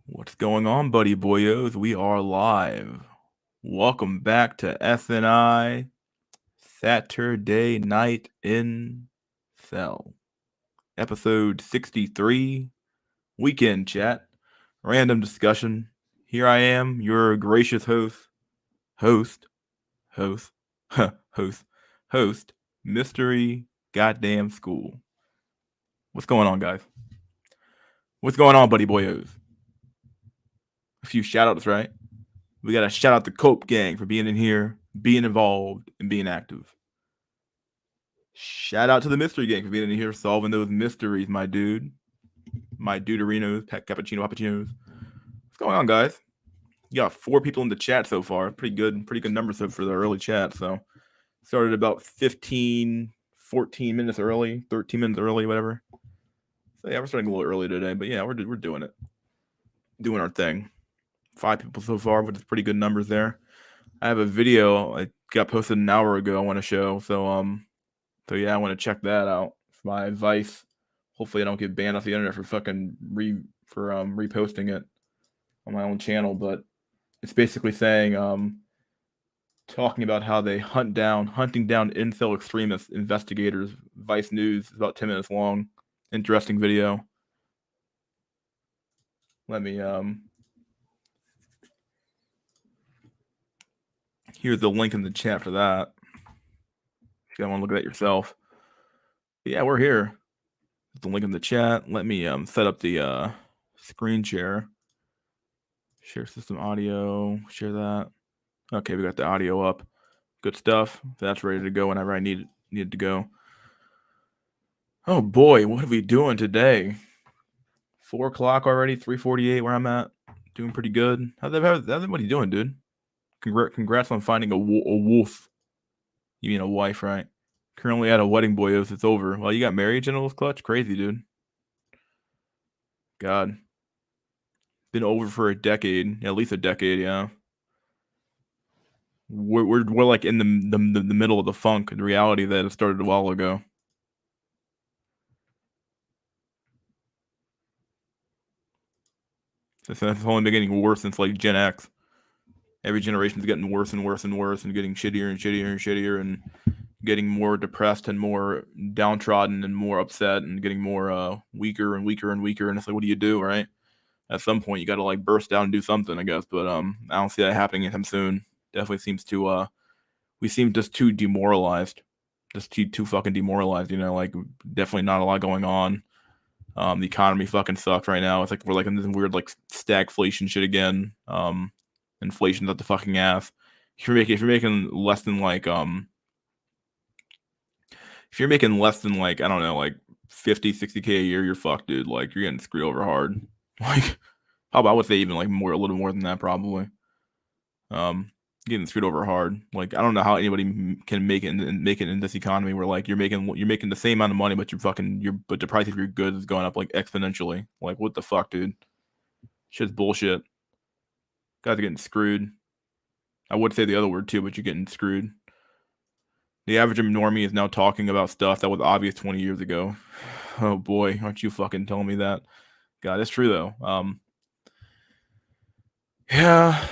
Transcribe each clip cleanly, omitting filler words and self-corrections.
What's going on, buddy boyos? We are live. Welcome back to SNI Saturday Night Incel. Episode 63, Weekend Chat, Random Discussion. Here I am, your gracious host, host, Mystery Goddamn School. What's going on, guys? What's going on, buddy boyos? A few shoutouts, right? We got to shout out the Cope Gang for being in here, being involved, and being active. Shout out to the Mystery Gang for being in here, solving those mysteries, my dude. My duderinos, cappuccinos. What's going on, guys? You got 4 people in the chat so far. Pretty good numbers for the early chat. So started about 15, 14 minutes early, 13 minutes early, whatever. So yeah, we're starting a little early today, but yeah, we're doing it, doing our thing. 5 people so far, which is pretty good numbers there. I have a video I got posted an hour ago I want to show. So yeah, I want to check that out. It's my advice. Hopefully I don't get banned off the internet for fucking reposting it on my own channel, but it's basically saying talking about how they hunting down incel extremists, investigators. Vice News is about 10 minutes long. Interesting video. Let me here's the link in the chat for that. If you want to look at that yourself. But yeah, we're here. There's the link in the chat. Let me set up the screen share. Share system audio. Share that. Okay, we got the audio up. Good stuff. That's ready to go whenever I need it to go. Oh boy, what are we doing today? 4 o'clock already. 3:48 where I'm at. Doing pretty good. How's everybody doing, dude? Congrats on finding a wolf. You mean a wife, right? Currently at a wedding, boyos. It's over. Well, you got married, General's Clutch? Crazy, dude. God. Been over for a decade. At least a decade, yeah. We're like in the middle of the funk, the reality that it started a while ago. It's only been getting worse since like Gen X. Every generation is getting worse and worse and worse, and getting shittier and shittier and shittier, and getting more depressed and more downtrodden and more upset, and getting more weaker and weaker and weaker. And it's like, what do you do, right? At some point, you got to like burst down and do something, I guess. But I don't see that happening anytime soon. Definitely seems to we seem just too demoralized, just too fucking demoralized. You know, like definitely not a lot going on. The economy fucking sucks right now. It's like we're like in this weird like stagflation shit again. Inflation's at the fucking ass. If you're making less than like if you're making less than like I don't know like 50, 60K a year, you're fucked, dude. Like you're getting screwed over hard. Like how about I would say even like a little more than that probably. Getting screwed over hard. Like I don't know how anybody can make it in this economy where like you're making the same amount of money, but but the price of your goods is going up like exponentially. Like what the fuck, dude? Shit's bullshit. Guys are getting screwed. I would say the other word too, but you're getting screwed. The average normie is now talking about stuff that was obvious 20 years ago. Oh boy, aren't you fucking telling me that? God, it's true though. Yeah.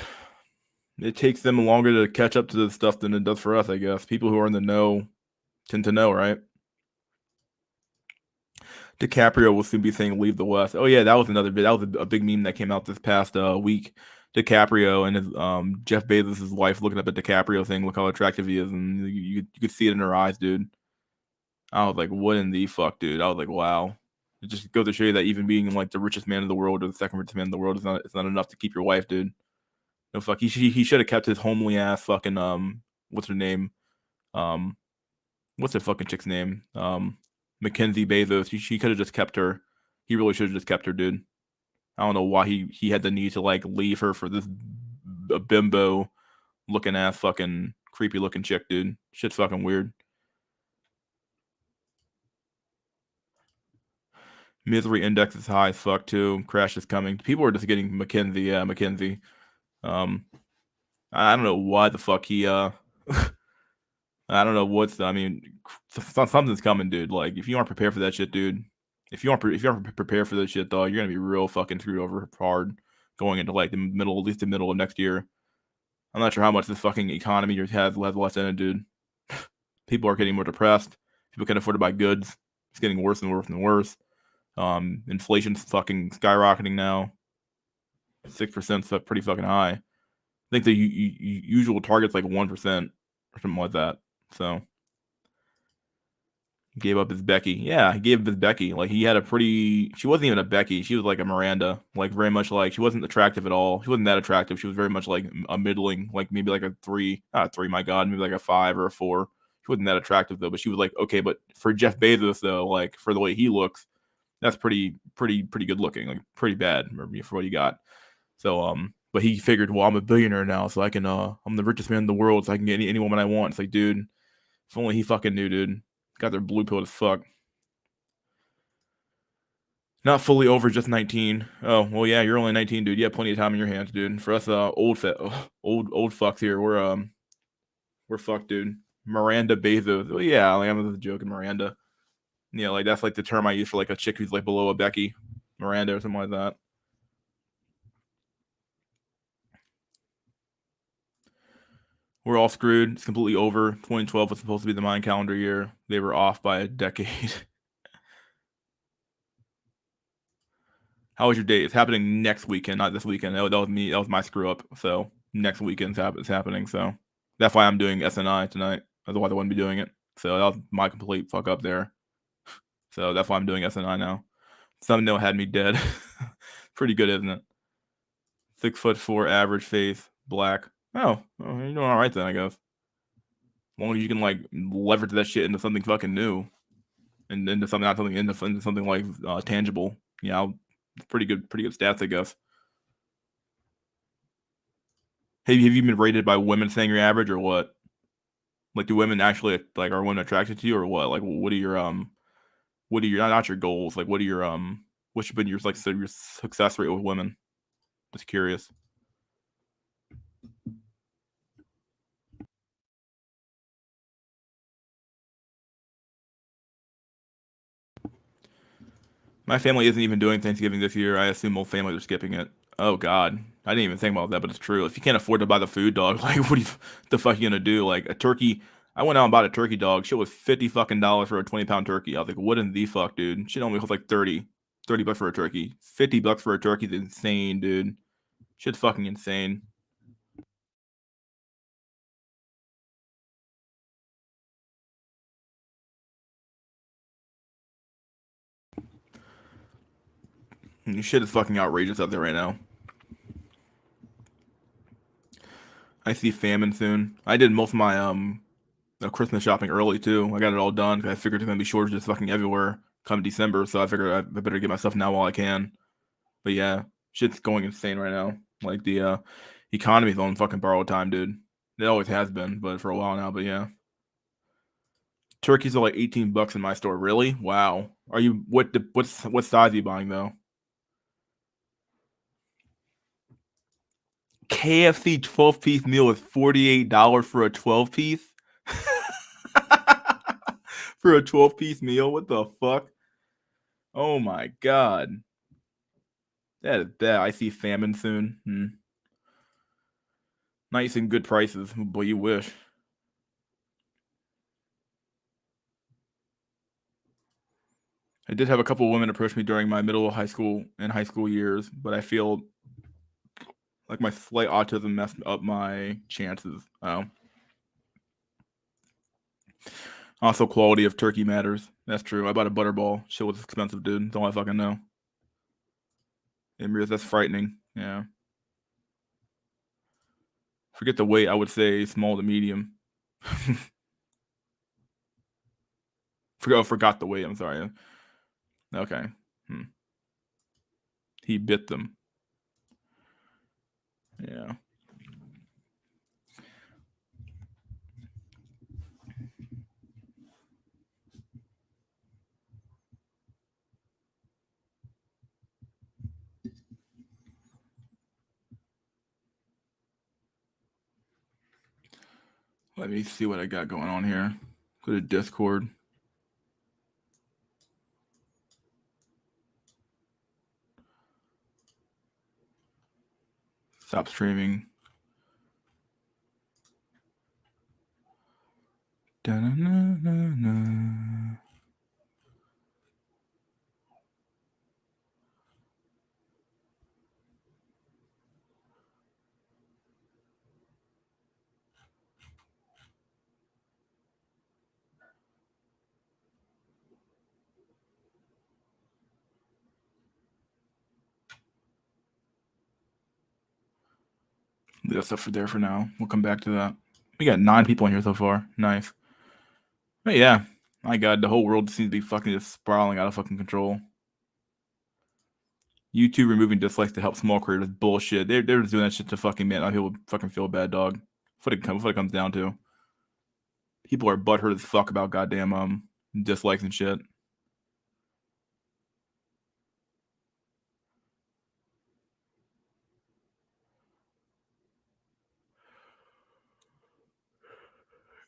It takes them longer to catch up to this stuff than it does for us, I guess. People who are in the know tend to know, right? DiCaprio will soon be saying "Leave the West." Oh yeah, that was another bit. That was a big meme that came out this past week. DiCaprio and his Jeff Bezos' wife looking up at DiCaprio saying, "Look how attractive he is," and you could see it in her eyes, dude. I was like, "What in the fuck, dude?" I was like, "Wow." It just goes to show you that even being like the richest man in the world or the second richest man in the world is not enough to keep your wife, dude. No fuck. He should have kept his homely ass fucking what's her name? What's that fucking chick's name? Mackenzie Bezos. He could have just kept her. He really should have just kept her, dude. I don't know why he had the need to like leave her for this bimbo looking ass fucking creepy looking chick, dude. Shit's fucking weird. Misery index is high as fuck too. Crash is coming. People are just getting Mackenzie. Yeah, Mackenzie. I don't know why the fuck he I don't know I mean, something's coming, dude. Like if you aren't prepared for that shit, dude. If you aren't prepared for this shit, dog, you're gonna be real fucking screwed over hard. going into like the middle, at least the middle of next year. I'm not sure how much this fucking economy has left in it, dude. People are getting more depressed. People can't afford to buy goods. It's getting worse and worse and worse. Inflation's fucking skyrocketing now. 6% is pretty fucking high. I think the usual target's like 1% or something like that. So he gave up his Becky. Yeah, he gave up his Becky. Like he had a pretty. She wasn't even a Becky. She was like a Miranda. Like very much like she wasn't attractive at all. She wasn't that attractive. She was very much like a middling. Like maybe like a 3. Not a 3. My God, maybe like a 5 or a 4. She wasn't that attractive though. But she was like okay. But for Jeff Bezos though, like for the way he looks, that's pretty good looking. Like pretty bad for what he got. So but he figured, well, I'm a billionaire now, so I can I'm the richest man in the world, so I can get any woman I want. It's like, dude, if only he fucking knew, dude. Got their blue pill as fuck. Not fully over, just 19. Oh, well, yeah, you're only 19, dude. You have plenty of time in your hands, dude. For us, old fucks here, we're fucked, dude. Miranda Bezos. Oh yeah, like, I'm just joking, Miranda. Yeah, like that's like the term I use for like a chick who's like below a Becky, Miranda or something like that. We're all screwed. It's completely over. 2012 was supposed to be the Mayan calendar year. They were off by a decade. How was your day? It's happening next weekend, not this weekend. That was me. That was my screw up. So next weekend it's happening. So that's why I'm doing SNI tonight. Otherwise, I wouldn't be doing it. So that was my complete fuck up there. So that's why I'm doing SNI now. Thumbnail had me dead. Pretty good, isn't it? 6'4" average face, black. Oh, you're doing all right then, I guess. As long as you can like leverage that shit into something fucking new, and into something, not something into something like tangible. Yeah, pretty good stats, I guess. Have you been rated by women saying you're average or what? Like, do women actually like are women attracted to you or what? Like, what are your not your goals? Like, what are your what's been your like your success rate with women? Just curious. My family isn't even doing Thanksgiving this year. I assume most families are skipping it. Oh God, I didn't even think about that, but it's true. If you can't afford to buy the food, dog, like the fuck you gonna do? Like a turkey. I went out and bought a turkey, dog. Shit was $50 for a 20-pound turkey. I was like, what in the fuck, dude? Shit only cost like 30 bucks for a turkey. $50 for a turkey is insane, dude. Shit's fucking insane. Shit is fucking outrageous out there right now. I see famine soon. I did most of my Christmas shopping early too. I got it all done 'cause I figured it's gonna be shortages fucking everywhere come December. So I figured I better get my stuff now while I can. But yeah, shit's going insane right now. Like the economy's on fucking borrowed time, dude. It always has been, but for a while now. But yeah, turkeys are like $18 in my store. Really? Wow. Are you what size are you buying though? KFC 12-piece meal is $48 for a 12-piece. For a 12-piece meal? What the fuck? Oh my god. That is bad. I see famine soon. Nice and good prices. Boy, you wish. I did have a couple of women approach me during my middle of high school and high school years, but I feel like my slight autism messed up my chances. Also, quality of turkey matters. That's true. I bought a butterball. Shit was expensive, dude. That's all I fucking know. That's frightening. Yeah. Forget the weight. I would say small to medium. Forgot the weight. I'm sorry. Okay. He bit them. Yeah. Let me see what I got going on here. Go to Discord. Stop streaming. Da-na-na-na-na. Leave that stuff for there for now. We'll come back to that. We got 9 people in here so far. Nice. But yeah, my God, the whole world seems to be fucking just spiraling out of fucking control. YouTube removing dislikes to help small creators. Bullshit. They're just doing that shit to fucking man. People fucking feel bad, dog. What it comes down to. People are butthurt as fuck about goddamn dislikes and shit.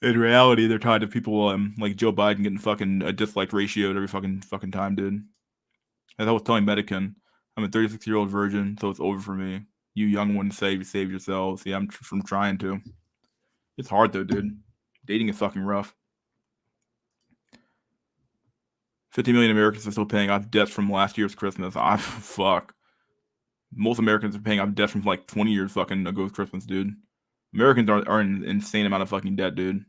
In reality, they're tied to people like Joe Biden getting fucking a dislike ratio every fucking time, dude. As I was telling Medican, I'm a 36-year-old virgin, so it's over for me. You young ones save yourselves. Yeah, I'm trying to. It's hard though, dude. Dating is fucking rough. 50 million Americans are still paying off debts from last year's Christmas. Fuck. Most Americans are paying off debts from like 20 years fucking ago's Christmas, dude. Americans are an insane amount of fucking debt, dude.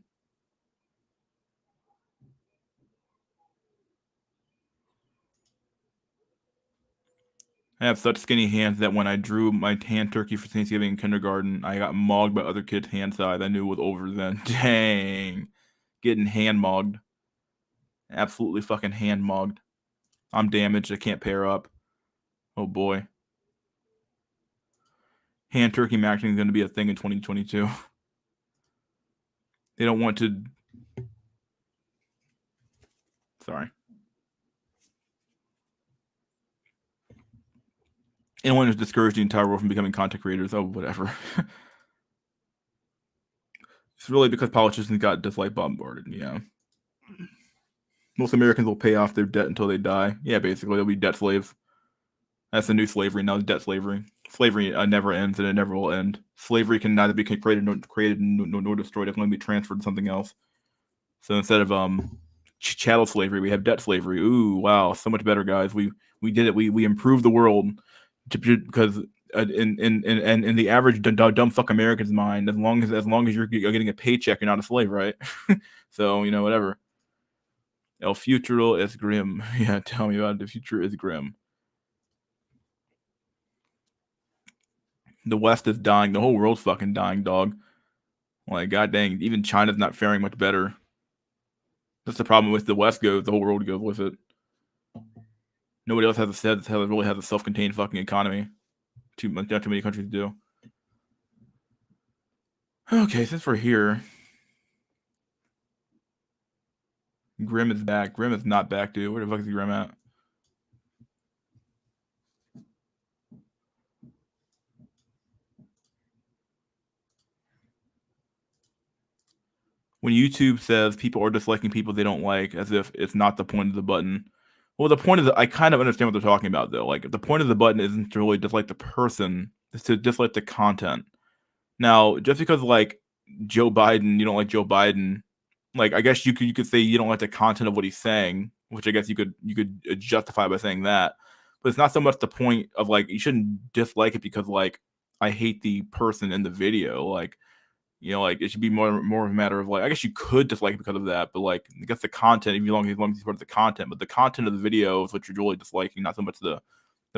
I have such skinny hands that when I drew my hand turkey for Thanksgiving in kindergarten, I got mogged by other kids' hand size. I knew it was over then. Dang. Getting hand mogged. Absolutely fucking hand mogged. I'm damaged. I can't pair up. Oh boy. Hand turkey matching is going to be a thing in 2022. They don't want to. Sorry. Anyone who's discouraged the entire world from becoming content creators. Oh, whatever. It's really because politicians got dislike bombarded. Yeah. Most Americans will pay off their debt until they die. Yeah, basically, they'll be debt slaves. That's the new slavery now. Is debt slavery. Slavery never ends, and it never will end. Slavery can neither be created nor destroyed. It can only be transferred to something else. So instead of chattel slavery, we have debt slavery. Ooh, wow, so much better, guys. We did it. We improved the world because in the average dumb fuck American's mind, as long as you're getting a paycheck, you're not a slave, right? So whatever. El futuro es grim. Yeah, tell me about it. The future is grim. The West is dying. The whole world's fucking dying, dog. Like, god dang, even China's not faring much better. That's the problem with the West goes, the whole world goes with it. Nobody else really has a self-contained fucking economy. Not too many countries do. Okay, since we're here, Grim is back. Grim is not back, dude. Where the fuck is Grim at? When YouTube says people are disliking people they don't like, as if it's not the point of the button. Well, the point of I kind of understand what they're talking about, though. Like, the point of the button isn't to really dislike the person; it's to dislike the content. Now, just because like Joe Biden, you don't like Joe Biden, like I guess you could say you don't like the content of what he's saying, which I guess you could justify by saying that. But it's not so much the point of like you shouldn't dislike it because like I hate the person in the video. Like like it should be more of a matter of like I guess you could dislike it because of that, but like I guess the content, as long as it's part of the content, but the content of the video is what you're really disliking, not so much the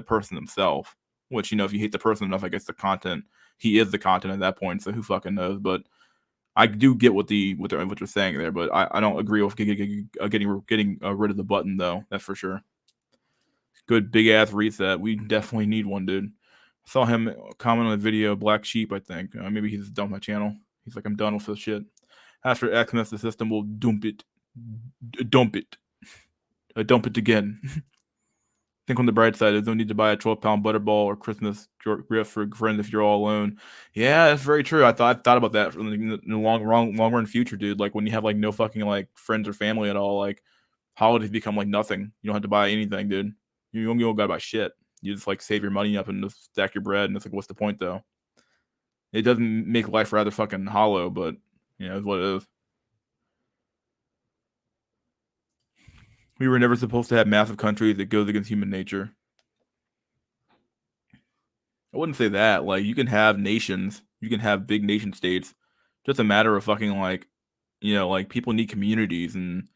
person himself. Which if you hate the person enough, I guess the content, he is the content at that point. So who fucking knows? But I do get what they're saying there, but I don't agree with getting rid of the button though. That's for sure. Good big ass reset. We definitely need one, dude. Saw him comment on the video, Black Sheep, I think. Maybe he's done my channel. He's like, I'm done with this shit. After Xmas, the system will dump it. Dump it again. Think on the bright side, there's no need to buy a 12-pound butterball or Christmas gift for friends if you're all alone. Yeah, that's very true. I thought about that in the long run future, dude. Like when you have like no fucking like friends or family at all, like holidays become like nothing. You don't have to buy anything, dude. You don't gotta buy shit. You just like save your money up and just stack your bread, and it's like, what's the point though? It doesn't make life rather fucking hollow, but it's what it is. We were never supposed to have massive countries. That goes against human nature. I wouldn't say that. Like, you can have nations, you can have big nation states. Just a matter of fucking like, like people need communities, and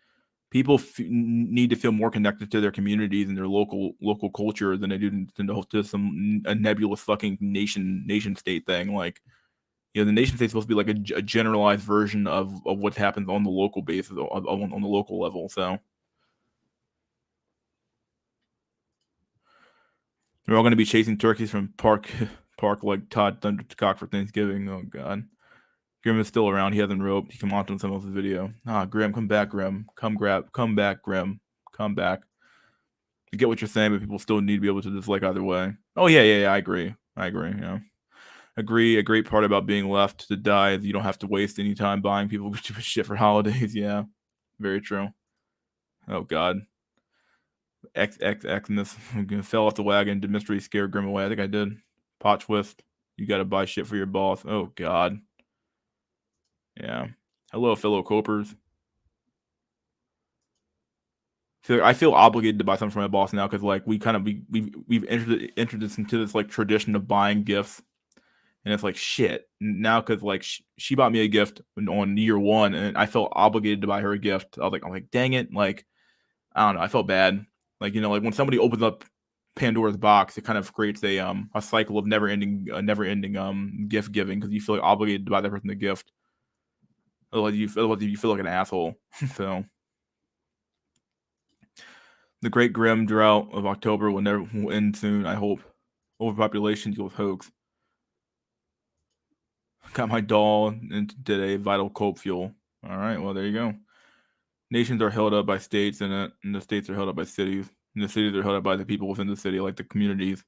people need to feel more connected to their communities and their local culture than they do to some a nebulous fucking nation state thing. Like, the nation state's supposed to be like a generalized version of what happens on the local basis, on the local level. So we're all going to be chasing turkeys from park like Todd Thundercock for Thanksgiving. Oh god. Grim is still around. He hasn't roped. He can watch on someone else's video. Grim, come back, Grim. Come back, Grim. Come back. I get what you're saying, but people still need to be able to dislike either way. Oh yeah. I agree. Yeah. Agree. A great part about being left to die is you don't have to waste any time buying people shit for holidays. Yeah, very true. Oh god. Xmas fell off the wagon. Did mystery scare Grim away? I think I did. Pot twist. You got to buy shit for your boss. Oh god. Yeah. Hello, fellow copers. I feel obligated to buy something for my boss now because like we've entered this into this like tradition of buying gifts, and it's like shit now because like she bought me a gift on year one, and I felt obligated to buy her a gift. I'm like, dang it, like I don't know, I felt bad. Like like when somebody opens up Pandora's box, it kind of creates a cycle of never ending gift giving because you feel like obligated to buy that person a gift. Otherwise you feel like an asshole. So. The Great Grim Drought of October will end soon, I hope. Overpopulation equals hoax. Got my doll into today, vital cope fuel. All right, well, there you go. Nations are held up by states, and the states are held up by cities. And the cities are held up by the people within the city, like the communities.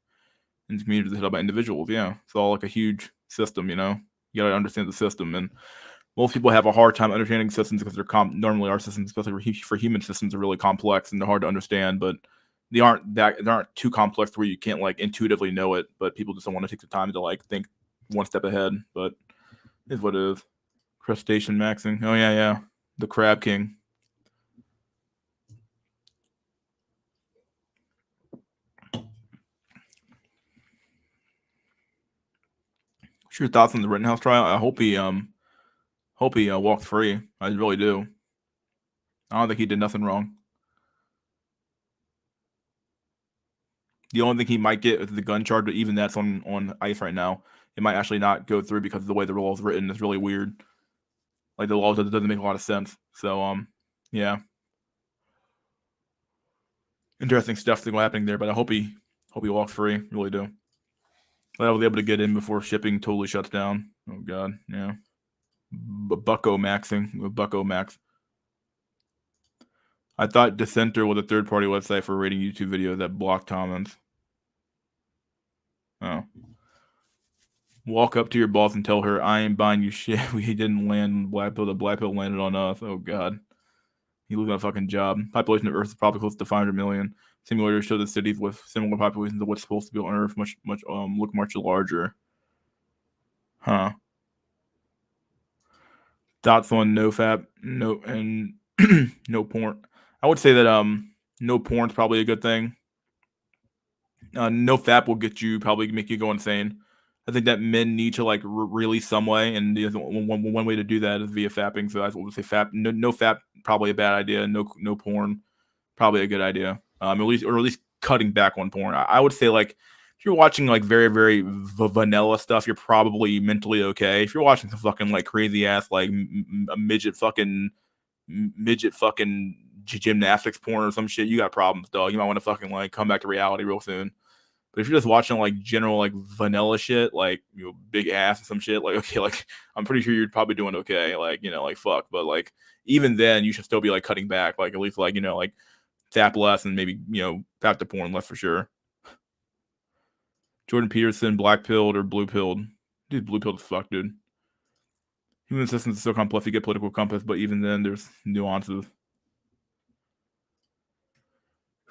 And the communities are held up by individuals, yeah. It's all like a huge system, You gotta understand the system. And most people have a hard time understanding systems because normally our systems, especially for human systems, are really complex and they're hard to understand. But they aren't too complex where you can't like intuitively know it. But people just don't want to take the time to like think one step ahead. But it is what it is. Crustacean maxing. Oh yeah. The Crab King. What's your thoughts on the Rittenhouse trial? I hope he walked free. I really do. I don't think he did nothing wrong. The only thing he might get is the gun charge, but even that's on ice right now. It might actually not go through because of the way the law is written. It's really weird. Like the law doesn't make a lot of sense. So yeah, interesting stuff happening there. But I hope he walks free. Really do. I was able to get in before shipping totally shuts down. Oh god, yeah. Bucko maxing. Bucko max. I thought Dissenter was a third-party website for rating YouTube videos that block comments. Oh. Walk up to your boss and tell her, I ain't buying you shit. We didn't land Black Pill. The Black Pill landed on us. Oh, God. He losing a fucking job. Population of Earth is probably close to 500 million. Simulators show that cities with similar populations of what's supposed to be on Earth look much larger. Huh. Thoughts on NoFap? No, and no porn. I would say that no porn's probably a good thing. NoFap will probably make you go insane. I think that men need to like really some way, and one way to do that is via fapping. So I would say fap. No fap, probably a bad idea. No porn, probably a good idea. At least cutting back on porn. I would say like if you're watching like very very vanilla stuff, you're probably mentally okay. If you're watching some fucking like crazy ass like midget fucking gymnastics porn or some shit, you got problems, dog. You might want to fucking like come back to reality real soon. But if you're just watching like general like vanilla shit, like big ass and some shit, like okay, like I'm pretty sure you're probably doing okay, like like fuck. But like even then, you should still be like cutting back, like at least like like tap less and maybe tap the porn less for sure. Jordan Peterson, black pilled or blue pilled? Dude, blue pilled as fuck, dude. Human systems are so complex. You get political compass, but even then, there's nuances.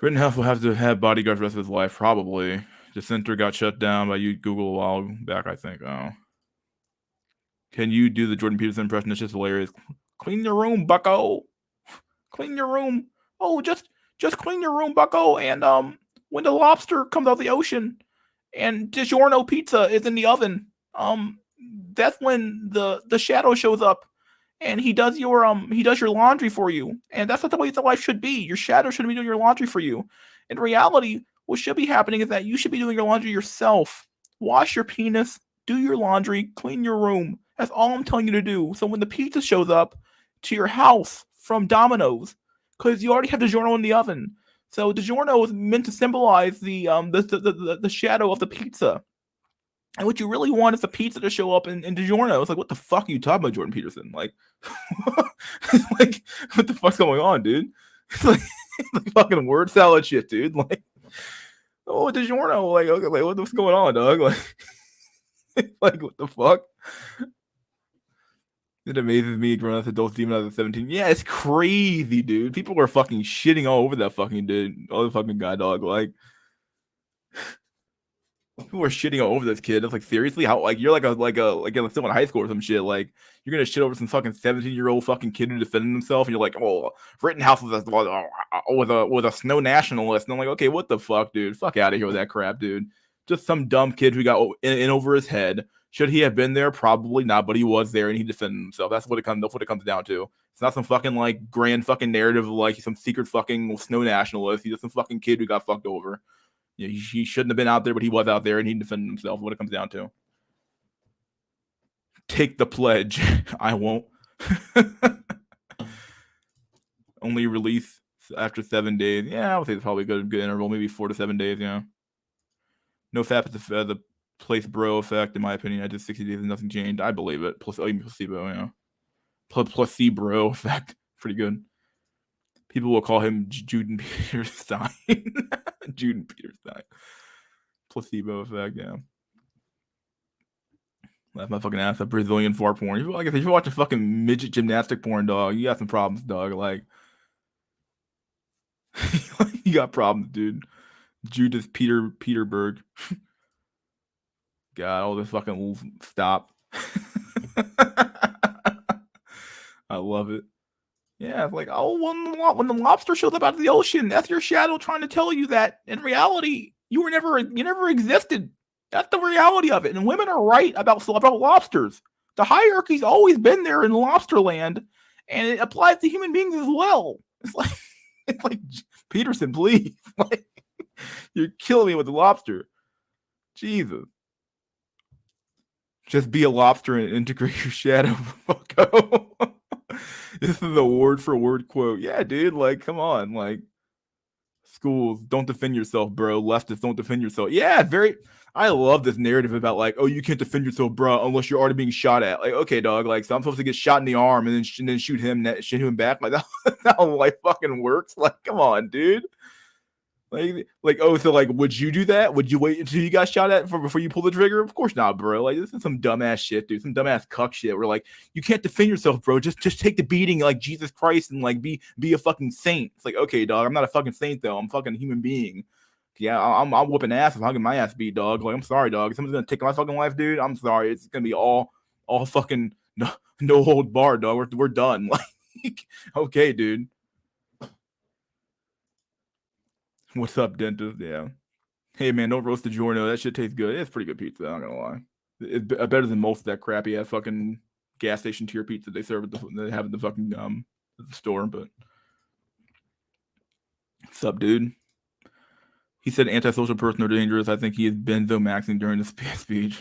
Rittenhouse will have to have bodyguards the rest of his life, probably. The center got shut down by Google a while back, I think. Oh. Can you do the Jordan Peterson impression? It's just hilarious. Clean your room, bucko. Clean your room. Oh, just clean your room, bucko. And when the lobster comes out of the ocean and DiGiorno pizza is in the oven, that's when the shadow shows up and he does your laundry for you. And that's not the way the life should be. Your shadow shouldn't be doing your laundry for you. In reality, what should be happening is that you should be doing your laundry yourself. Wash your penis, do your laundry, clean your room. That's all I'm telling you to do. So when the pizza shows up to your house from Domino's, because you already have DiGiorno in the oven. So DiGiorno is meant to symbolize the shadow of the pizza. And what you really want is the pizza to show up in DiGiorno. It's like, what the fuck are you talking about, Jordan Peterson? Like, like, what the fuck's going on, dude? It's like fucking word salad shit, dude. Like, oh, DiGiorno. Like, okay, like, what's going on, dog? Like, like, what the fuck? It amazes me growing up as adults demonizing 17. Yeah, it's crazy, dude. People are fucking shitting all over that fucking dude. All the fucking guy, dog. Like, people are shitting all over this kid. It's like, seriously? How, like, you're like still in high school or some shit. Like, you're gonna shit over some fucking 17-year-old fucking kid who defended himself, and you're like, oh, Rittenhouse was a snow nationalist. And I'm like, okay, what the fuck, dude? Fuck out of here with that crap, dude. Just some dumb kid who got in over his head. Should he have been there? Probably not, but he was there and he defended himself. That's what it comes down to. It's not some fucking like grand fucking narrative of like some secret fucking snow nationalist. He's just some fucking kid who got fucked over. Yeah, he shouldn't have been out there, but he was out there and he defended himself. What it comes down to. Take the pledge. I won't. Only release after 7 days. Yeah, I would say it's probably a good interval, maybe 4 to 7 days. Yeah. No fap is the place bro effect, in my opinion. I did 60 days and nothing changed. I believe it. Plus, even placebo, yeah. Placebo effect. Pretty good. People will call him Juden Peterstein. Juden Peterstein. Placebo effect, yeah. That's my fucking ass up. Brazilian fart porn. If you're watching fucking midget gymnastic porn, dog, you got some problems, dog. Like, you got problems, dude. Judith Peterberg. God, all this fucking stop. I love it. Yeah, it's like, oh, when the lobster shows up out of the ocean, that's your shadow trying to tell you that in reality you never existed. That's the reality of it. And women are right about lobsters. The hierarchy's always been there in lobster land, and it applies to human beings as well. It's like Peterson, please. Like, you're killing me with the lobster. Jesus. Just be a lobster and integrate your shadow. This is a word for word quote. Yeah, dude. Like, come on. Like, schools, don't defend yourself, bro. Leftists, don't defend yourself. Yeah, I love this narrative about like, oh, you can't defend yourself, bro, unless you're already being shot at. Like, okay, dog. Like, so I'm supposed to get shot in the arm and then shoot him back. Like, that's how life fucking works. Like, come on, dude. Like, oh, so like, would you do that? Would you wait until you got shot at before you pull the trigger? Of course not, bro. Like, this is some dumbass shit, dude. Some dumbass cuck shit. Where like, you can't defend yourself, bro. Just take the beating like Jesus Christ and like be a fucking saint. It's like, okay, dog. I'm not a fucking saint though. I'm a fucking human being. Yeah, I'm whooping ass. I'm getting my ass beat, dog. Like, I'm sorry, dog. If someone's gonna take my fucking life, dude, I'm sorry. It's gonna be all fucking no hold bar, dog. We're done. Like, okay, dude. What's up, dentist? Yeah. Hey, man, don't roast the Giorno. That shit tastes good. It's pretty good pizza. I'm not gonna lie. It's better than most of that crappy ass fucking gas station tier pizza they serve they have at the fucking the store. But what's up, dude? He said antisocial person are dangerous. I think he is benzo-maxing during the speech.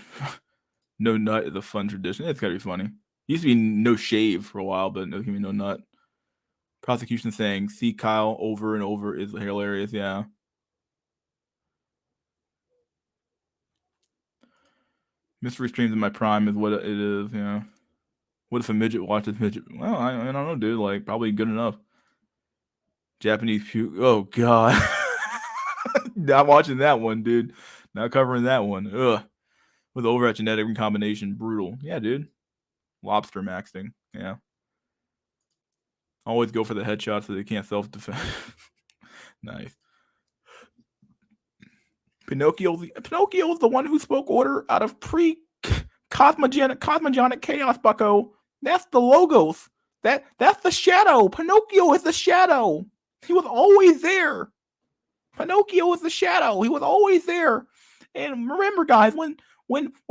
No nut is a fun tradition. It's gotta be funny. He used to be no shave for a while, but no, he mean no nut. Prosecution saying see Kyle over and over is hilarious. Yeah. Mystery streams in my prime is what it is. Yeah. What if a midget watches midget? Well, I don't know, dude. Like, probably good enough. Japanese puke. Oh god. Not watching that one, dude. Not covering that one. Ugh. With overhead genetic combination, brutal. Yeah, dude. Lobster maxing. Yeah. Always go for the headshot so they can't self-defend. Nice. Pinocchio's the one who spoke order out of Cosmogonic chaos, bucko. That's the logos. That's the shadow. Pinocchio is the shadow. He was always there. Pinocchio is the shadow. He was always there. And remember, guys, when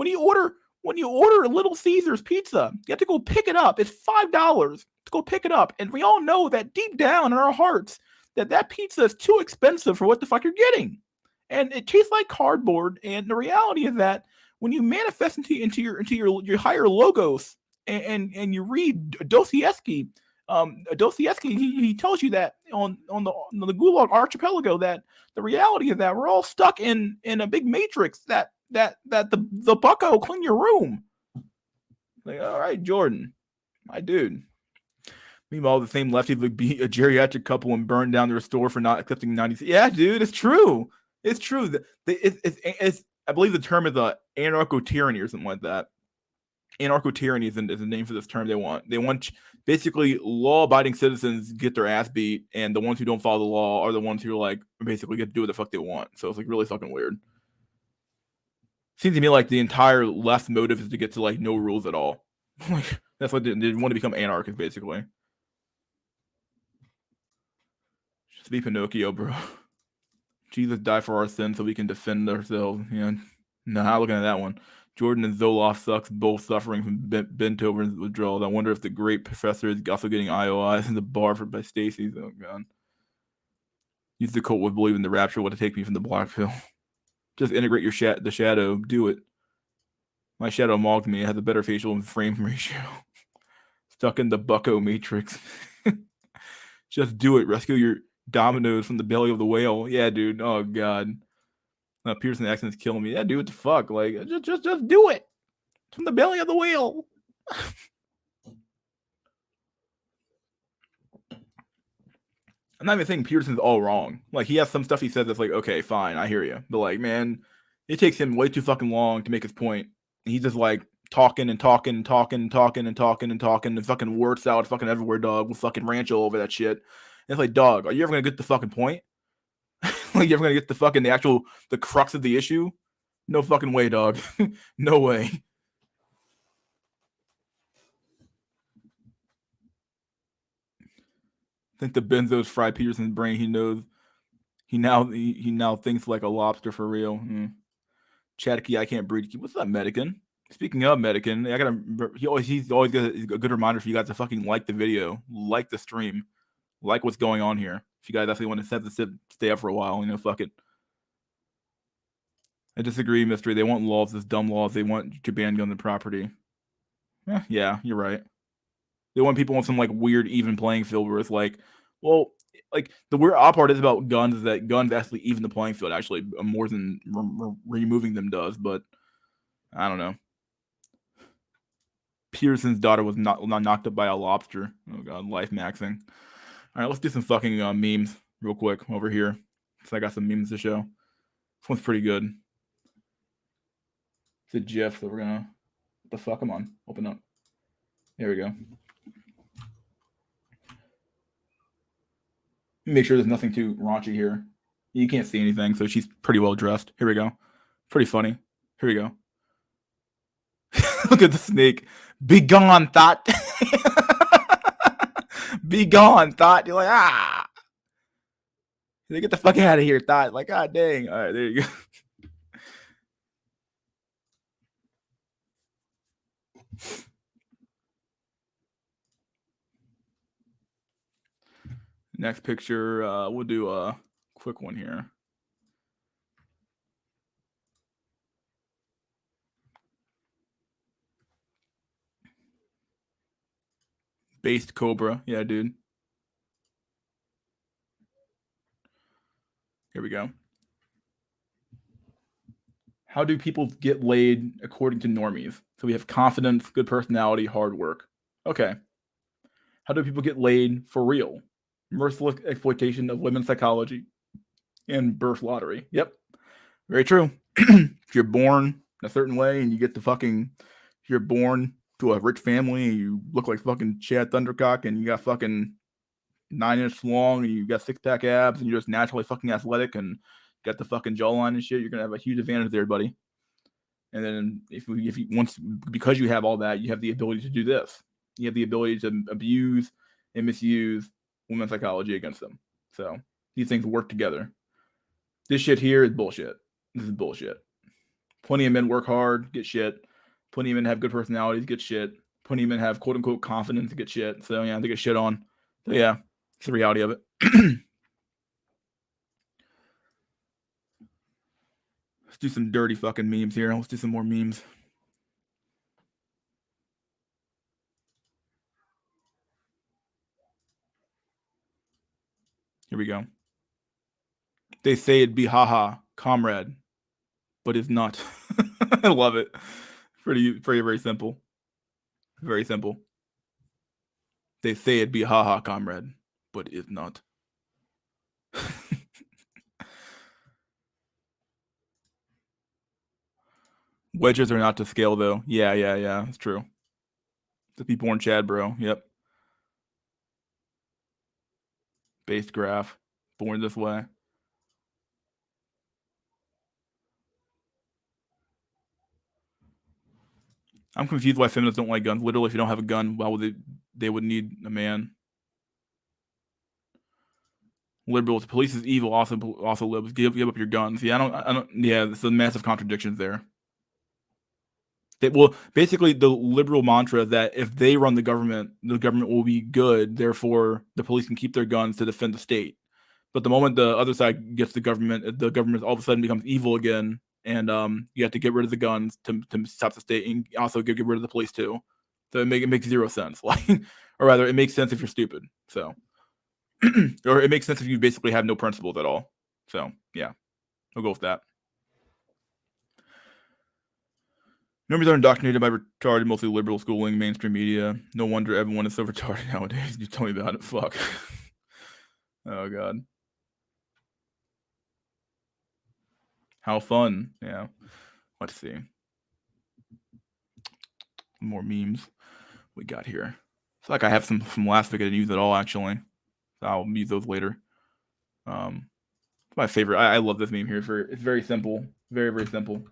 you order Little Caesars pizza, you have to go pick it up. It's $5 to go pick it up. And we all know that deep down in our hearts that pizza is too expensive for what the fuck you're getting. And it tastes like cardboard. And the reality is that when you manifest into your higher logos and you read Dostoevsky, he tells you that on the Gulag Archipelago that the reality is that we're all stuck in a big matrix that the bucko clean your room. Like, all right, Jordan, my dude. Meanwhile, the same lefties would be a geriatric couple and burn down their store for not accepting 90. Yeah, dude, it's true. It's true. It's I believe the term is anarcho-tyranny or something like that. Anarcho-tyranny is the name for this term they want basically law-abiding citizens get their ass beat, and the ones who don't follow the law are the ones who like basically get to do what the fuck they want. So it's like really fucking weird. Seems to me like the entire left motive is to get to like no rules at all. Like that's what they want to become anarchists, basically. Just be Pinocchio, bro. Jesus died for our sins so we can defend ourselves. Yeah, nah, looking at that one. Jordan and Zoloft sucks, both suffering from bent over withdrawal. I wonder if the great professor is also getting IOIs in the bar by Stacy's. Oh god. Use the cult would believe in the rapture would take me from the black pill. Just integrate the shadow. Do it. My shadow mocked me. It has a better facial and frame ratio. Stuck in the bucko matrix. Just do it. Rescue your dominoes from the belly of the whale. Yeah, dude. Oh god. Pearson accent's killing me. Yeah, dude, what the fuck? Like, just do it. From the belly of the whale. I'm not even saying Pearson's all wrong. Like, he has some stuff he says that's like, okay, fine, I hear you. But like, man, it takes him way too fucking long to make his point. And he's just like talking and fucking word salad fucking everywhere, dog. With fucking ranch all over that shit. And it's like, dog, are you ever gonna get the fucking point? Like, you ever gonna get the crux of the issue? No fucking way, dog. No way. I think the benzos fry Peterson's brain. He knows. He now thinks like a lobster for real. Chatky, I can't breathe. What's up, Medican? Speaking of Medican, he's always got a good reminder for you guys to fucking like the video, like the stream, like what's going on here. If you guys actually want to stay up for a while, fuck it. I disagree, Mystery. They want laws, this dumb laws. They want to ban guns and property. Yeah, you're right. They want people on some like weird even playing field where it's like, well, like the weird odd part is about guns is that guns actually even the playing field actually more than removing them does. But I don't know. Peterson's daughter was not knocked up by a lobster. Oh god, life maxing. All right, let's do some fucking memes real quick over here. So I got some memes to show. This one's pretty good. It's a GIF, so we're gonna. What the fuck? Come on, open up. There we go. Make sure there's nothing too raunchy here. You can't see anything, so she's pretty well dressed. Here we go. Pretty funny. Here we go. Look at the snake. Be gone, thought. Be gone, thought. You're like, ah. Get the fuck out of here, thought. Like, god dang. All right, there you go. Next picture, we'll do a quick one here. Based Cobra. Yeah, dude. Here we go. How do people get laid according to normies? So we have confidence, good personality, hard work. Okay. How do people get laid for real? Merciless exploitation of women's psychology and birth lottery. Yep. Very true. If you're born a certain way and you get you're born to a rich family and you look like fucking Chad Thundercock and you got fucking 9-inch long and you got 6-pack abs and you're just naturally fucking athletic and got the fucking jawline and shit, you're gonna have a huge advantage there, buddy. And then if you once, because you have all that, you have the ability to do this. You have the ability to abuse and misuse women's psychology against them. So these things work together. This shit here is bullshit. This is bullshit. Plenty of men work hard, get shit. Plenty of men have good personalities, get shit. Plenty of men have quote unquote confidence, get shit. So yeah, they get shit on. So yeah, it's the reality of it. Let's do some dirty fucking memes here. Let's do some more memes. Here we go. They say it'd be haha, comrade, but it's not. I love it. Pretty, very simple. Very simple. They say it'd be haha, comrade, but it's not. Wedges are not to scale, though. Yeah. It's true. To be born Chad, bro. Yep. Based graph. Born this way. I'm confused why feminists don't like guns. Literally, if you don't have a gun, why would they would need a man? Liberals, police is evil. Also libs, give up your guns. Yeah, I don't. Yeah, there's a massive contradictions there. Well, basically, the liberal mantra that if they run the government will be good. Therefore, the police can keep their guns to defend the state. But the moment the other side gets the government all of a sudden becomes evil again, and you have to get rid of the guns to stop the state, and also get rid of the police too. So it makes zero sense. Like, or rather, it makes sense if you're stupid. So, or it makes sense if you basically have no principles at all. So yeah, I'll go with that. Members are indoctrinated by retarded, mostly liberal schooling, mainstream media. No wonder everyone is so retarded nowadays. You tell me about it. Fuck. Oh god. How fun. Yeah. Let's see. More memes we got here. It's like I have some from last week I didn't use at all, actually. So I'll use those later. My favorite. I love this meme here. It's very simple. Very, very simple.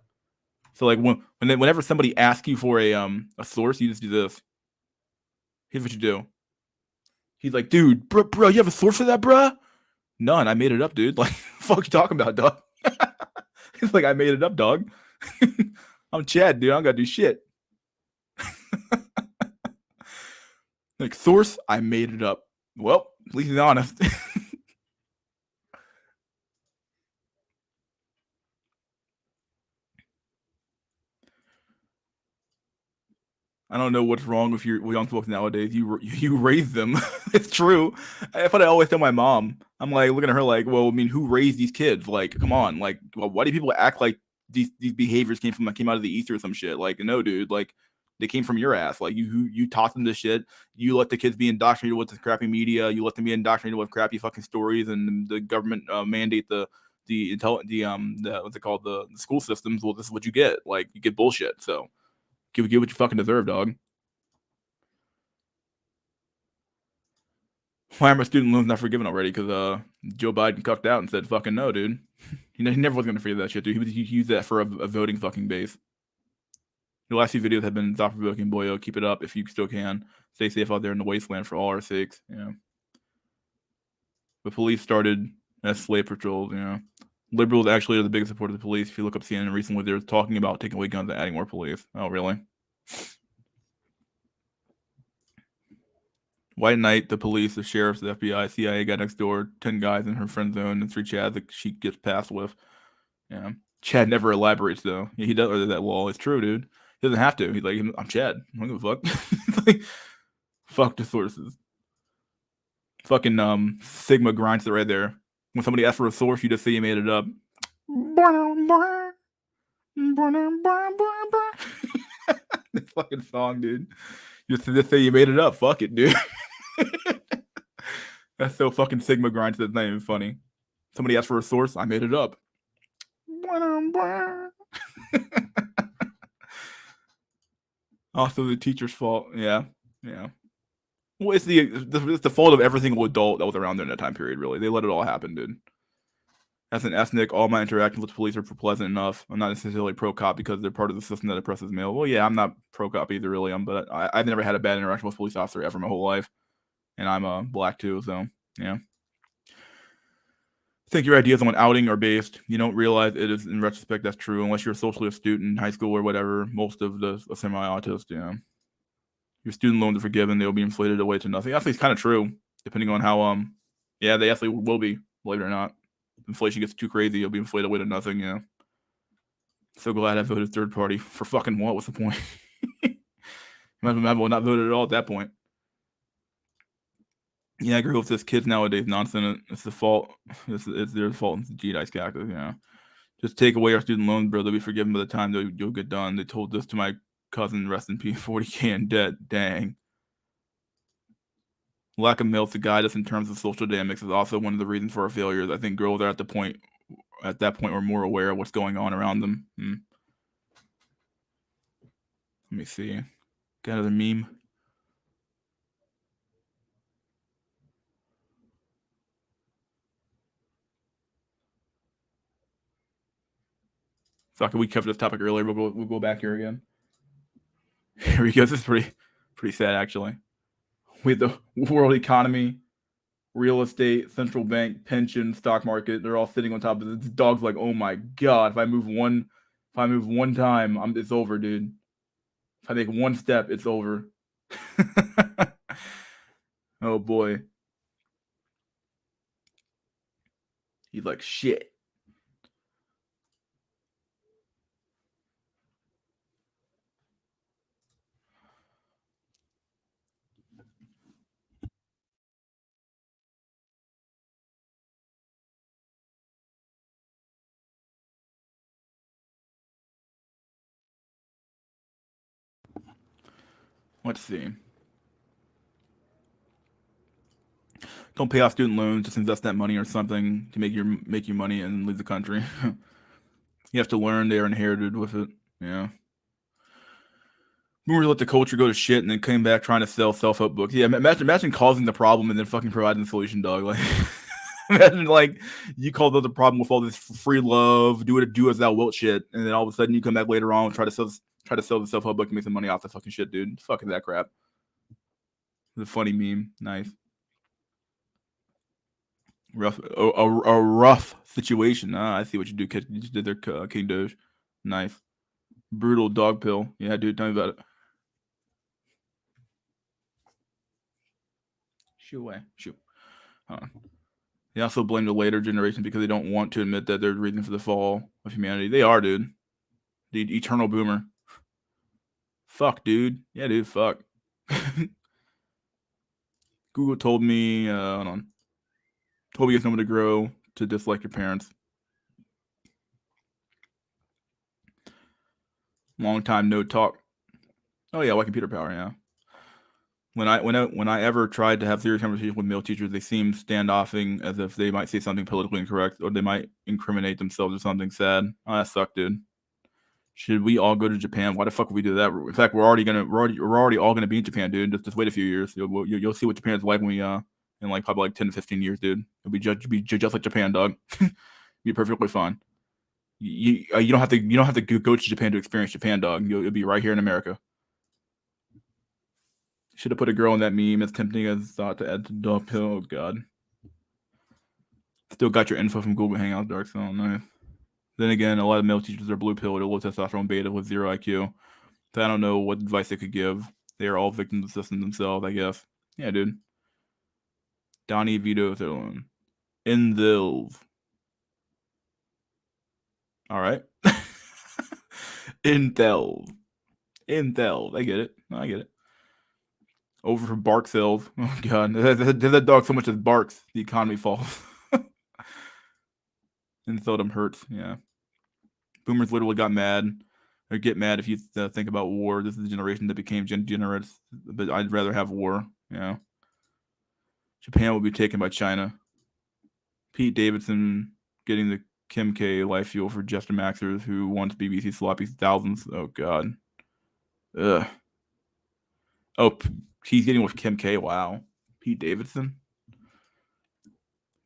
So like whenever somebody asks you for a source, you just do this. Here's what you do. He's like, dude, bro, you have a source for that, bro? None. I made it up, dude. Like, fuck you talking about, dog? He's like, I made it up, dog. I'm Chad, dude. I don't gotta do shit. Like, source, I made it up. Well, at least he's honest. I don't know what's wrong with your young folks nowadays. You raise them. It's true. That's what I always tell my mom. I'm like looking at her like, well, I mean, who raised these kids? Like, come on. Like, well, why do people act like these behaviors came out of the East or some shit? Like, no, dude. Like, they came from your ass. Like, you taught them this shit. You let the kids be indoctrinated with the crappy media. You let them be indoctrinated with crappy fucking stories, and the government mandate the what's it called, the school systems. Well, this is what you get. Like, you get bullshit. So. Get what you fucking deserve, dog. Why are my student loans not forgiven already? Because Joe Biden cucked out and said, fucking no, dude. He never was going to forgive that shit, dude. He used that for a voting fucking base. The last few videos have been thought-provoking, boyo. Keep it up if you still can. Stay safe out there in the wasteland for all our sakes. Yeah. The police started as slave patrols, you know. Liberals actually are the biggest supporters of the police. If you look up CNN recently, they're talking about taking away guns and adding more police. Oh, really? White Knight, the police, the sheriffs, the FBI, CIA got next door, 10 guys in her friend zone, and 3 Chads that she gets passed with. Yeah. Chad never elaborates, though. Yeah, he does that law. It's true, dude. He doesn't have to. He's like, I'm Chad. I don't give a fuck. Like, fuck the sources. Fucking Sigma grinds it right there. When somebody asks for a source, you just say you made it up. This fucking song, dude. Just say you made it up. Fuck it, dude. That's so fucking Sigma grinds that's not even funny. Somebody asked for a source, I made it up. Also, the teacher's fault. Yeah. Well, it's the fault of every single adult that was around there in that time period. Really, they let it all happen, dude. As an ethnic, all my interactions with police are pleasant enough. I'm not necessarily pro cop because they're part of the system that oppresses male. Well, yeah, I'm not pro cop either, really. But I've never had a bad interaction with a police officer ever my whole life, and I'm black too, so yeah. I think your ideas on outing are based. You don't realize it is, in retrospect, that's true unless you're socially astute in high school or whatever. Most of the semi-autist, yeah. Your student loans are forgiven; they'll be inflated away to nothing. Actually, it's kind of true, depending on how yeah, they actually will be, believe it or not. Inflation gets too crazy, you'll be inflated away to nothing. Yeah. So glad I voted third party for fucking what? What's the point? Might as well not voted at all at that point. Yeah, I agree with this. Kids nowadays nonsense. It's the fault. It's their fault. It's the G-Dice cactus. Yeah. Just take away our student loans, bro. They'll be forgiven by the time you'll get done. They told this to my cousin, rest in peace, 40K in debt. Dang. Lack of males to guide us in terms of social dynamics is also one of the reasons for our failures. I think girls are at that point, we're more aware of what's going on around them. Let me see. Got another meme. Fuck, we covered this topic earlier. We'll go back here again. Here we go. This is pretty sad, actually. With the world economy, real estate, central bank, pension, stock market, they're all sitting on top of this. Dog's like, oh my god, if I move one time, it's over, dude. If I make one step, it's over. Oh boy. He's like, shit. Let's see. Don't pay off student loans. Just invest that money or something to make you money and leave the country. You have to learn they are inherited with it. Yeah. Boomers let the culture go to shit and then came back trying to sell self-help books. Yeah, imagine causing the problem and then fucking providing the solution, dog. Like, imagine like you called out the problem with all this free love, do as thou wilt shit, and then all of a sudden you come back later on and try to sell the self-help book and make some money off the fucking shit, dude. Fucking that crap. The funny meme. Nice. A rough situation. Ah, I see what you do. You just did their King Doge. Nice. Brutal dog pill. Yeah, dude. Tell me about it. Shoo away. Shoo. They also blame the later generation because they don't want to admit that they're the reason for the fall of humanity. They are, dude. The eternal boomer. Fuck, dude. Yeah, dude. Fuck. Google told me, hold on. Told me it's no to grow to dislike your parents. Long time no talk. Oh yeah, why computer power? Yeah. When I ever tried to have serious conversations with male teachers, they seemed standoffing, as if they might say something politically incorrect or they might incriminate themselves or something sad. Oh, that sucked, dude. Should we all go to Japan? Why the fuck would we do that? In fact, we're already all gonna be in Japan, dude. Just wait a few years. You'll see what Japan's like when we in like probably like 10 to 15 years, dude. It'll be just like Japan, dog. Be perfectly fine. You don't have to go to Japan to experience Japan, dog. You'll be right here in America. Should have put a girl in that meme. As tempting as thought to add to dog pill. Oh god. Still got your info from Google Hangouts, Dark Zone. Nice. Then again, a lot of male teachers are blue pilled or low testosterone beta with zero IQ. So I don't know what advice they could give. They are all victims of the system themselves, I guess. Yeah, dude. Donnie Vito Thurlone. In those. All right. Intel. Intel. I get it. I get it. Over for bark sales. Oh god. That dog so much as barks, the economy falls. And seldom hurts. Yeah. Boomers literally got mad. Or get mad if you think about war. This is the generation that became generous. But I'd rather have war. Yeah. Japan will be taken by China. Pete Davidson getting the Kim K life fuel for Jester Maxers who wants BBC sloppy thousands. Oh god. Ugh. Oh, he's getting with Kim K. Wow. Pete Davidson.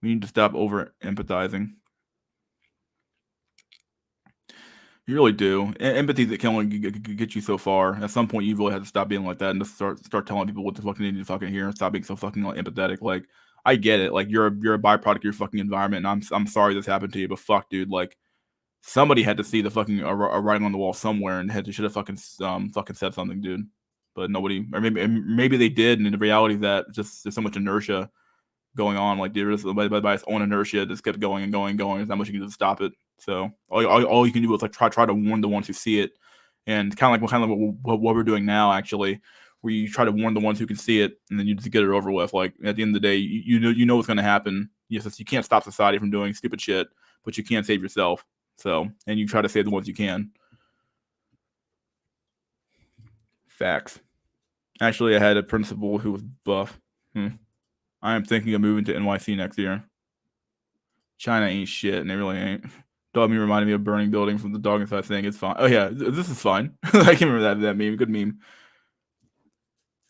We need to stop over empathizing. You really do. Empathy that can only get you so far. At some point, you really have to stop being like that and just start telling people what the fuck they need to fucking hear and stop being so fucking like, empathetic. Like, I get it. Like, you're a byproduct of your fucking environment, and I'm sorry this happened to you, but fuck, dude. Like, somebody had to see the fucking a writing on the wall somewhere and should have fucking said something, dude. But nobody, or maybe they did, and the reality is that just there's so much inertia going on. Like, there is by its own inertia, just kept going and going and going. There's not much you can do to stop it. So all you can do is like try to warn the ones who see it, and kind of like what we're doing now, actually, where you try to warn the ones who can see it, and then you just get it over with. Like, at the end of the day, you know what's going to happen. Yes, you can't stop society from doing stupid shit, but you can save yourself. So, and you try to save the ones you can. Facts. Actually, I had a principal who was buff. I am thinking of moving to NYC next year. China ain't shit, and they really ain't. Dog me reminded me of burning building from the dog inside saying it's fine. Oh yeah, this is fine. I can remember that meme. Good meme.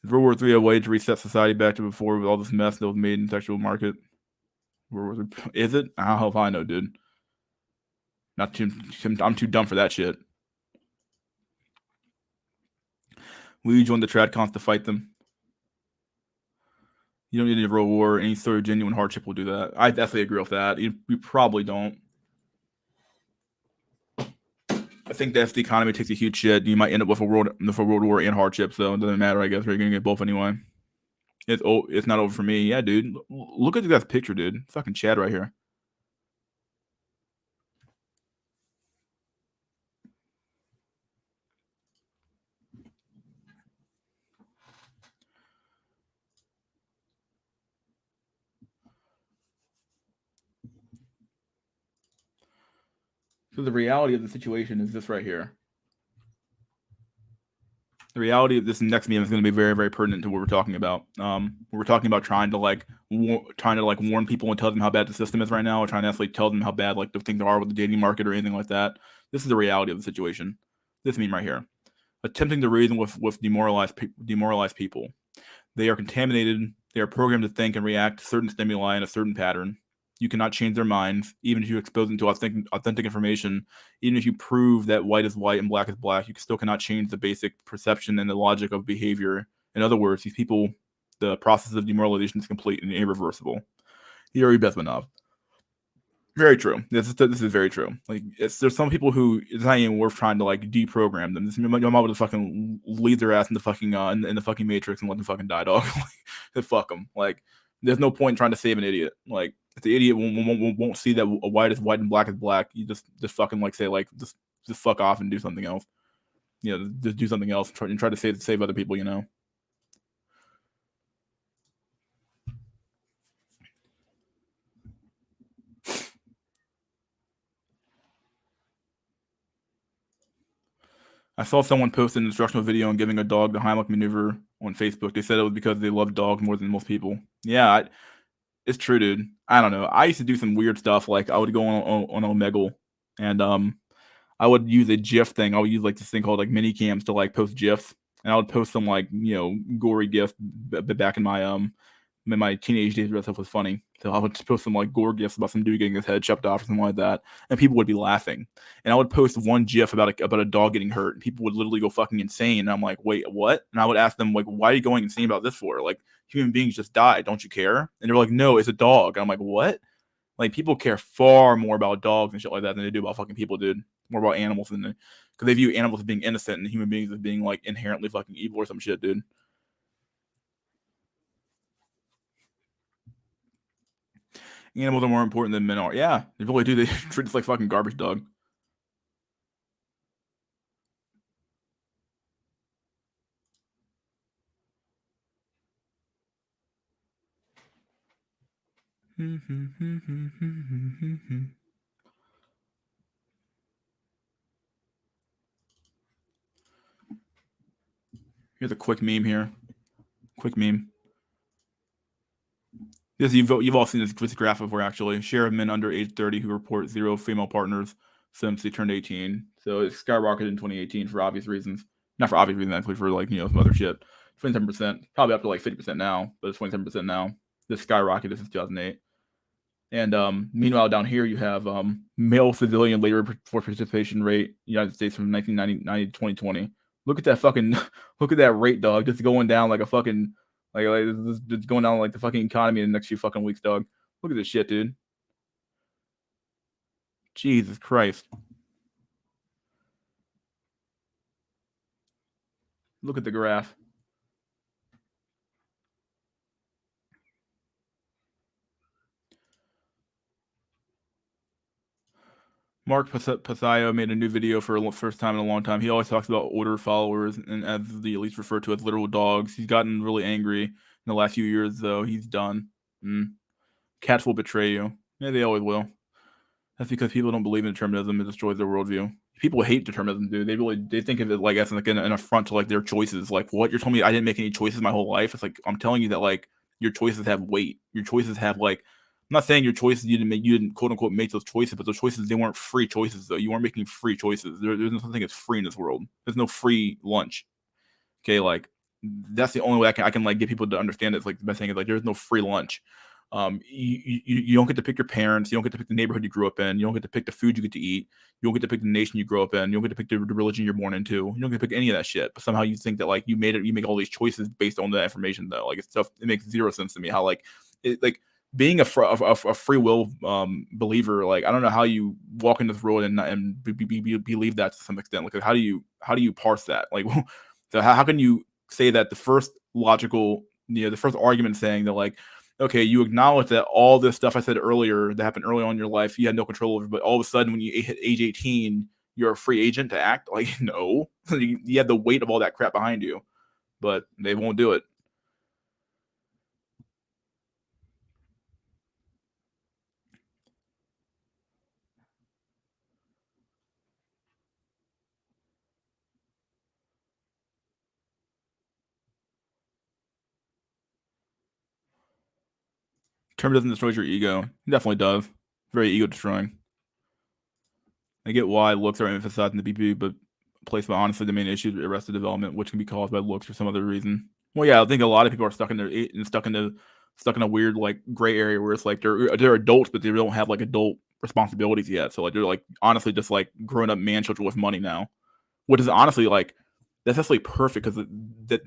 World War III a way to reset society back to before with all this mess that was made in the sexual market. Is it? I don't know if I know, dude. Not too. I'm too dumb for that shit. Will you join the Tradcons to fight them? You don't need a real war. Any sort of genuine hardship will do that. I definitely agree with that. You probably don't. I think that if the economy takes a huge shit, you might end up with a world war and hardship. So it doesn't matter. I guess you're gonna get both anyway. It's not over for me. Yeah, dude. Look at that picture, dude. Fucking Chad right here. So the reality of the situation is this right here. The reality of this next meme is going to be very, very pertinent to what we're talking about. We're talking about trying to warn people and tell them how bad the system is right now, or trying to actually tell them how bad like the things are with the dating market or anything like that. This is the reality of the situation. This meme right here, attempting to reason with demoralized people. They are contaminated. They are programmed to think and react to certain stimuli in a certain pattern. You cannot change their minds, even if you expose them to authentic information. Even if you prove that white is white and black is black, you still cannot change the basic perception and the logic of behavior. In other words, these people, the process of demoralization is complete and irreversible. Yuri Bezmenov. Very true. This is very true. Like, there's some people who it's not even worth trying to like deprogram them. Your mom would just fucking leave their ass in the fucking in the fucking matrix and let them fucking die, dog. Like, fuck them. Like, there's no point in trying to save an idiot. Like, if the idiot won't see that a white is white and black is black, you just fucking like say like just fuck off and do something else. You know, just do something else and try to save other people. You know. I saw someone post an instructional video on giving a dog the Heimlich maneuver on Facebook. They said it was because they love dogs more than most people. Yeah, it's true, dude. I don't know. I used to do some weird stuff. Like, I would go on Omegle, and I would use a GIF thing. I would use like this thing called like mini cams to like post GIFs, and I would post some like gory GIFs back in my teenage days where that stuff was funny. So I would post some like gore gifs about some dude getting his head chopped off or something like that, and people would be laughing. And I would post one gif about a dog getting hurt, and people would literally go fucking insane. And I'm like, wait, what? And I would ask them like, why are you going insane about this for? Like, human beings just died, don't you care? And they're like, no, it's a dog. And I'm like, what? Like, people care far more about dogs and shit like that than they do about fucking people, dude. More about animals than because they view animals as being innocent and human beings as being like inherently fucking evil or some shit, dude. Animals are more important than men are. Yeah, they really do. They treat us like fucking garbage, dog. Here's a quick meme here. Quick meme. This you've all seen this graph before, actually. Share of men under age 30 who report 0 female partners since they turned 18. So it skyrocketed in 2018 for obvious reasons. Not for obvious reasons, actually, for like some other shit. 27%, probably up to like 50% now, but it's 27% now. This skyrocketed since 2008. And meanwhile, down here you have male civilian labor force participation rate United States from 1990 to 2020. Look at that fucking look at that rate, dog. Just going down like a fucking like just going down like the fucking economy in the next few fucking weeks, dog. Look at this shit, dude. Jesus Christ. Look at the graph. Mark Pasayo made a new video for the first time in a long time. He always talks about order followers, and as the elites refer to as literal dogs. He's gotten really angry in the last few years, though. He's done. Cats will betray you. Yeah, they always will. That's because people don't believe in determinism. It destroys their worldview. People hate determinism, dude. They think of it like as like an affront to like their choices. Like, what, you're telling me I didn't make any choices my whole life? It's like, I'm telling you that like your choices have weight. Your choices have like, I'm not saying your choices you didn't quote unquote make those choices, but those choices, they weren't free choices though. You weren't making free choices. There's no such thing as free in this world. There's no free lunch. Okay, like that's the only way I can like get people to understand it. It's like the best thing is like there's no free lunch. You don't get to pick your parents. You don't get to pick the neighborhood you grew up in. You don't get to pick the food you get to eat. You don't get to pick the nation you grow up in. You don't get to pick the religion you're born into. You don't get to pick any of that shit. But somehow you think that like you make all these choices based on that information though. Like it's stuff. It makes zero sense to me how like being a free will believer. Like I don't know how you walk in this world and believe that to some extent. Like how do you parse that? Like so how can you say that the first logical, the first argument saying that like, okay, you acknowledge that all this stuff I said earlier that happened early on in your life, you had no control over, but all of a sudden when you hit age 18, you're a free agent to act? Like, no. You have the weight of all that crap behind you, but they won't do it. Term doesn't destroy your ego. It definitely does. Very ego destroying. I get why looks are emphasized in the BP, but placed by honestly the main issue is arrested development, which can be caused by looks or some other reason. Well, yeah, I think a lot of people are stuck in a weird like gray area where it's like they're adults, but they don't have like adult responsibilities yet. So like they're like honestly just like grown up man children with money now, which is honestly like that's actually perfect because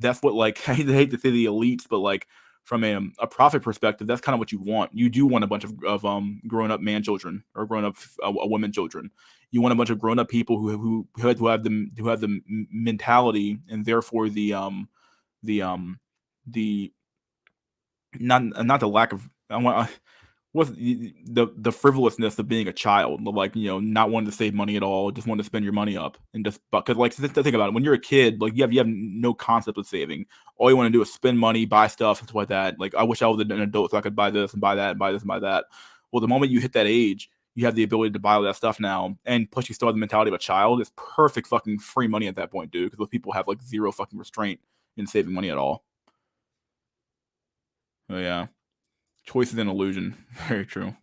that's what like I hate to say the elites, but like from a profit perspective, that's kind of what you want. You do want a bunch of grown up man children or grown up women children. You want a bunch of grown up people who have the mentality and therefore the the not the lack of I want what's the frivolousness of being a child, like not wanting to save money at all, just wanting to spend your money up and just because like think about it, when you're a kid, like you have no concept of saving. All you want to do is spend money, buy stuff, and stuff like that. Like I wish I was an adult so I could buy this and buy that and buy this and buy that. Well, the moment you hit that age, you have the ability to buy all that stuff now, and plus you still have the mentality of a child. It's perfect fucking free money at that point, dude. Because those people have like zero fucking restraint in saving money at all. Oh yeah. Choice is an illusion. Very true.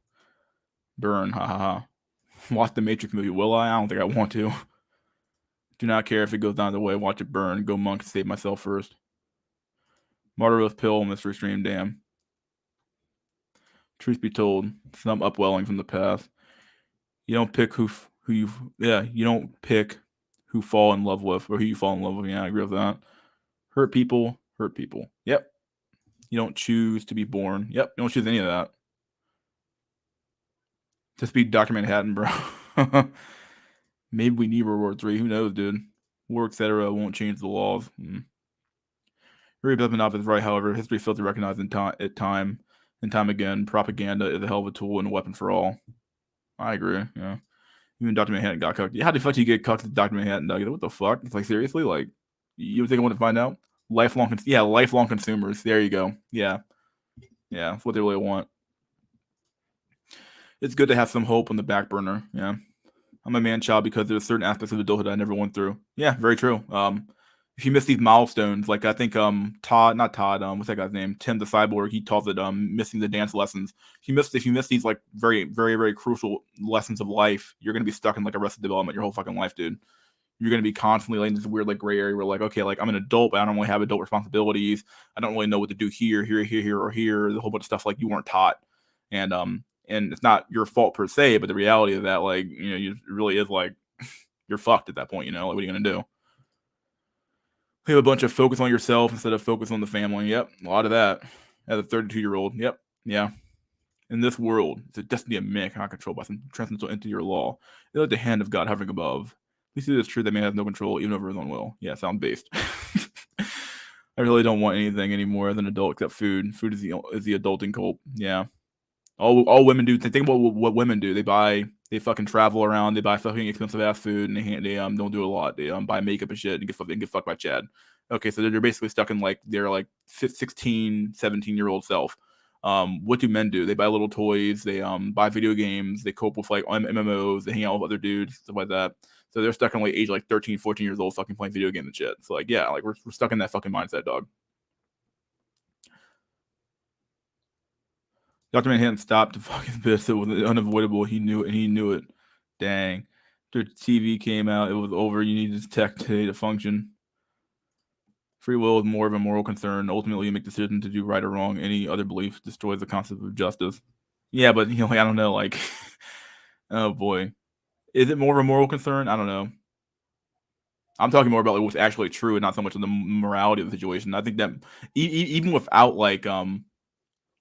Burn, ha ha ha. Watch the Matrix movie, will I? I don't think I want to. Do not care if it goes down the way. Watch it burn. Go monk, save myself first. Martyrless pill, mystery stream, damn. Truth be told, some upwelling from the past. You don't pick you don't pick who fall in love with or who you fall in love with. Yeah, I agree with that. Hurt people, hurt people. Yep. You don't choose to be born. Yep. You don't choose any of that. Just be Dr. Manhattan, bro. Maybe we need World War III. Who knows, dude? War, etc. won't change the laws. Yuri Bezmenov is right, however. History failed to recognize time and time again. Propaganda is a hell of a tool and a weapon for all. I agree, yeah. Even Dr. Manhattan got cooked. How the fuck do you get cooked to Dr. Manhattan, Doug? What the fuck? It's like, seriously? Like, you think I want to find out? Lifelong consumers. There you go. Yeah. Yeah, that's what they really want. It's good to have some hope on the back burner, yeah. I'm a man child because there's certain aspects of adulthood I never went through. Yeah, very true. If you miss these milestones, like I think not Todd, what's that guy's name? Tim the Cyborg, he calls it missing the dance lessons. If you miss these like very, very, very crucial lessons of life, you're gonna be stuck in like arrested development your whole fucking life, dude. You're gonna be constantly like in this weird like gray area where like, okay, like I'm an adult, but I don't really have adult responsibilities. I don't really know what to do here, or here. There's a whole bunch of stuff like you weren't taught. And and it's not your fault per se, but the reality of that, like, it really is like you're fucked at that point. Like, what are you gonna do? You have a bunch of focus on yourself instead of focus on the family. Yep, a lot of that. As a 32-year-old, yep, yeah. In this world, it's a destiny of man cannot control by some transcendental entity or law. It's like the hand of God hovering above. We see this true that man has no control even over his own will. Yeah, sound based. I really don't want anything anymore as an adult except food. Food is the adulting cult. Yeah. All women do. Think about what women do. They fucking travel around. They buy fucking expensive ass food, and they don't do a lot. They buy makeup and shit and get fucked by Chad. Okay, so they're basically stuck in like their like 16, 17-year-old self. What do men do? They buy little toys. They buy video games. They cope with like MMOs. They hang out with other dudes, stuff like that. So they're stuck in like age like 13, 14 years old, fucking playing video games and shit. So like, yeah, like we're stuck in that fucking mindset, dog. Dr. Manhattan stopped to fuck his bitch. It was unavoidable. He knew it, and he knew it. Dang. The TV came out. It was over. You needed tech today to function. Free will is more of a moral concern. Ultimately, you make decisions to do right or wrong. Any other belief destroys the concept of justice. Yeah, but like, I don't know. Like, oh boy, is it more of a moral concern? I don't know. I'm talking more about like what's actually true and not so much of the morality of the situation. I think that even without like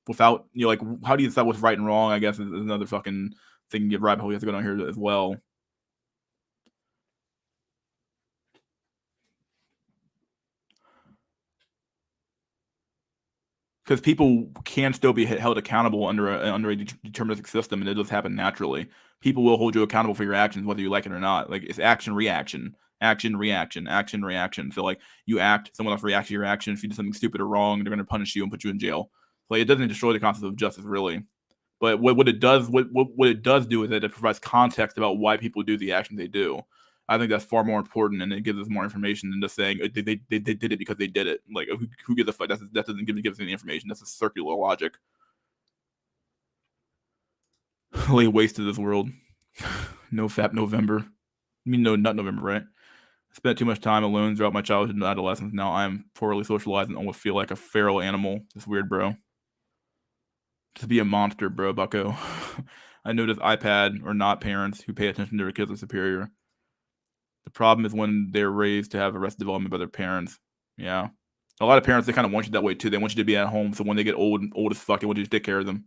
without like how do you decide what's right and wrong? I guess is another fucking thing. Get rabbit hole you have to go down here as well. Because people can still be held accountable under a deterministic system, and it does happen naturally. People will hold you accountable for your actions, whether you like it or not. Like it's action, reaction, action, reaction, action, reaction. So like you act, someone else reacts to your action. If you do something stupid or wrong, they're going to punish you and put you in jail. Like it doesn't destroy the concept of justice, really. But what it does do is that it provides context about why people do the actions they do. I think that's far more important, and it gives us more information than just saying they did it because they did it. Like who gives a fuck? That doesn't give us any information. That's a circular logic. Lay waste to this world. No Fap November. I mean, no Nut November, right? I spent too much time alone throughout my childhood and adolescence. Now I am poorly socialized and almost feel like a feral animal. It's weird, bro. Just be a monster, bro, bucko. I notice iPad or not parents who pay attention to their kids are superior. The problem is when they're raised to have arrested development by their parents. Yeah. A lot of parents, they kind of want you that way too. They want you to be at home, so when they get old as fuck, they want you to take care of them.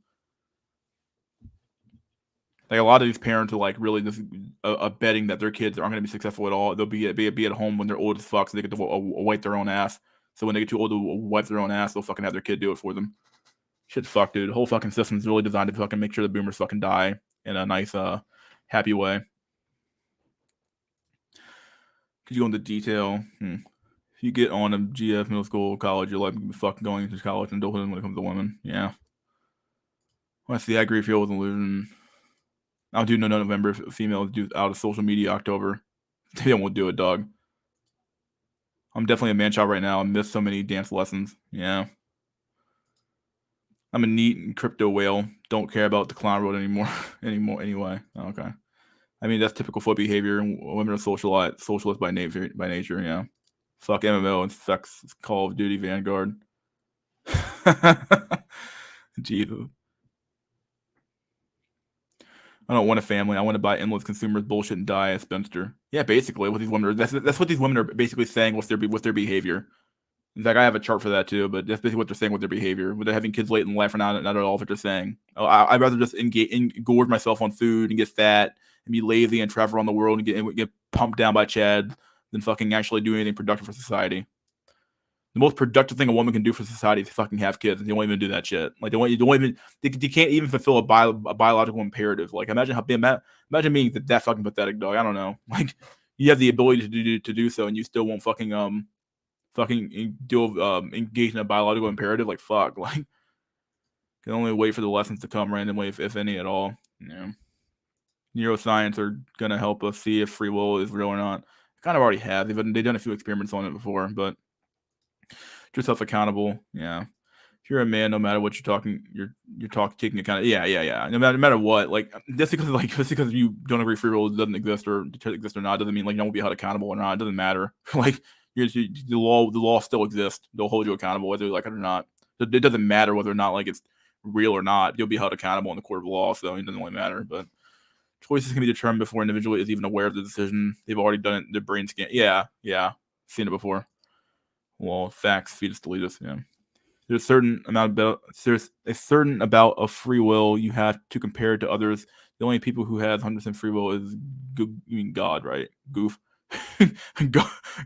Like a lot of these parents are like really just betting that their kids aren't going to be successful at all. They'll be at home when they're old as fuck, so they get to wipe their own ass. So when they get too old to wipe their own ass, they'll fucking have their kid do it for them. Shit's fucked, dude. The whole fucking system is really designed to fucking make sure the boomers fucking die in a nice, happy way. Could you go into detail? If you get on a GF, middle school, college, you're like fucking going to college and adulthood when it comes to women. Yeah. Well, I see. I agree. Feel with illusion. I'll do no November. If females do out of social media October. They won't do it, dog. I'm definitely a man child right now. I miss so many dance lessons. Yeah. I'm a neat and crypto whale. Don't care about the clown road anymore. Anyway. Okay. I mean, that's typical foot behavior. Women are socialist by nature. Yeah. Fuck MMO and sex Call of Duty Vanguard. Jesus. I don't want a family. I want to buy endless consumers bullshit and die a spinster. Yeah, basically, what these women are. That's what these women are basically saying. What's their behavior? In fact, I have a chart for that too. But that's basically what they're saying with their behavior. Whether they're having kids late in life or not at all. What they're saying. Oh, I'd rather just gorge myself on food and get fat and be lazy and travel around the world and get pumped down by Chad than fucking actually do anything productive for society. The most productive thing a woman can do for society is to fucking have kids, and they won't even do that shit. Like they can't even fulfill a biological imperative. Like imagine being that fucking pathetic, dog. I don't know. Like you have the ability to do so, and you still won't fucking engage in a biological imperative. Like fuck, like can only wait for the lessons to come randomly, if any at all. Yeah. Neuroscience are gonna help us see if free will is real or not. Kind of already have. They've done a few experiments on it before, but yourself accountable. Yeah. If you're a man, no matter what you're talking, taking account of, yeah. No matter what, like just because you don't agree free will doesn't exist or not doesn't mean like you don't be held accountable or not. It doesn't matter. Like the law still exists. They'll hold you accountable whether you like it or not. It doesn't matter whether or not like it's real or not, you'll be held accountable in the court of law, so it doesn't really matter. But choices can be determined before an individual is even aware of the decision. They've already done it in their brain scan. Yeah, seen it before. Well, facts, fetus deletus, yeah. There's a certain amount of free will you have to compare to others. The only people who have 100% free will is God, right? Goof.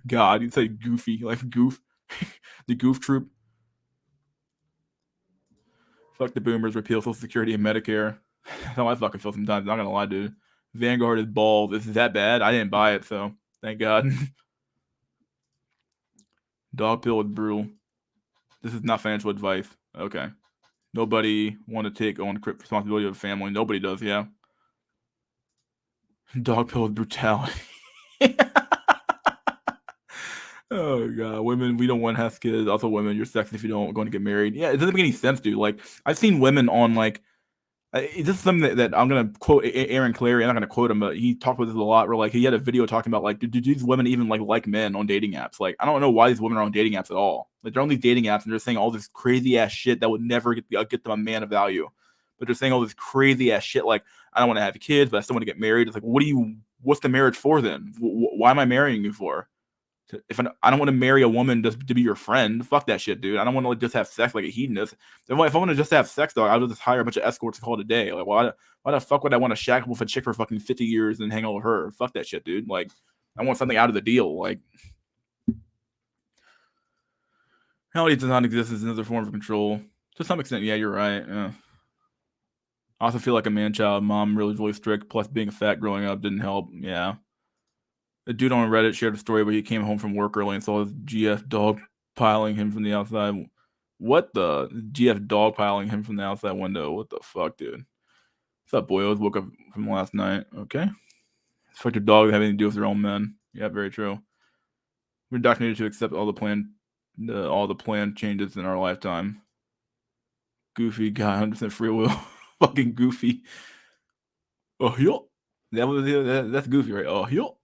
God, you say goofy, like goof. The goof troop. Fuck the boomers, repeal Social Security and Medicare. That's how I fucking feel sometimes, not gonna lie, dude. Vanguard is bald. Is that bad? I didn't buy it, so thank God. Dog pill is brutal. This is not financial advice. Okay. Nobody want to take on responsibility of a family. Nobody does, yeah. Dog pill is brutality. Oh god, women, we don't want to have kids. Also, women, you're sexy if you don't going to get married. Yeah, it doesn't make any sense, dude. Like, I've seen women on like, this is something that I'm gonna quote Aaron Clary. I'm not gonna quote him, but he talked about this a lot. Where like he had a video talking about like, do these women even like men on dating apps? Like, I don't know why these women are on dating apps at all. Like, they're on these dating apps and they're saying all this crazy ass shit that would never get them a man of value. But they're saying all this crazy ass shit like, I don't want to have kids, but I still want to get married. It's like, what's the marriage for then? Why am I marrying you for? If I don't want to marry a woman just to be your friend, fuck that shit, dude. I don't want to like, just have sex like a hedonist. If I want to just have sex, though, I would just hire a bunch of escorts to call it a day. Like, why the fuck would I want to shack up with a chick for fucking 50 years and hang out with her? Fuck that shit, dude. Like, I want something out of the deal. Like, reality does not exist as another form of control. To some extent, yeah, you're right. Yeah. I also feel like a man-child mom really strict. Plus, being a fat growing up didn't help. Yeah. A dude on Reddit shared a story where he came home from work early and saw his GF dog piling him from the outside. What the GF dog piling him from the outside window? What the fuck, dude? What's up, boyos? Woke up from last night. Okay. Fuck your dog having to do with their own men. Yeah, very true. We're indoctrinated to accept all the planned changes in our lifetime. Goofy guy, 100% free will. Fucking goofy. Oh, yo. That's goofy, right? Oh, yo.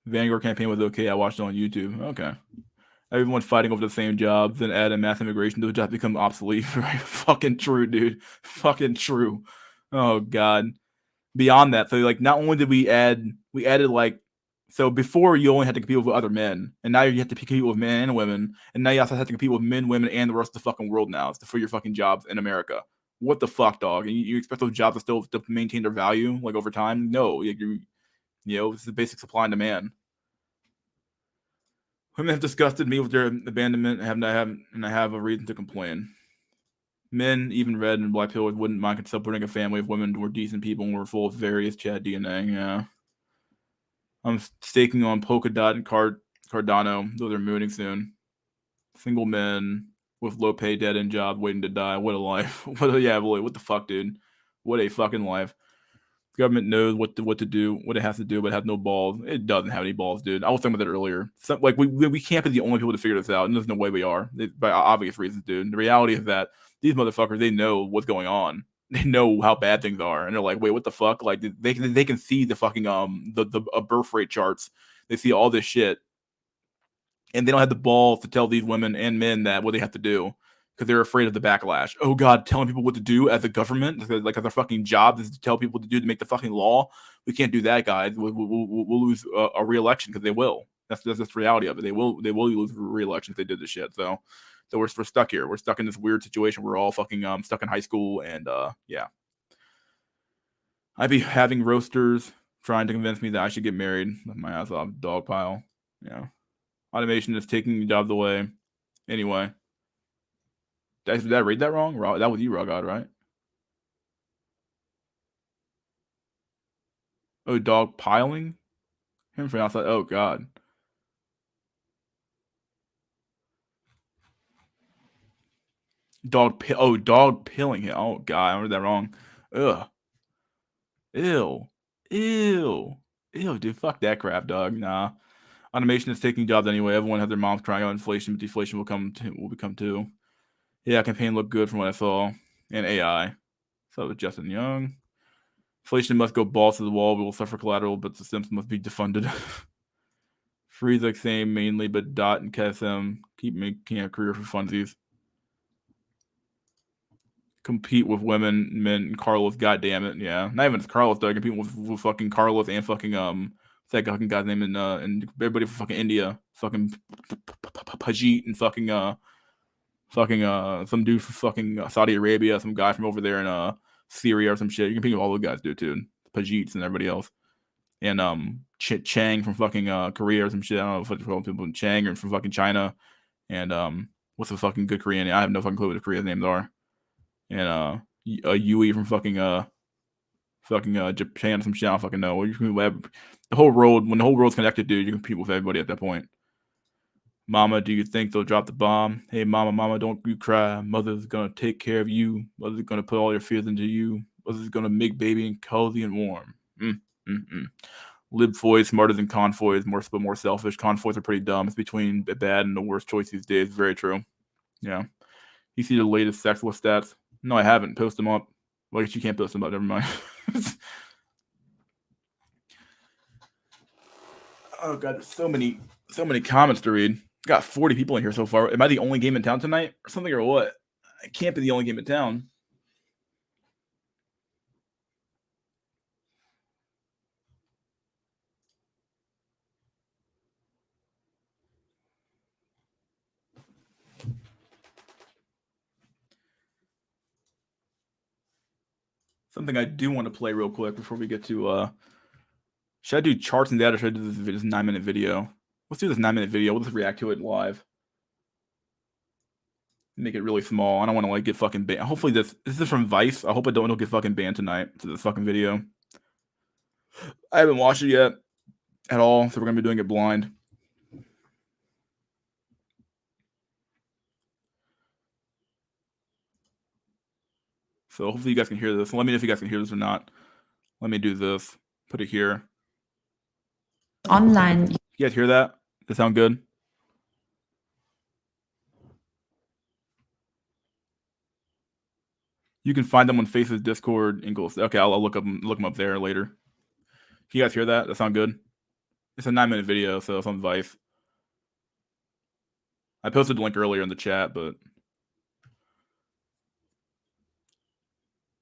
Vanguard campaign was okay. I watched it on YouTube. Okay. Everyone fighting over the same jobs, then add a mass immigration, those jobs become obsolete. Right? Fucking true, dude. Fucking true. Oh god. Beyond that, so like not only did we added like, so before you only had to compete with other men, and now you have to compete with men and women, and now you also have to compete with men, women, and the rest of the fucking world now for your fucking jobs in America. What the fuck, dog? And you expect those jobs to still to maintain their value like over time? No, it's the basic supply and demand. Women have disgusted me with their abandonment, and I have a reason to complain. Men, even red and black pillars, wouldn't mind supporting a family if women were decent people and were full of various Chad DNA. Yeah. I'm staking on Polka Dot and Cardano. Those are mooning soon. Single men with low pay, dead end job, waiting to die. What a life. What the fuck, dude? What a fucking life. The government knows what to do, what it has to do, but has no balls. It doesn't have any balls, dude. I was talking about that earlier. Like we can't be the only people to figure this out, and there's no way we are, by obvious reasons, dude. The reality is that these motherfuckers, they know what's going on. They know how bad things are, and they're like, wait, what the fuck? Like they can see the fucking the birth rate charts. They see all this shit, and they don't have the balls to tell these women and men that what they have to do because they're afraid of the backlash. Oh God, telling people what to do as a government, like as our fucking job is to tell people what to do to make the fucking law. We can't do that, guys. We'll lose a re-election because they will. That's the reality of it. They will lose re-election if they did this shit. So we're stuck here. We're stuck in this weird situation. We're all fucking stuck in high school, and yeah. I'd be having roasters trying to convince me that I should get married. My ass off, dog pile. Yeah. Automation is taking jobs away. Anyway. Did I read that wrong? That was you, Rogod, right? Oh, dog piling him from outside. Oh God. Dog pilling him. Oh God, I read that wrong. Ugh. Ew. Dude, fuck that crap, dog. Nah. Automation is taking jobs anyway. Everyone has their moms crying out inflation, but deflation will become too. Yeah, campaign looked good from what I saw. And AI. So with Justin Young. Inflation must go balls to the wall. We will suffer collateral, but the Sims must be defunded. Freeze like same mainly, but Dot and KSM keep making a career for funsies. compete with women, men. Carlos, goddamn it, yeah. Not even Carlos though. Compete with fucking Carlos and fucking that fucking guy's name and everybody from fucking India, fucking Pajit and fucking some dude from fucking Saudi Arabia, some guy from over there in Syria or some shit. You can compete with all those guys, dude. Pajits and everybody else. And Chang from fucking Korea or some shit. I don't know if it's called people Chang or from fucking China. And what's the fucking good Korean name? I have no fucking clue what the Korean names are. And Yui from fucking Japan or some shit. I don't fucking know. The whole world, when the whole world's connected, dude, you can compete with everybody at that point. Mama, do you think they'll drop the bomb? Hey, mama, don't you cry. Mother's gonna take care of you. Mother's gonna put all your fears into you. Mother's gonna make baby and cozy and warm. Libfoys smarter than confoys, more selfish. Confoys are pretty dumb. It's between the bad and the worst choice these days. Very true. Yeah. You see the latest sexual stats? No, I haven't. Post them up. Well, I guess you can't post them up. Never mind. Oh god, there's so many comments to read. Got 40 people in here so far. Am I the only game in town tonight or something or what? I can't be the only game in town. Something I do want to play real quick before we get to should I do charts and data or should I do this 9-minute video? Let's do this 9-minute video. We'll just react to it live. Make it really small. I don't want to like get fucking banned. Hopefully this is from Vice. I hope I don't get fucking banned tonight to this fucking video. I haven't watched it yet at all, so we're gonna be doing it blind. So hopefully you guys can hear this. Let me know if you guys can hear this or not. Let me do this. Put it here. Online. You guys hear that? Does that sound good? You can find them on Faces, Discord, Ingles. Okay, I'll look them up there later. Can you guys hear that? That sound good? It's a 9-minute video, so it's on Vice. I posted the link earlier in the chat, but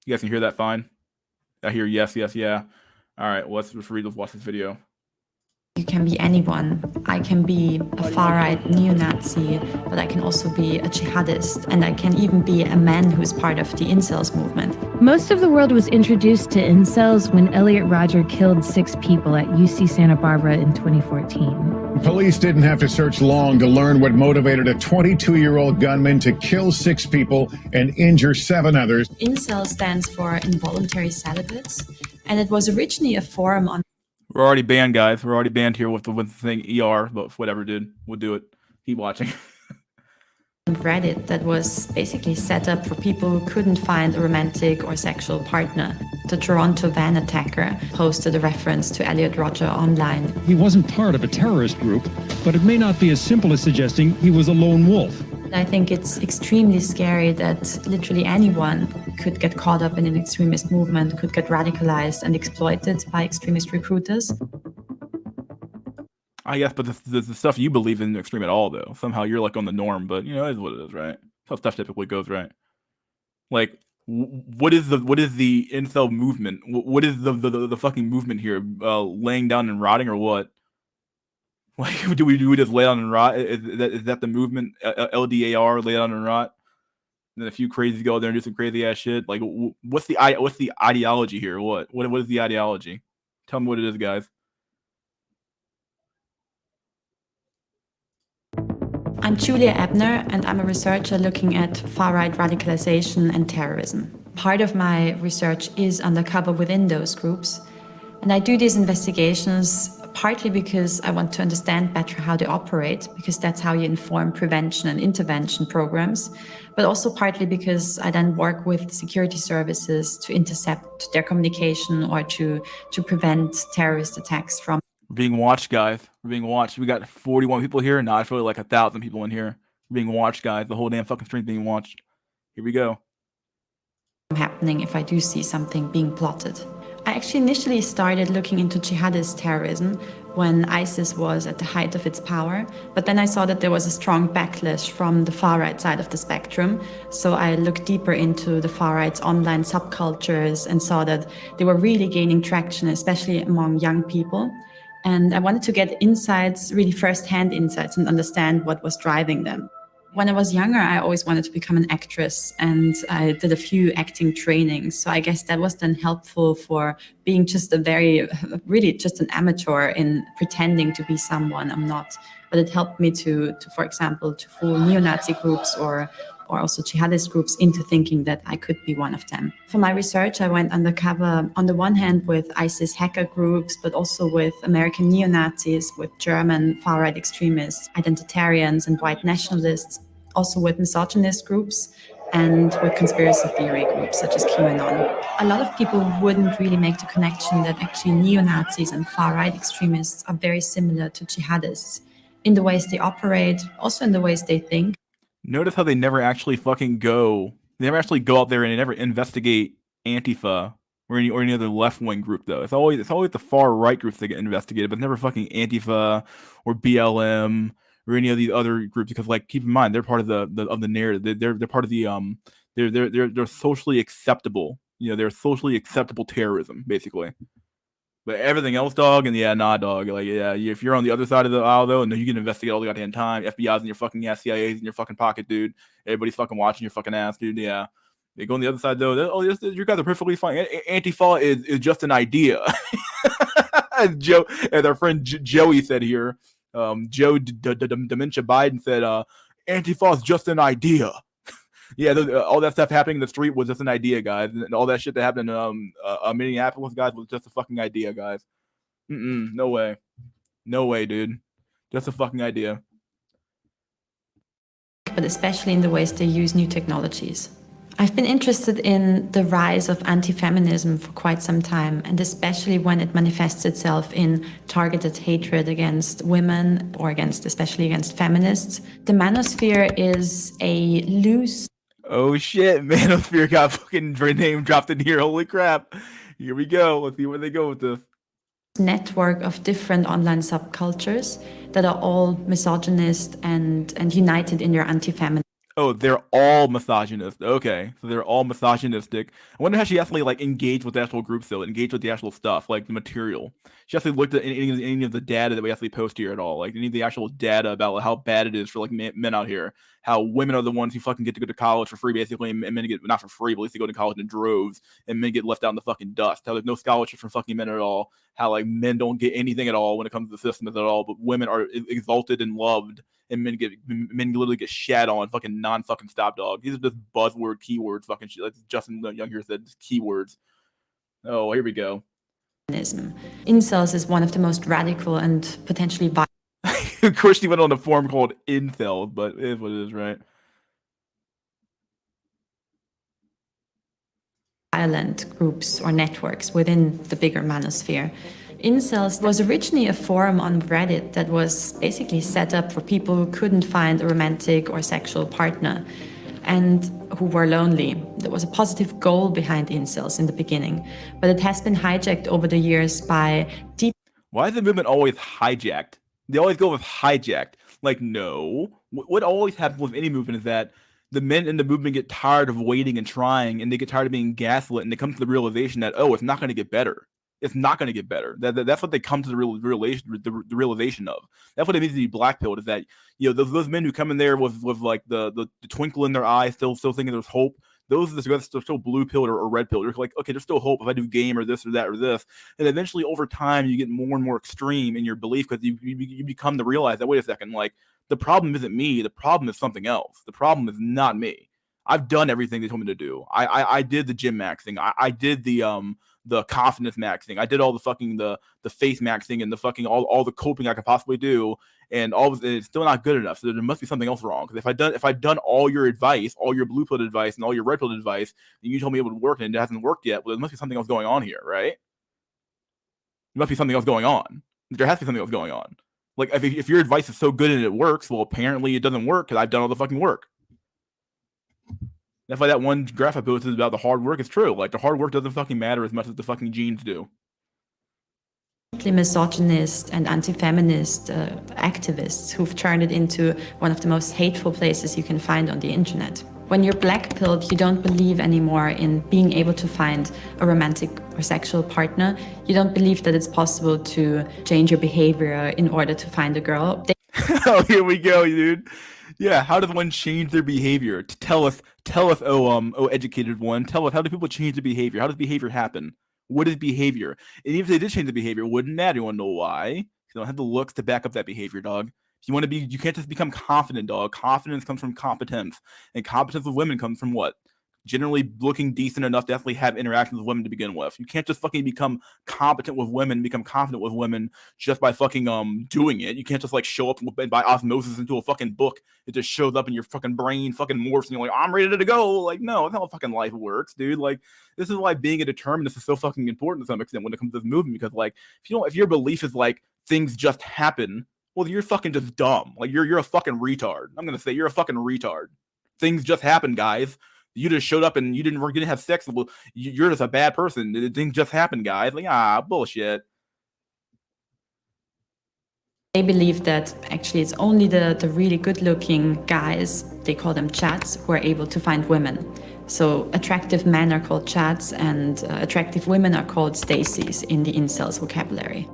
you guys can hear that fine? I hear yes, yeah. All right, let's watch this video. You can be anyone. I can be a far-right neo-Nazi, but I can also be a jihadist, and I can even be a man who's part of the Incels movement. Most of the world was introduced to Incels when Elliot Rodger killed 6 people at UC Santa Barbara in 2014. Police didn't have to search long to learn what motivated a 22-year-old gunman to kill 6 people and injure 7 others. Incel stands for involuntary celibates, and it was originally a forum on... We're already banned, guys. We're already banned here with the thing ER, but whatever, dude. We'll do it. Keep watching. Reddit that was basically set up for people who couldn't find a romantic or sexual partner. The Toronto van attacker posted a reference to Elliot Rodger online. He wasn't part of a terrorist group, but it may not be as simple as suggesting he was a lone wolf. I think it's extremely scary that literally anyone could get caught up in an extremist movement, could get radicalized and exploited by extremist recruiters. I guess, but the stuff you believe in extreme at all, though. Somehow you're like on the norm, but you know, it is what it is, right? That's how stuff typically goes, right? Like, what is the incel movement? What is the fucking movement here? Laying down and rotting, or what? Like, do we just lay down and rot? Is that the movement? LDAR, lay down and rot. And then a few crazies go out there and do some crazy ass shit. Like, what's the ideology here? What is the ideology? Tell me what it is, guys. I'm Julia Ebner, and I'm a researcher looking at far-right radicalization and terrorism. Part of my research is undercover within those groups, and I do these investigations partly because I want to understand better how they operate, because that's how you inform prevention and intervention programs, but also partly because I then work with security services to intercept their communication or to prevent terrorist attacks from. We're being watched, guys. We're being watched. We got 41 people here. Nah, it's really like 1,000 people in here. We're being watched, guys. The whole damn fucking stream's being watched. Here we go. Happening if I do see something being plotted. I actually initially started looking into jihadist terrorism when ISIS was at the height of its power, but then I saw that there was a strong backlash from the far right side of the spectrum. So I looked deeper into the far right's online subcultures and saw that they were really gaining traction, especially among young people. And I wanted to get insights, really first-hand insights, and understand what was driving them. When I was younger, I always wanted to become an actress, and I did a few acting trainings. So I guess that was then helpful for being just really just an amateur in pretending to be someone I'm not. But it helped me to for example, to fool neo-Nazi groups or also jihadist groups into thinking that I could be one of them. For my research, I went undercover on the one hand with ISIS hacker groups, but also with American neo-Nazis, with German far-right extremists, identitarians and white nationalists, also with misogynist groups and with conspiracy theory groups such as QAnon. A lot of people wouldn't really make the connection that actually neo-Nazis and far-right extremists are very similar to jihadists in the ways they operate, also in the ways they think. Notice how they never actually fucking go. They never actually go out there and they never investigate Antifa or any other left wing group though. It's always the far right groups that get investigated, but never fucking Antifa or BLM or any of these other groups. Because like keep in mind they're part of the narrative. They're part of the they're socially acceptable. You know, they're socially acceptable terrorism basically. But everything else, dog, and yeah, nah, dog. Like, yeah, if you're on the other side of the aisle, though, and you can investigate all the goddamn time. FBI's in your fucking ass, CIA's in your fucking pocket, dude. Everybody's fucking watching your fucking ass, dude. Yeah. They go on the other side, though. You guys are perfectly fine. Antifa is just an idea. As Joe, as our friend Joey said here, Joe Dementia Biden said, Antifa is just an idea. Yeah, all that stuff happening in the street was just an idea, guys. And all that shit that happened in Minneapolis, guys, was just a fucking idea, guys. No way. No way, dude. Just a fucking idea. But especially in the ways they use new technologies. I've been interested in the rise of anti-feminism for quite some time, and especially when it manifests itself in targeted hatred against women or especially against feminists. The manosphere is a loose... Oh shit, Manosphere got fucking name dropped in here. Holy crap. Here we go. Let's see where they go with this. Network of different online subcultures that are all misogynist and united in their anti-feminism. Oh, they're all misogynist. Okay, so they're all misogynistic. I wonder how she actually like engaged with the actual groups though, engaged with the actual stuff, like the material. She actually looked at any of the data that we actually post here at all, like any of the actual data about how bad it is for like men out here. How women are the ones who fucking get to go to college for free, basically, and men get not for free, but at least they go to college in droves, and men get left out in the fucking dust. How there's no scholarship for fucking men at all. How like men don't get anything at all when it comes to the system at all, but women are exalted and loved. And men literally get shat on fucking non-fucking stop, dog. These are just buzzword keywords, fucking shit. Like Justin Young here said, just keywords. Oh, here we go. Incels is one of the most radical and potentially violent. Of course, she went on a forum called Incel, but it is what it is, right? Violent groups or networks within the bigger manosphere. Incels was originally a forum on Reddit that was basically set up for people who couldn't find a romantic or sexual partner and who were lonely. There was a positive goal behind incels in the beginning, but it has been hijacked over the years by deep... Why is the movement always hijacked? They always go with hijacked. Like, no. What always happens with any movement is that the men in the movement get tired of waiting and trying, and they get tired of being gaslit, and they come to the realization that, oh, it's not going to get better. It's not going to get better. That's what they come to the realization of. That's what it means to be blackpilled. Is that, you know, those men who come in there with like the twinkle in their eye, still thinking there's hope. Those are the guys that are still blue pilled or red pilled. You're like, okay, there's still hope if I do game or this or that or this. And eventually, over time, you get more and more extreme in your belief because you become to realize that, wait a second, like the problem isn't me. The problem is something else. The problem is not me. I've done everything they told me to do. I did the gym maxing. I did the confidence maxing. I did all the fucking the face maxing and the fucking all the coping I could possibly do, and all of it, it's still not good enough. So there must be something else wrong. Because if I'd done all your advice, all your blue pill advice, and all your red pill advice, and you told me it would work and it hasn't worked yet, well, there must be something else going on here, right? There must be something else going on. There has to be something else going on. Like if your advice is so good and it works, well, apparently it doesn't work because I've done all the fucking work. That's why that one graph I posted about the hard work is true. Like, the hard work doesn't fucking matter as much as the fucking genes do. Misogynist and anti-feminist activists who've turned it into one of the most hateful places you can find on the internet. When you're black-pilled, you don't believe anymore in being able to find a romantic or sexual partner. You don't believe that it's possible to change your behavior in order to find a girl. Oh, here we go, dude. Yeah, how does one change their behavior? Tell us, educated one, tell us, how do people change their behavior? How does behavior happen? What is behavior? And even if they did change the behavior, it wouldn't matter. You want to know why? You don't have the looks to back up that behavior, dog. If you want to be, you can't just become confident, dog. Confidence comes from competence, and competence with women comes from what? Generally looking decent enough to actually have interactions with women to begin with. You can't just fucking become competent with women, become confident with women just by fucking doing it. You can't just like show up by osmosis into a fucking book. It just shows up in your fucking brain, fucking morphs, and you're like, I'm ready to go. Like, no, that's not how fucking life works, dude. Like, this is why being a determinist is so fucking important to some extent when it comes to this movement, because like, if your belief is like things just happen, well, you're fucking just dumb. Like, you're a fucking retard. I'm gonna say you're a fucking retard. Things just happen, guys. You just showed up and you didn't have sex. Well, you're just a bad person. Things just happen, guys. Like, bullshit. They believe that actually it's only the really good-looking guys, they call them chats, who are able to find women. So attractive men are called chats, and attractive women are called Stacys in the incels vocabulary.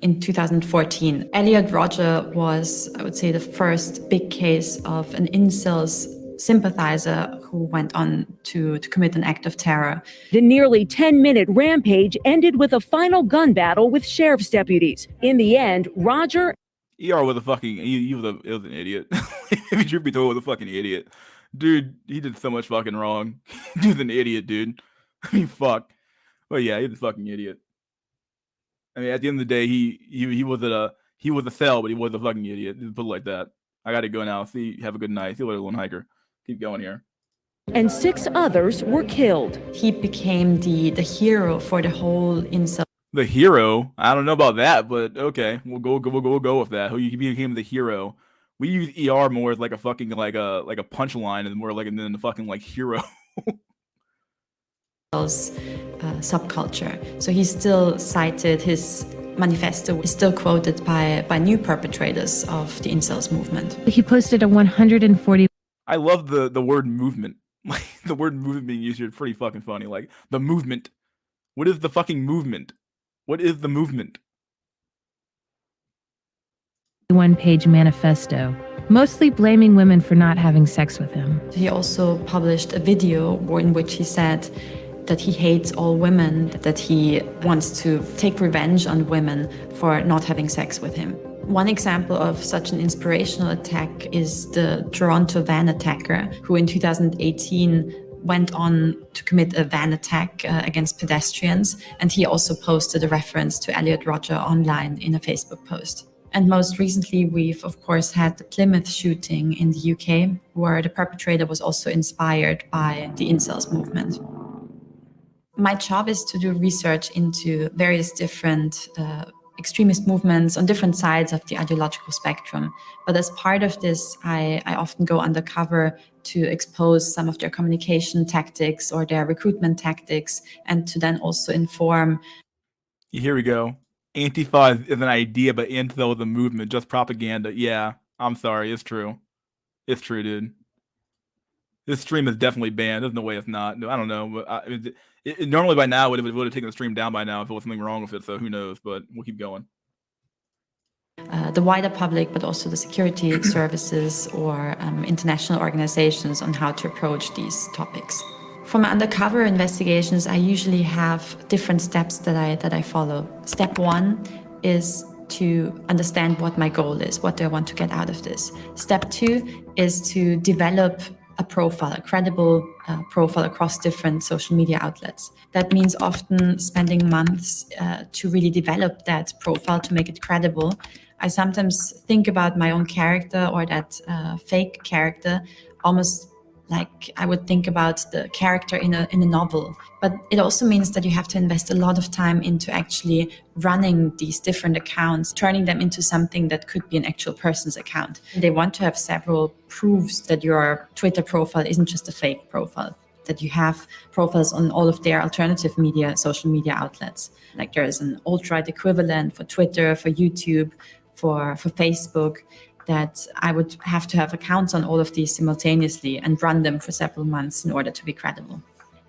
In 2014, Elliot Rodger was, I would say, the first big case of an incels sympathizer who went on to commit an act of terror. The nearly 10-minute rampage ended with a final gun battle with sheriff's deputies. In the end, Rodger... ER was a fucking... He was an idiot. If you truth be told, was a fucking idiot. Dude, he did so much fucking wrong. He was an idiot, dude. I mean, fuck. But yeah, he's a fucking idiot. I mean, at the end of the day, he was a cell, but he was a fucking idiot. Just put it like that. I gotta go now. See, have a good night. See you later, Lone Hiker. Keep going here. And 6 others were killed. He became the hero for the whole incel. The hero? I don't know about that, but okay, we'll go with that. He became the hero. We use ER more as like a fucking like a punchline, and more like than the fucking like hero. Subculture. So he's still cited, his manifesto is still quoted by new perpetrators of the incels movement. He posted a 140. I love the word movement. Like, the word movement being used here is pretty fucking funny. Like, the movement. What is the fucking movement? What is the movement? One-page manifesto, mostly blaming women for not having sex with him. He also published a video in which he said that he hates all women, that he wants to take revenge on women for not having sex with him. One example of such an inspirational attack is the Toronto van attacker, who in 2018 went on to commit a van attack against pedestrians, and he also posted a reference to Elliot Rodger online in a Facebook post. And most recently, we've of course had the Plymouth shooting in the UK, where the perpetrator was also inspired by the incels movement. My job is to do research into various different extremist movements on different sides of the ideological spectrum. But as part of this, I often go undercover to expose some of their communication tactics or their recruitment tactics, and to then also inform. Here we go. Antifa is an idea, but incel is a movement, just propaganda. Yeah, I'm sorry, it's true. It's true, dude. This stream is definitely banned. There's no way it's not. I don't know. But normally by now it would have taken the stream down by now if there was something wrong with it. So who knows? But we'll keep going. The wider public, but also the security services or international organizations on how to approach these topics. For my undercover investigations, I usually have different steps that I follow. Step 1 is to understand what my goal is, what do I want to get out of this. Step 2 is to develop a profile, a credible profile across different social media outlets. That means often spending months to really develop that profile, to make it credible. I sometimes think about my own character or that fake character almost like I would think about the character in a novel. But it also means that you have to invest a lot of time into actually running these different accounts, turning them into something that could be an actual person's account. They want to have several proofs that your Twitter profile isn't just a fake profile, that you have profiles on all of their alternative media, social media outlets. Like there's an alt-right equivalent for Twitter, for YouTube, for Facebook, that I would have to have accounts on all of these simultaneously and run them for several months in order to be credible.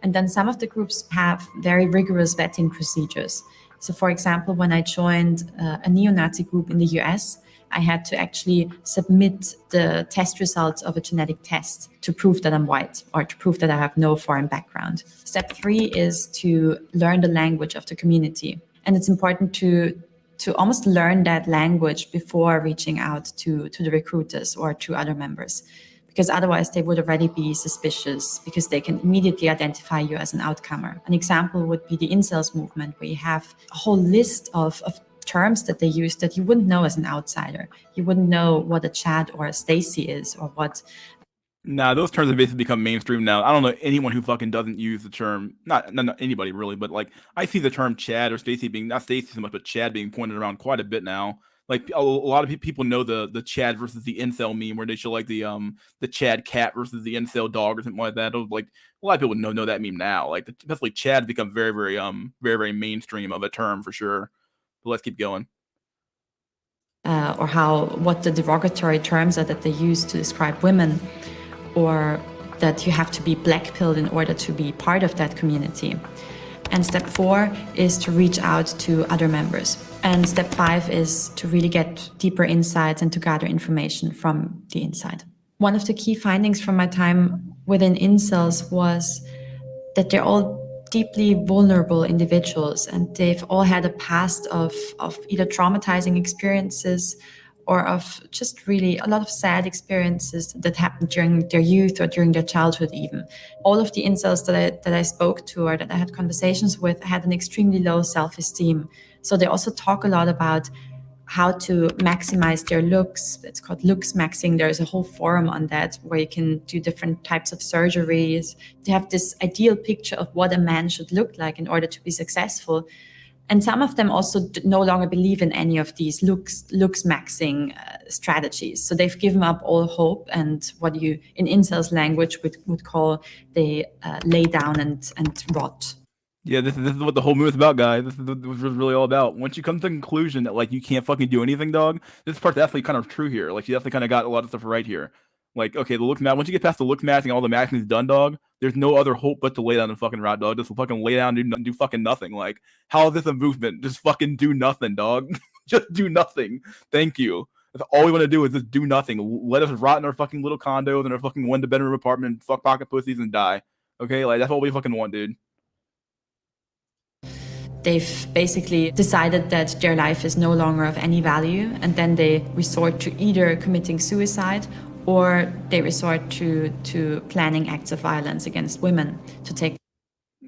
And then some of the groups have very rigorous vetting procedures. So for example, when I joined a neo-Nazi group in the US, I had to actually submit the test results of a genetic test to prove that I'm white or to prove that I have no foreign background. Step 3 is to learn the language of the community. And it's important to almost learn that language before reaching out to the recruiters or to other members, because otherwise they would already be suspicious because they can immediately identify you as an outcomer. An example would be the Incels movement, where you have a whole list of terms that they use that you wouldn't know as an outsider. You wouldn't know what a Chad or a Stacy is, or what. Nah, those terms have basically become mainstream now. I don't know anyone who fucking doesn't use the term. Not anybody really, but like I see the term Chad or Stacy being, not Stacy so much, but Chad being pointed around quite a bit now. Like a lot of people know the Chad versus the Incel meme, where they show like the Chad cat versus the Incel dog or something like that. It was like a lot of people know that meme now. Like especially Chad's become very mainstream of a term for sure. But let's keep going. Or what the derogatory terms are that they use to describe women, or that you have to be black-pilled in order to be part of that community. And step 4 is to reach out to other members. And step 5 is to really get deeper insights and to gather information from the inside. One of the key findings from my time within Incels was that they're all deeply vulnerable individuals, and they've all had a past of either traumatizing experiences or of just really a lot of sad experiences that happened during their youth or during their childhood even. All of the incels that I spoke to or that I had conversations with had an extremely low self-esteem. So they also talk a lot about how to maximize their looks. It's called looks maxing. There's a whole forum on that where you can do different types of surgeries. They have this ideal picture of what a man should look like in order to be successful. And some of them also no longer believe in any of these looks maxing strategies. So they've given up all hope, and what you in incels language would call they lay down and rot. Yeah, this is what the whole movie's about, guys. This is what it's really all about. Once you come to the conclusion that like you can't fucking do anything, dog, this part's definitely kind of true here. Like you definitely kind of got a lot of stuff right here. Like, okay, the look match. Once you get past the look matching, all the matching is done, dog. There's no other hope but to lay down the fucking route, dog. Just fucking lay down and do fucking nothing. Like, how is this a movement? Just fucking do nothing, dog. Just do nothing. Thank you. That's all we want to do is just do nothing. Let us rot in our fucking little condos in our fucking one-bedroom apartment, fuck pocket pussies, and die. Okay, like that's what we fucking want, dude. They've basically decided that their life is no longer of any value, and then they resort to either committing suicide or they resort to planning acts of violence against women to take.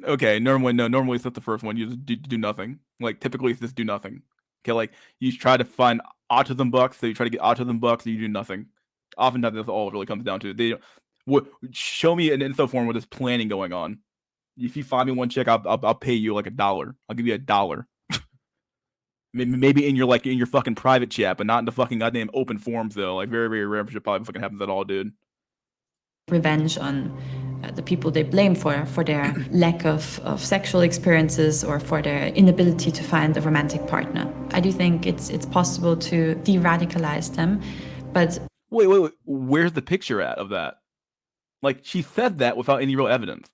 Okay, normally it's not the first one. You just do nothing. Like typically it's just do nothing. Okay, like you try to find autism bucks, so you try to get autism bucks, and you do nothing. Oftentimes that's all it really comes down to. They show me an info form with this planning going on. If you find me one chick, I'll pay you like $1. I'll give you $1. Maybe in your fucking private chat, but not in the fucking goddamn open forums though. Like very rare shit probably fucking happens at all, dude. Revenge on the people they blame for their lack of sexual experiences or for their inability to find a romantic partner. I do think it's possible to de-radicalize them, but wait, where's the picture of that? Like she said that without any real evidence.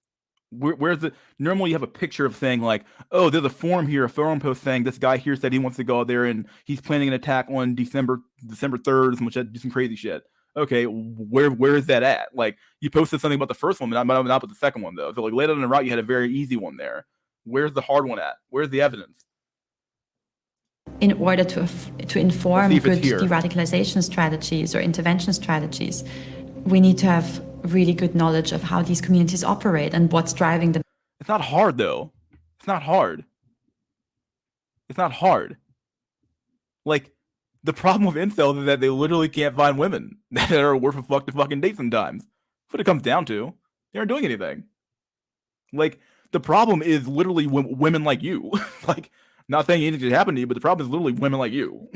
Where's the normally you have a picture of saying like, oh, there's a forum post saying this guy here said he wants to go out there and he's planning an attack on December 3rd, which do some crazy shit. Okay, where is that at? Like you posted something about the first one, but not about the second one though. So like later on the route, you had a very easy one there. Where's the hard one at? Where's the evidence? In order to inform good de-radicalization strategies or intervention strategies, we need to have really good knowledge of how these communities operate and what's driving them. It's not hard though. It's not hard. Like the problem with incels is that they literally can't find women that are worth a fuck to fucking date sometimes. what it comes down to. They aren't doing anything. Like, the problem is literally women like you. Like, not saying anything should happen to you, but the problem is literally women like you.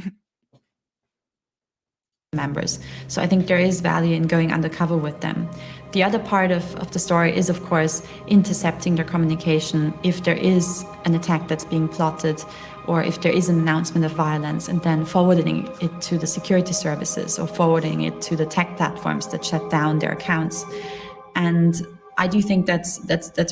Members. So I think there is value in going undercover with them. The other part of the story is, of course, intercepting their communication if there is an attack that's being plotted or if there is an announcement of violence, and then forwarding it to the security services or forwarding it to the tech platforms that shut down their accounts. And I do think that's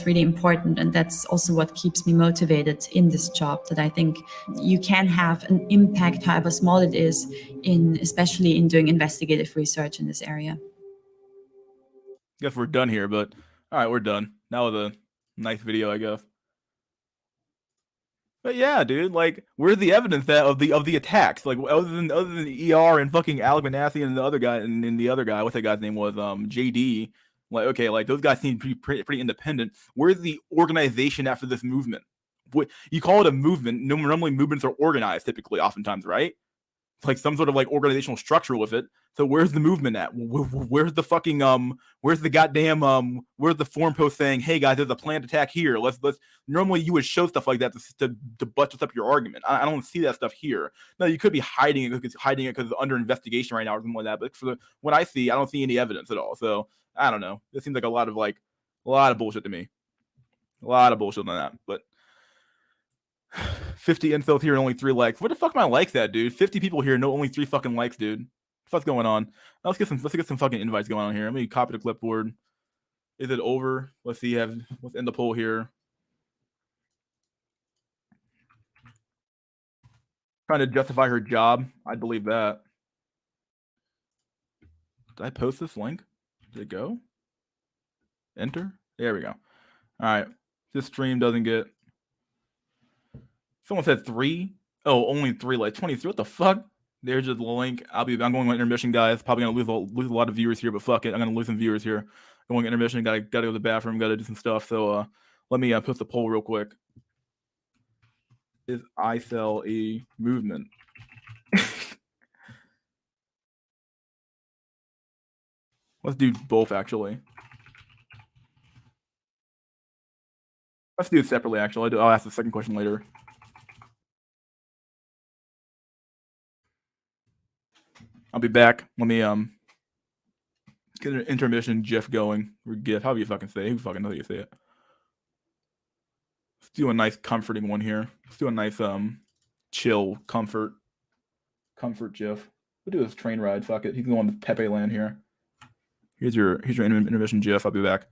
really important, and that's also what keeps me motivated in this job. That I think you can have an impact, however small it is, especially in doing investigative research in this area. Guess we're done here, but all right, we're done. That was a nice video, I guess. But yeah, dude, like, where's the evidence that of the attacks? Like, other than ER and fucking Alec Manassi and the other guy and the other guy, what's that guy's name was? JD. Like, okay, like those guys seem pretty independent. Where's the organization after this movement? What you call it a movement? Normally movements are organized, typically, oftentimes, right? Like some sort of like organizational structure with it. So where's the movement at? Where's the fucking where's the goddamn where's the forum post saying, hey guys, there's a planned attack here. Let's normally you would show stuff like that to buttress up your argument. I don't see that stuff here. No, you could be hiding it because it's under investigation right now or something like that. But for what I see, I don't see any evidence at all. So I don't know. It seems like a lot of bullshit to me. A lot of bullshit on that. But 50 incels here and only 3 likes. Where the fuck my likes at, dude? 50 people here, no, only 3 fucking likes, dude. What's going on? Now let's get some fucking invites going on here. Let me copy the clipboard. Is it over? Let's see. Let's end the poll here. Trying to justify her job. I believe that. Did I post this link? Did it go? Enter. There we go. All right. This stream doesn't get. Someone said 3. Oh, only 3 likes. 23. What the fuck? There's just the link. I'm going to intermission, guys. Probably gonna lose a lot of viewers here, but fuck it. I'm gonna lose some viewers here. Going to intermission. Gotta go to the bathroom. Gotta do some stuff. So let me post the poll real quick. Is Incel a movement? Let's do both actually. Let's do it separately. Actually, I'll ask the second question later. I'll be back. Let me get an intermission GIF going, or GIF, however you fucking say it. Who fucking knows how you say it? Let's do a nice comforting one here. Let's do a nice chill comfort GIF. We'll do this train ride. Fuck it. He's going to Pepe Land here. Here's your intermission GIF. I'll be back.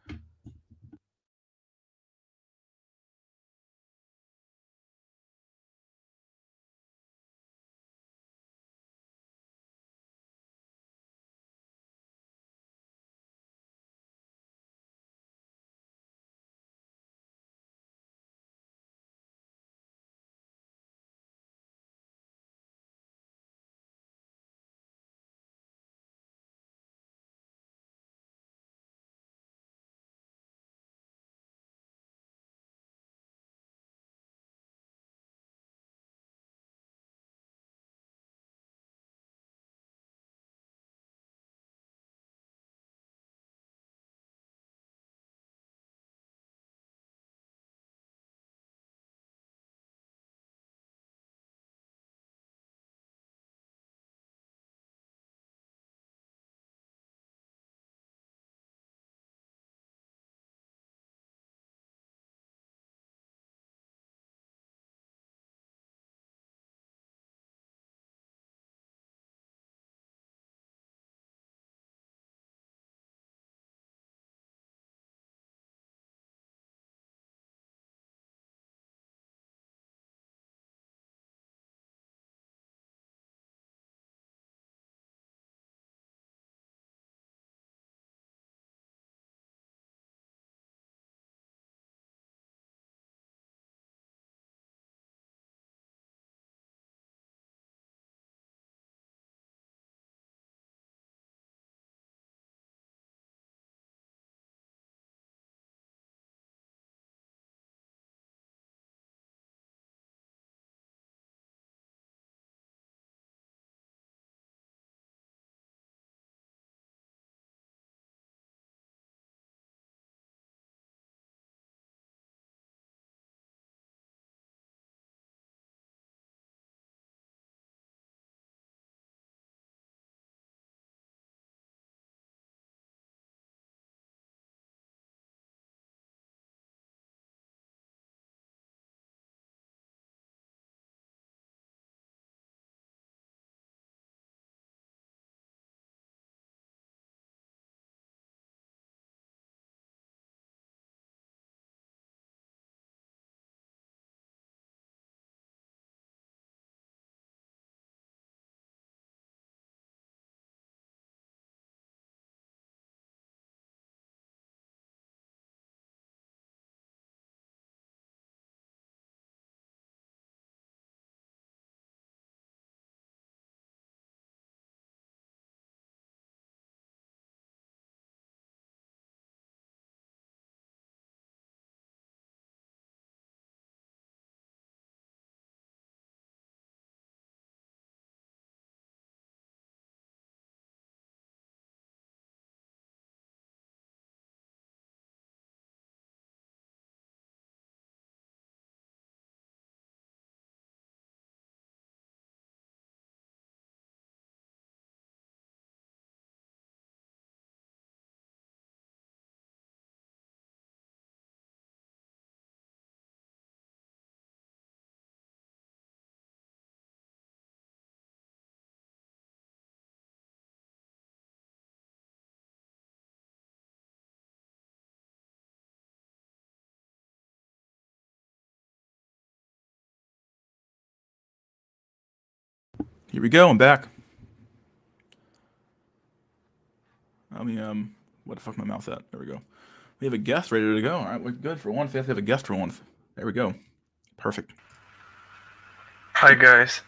Here we go. I'm back. Let me what the fuck my mouse at? There we go. We have a guest ready to go. All right, we're good for once. We have to have a guest for once. There we go. Perfect. Hi guys.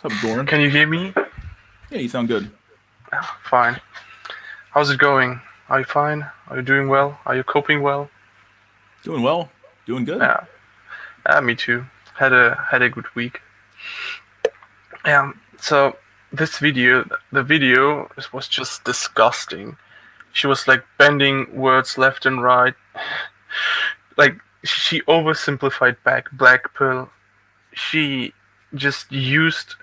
What's up, Doran? Can you hear me? Yeah, you sound good. Fine. How's it going? Are you fine? Are you doing well? Are you coping well? Doing well. Doing good. Yeah. Me too. Had a good week. Yeah. So this video, the video was just disgusting. She was like bending words left and right. Like she oversimplified black pill. She just used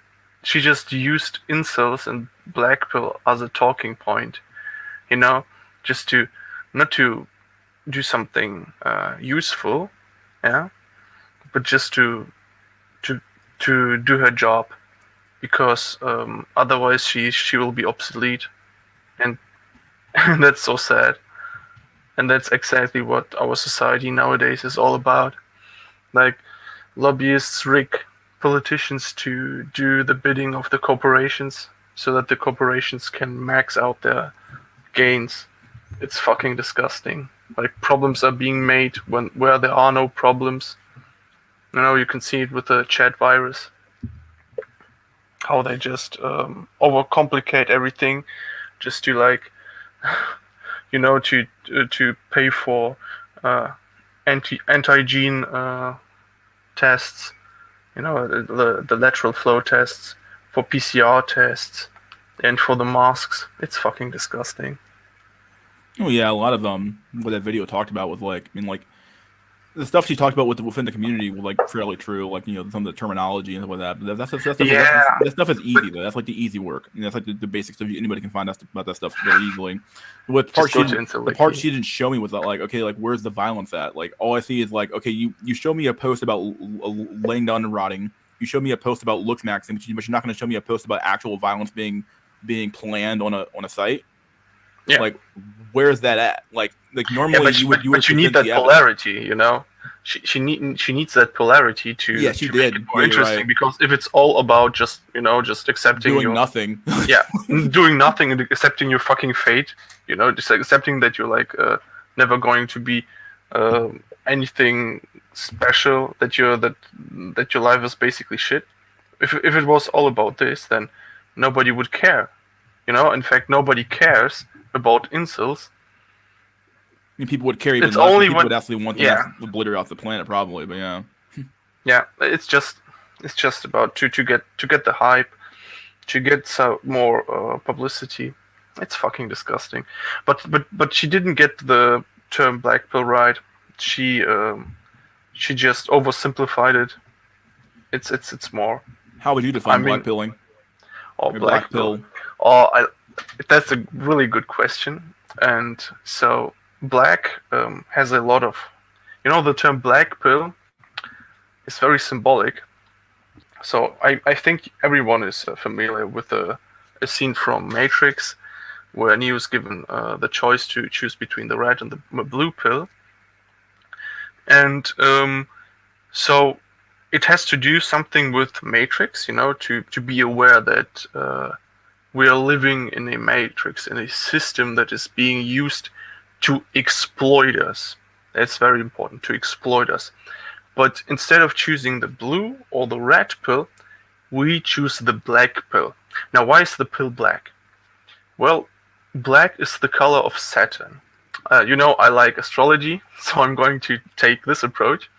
incels and black pill as a talking point, just to not to do something useful, yeah, but just to do her job, because otherwise she will be obsolete, and that's so sad. And that's exactly what our society nowadays is all about. Like, lobbyists rig politicians to do the bidding of the corporations so that the corporations can max out their gains. It's fucking disgusting. Like, problems are being made where there are no problems. You can see it with the chat virus. How they just overcomplicate everything just to, like, to pay for anti-gene tests, the lateral flow tests, for PCR tests, and for the masks. It's fucking disgusting. Oh yeah, a lot of what that video talked about was like, the stuff she talked about within the community was like fairly true, like some of the terminology and stuff like that. But that stuff is easy though. That's like the easy work. That's like the basic stuff. Anybody can find out about that stuff very easily. But the part she didn't show me was that, like, okay, like where's the violence at? Like all I see is like, okay, you show me a post about laying down and rotting. You show me a post about looks maxing, but you're not going to show me a post about actual violence being planned on a site. Yeah. Like, where's that at? Like normally you would need that polarity, She needs that polarity to make it more interesting, because if it's all about just accepting doing nothing, doing nothing and accepting your fucking fate, just accepting that you're like never going to be anything special, that your life is basically shit. If it was all about this, then nobody would care. In fact, nobody cares about incels. I mean, people would care even less. People would actually want them to obliterate off the planet, probably. But yeah. Yeah, it's just about to get the hype, to get some more publicity. It's fucking disgusting. But she didn't get the term black pill right. She just oversimplified it. It's more. How would you define black pilling? Oh, black pill. That's a really good question. And so black has a lot of, the term black pill is very symbolic. So I think everyone is familiar with a scene from Matrix where Neo is given the choice to choose between the red and the blue pill. And so it has to do something with Matrix, to be aware that we are living in a matrix, in a system that is being used to exploit us. That's very important, to exploit us. But instead of choosing the blue or the red pill, we choose the black pill. Now, why is the pill black? Well, black is the color of Saturn. I like astrology, so I'm going to take this approach.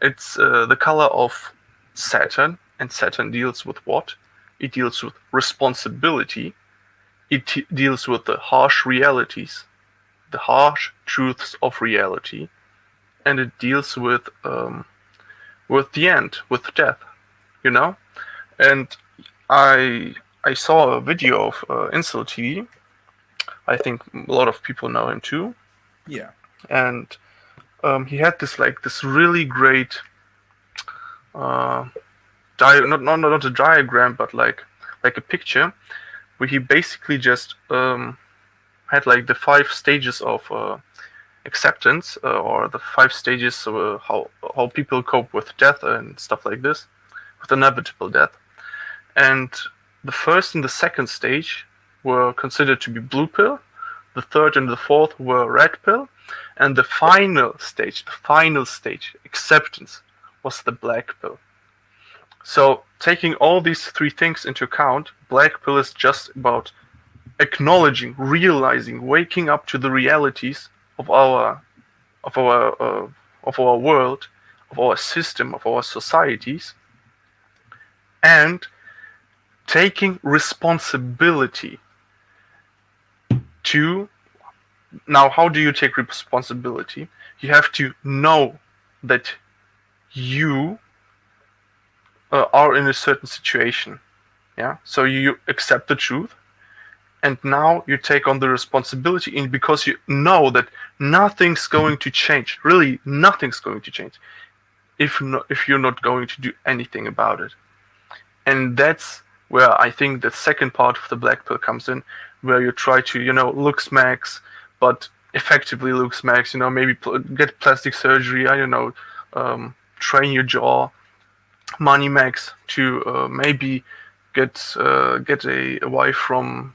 It's the color of Saturn, and Saturn deals with what? It deals with responsibility. It deals with the harsh realities, the harsh truths of reality, and it deals with the end, with death, And I saw a video of Incel TV. I think a lot of people know him too. Yeah. And he had this really great not a diagram, but like a picture, where he basically just had like the 5 stages of acceptance, or the 5 stages of how people cope with death and stuff like this, with inevitable death. And the first and the second stage were considered to be blue pill, the third and the fourth were red pill, and the final stage, acceptance, was the black pill. So taking all these three things into account, black pill is just about acknowledging, realizing, waking up to the realities of our world, of our system, of our societies, and taking responsibility to. Now, how do you take responsibility? You have to know that you are in a certain situation. Yeah. So you accept the truth, and now you take on the responsibility, and because you know that nothing's going to change. Really, nothing's going to change if you're not going to do anything about it. And that's where I think the second part of the black pill comes in, where you try to, look smacks, but effectively look smacks, maybe get plastic surgery, I don't know, train your jaw, money max to maybe get a wife from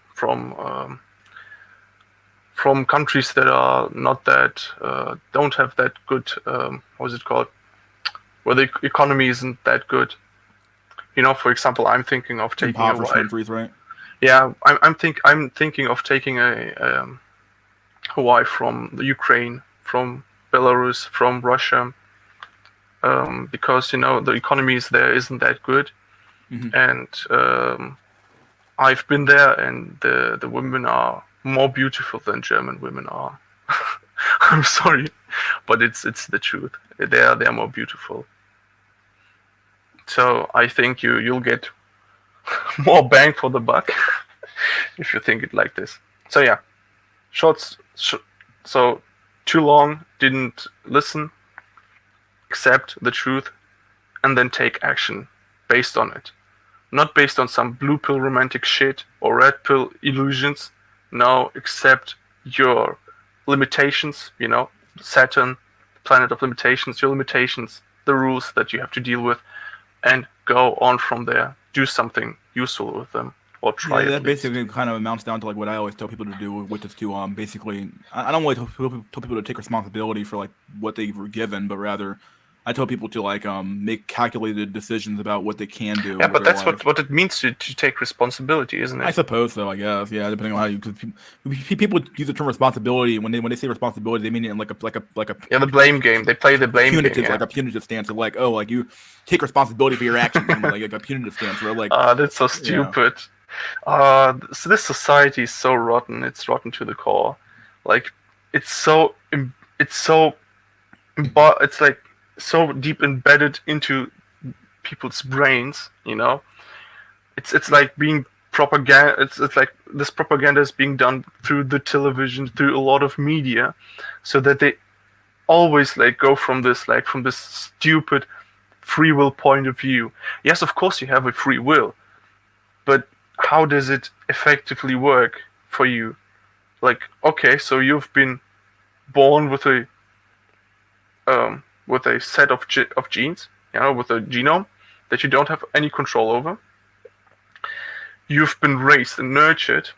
countries that are not that, don't have that good, what is it called, where the economy isn't that good. For example, I'm thinking of taking a wife. Countries, right? Yeah, I'm thinking of taking a wife from the Ukraine, from Belarus, from Russia, because the economies there isn't that good, and I've been there, and the women are more beautiful than German women are. I'm sorry, but it's the truth. They're more beautiful. So I think you'll get more bang for the buck if you think it like this. So yeah, so too long, didn't listen, accept the truth, and then take action based on it. Not based on some blue pill romantic shit or red pill illusions. No, accept your limitations, Saturn, planet of limitations, your limitations, the rules that you have to deal with, and go on from there. Do something useful with them, or try. Yeah, that basically kind of amounts down to like what I always tell people to do, which is to basically, I don't really tell people to take responsibility for like what they were given, but rather I tell people to like make calculated decisions about what they can do. Yeah, but that's what it means to take responsibility, isn't it? I suppose so. I guess. Yeah, depending on how you. Cause people use the term responsibility when they say responsibility, they mean it in like a. Yeah, the blame game. They play the blame punitive, game. Yeah. Like a punitive stance of like, oh, like you take responsibility for your actions, like a punitive stance, where like. That's so stupid. So this society is so rotten. It's rotten to the core. Like, it's like so deep embedded into people's brains, It's like being propaganda. It's like this propaganda is being done through the television, through a lot of media, so that they always like go from this stupid free will point of view. Yes, of course you have a free will, but how does it effectively work for you? Like, okay, so you've been born with a set of genes, with a genome that you don't have any control over. You've been raised and nurtured,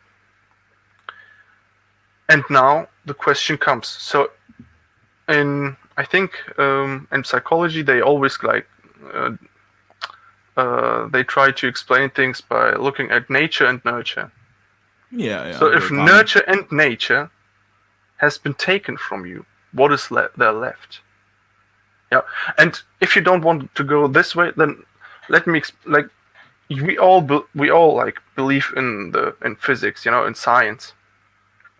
and now the question comes. So, in psychology, they always they try to explain things by looking at nature and nurture. Yeah. So if nurture and nature has been taken from you, what is there left? Yeah, and if you don't want to go this way, then let me we all believe in physics, in science.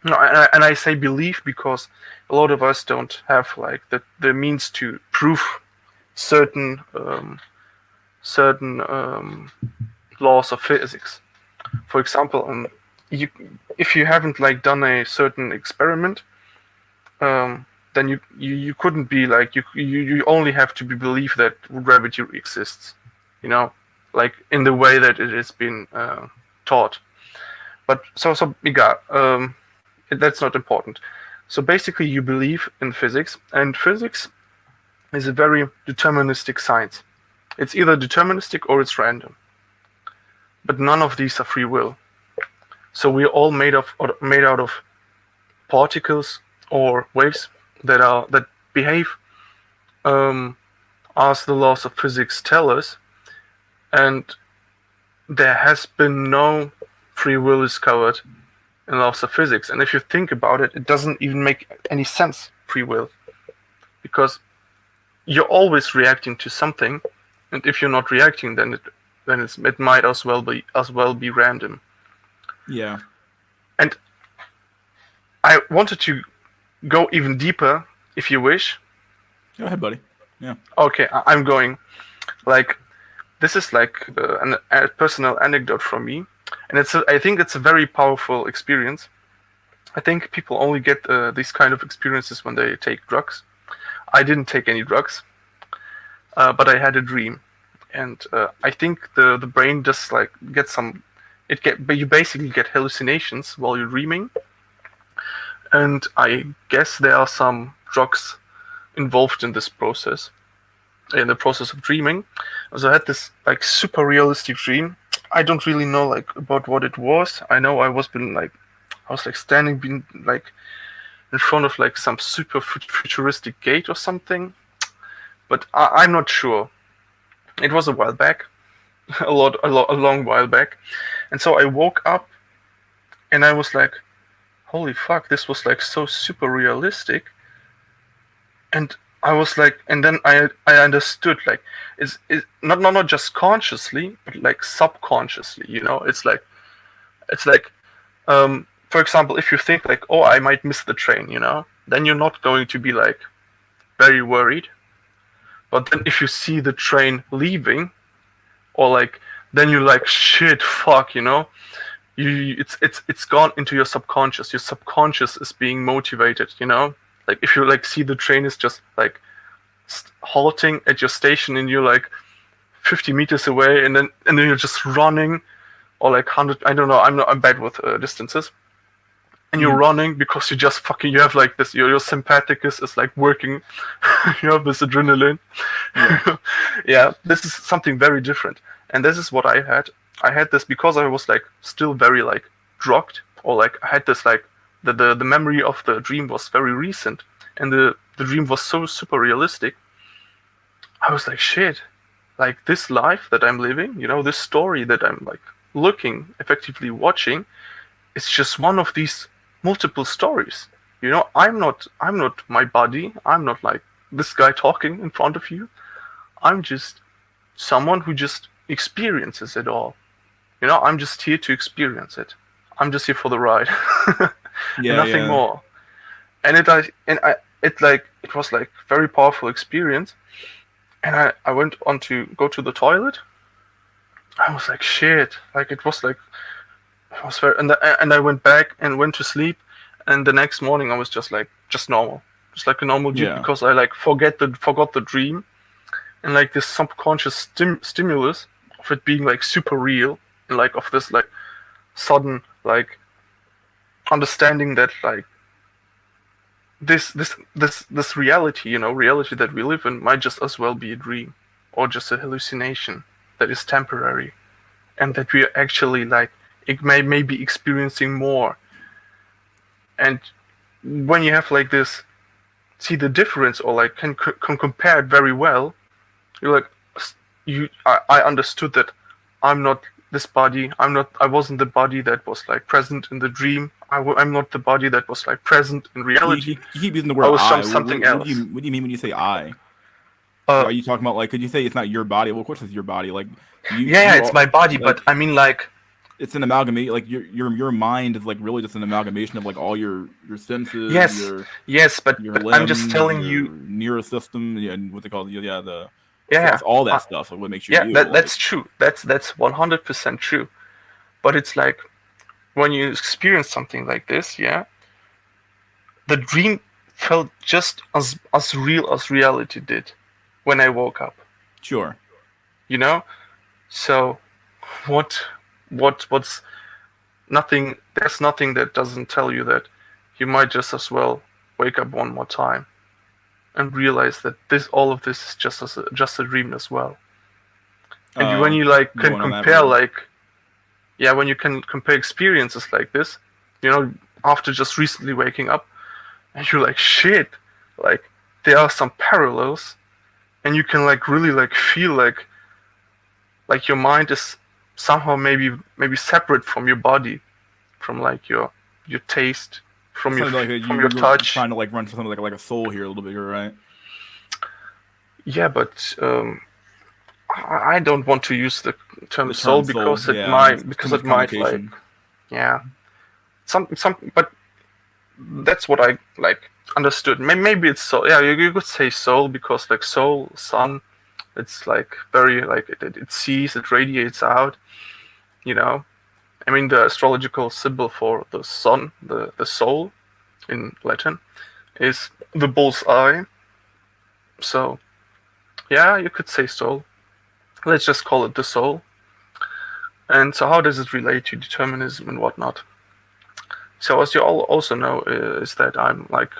And I say believe because a lot of us don't have like the means to prove certain laws of physics. For example, if you haven't like done a certain experiment, then you couldn't be like you only have to believe that gravity exists, like in the way that it has been taught. But so that's not important. So basically, you believe in physics, and physics is a very deterministic science. It's either deterministic or it's random. but none of these are free will. So we're all made out of particles or waves that behave as the laws of physics tell us, and there has been no free will discovered in laws of physics. And if you think about it, it doesn't even make any sense, free will, because you're always reacting to something, and if you're not reacting, then it might as well be random. Yeah. And I wanted to go even deeper, if you wish. Go ahead, buddy. Yeah. Okay, I'm going. Like, this is like a personal anecdote from me, and I think it's a very powerful experience. I think people only get these kind of experiences when they take drugs. I didn't take any drugs, but I had a dream, and I think the brain just like gets some. But you basically get hallucinations while you're dreaming, and I guess there are some drugs involved in this process, in the process of dreaming. So I had this like super realistic dream. I don't really know like about what it was. I know I was standing like in front of like some super futuristic gate or something, but I'm not sure. It was a while back, a long while back, and so I woke up, and I was like, "Holy fuck! This was like so super realistic." And I was like, and then I understood like it's not just consciously, but like subconsciously. You know, it's like for example, if you think like, oh, I might miss the train, you know, then you're not going to be like very worried. But then if you see the train leaving, or like, then you're like, shit, fuck, you know, it's gone into your subconscious. Your subconscious is being motivated, you know. Like if you like see the train is just like halting at your station, and you're like 50 meters away, and then you're just running, or like 100. I don't know. I'm bad with distances. And you're running because you just fucking, you have like this, your sympathicus is like working, you have this adrenaline. Yeah. Yeah, this is something very different. And this is what I had. I had this because I was like still very like drugged, or like I had this like, the memory of the dream was very recent, and the dream was so super realistic. I was like, shit, like this life that I'm living, you know, this story that I'm like effectively watching, it's just one of these multiple stories. You know, I'm not my body. I'm not like this guy talking in front of you. I'm just someone who just experiences it all. You know, I'm just here to experience it. I'm just here for the ride. Yeah, nothing more. And it was like very powerful experience. And I went on to go to the toilet. I was like, shit, like it was very, and I went back and went to sleep, and the next morning I was just normal, just like a normal dude, because I like forgot the dream, and like this subconscious stimulus of it being like super real, and like of this like sudden like understanding that like this reality, you know, reality that we live in might just as well be a dream, or just a hallucination that is temporary, and that we are actually like it may be experiencing more. And when you have like this, see the difference, or like can compare it very well, you're like, I understood that I'm not this body. I wasn't the body that was like present in the dream. I'm not the body that was like present in reality. You keep using the word I was I. something else. What do you mean when you say I? Are you talking about like? Could you say it's not your body? Well, of course it's your body. Like, it's my body, like, but I mean like. It's an amalgamation. Like your mind is like really just an amalgamation of like all your senses. Yes, but limbs, I'm just telling you, nervous system, and what they call it's all that stuff. Like what makes you you. That's true. That's 100% true. But it's like when you experience something like this, the dream felt just as real as reality did when I woke up. Sure. You know, so what's nothing, there's nothing that doesn't tell you that you might just as well wake up one more time and realize that all of this is just a dream as well. And when you like can compare like yeah, when you can compare experiences like this, you know, after just recently waking up, and you're like, shit, like there are some parallels, and you can like really like feel like your mind is somehow maybe separate from your body, from like your taste, from Something like from you your were touch. trying to like run for something like a soul here a little bit, right? Yeah, but I don't want to use the term soul because it might like, yeah, some, but that's what I like understood. Maybe it's soul. Yeah, you could say soul because like soul, sun, it's like very like it sees, it radiates out, you know. I mean, the astrological symbol for the sun, the soul in Latin, is the bull's eye. So, yeah, you could say soul. Let's just call it the soul. And so how does it relate to determinism and whatnot? So as you all also know is that I'm like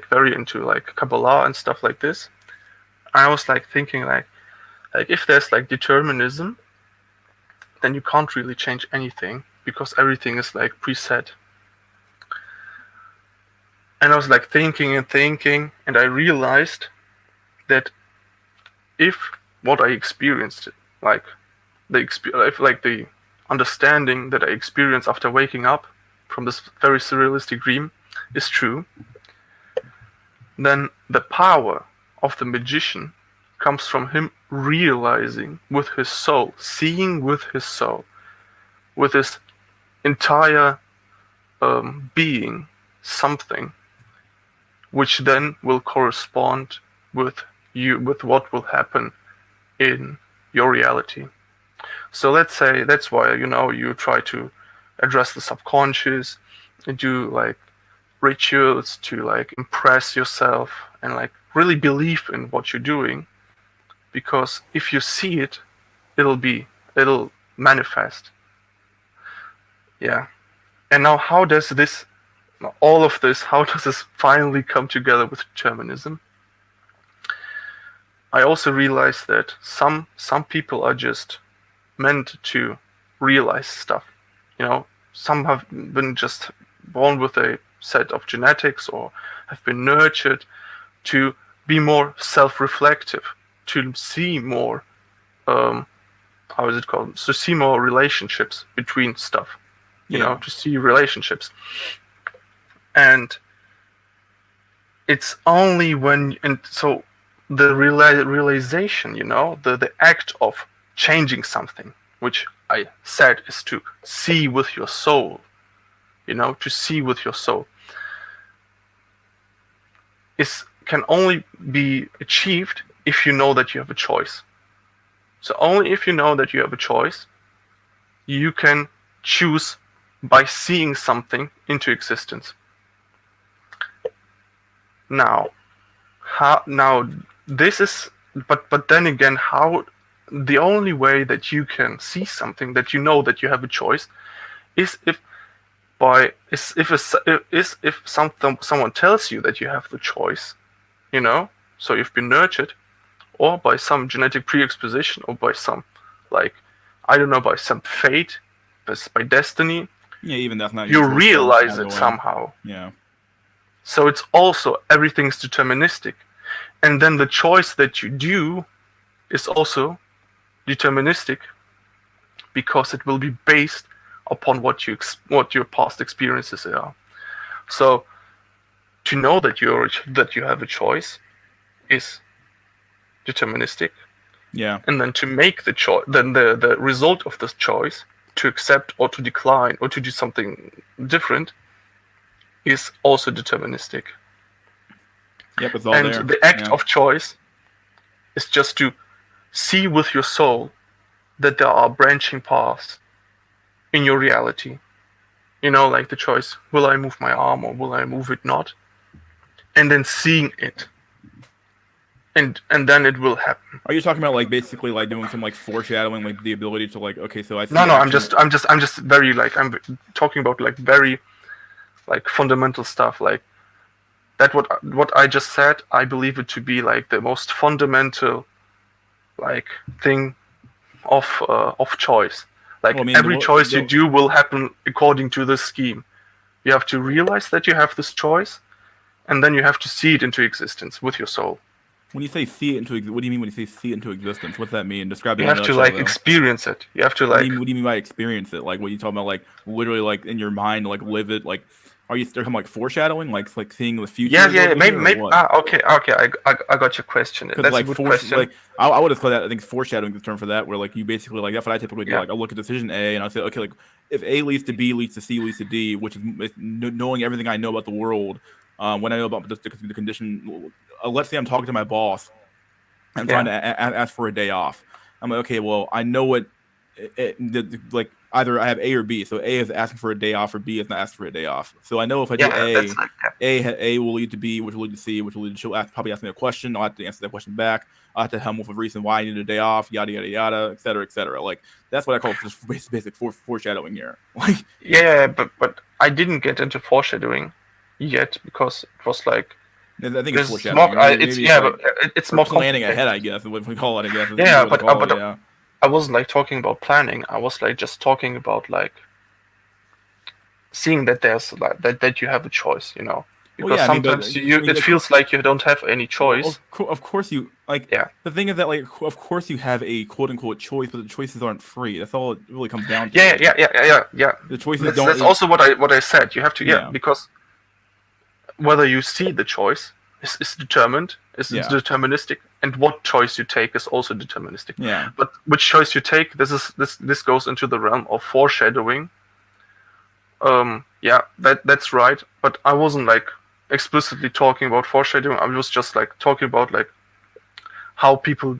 very into like Kabbalah and stuff like this. I was like thinking like if there's like determinism, then you can't really change anything because everything is like preset. And I was like thinking, and I realized that if what I experienced, like the understanding that I experienced after waking up from this very surrealistic dream is true, then the power of the magician comes from him realizing with his soul, seeing with his soul, with his entire being, something which then will correspond with you, with what will happen in your reality. So let's say that's why you try to address the subconscious and do like rituals to like impress yourself and like really believe in what you're doing, because if you see it, it'll manifest. Yeah. And now how does all of this finally come together with determinism? I also realized that some people are just meant to realize stuff. Some have been just born with a set of genetics or have been nurtured to be more self-reflective, to see more, how is it called? To see more relationships between stuff. To see relationships. And it's only so the realization, the act of changing something, which I said is to see with your soul, to see with your soul, can only be achieved if you know that you have a choice. So only if you know that you have a choice, you can choose by seeing something into existence. Now this is, but then again, how the only way that you can see something, that you know that you have a choice, is if someone tells you that you have the choice, so you've been nurtured, or by some genetic predisposition, or by some, like, I don't know, by some fate, by destiny. Yeah, even that's not. You realize it somehow. Yeah. So it's also, everything's deterministic. And then the choice that you do is also deterministic, because it will be based upon what your past experiences are. So to know that you have a choice is deterministic. Yeah. And then to make the choice, then the result of this choice, to accept or to decline or to do something different, is also deterministic. Yep, it's all and there. The act of choice is just to see with your soul that there are branching paths in your reality. Like the choice, will I move my arm or will I move it not? And then seeing it. And then it will happen. Are you talking about like basically like doing some like foreshadowing, like the ability to like, okay, so I see No, I'm just very like, I'm talking about like very like fundamental stuff, like that what I just said, I believe it to be like the most fundamental like thing of choice. Like every choice you do will happen according to this scheme. You have to realize that you have this choice, and then you have to see it into existence with your soul. When you say see it into, what do you mean when you say see it into existence? What's that mean? Describe it. You have to like experience it. You have to like. What do you mean by experience it? Like, what are you talking about? Like, literally, like in your mind, like live it. Like, are you talking like foreshadowing? Like seeing the future? Yeah. Maybe. Okay. I got your question. That's like a good question. Like, I would have called that. I think foreshadowing is the term for that. Where like you basically like that's what I typically do. Yeah. Like, I look at decision A and I say, okay, like if A leads to B, leads to C, leads to D, which is knowing everything I know about the world. When I know about the condition, let's say I'm talking to my boss. I'm trying to ask for a day off. I'm like, okay, well, I know what, like, either I have A or B. So A is asking for a day off, or B is not asking for a day off. So I know if I do A will lead to B, which will lead to C, which will lead to she'll probably ask me a question. I'll have to answer that question back. I'll have to help with a reason why I need a day off, yada yada yada, et cetera, et cetera. Like that's what I call just basic foreshadowing here. Like but I didn't get into foreshadowing yet because it was like. I think it's foreshadowing. It's more planning ahead, I guess. What we call it, I guess. But I wasn't like talking about planning. I was like just talking about like seeing that there's like that you have a choice, you know. Because sometimes it feels like you don't have any choice. Of course you like. Yeah. The thing is that like, of course you have a quote unquote choice, but the choices aren't free. That's all it really comes down to. Yeah. The choices don't. That's also what I said. You have to because. Whether you see the choice is determined, is deterministic, and what choice you take is also deterministic. Yeah. But which choice you take, this goes into the realm of foreshadowing. That's right. But I wasn't like explicitly talking about foreshadowing. I was just like talking about like how people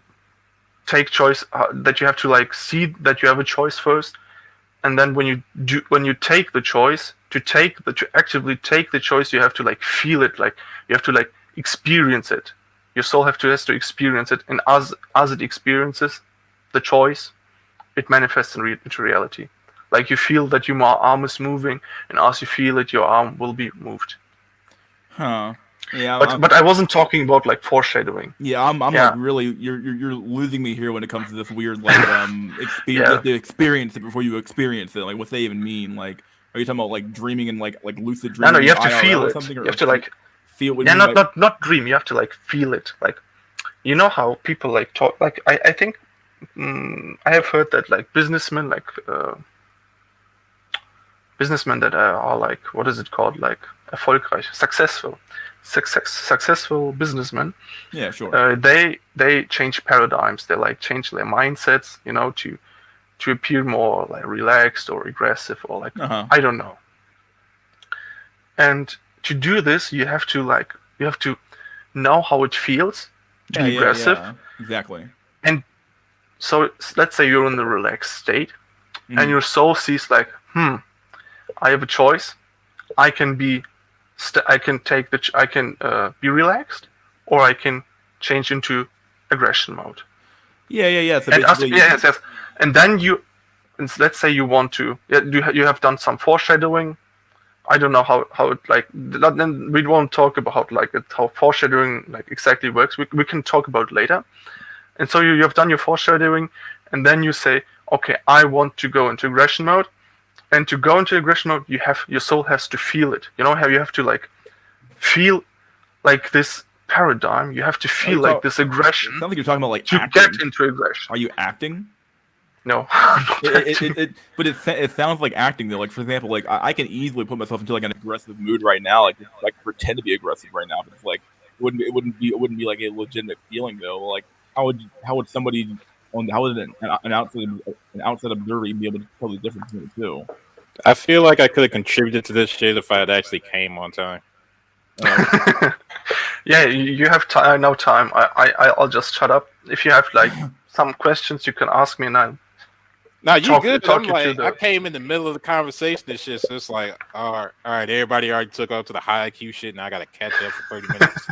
take choice, that you have to like see that you have a choice first, and then when you take the choice. To actively take the choice, you have to like feel it, like you have to like experience it. Your soul has to experience it, and as it experiences the choice, it manifests into reality. Like you feel that your arm is moving, and as you feel it, your arm will be moved. Huh. Yeah. But I wasn't talking about like foreshadowing. Yeah, I'm like really you're losing me here when it comes to this weird like experience. You have to experience it before you experience it. Like what's they even mean? Like are you talking about like dreaming and like lucid dreaming? No, you have to feel it. You have to like feel it. Yeah, not dream. You have to like feel it. Like you know how people like talk. Like I think I have heard that like businessmen that are like what is it called, like erfolgreich, successful businessmen. Yeah, sure. They change paradigms. They like change their mindsets. You know to appear more like relaxed or aggressive or like I don't know. And to do this, you have to know how it feels to be aggressive. Yeah. Exactly. And so let's say you're in the relaxed state, and your soul sees like, I have a choice. I can be relaxed, or I can change into aggression mode. Yeah. So yes. And then let's say you want to, you have done some foreshadowing. I don't know how it like. Then we won't talk about like how foreshadowing like exactly works. We can talk about it later. And so you have done your foreshadowing, and then you say, okay, I want to go into aggression mode. And to go into aggression mode, your soul has to feel it. You know how you have to like feel like this paradigm. You have to feel like this aggression. It sounds like you're talking about like to acting. get into aggression. Are you acting? No. But it sounds like acting though. Like for example, like I can easily put myself into like an aggressive mood right now. Like pretend to be aggressive right now. But it's like it wouldn't be like a legitimate feeling though. Like how would somebody how would an outside observer be able to tell the difference between the two? I feel like I could have contributed to this shit if I had actually came on time. Yeah, you have time now. I'll just shut up. If you have like some questions, you can ask me, and I'll. No, you good. I'm like, I came in the middle of the conversation and shit, so it's like, all right, everybody already took up to the high IQ shit, and I got to catch up for 30 minutes.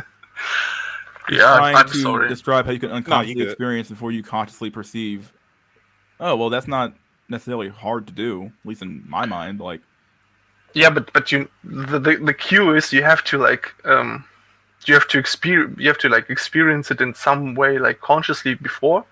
I'm sorry. Describe how you can unconsciously experience before you consciously perceive. Oh, well, that's not necessarily hard to do, at least in my mind. Like, yeah, but the cue is you have to like you have to experience it in some way, like consciously before,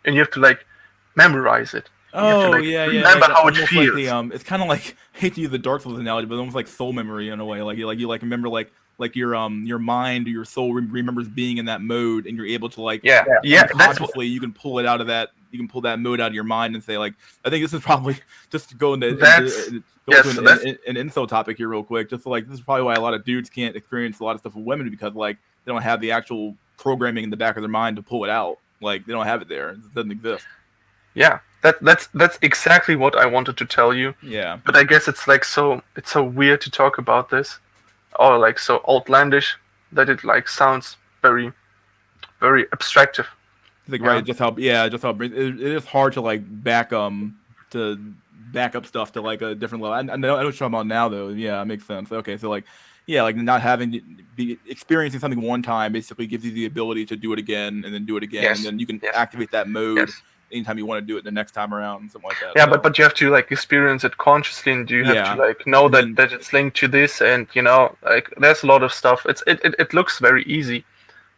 and you have to like memorize it. Oh, like, yeah. remember Like, how it almost feels. like the, it's kind of like, I hate to use the Dark Souls analogy, but almost like soul memory in a way. Like you remember like your mind or your soul remembers being in that mode, and you're able to like consciously you can pull it out of that. You can pull that mode out of your mind and say like, I think this is probably just to go into an incel topic here real quick. Just like this is probably why a lot of dudes can't experience a lot of stuff with women, because like they don't have the actual programming in the back of their mind to pull it out. Like they don't have it there. It doesn't exist. Yeah, that's exactly what I wanted to tell you. Yeah. But I guess it's like so weird to talk about this, or like so outlandish that it like sounds very, very abstractive. Like right, just how it is hard to like back up stuff to like a different level. I know what you're talking about now though. Yeah, it makes sense. Okay, so like like not having to be experiencing something one time basically gives you the ability to do it again and then do it again, and then you can activate that mode anytime you want to do it the next time around, something like that. Yeah, so. but you have to like experience it consciously, and you have to like know that it's linked to this, and like there's a lot of stuff. It looks very easy,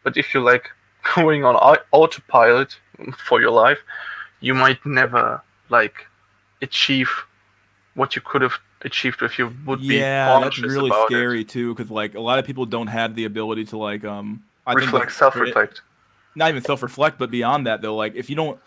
but if you're like going on autopilot for your life, you might never like achieve what you could have achieved if you would be that's really scary too, because like a lot of people don't have the ability to like self-reflect. Not even self-reflect, but beyond that though, like if you don't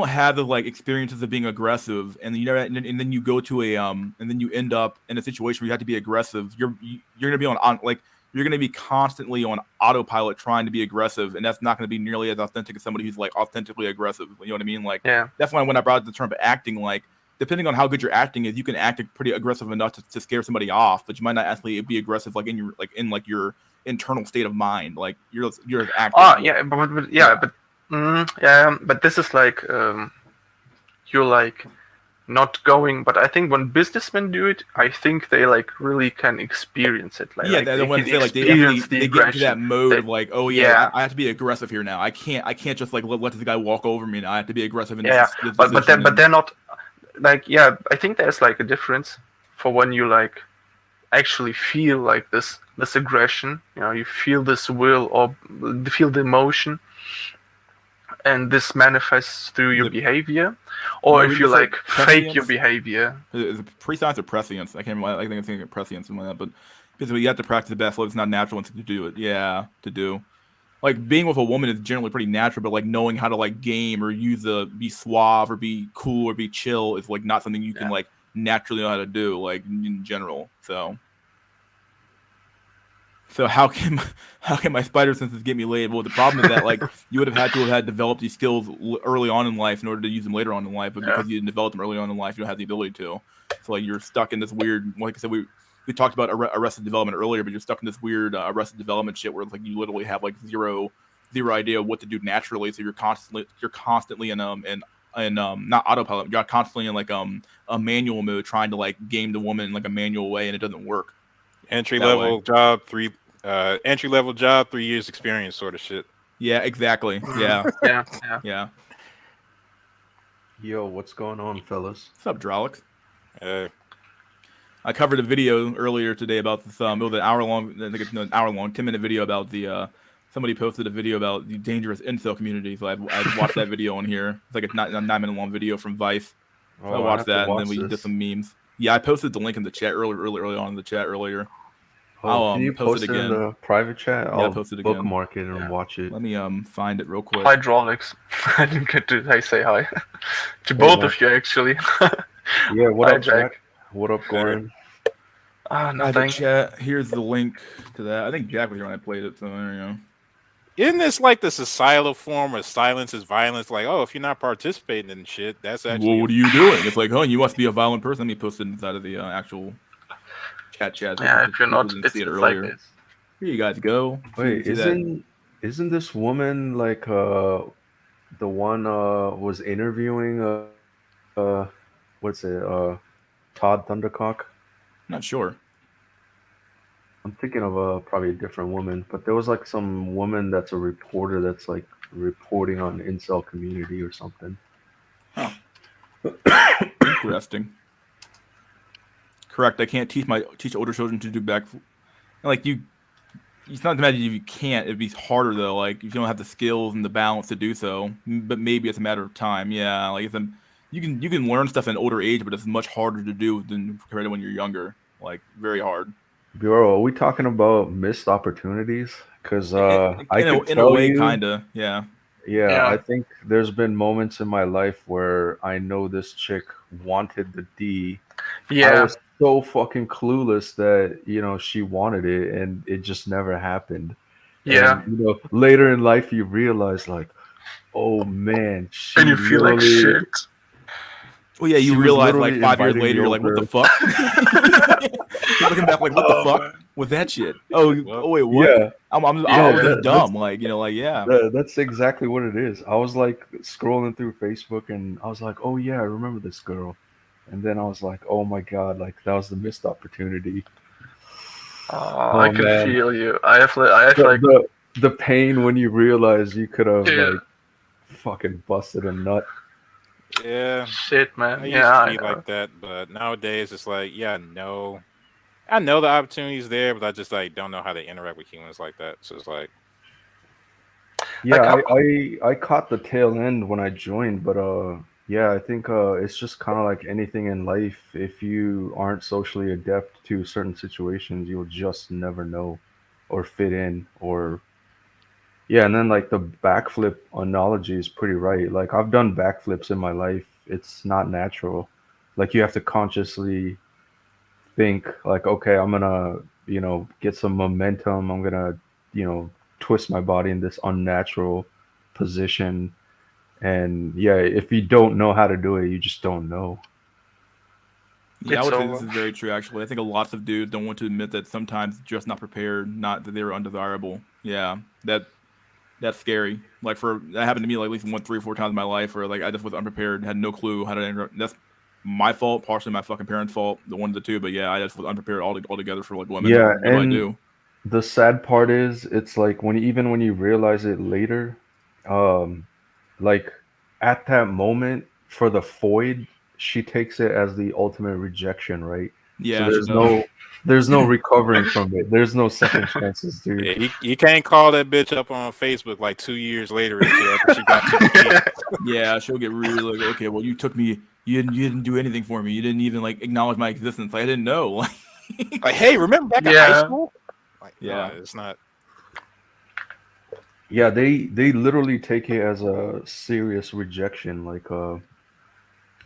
have the like experiences of being aggressive, and and then you go to and then you end up in a situation where you have to be aggressive, you're gonna be on like you're gonna be constantly on autopilot trying to be aggressive, and that's not gonna be nearly as authentic as somebody who's like authentically aggressive. You know what I mean? Like that's why when I brought up the term of acting, like depending on how good your acting is, you can act pretty aggressive enough to scare somebody off, but you might not actually be aggressive like in your internal state of mind. Like you're acting. Oh yeah, but this is like you're like not going. But I think when businessmen do it, I think they like really can experience it. Like, they want to say like they get into that mode of like, oh yeah, I have to be aggressive here now. I can't just like let this guy walk over me now. I have to be aggressive. But they're not. Like I think there's like a difference for when you like actually feel like this aggression, you feel this will or feel the emotion, and this manifests through your behavior, or if you like fake your behavior. Is it prescience or prescience? I can't remember. I think I'm thinking prescience and like that, but basically you have to practice the best. It's not natural to do it. Yeah, to do. Like being with a woman is generally pretty natural, but like knowing how to like game or be suave or be cool or be chill is like not something you can like naturally know how to do, like in general. So how can my spider senses get me laid? Well, the problem is that like you would have had to have developed these skills early on in life in order to use them later on in life, but because you didn't develop them early on in life, you don't have the ability to. So like you're stuck in this weird, like I said, we talked about Arrested Development earlier, but you're stuck in this weird Arrested Development shit where like you literally have like zero idea what to do naturally. So you're constantly in not autopilot. You're constantly in like a manual mode trying to like game the woman in like a manual way, and it doesn't work. Entry level job, 3 years experience sort of shit. Yeah, exactly. Yeah. Yeah. Yo, what's going on, fellas? What's up, Drolix? I covered a video earlier today about this. It was an hour-long, I think it's an hour-long, 10-minute video about the. Somebody posted a video about the dangerous incel community, so I watched that video on here. It's like a 9-minute-long video from Vice. So I watched that, and then we did some memes. Yeah, I posted the link in the chat early on in the chat earlier. Can you post it again in the private chat? I'll post it bookmark it and watch it. Let me find it real quick. Hydraulics. I didn't get to say hi to both of you actually. Yeah, what up, Jack? What up, Goran? Nothing. Chat. Here's the link to that. I think Jack was here when I played it, so there you go. Isn't this like the societal form of silence is violence? Like, if you're not participating in shit, that's actually. Well, what are you doing? It's like, you must be a violent person. Let me post it inside of the actual chat. Yeah, if you're not, it's like this. Here you guys go. Wait, isn't this woman like the one was interviewing what's it Todd Thundercock? Not sure. I'm thinking of probably a different woman, but there was like some woman that's a reporter that's like reporting on incel community or something. Oh. Interesting. Correct. I can't teach older children to do backflip. Like it's not to imagine if you can't. It'd be harder though. Like if you don't have the skills and the balance to do so. But maybe it's a matter of time. Yeah. Like you can learn stuff at an older age, but it's much harder to do than compared to when you're younger. Like very hard. Bro, are we talking about missed opportunities? Because I could in a tell way, you, kinda, yeah. yeah, I think there's been moments in my life where I know this chick wanted the D. I was so fucking clueless that, you know, she wanted it and it just never happened. Yeah. And, you know, later in life you realize like, oh man, she And you feel like literally, shit. Well, yeah, she you was realize like literally 5 years inviting later, me you're like, what the over. fuck? You're looking back like, what the fuck was that shit? Oh, wait, what? Yeah. I was Yeah, just dumb, like, you know, like, yeah. That's exactly what it is. I was like scrolling through Facebook and I was like, oh yeah, I remember this girl. And then I was like, oh my God, like that was the missed opportunity. Oh, I can feel you. I have the pain when you realize you could have like fucking busted a nut. Yeah. Shit, man. I used to be like that, but nowadays it's like, yeah, no. I know the opportunity's there, but I just like don't know how to interact with humans like that. So it's like, yeah, I caught the tail end when I joined, but yeah, I think it's just kind of like anything in life. If you aren't socially adept to certain situations, you'll just never know or fit in or yeah, and then like the backflip analogy is pretty right. Like I've done backflips in my life. It's not natural. Like you have to consciously think like, okay, I'm gonna, you know, get some momentum. I'm gonna, you know, twist my body in this unnatural position. And yeah, if you don't know how to do it, you just don't know. Yeah, I would say this is very true, actually. I think a lot of dudes don't want to admit that sometimes just not prepared, not that they were undesirable. Yeah, that's scary. Like that happened to me like at least 1, 3, 4 times in my life where like I just was unprepared, had no clue how to interact. That's my fault, partially my fucking parents' fault, the one of the two. But yeah, I just was unprepared altogether for like women. Yeah, What do I do? The sad part is it's like even when you realize it later, like at that moment for the Foyd, she takes it as the ultimate rejection, right? Yeah, so there's no recovering from it. There's no second chances, dude. Yeah, you can't call that bitch up on Facebook like 2 years later and she got 2 kids. Yeah, she'll get really like, okay, well, you took me, you didn't do anything for me. You didn't even like acknowledge my existence. Like, I didn't know. Like, hey, remember back in high school? Like, yeah, no, it's not. Yeah, they literally take it as a serious rejection, like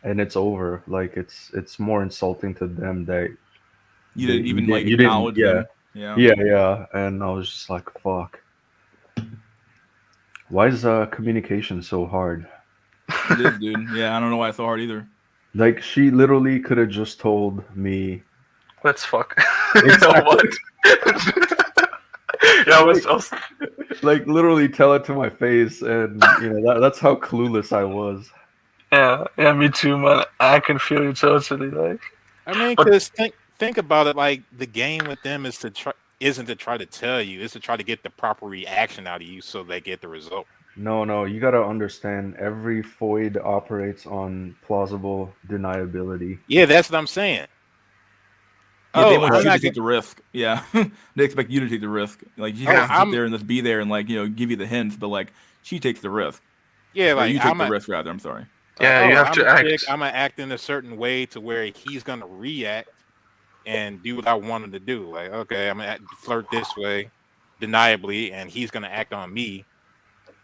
and it's over. Like it's more insulting to them that you didn't even like acknowledge them. Yeah. And I was just like, fuck. Why is communication so hard? It is, dude. Yeah, I don't know why it's so hard either. Like she literally could have just told me, let's fuck. You know what? Yeah, like literally tell it to my face, and you know that's how clueless I was. Yeah, me too, man. I can feel you totally. Like, I mean, because think about it. Like the game with them is isn't to try to tell you, it's to try to get the proper reaction out of you so they get the result. No, you gotta understand. Every Foyd operates on plausible deniability. Yeah, that's what I'm saying. Yeah, they want you to take the risk. Yeah, they expect you to take the risk. Like you have to sit there and just be there and like give you the hints, but like she takes the risk. Yeah, like you take the risk rather. I'm sorry. Yeah, you have to act. I'm gonna act in a certain way to where he's gonna react and do what I want him to do. Like, okay, I'm gonna flirt this way, deniably, and he's gonna act on me,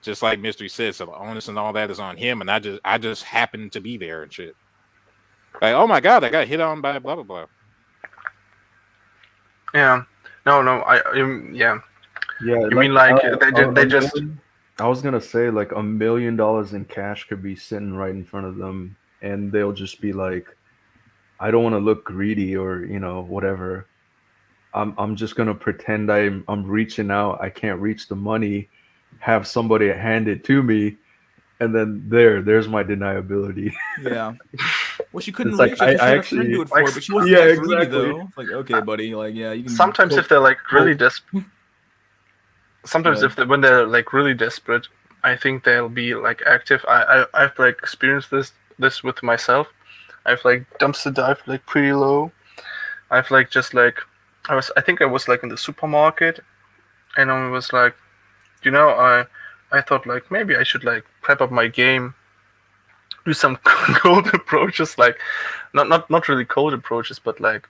just like Mystery said. So the onus and all that is on him, and I just happen to be there and shit. Like, oh my god, I got hit on by blah blah blah. Yeah. No. Yeah. You mean like they just? I was gonna say like $1 million in cash could be sitting right in front of them, and they'll just be like, "I don't want to look greedy or whatever. I'm just gonna pretend I'm reaching out. I can't reach the money. Have somebody hand it to me, and then there's my deniability." Yeah. Well, she couldn't reach it. I She actually do it for her, but she wasn't that greedy though. It's like, okay, buddy, like you can. Sometimes if they're like really desperate. Sometimes when they're like really desperate, I think they'll be like active. I've like experienced this with myself. I've like dumpster dived like pretty low. I've like just like I think I was like in the supermarket, and I was like, I thought like maybe I should like prep up my game do some cold approaches, like not really cold approaches, but like,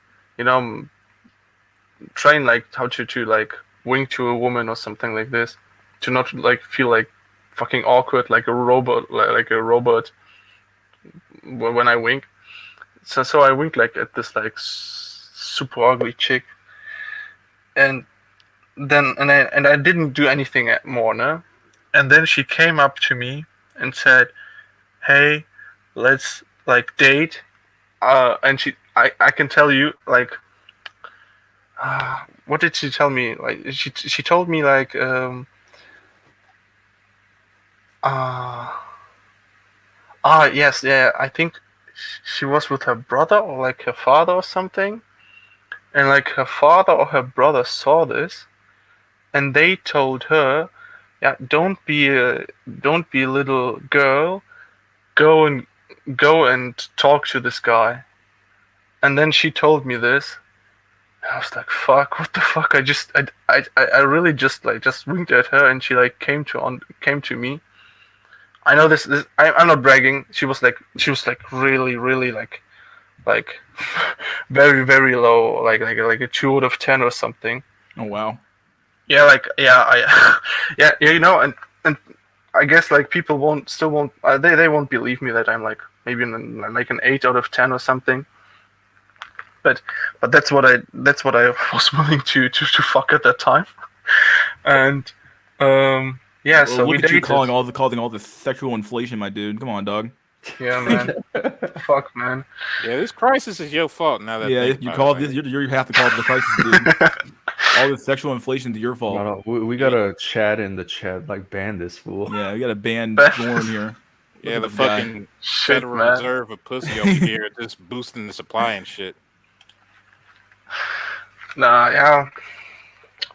train like how to like wink to a woman or something like this, to not like feel like fucking awkward like a robot, like a robot when I wink. So I winked like at this like super ugly chick, and then and I didn't do anything more, no. And then she came up to me and said, "Hey, let's like date." And I can tell you like, what did she tell me? Like she told me like yes, yeah, I think she was with her brother or like her father or something, and like her father or her brother saw this, and they told her, yeah, don't be a little girl, go and talk to this guy. And then she told me this. I was like, fuck, what the fuck? I really just winked at her, and she like came to me. I know this I'm not bragging. She was like really really like very very low, like a 2 out of 10 or something. Oh wow. Yeah, like I yeah, and I guess like people won't they won't believe me that I'm like maybe like an 8 out of 10 or something. But that's what I was willing to fuck at that time. And yeah, Well, so look we at dated. you causing all the sexual inflation, my dude. Come on, dog. Yeah, man. Fuck, man. Yeah, this crisis is your fault now that. Yeah, you call this. You have to call it the crisis, dude. All this sexual inflation is your fault. No, we gotta chat in the chat, like ban this fool. Yeah, we gotta ban Zorn here. Yeah, the fucking Federal Reserve of pussy over here just boosting the supply and shit. Nah, yeah.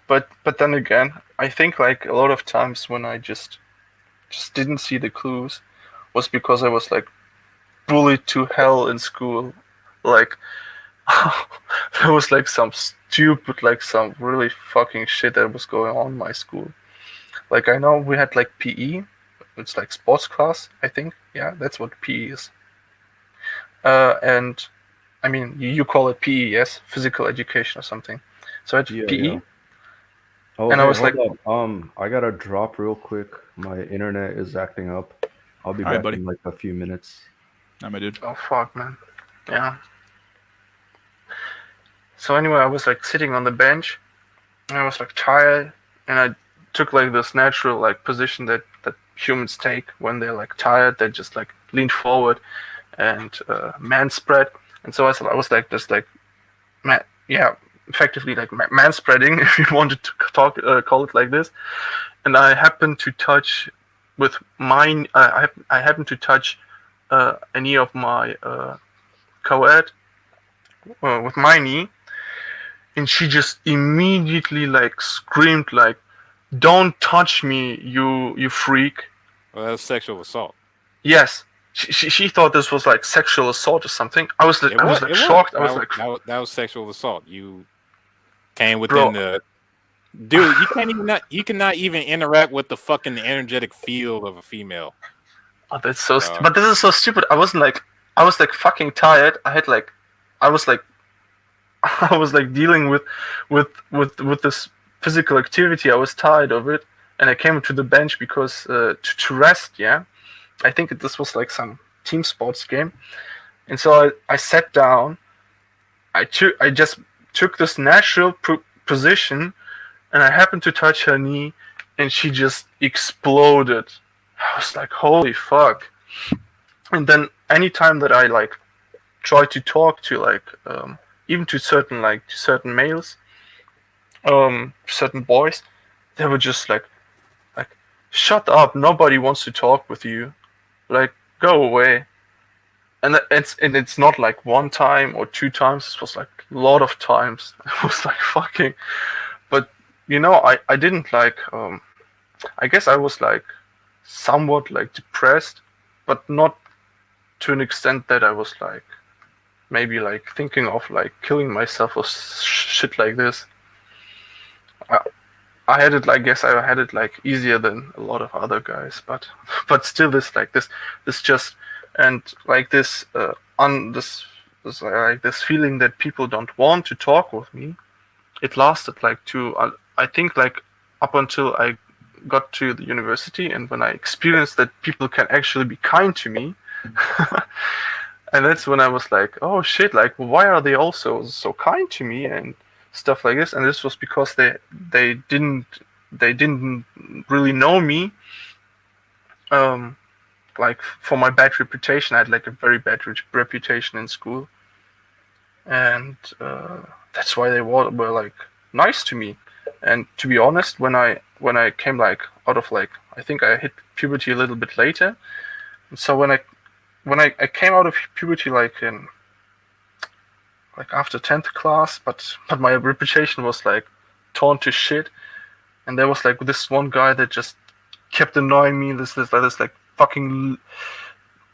But then again, I think like a lot of times when I just didn't see the clues was because I was like bullied to hell in school. Like there was like some stupid, like some really fucking shit that was going on in my school. Like I know we had like PE, it's like sports class, I think. Yeah, that's what PE is. And I mean, you call it PE, yes, physical education or something. So I had PE. Yeah. Oh, and hey, I was hold like, up. I gotta drop real quick. My internet is acting up. I'll be back in like a few minutes. All right, my dude. Oh fuck, man. Yeah. So anyway, I was like sitting on the bench, and I was like tired, and I took like this natural like position that humans take when they're like tired. They just like lean forward and man spread. And so I was like this like effectively like man spreading, if you wanted to call it like this. And I happened to touch with mine. I happened to touch a knee of my co-ed with my knee, and she just immediately like screamed like, "Don't touch me, you freak!" Well, that's sexual assault. Yes. She thought this was like sexual assault or something. I was like shocked. I was like, that was sexual assault. You came within the dude. You cannot even interact with the fucking energetic field of a female. Oh, that's so. But this is so stupid. I was like fucking tired. I was like dealing with this physical activity. I was tired of it, and I came to the bench because to rest. Yeah. I think this was like some team sports game, and so I sat down. I just took this natural position, and I happened to touch her knee, and she just exploded. I was like, holy fuck! And then anytime that I like try to talk to like even to certain males, certain boys, they were just like shut up! Nobody wants to talk with you. Like, go away. And it's not like one time or two times. It was like a lot of times. It was like fucking. But I didn't like. I guess I was like somewhat like depressed, but not to an extent that I was like maybe like thinking of like killing myself or shit like this. I had it like, guess I had it like easier than a lot of other guys, but still this just and like this this feeling that people don't want to talk with me, it lasted like I think like up until I got to the university, and when I experienced that people can actually be kind to me. And that's when I was like, oh shit, like why are they also so kind to me and stuff like this? And this was because they didn't really know me. Like for my bad reputation, I had like a very bad reputation in school, and that's why they were like nice to me. And to be honest, when I came like out of like, I think I hit puberty a little bit later, and so when I came out of puberty like after 10th class, but my reputation was like torn to shit, and there was like this one guy that just kept annoying me. This like fucking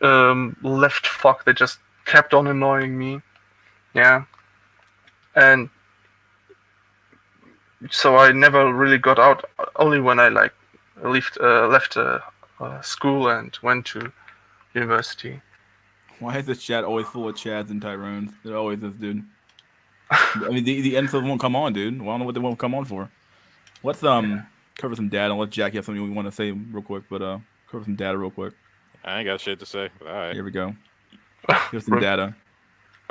left fuck that just kept on annoying me. Yeah, and so I never really got out. Only when I like left school and went to university. Why is this chat always full of Chads and Tyrones? It always is, dude. I mean, the Incels won't come on, dude. Well, I don't know what they won't come on for. Let's cover some data. I'll let Jackie have something we want to say real quick, but cover some data real quick. I ain't got shit to say. But all right. Here we go. Here's some data.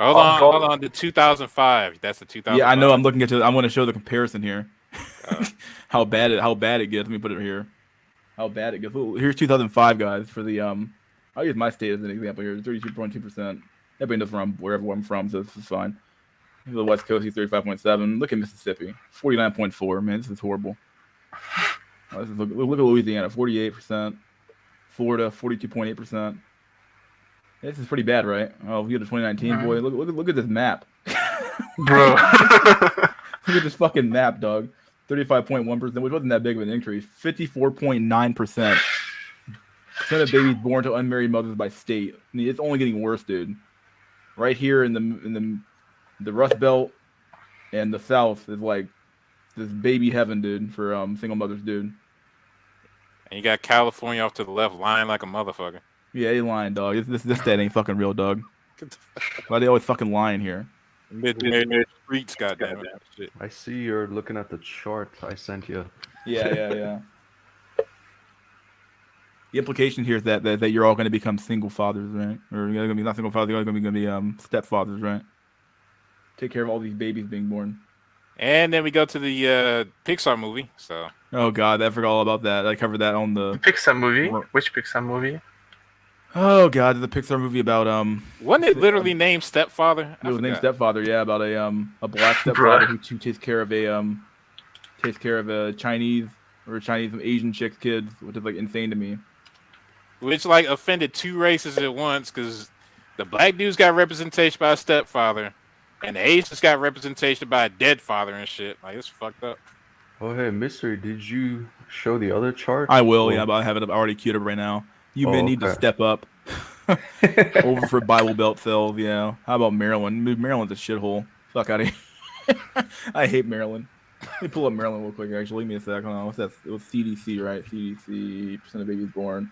Hold on. The 2005. That's the 2005. Yeah, I know. I'm looking at. I want to show the comparison here. How bad it gets. Let me put it here. How bad it gets. Here's 2005, guys. For the I'll use my state as an example here. 32.2%. Everybody knows wherever I'm from, so this is fine. The West Coast, he's 35.7. Look at Mississippi, 49.4. Man, this is horrible. Look at Louisiana, 48%. Florida, 42.8%. This is pretty bad, right? Oh, we get a 2019 boy. Look at this map, bro. Look at this fucking map, dog. 35.1%, which wasn't that big of an increase. 54.9%. Percent of babies born to unmarried mothers by state. I mean, it's only getting worse, dude. Right here in the Rust Belt and the South is like this baby heaven, dude, for single mothers, dude. And you got California off to the left, lying like a motherfucker. Yeah, they lying, dog. This stat ain't fucking real, dog. Why they always fucking lying here? Mid streets, goddamn it. Shit. I see you're looking at the chart I sent you. Yeah. The implication here is that you're all going to become single fathers, right? Or you're going to be not single fathers, you're going to be stepfathers, right? Take care of all these babies being born. And then we go to the Pixar movie. So. Oh God, I forgot all about that. I covered that on the Pixar movie. Which Pixar movie? Oh God, the Pixar movie about Wasn't it literally named Stepfather? It was named Stepfather, yeah, about a black stepfather who takes care of a Chinese or Asian chick's kids, which is like insane to me. Which like offended two races at once, because the black dude's got representation by a stepfather, and the Asians got representation by a dead father and shit. Like, it's fucked up. Oh hey, Mystery, did you show the other chart? I will, yeah, but I have it already queued up right now. You may need to step up over for Bible Belt cells, yeah. How about Maryland? Maryland's a shithole. Fuck out of here. I hate Maryland. Let me pull up Maryland real quick, actually. Give me a sec. Hold on. What's that? It was CDC, right? CDC, percent of babies born.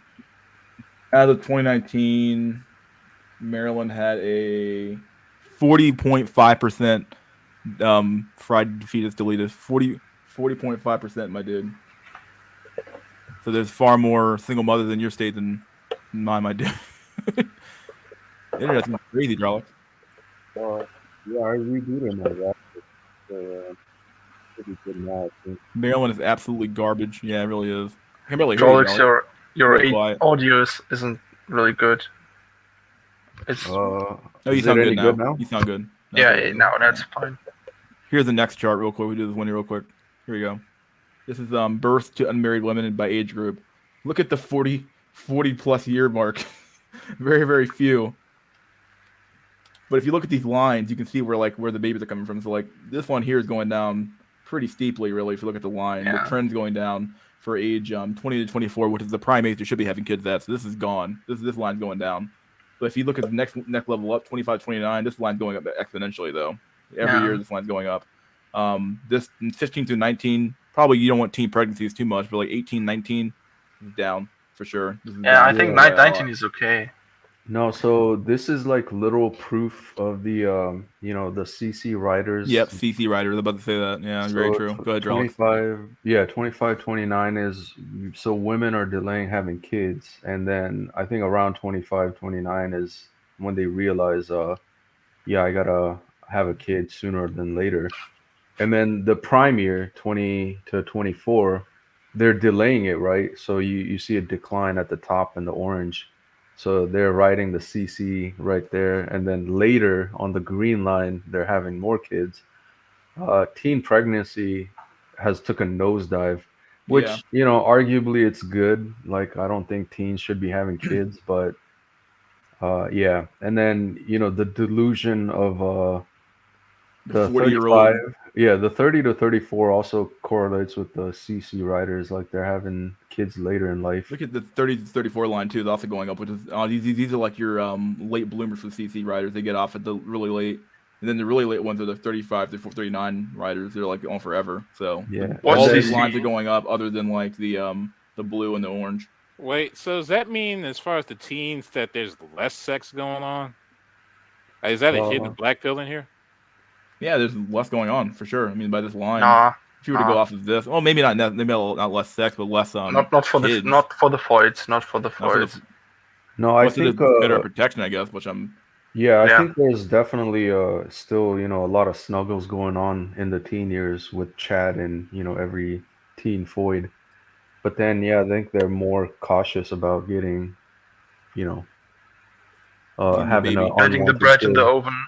As of 2019, Maryland had a 40.5% fried fetus deleted. 40.5%, my dude. So there's far more single mothers in your state than mine, my dude. The internet's crazy, Drolic. Yeah, I redo them. Maryland is absolutely garbage. Yeah, it really is. I can barely hear you, your audio isn't really good. It's you sound good now. You sound good. Now that's fine. Here's the next chart real quick. We do this one here real quick. Here we go. This is births to unmarried women by age group. Look at the 40 plus year mark. Very, very few. But if you look at these lines, you can see where the babies are coming from. So like this one here is going down pretty steeply, really, if you look at the line. The trend's going down for age 20 to 24, which is the prime age you should be having kids at. So this is gone. This line's going down. But if you look at the next level up, 25, 29, this line's going up exponentially though. Every year this line's going up. This 15 to 19, probably you don't want teen pregnancies too much, but like 18, 19 is down for sure. I think 19 is okay. No, so this is like literal proof of the the CC riders. Yep, CC Rider. I was about to say that. Yeah, very So true. Go ahead, Drelix. 25, 29 is so women are delaying having kids, and then I think around 25, 29 is when they realize, yeah, I gotta have a kid sooner than later. And then the prime year, 20 to 24, they're delaying it, right? So you see a decline at the top in the orange. So they're writing the CC right there, and then later on the green line, they're having more kids. Teen pregnancy has took a nosedive, Yeah. which arguably it's good. Like I don't think teens should be having kids, but yeah. And then the delusion of The the 40-year-old. 35, yeah, the 30 to 34 also correlates with the CC riders, like they're having kids later in life. Look at the 30 to 34 line too. Is also going up, which is these are like your late bloomers for CC riders. They get off at the really late, and then the really late ones are the 35 to 39 riders. They're like on forever. So Yeah. all And these then, lines are going up, other than like the blue and the orange. Wait, so does that mean as far as the teens that there's less sex going on? Is that a hidden black pill in here? Yeah, there's less going on for sure. I mean, by this line, Nah, if you were to go off of this, well, maybe not less sex, but less not for kids. not for the voids, not for the voids. no, I think better protection, I guess. Which I'm. Yeah, I Yeah. think there's definitely still a lot of snuggles going on in the teen years with Chad and every teen Foyd. But then yeah, I think they're more cautious about getting you know Getting the having an baby. Getting the unwanted bread in the kid. oven.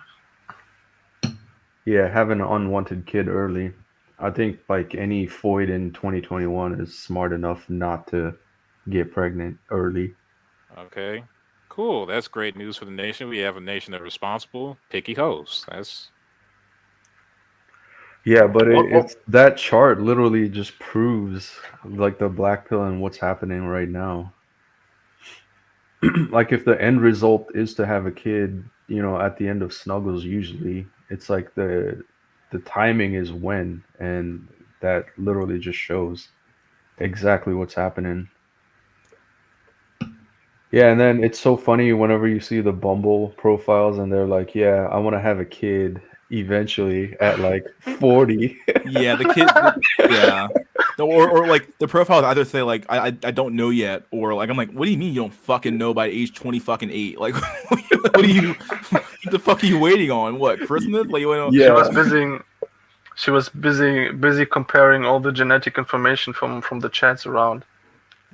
Yeah, having an unwanted kid early. I think like any Foyd in 2021 is smart enough not to get pregnant early. Okay, cool. That's great news for the nation. We have a nation of responsible, picky hosts. That's Yeah, but What- what- it's that chart literally just proves like the black pill and what's happening right now. Like if the end result is to have a kid, at the end of Snuggles, usually it's like the timing is when, and that literally just shows exactly what's happening. Yeah, and then it's so funny whenever you see the Bumble profiles and they're like, "Yeah, I want to have a kid eventually at like 40." Yeah, the kid. Yeah. Or like the profiles either say like I don't know yet, or like I'm like, what do you mean you don't fucking know by age 20 fucking 8? Like what do you what the fuck are you waiting on? What, Christmas? Like you want She was busy. She was busy comparing all the genetic information from the chats around.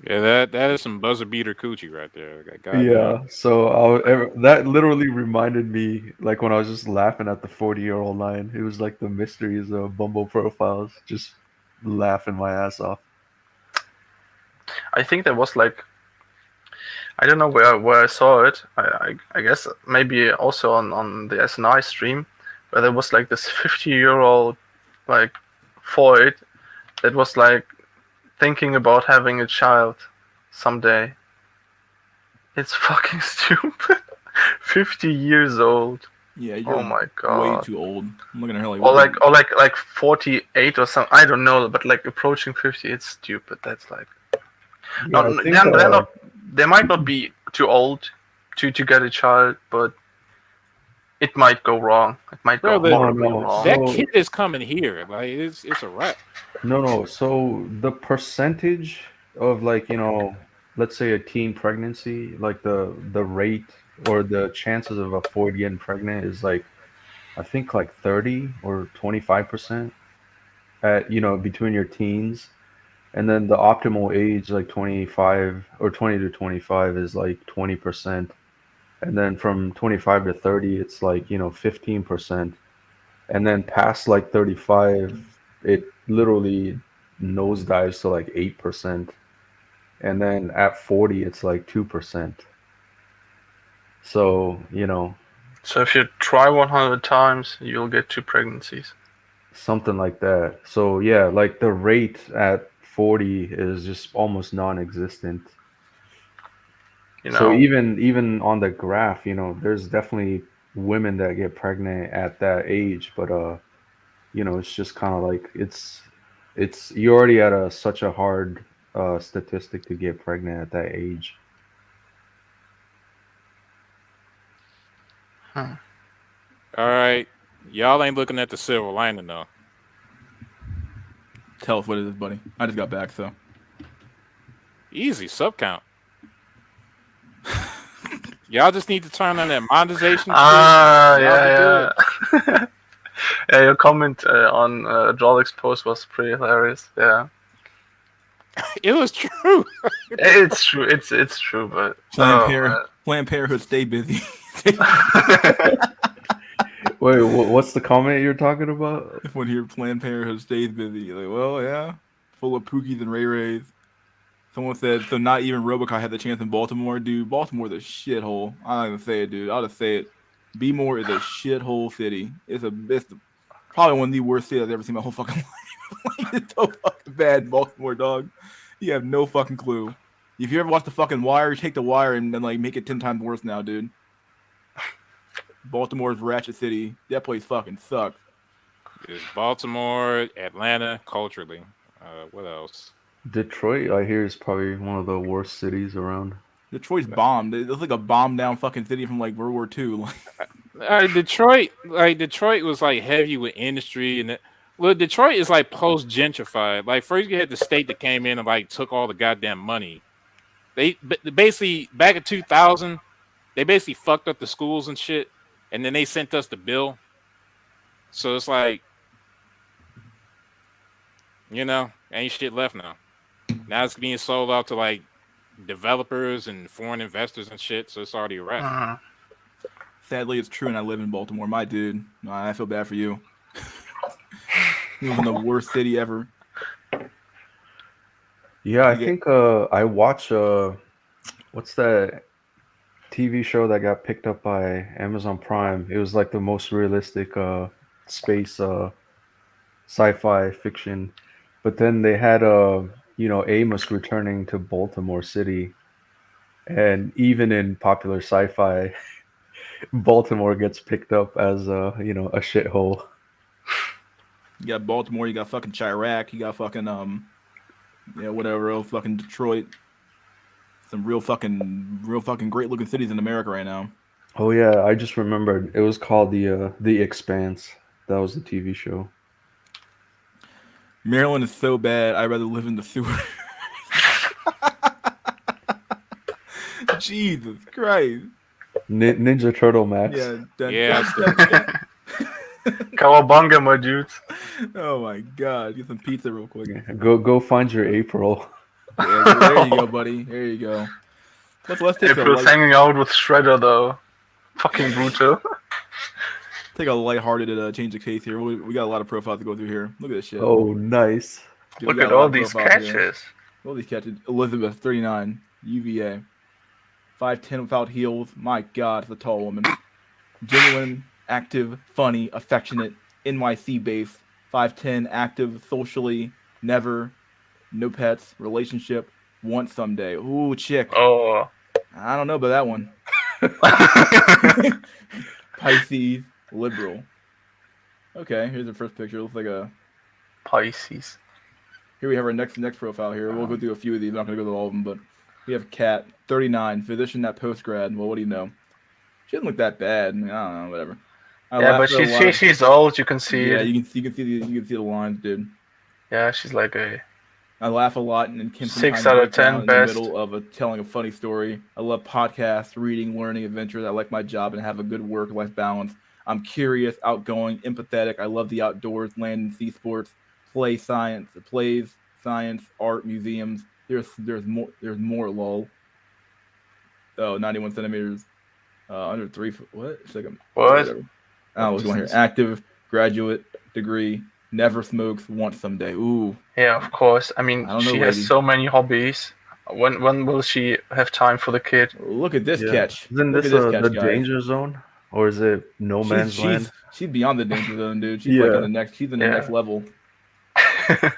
yeah, that is some buzzer beater coochie right there. God Yeah, so that literally reminded me, like when I was just laughing at the 40-year-old line. It was like the mysteries of Bumble profiles, just laughing my ass off. I think there was like, I don't know where I saw it. I guess maybe also on the SNI stream, where there was like this 50-year-old like Void that was like thinking about having a child someday. It's fucking stupid. 50 years old. Yeah, you're Oh my way god. too old. I'm looking at her like, Or what like 48 or something. I don't know, but like approaching 50, it's stupid. That's like Yeah, I think, they're not. They might not be too old to get a child, but it might go wrong. It might go Bro, horribly no, wrong. that So- kid is coming here. Like it's a wrap. No. So the percentage of like, let's say a teen pregnancy, like the rate or the chances of a Ford getting pregnant is like, I think like 30 or 25% at, between your teens. And then the optimal age, like 25 or 20 to 25 is like 20%. And then from 25 to 30, it's like, 15%. And then past like 35, it literally nosedives to like 8%. And then at 40, it's like 2%. So, So if you try 100 times, you'll get 2 pregnancies. something like that. So, yeah, like the rate at 40 is just almost non-existent. So even on the graph, there's definitely women that get pregnant at that age, but it's just kind of like it's you're already at such a hard statistic to get pregnant at that age. All right, y'all ain't looking at the silver lining though. Tell us what it is, buddy. I just got back, so Easy sub count. Y'all just need to turn on that monetization. Yeah. Yeah, your comment on Jolix's post was pretty hilarious. Yeah. It was true. It's true. It's true, but Planned Parenthood, stay busy. Wait, what's the comment you're talking about? When your Planned Parenthood stays busy, like, well, yeah, full of Pookies and Ray Rays. Someone said, so not even Robocop had the chance in Baltimore, dude. Baltimore's a shithole. I'm not even say it, dude. I'll just say it. B-More is a shithole city. It's probably one of the worst cities I've ever seen in my whole fucking life. It's so fucking bad, Baltimore, dog. You have no fucking clue. If you ever watch the fucking Wire, you take the Wire and then like make it 10 times worse now, dude. Baltimore's ratchet city. That place fucking sucks. It's Baltimore, Atlanta, culturally. What else? Detroit, I hear, is probably one of the worst cities around. Detroit's bombed. It's like a bombed down fucking city from like World War II. Detroit was like heavy with industry, and Detroit is like post gentrified. Like first you had the state that came in and like took all the goddamn money. They basically back in 2000, they basically fucked up the schools and shit, and then they sent us the bill. So it's like, ain't shit left now. Now it's being sold out to like developers and foreign investors and shit. So it's already a wrap. Sadly, it's true, and I live in Baltimore. My dude, I feel bad for you. You live in the worst city ever. Yeah, I think I watch what's that TV show that got picked up by Amazon Prime? It was like the most realistic space sci-fi fiction. But then they had Amos returning to Baltimore City, and even in popular sci-fi, Baltimore gets picked up as a shithole. You got Baltimore, you got fucking Chirac, you got fucking whatever else, fucking Detroit. Some real fucking great looking cities in America right now. Oh yeah, I just remembered. It was called The Expanse. That was the TV show. Maryland is so bad, I'd rather live in the sewer. Jesus Christ. Ninja Turtle Max. Yeah. Cowabunga, my dudes. Oh my god. Get some pizza real quick. Go find your April. Yeah, there you go, buddy. There you go. Let's take April's hanging out with Shredder, though. Fucking brutal. Take a lighthearted change of case here. We got a lot of profiles to go through here. Look at this shit. Oh, nice. Dude, look at all these catches. All these catches. Elizabeth, 39, UVA. 5'10" without heels. My God, it's a tall woman. Genuine, active, funny, affectionate, NYC based. 5'10", active, socially, never, no pets, relationship, want someday. Ooh, chick. Oh. I don't know about that one. Pisces, liberal. Okay, here's the first picture. It looks like a Pisces. Here we have our next profile here. We'll go through a few of these. I'm not going to go through all of them, but we have Kat, 39, physician at postgrad. Well, what do you know? She doesn't look that bad. I don't know, whatever. But she's old. You can see. Yeah, you can see the lines, dude. Yeah, she's like a. I laugh a lot and can 6 out of 10 in best. the middle of telling a funny story. I love podcasts, reading, learning, adventures. I like my job and have a good work-life balance. I'm curious, outgoing, empathetic. I love the outdoors, land and sea sports, plays, science, art, museums. There's more. Lol. Oh, 91 centimeters, under 3 foot. What? It's like what? I was going here. Active, graduate degree. Never smokes. Want someday. Ooh. Yeah, of course. I mean, she has so many hobbies. When will she have time for the kid? Look at this catch. Isn't this the danger zone, or is it no man's land? She's beyond the danger zone, dude. She's like in the next. She's in the next level.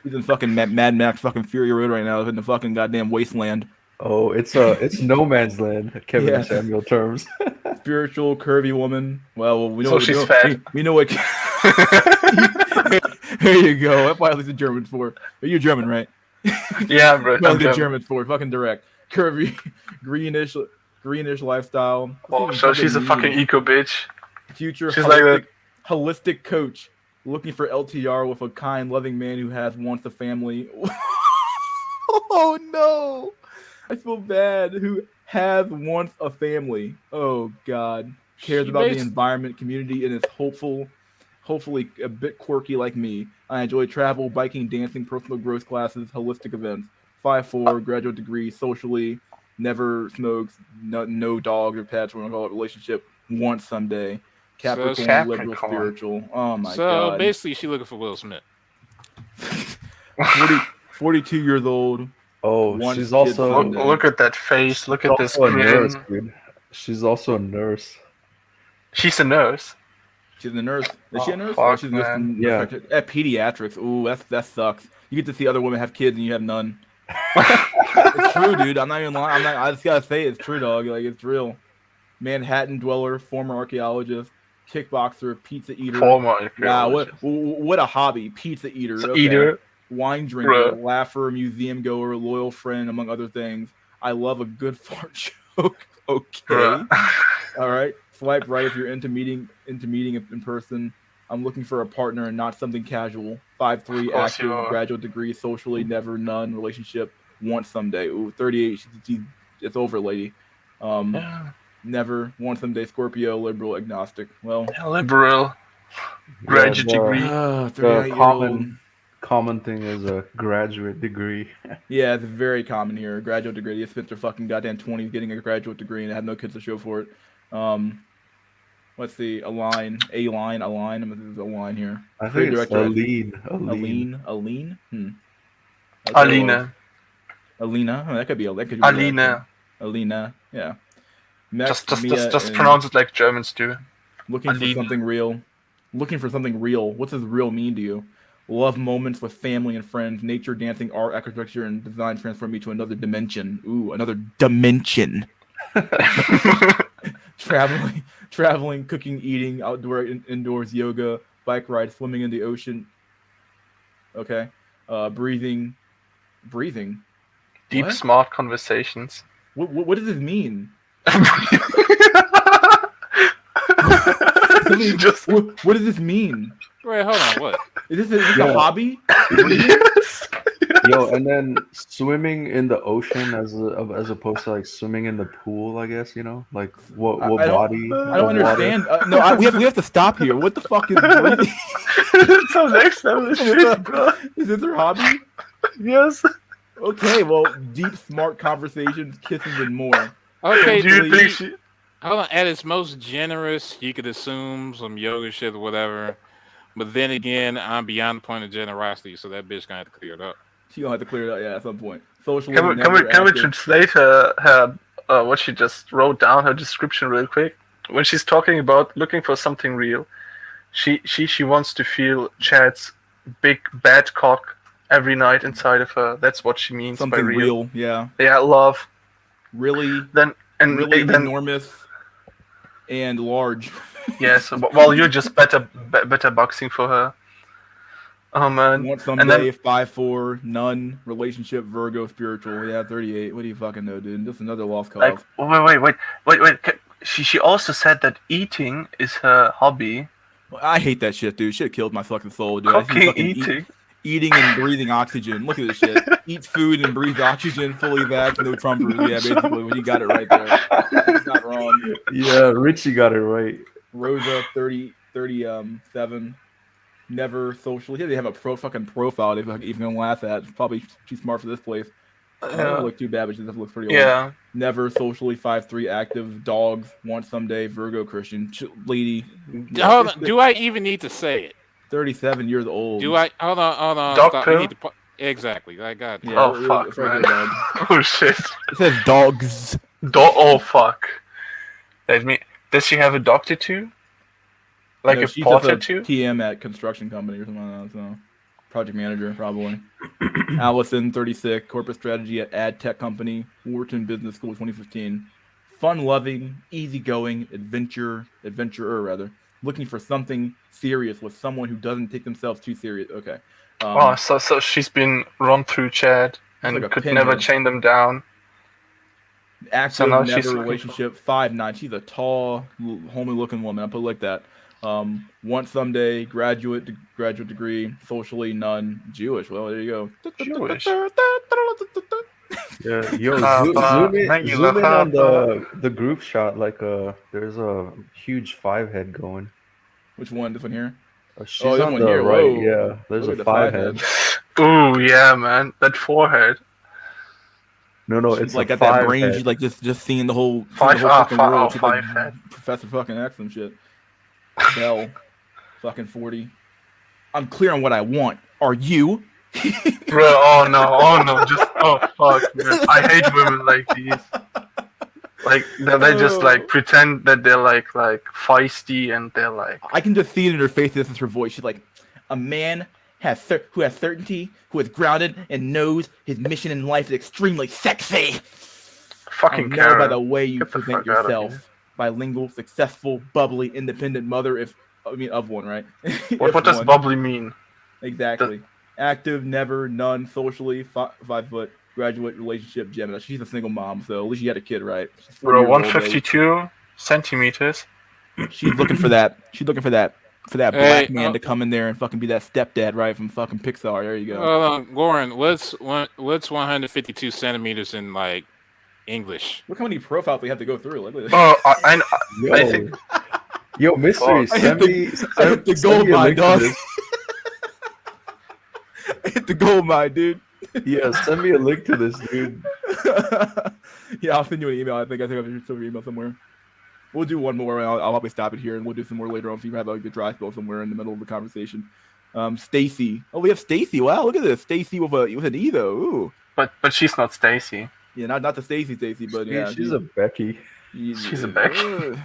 She's in fucking Mad Max, fucking Fury Road right now, in the fucking goddamn wasteland. Oh, it's no man's land. Kevin and Samuel terms. Spiritual, curvy woman. Well, we know. So she's fat. We know what. There you go. That's why I listen German for. You're German, right? Yeah, bro. I'm German for. Fucking direct. Curvy, greenish lifestyle. Oh, so she's a fucking eco bitch. Future She's like holistic coach looking for LTR with a kind, loving man who wants a family. Oh no, I feel bad. Who wants a family? Oh God, cares about the environment, community, and is hopefully a bit quirky like me. I enjoy travel, biking, dancing, personal growth classes, holistic events. 5'4", graduate degree, socially, never smokes, no dogs or pets. We're gonna call it relationship. Wants someday. Capricorn, liberal, spiritual. Oh my God. So basically, she's looking for Will Smith. 42 years old. Oh, she's also look at that face. Look at this grin. Nurse, dude. She's also a nurse. She's a nurse. She's a nurse. Is she a nurse? Fuck, she's man. At pediatrics. Ooh, that sucks. You get to see other women have kids and you have none. It's true, dude. I'm not even lying. I just gotta say it's true, dog. Like it's real. Manhattan dweller, former archaeologist, kickboxer, pizza eater. Former archaeologist. Wow, what a hobby. Pizza eater. Eater. Wine drinker, laugher, museum goer, loyal friend, among other things. I love a good fart joke. Okay. All right. Swipe right if you're into meeting in person. I'm looking for a partner and not something casual. 5'3", active, graduate degree, socially, never, none, relationship, want someday. Ooh, 38. It's over, lady. Never, want someday, Scorpio, liberal, agnostic. Well, liberal, graduate degree. The common thing is a graduate degree. Yeah, it's very common here. A graduate degree. You spent their fucking goddamn 20s getting a graduate degree and have no kids to show for it. Let's see, a line. This is a line here. I think it's Aline. Alina. Oh, that could be Alina. Alina. Yeah. Just pronounce it like Germans do. Looking for something real. What does real mean to you? Love moments with family and friends. Nature, dancing, art, architecture, and design transform me to another dimension. Ooh, another dimension. Traveling, cooking, eating, outdoor, indoors, yoga, bike ride, swimming in the ocean. Okay. Breathing. Deep, smart conversations. What does this mean? What does this mean? Wait, hold on. What? Is this a hobby? Yes. Yo, and then swimming in the ocean as opposed to like swimming in the pool, I guess, like what body? I don't understand. We have to stop here. What the fuck is breathing? So next time is this her hobby? Yes. Okay, well, deep, smart conversations, kisses, and more. Okay, do you think she? Hold on. At its most generous, you could assume some yoga shit or whatever. But then again, I'm beyond the point of generosity, so that bitch gonna have to clear it up. She gonna have to clear it up, yeah, at some point. Socially, can we translate her what she just wrote down, her description real quick? When she's talking about looking for something real, she wants to feel Chad's big bad cock every night inside of her. That's what she means something by real. Yeah. Yeah, love. Really. Really enormous and large. Yes, well, you're just better boxing for her. Oh man. Want someday, 5'4", none, relationship, Virgo, spiritual. Yeah, 38. What do you fucking know, dude? Just another lost cause. Wait. She also said that eating is her hobby. I hate that shit, dude. Shit killed my fucking soul, dude. Eating and breathing oxygen. Look at this shit. Eats food and breathes oxygen, fully vaxxed, no Trumpers. Yeah, basically, when you got it right there. It's not wrong. Yeah, Richie got it right. Rosa, 37. Never socially. They have a fucking profile they're even gonna laugh at. Probably too smart for this place. Doesn't look too bad, but she doesn't look pretty old. Yeah. Never socially, 5'3", active, dogs, want someday, Virgo, Christian, lady. Hold on. Do I even need to say it? 37 years old. Do I? Hold on. Dog stop. pill? Exactly. I got it. Yeah, fuck, right man. Oh shit. It says dogs. Oh fuck. Does she have a doctor too? Like a porter too? PM at construction company or something like that. So, project manager probably. Allison, 36, corporate strategy at ad tech company, Wharton Business School, 2015. Fun-loving, easygoing, adventurer rather. Looking for something serious with someone who doesn't take themselves too serious. Okay. So she's been run through Chad and like could never chain them down. Active, So now never she's looking relationship, 5'9". She's a tall, homely looking woman. I'll put it like that. Want someday, graduate degree, socially none, Jewish. Well, there you go. Jewish. Yeah, yo, zoom in on the group shot. Like, there's a huge 5 head going. Which one? This one here? She's this on one the here. right. Whoa. Yeah, there's Look a at the 5 head. Ooh, yeah, man, that forehead. No, She's it's like a got that 5 brain. head. She's like just seeing the whole Five fucking world. She's like head. Professor fucking X and shit. Bell, fucking 40. I'm clear on what I want. Are you? Bro, oh no, just fuck, man. I hate women like these. Like they just like pretend that they're like feisty and they're like. I can just see it in her face. This is her voice. She's like, a man who has certainty, who is grounded and knows his mission in life is extremely sexy. Fucking know Karen. by the way you Get the present fuck out of yourself. Bilingual, successful, bubbly, independent mother. Of one, right? What does bubbly mean? Exactly. Active, never, none, socially, 5 foot, graduate, relationship, Gemini. She's a single mom, so at least she had a kid, right? Bro, 152 centimeters. She's looking for that. She's looking for that black man to come in there and fucking be that stepdad, right, from fucking Pixar. There you go. Goran, what's 152 centimeters in like English? Look how many profiles we have to go through. Look at this. Oh, I think. Yo, mystery, send me the gold mine, dog. I hit the gold mine, dude. Yeah, send me a link to this, dude. Yeah, I'll send you an email. I think I have your email somewhere. We'll do one more. I'll probably stop it here, and we'll do some more later on. So you have like a dry spell somewhere in the middle of the conversation. Stacy. Oh, we have Stacy. Wow, look at this. Stacy with an E though. Ooh. But she's not Stacy. Yeah, not the Stacy, but yeah, she's a Becky. She's a Becky.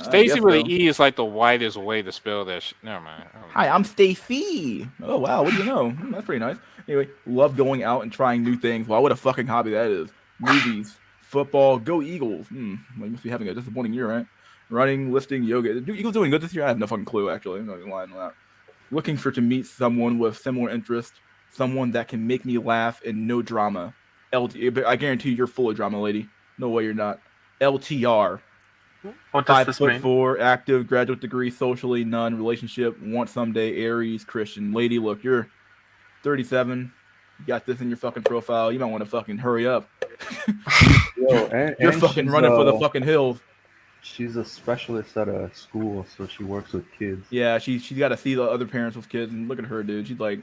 Stacy with an E is like the whitest way to spell that. Never mind. Hi, I'm Stacy. Oh wow, what do you know? That's pretty nice. Anyway, love going out and trying new things. Wow, what a fucking hobby that is. Movies, football, go Eagles. Well, you must be having a disappointing year, right? Running, lifting, yoga. Eagles doing good this year? I have no fucking clue, actually. I'm not even lying on that. Looking to meet someone with similar interest, someone that can make me laugh and no drama. I guarantee you're full of drama, lady. No way you're not. LTR. What does this mean? 5'4", active, graduate degree, socially none, relationship, want someday, Aries, Christian. Lady, look, you're 37. You got this in your fucking profile. You might want to fucking hurry up. Yo, you're fucking running for the fucking hills. She's a specialist at a school, so she works with kids. Yeah, she's got to see the other parents with kids, and look at her, dude. She's like,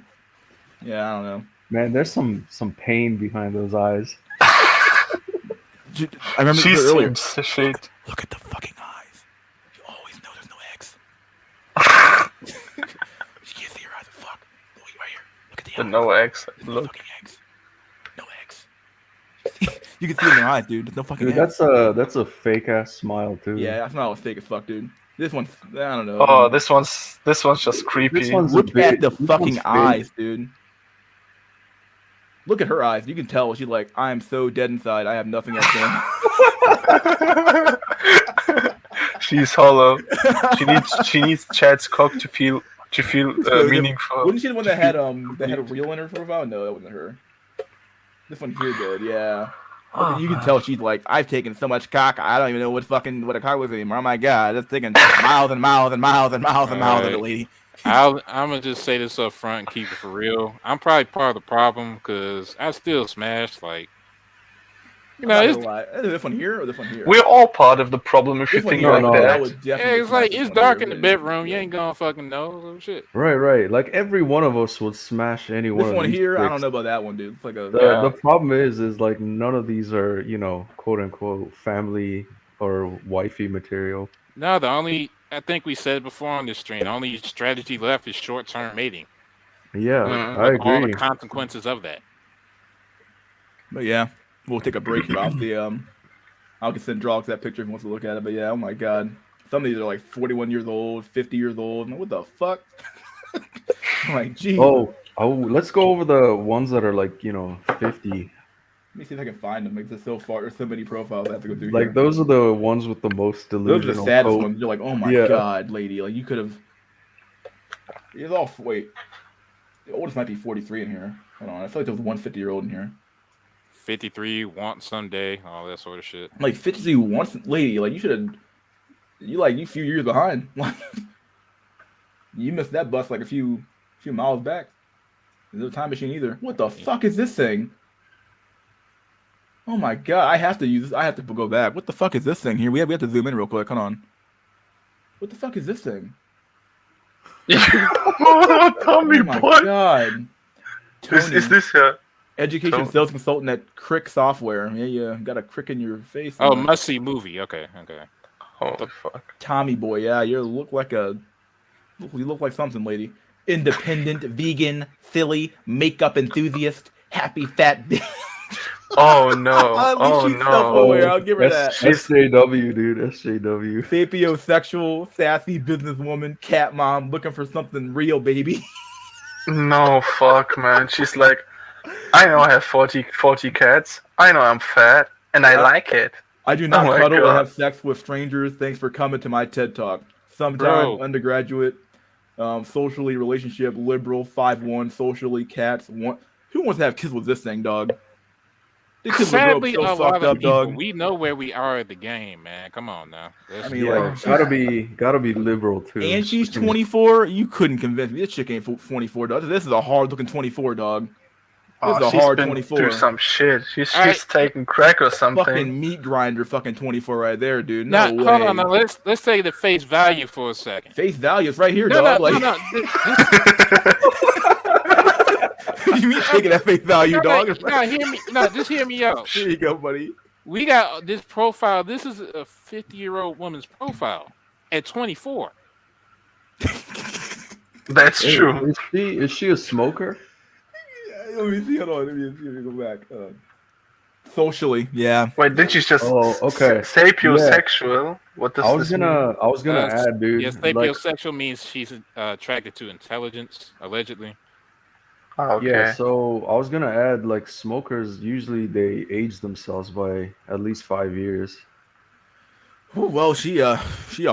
yeah, I don't know. Man, there's some pain behind those eyes. I remember she earlier. Shit. Look at the fucking eyes. You always know there's no X. She can't see her eyes. Fuck. Look right here. Look at the eyes. No X. Look. Fucking X. No X. You can see it in their eyes, dude. There's no fucking Dude, X. that's a fake ass smile too. Yeah, that smile was fake as fuck, dude. This one's, I don't know. Oh, this one's just creepy. Look at the fucking eyes, dude. Look at her eyes. You can tell she's like, I am so dead inside. I have nothing else in. She's hollow. She needs Chad's cock to feel meaningful. Wasn't she the one that had a reel in her profile? No, that wasn't her. This one here did, yeah. You can tell she's like, I've taken so much cock, I don't even know what a cock looks anymore. Oh my god, that's taking miles and miles and miles and miles and miles of it, lady. I'm gonna just say this up front and keep it for real. I'm probably part of the problem because I still smash like. You know, it's this one here or this one here. We're all part of the problem if you think like that. Yeah, it's like it's dark in the bedroom. You ain't gonna fucking know some shit. Right. Like every one of us would smash any one of these. This one here, tricks. I don't know about that one, dude. It's like the problem is like none of these are, quote unquote family or wifey material. No, I think we said before on this stream, the only strategy left is short-term mating. Yeah, I agree. All the consequences of that. But yeah, we'll take a break here off the I'll send Drox that picture if he wants to look at it. But yeah, oh my god. Some of these are like 41 years old, 50 years old. What the fuck? I'm like, geez. Oh, let's go over the ones that are like, 50. Let me see if I can find them. There's so far, there's so many profiles I have to go through. Like, those are the ones with the most delusional. Those are the saddest ones. You're like, oh my god, lady. Like, you could have. It's all. Wait. The oldest might be 43 in here. Hold on. I feel like there was a 150-year-old in here. 53 want someday, all that sort of shit. Like 53 wants lady, like you should have. You a few years behind. Like you missed that bus like a few miles back. There's no time machine either. What the fuck is this thing? Oh my god! I have to use this. I have to go back. What the fuck is this thing here? We have to zoom in real quick. Hold on. What the fuck is this thing? Tommy Oh my boy. god! Tony, Is this education Tony. sales consultant at Crick Software? Yeah, got a crick in your face. Oh, must see movie. Okay. Holy fuck. Tommy boy, yeah, you look like something, lady. Independent, vegan, silly, makeup enthusiast, happy fat bitch. Oh no! Oh She's no! self-aware, I'll give her that. SJW, dude. SJW. Sapiosexual, sassy businesswoman, cat mom, looking for something real, baby. No, fuck, man. She's like, I know I have 40 cats. I know I'm fat, and I like it. I do not Oh my cuddle or God. have sex with strangers. Thanks for coming to my TED Talk. Sometime Bro. undergraduate, socially, relationship, liberal, 5'1", socially, cats. Who wants to have kids with this thing, dog? This kid will Sadly, grow a up so lot fucked of up, people, dog. we know where we are at the game, man. Come on now. I mean, Yeah, like, gotta be liberal too. and she's 24. You couldn't convince me. This chick ain't 24, dog. This is a hard looking 24, dog. This is a she's hard been 24. through some shit. She's Alright. taking crack or something. Fucking meat grinder, fucking 24 right there, dude. No Now, way. hold on. Now, let's take the face value for a second. Face value is right here, No, dog. no, Like, no. you mean taking that face value, dog? No, hear me. No, just hear me out. Here you go, buddy. We got this profile. This is a 50-year-old woman's profile at 24. That's true. Is she a smoker? Let me see. Hold on. Let me go back. Socially, yeah. Wait, did you just okay. sapiosexual? What does I was this mean? gonna add, dude. Yes, sapiosexual means she's attracted to intelligence, allegedly. Oh, okay. Yeah, so I was gonna add, like, smokers usually they age themselves by at least 5 years. Ooh, well, she a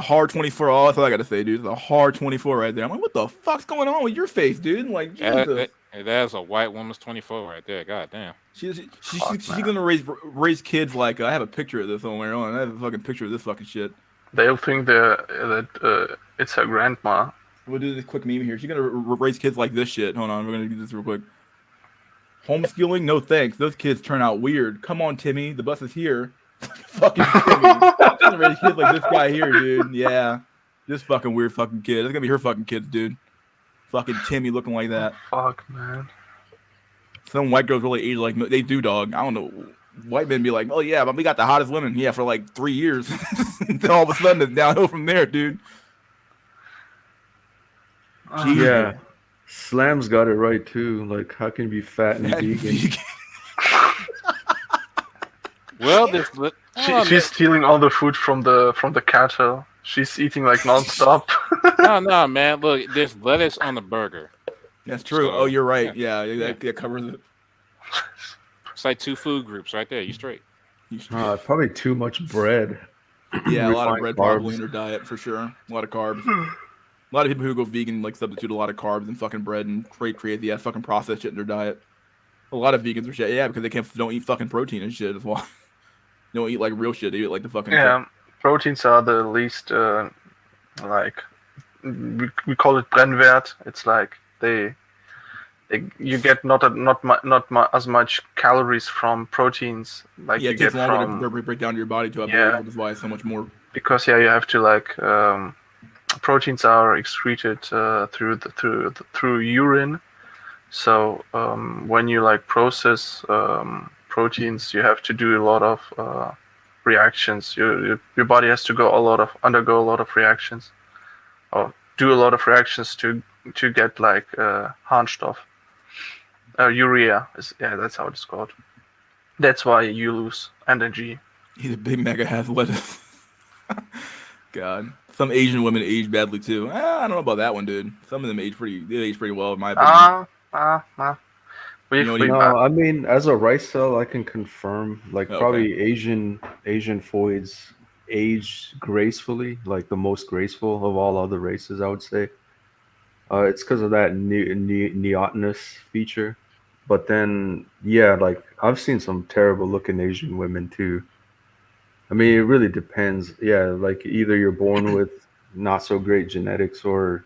hard 24. Oh, that's all I gotta say, dude. It's a hard 24 right there. I'm like, what the fuck's going on with your face, dude? Like, Jesus. That's a white woman's 24 right there. God damn. She's gonna raise kids like I have a picture of this somewhere. I have a fucking picture of this fucking shit. They'll think that it's her grandma. We'll do this quick meme here. She's gonna raise kids like this shit. Hold on, we're gonna do this real quick. Homeschooling? No thanks. Those kids turn out weird. Come on, Timmy. The bus is here. Fucking Timmy. She's gonna raise kids like this guy here, dude. Yeah. This fucking weird fucking kid. That's gonna be her fucking kids, dude. Fucking Timmy looking like that. Fuck, man. Some white girls really age like they do, dog. I don't know. White men be like, oh yeah, but we got the hottest women. Yeah, for like 3 years. Then all of a sudden it's downhill from there, dude. Yeah. Slam's got it right too. Like, how can you be fat and vegan? Well, she's stealing all the food from the cattle. She's eating like nonstop. no, man. Look, there's lettuce on the burger. That's true. Oh, you're right. Yeah, that covers it. It's like 2 food groups right there. You straight. Probably too much bread. Yeah, a lot of Refined bread carbs. probably in their diet for sure. A lot of carbs. A lot of people who go vegan like substitute a lot of carbs and fucking bread and create the fucking processed shit in their diet. A lot of vegans are shit. Yeah, because they don't eat fucking protein and shit as well. They don't eat like real shit. They eat like the fucking proteins are the least like we call it Brennwert. It's like you get not as much calories from proteins like you it get takes longer from to break down to your body to upgrade, which is why it's so much more. Because you have to like proteins are excreted through urine. So when you like process proteins, you have to do a lot of reactions. Your body has to undergo a lot of reactions, or do a lot of reactions to get like Harnstoff. Urea that's how it's called. That's why you lose energy. He's a big mega has lettuce. God, some Asian women age badly too. I don't know about that one, dude. Some of them age pretty well, in my opinion. No, I mean, as a rice cell, I can confirm, like, probably Asian foids age gracefully, like the most graceful of all other races, I would say. It's because of that neotenous feature. But then, yeah, like I've seen some terrible looking Asian women too. I mean, it really depends. Yeah, like either you're born with not so great genetics or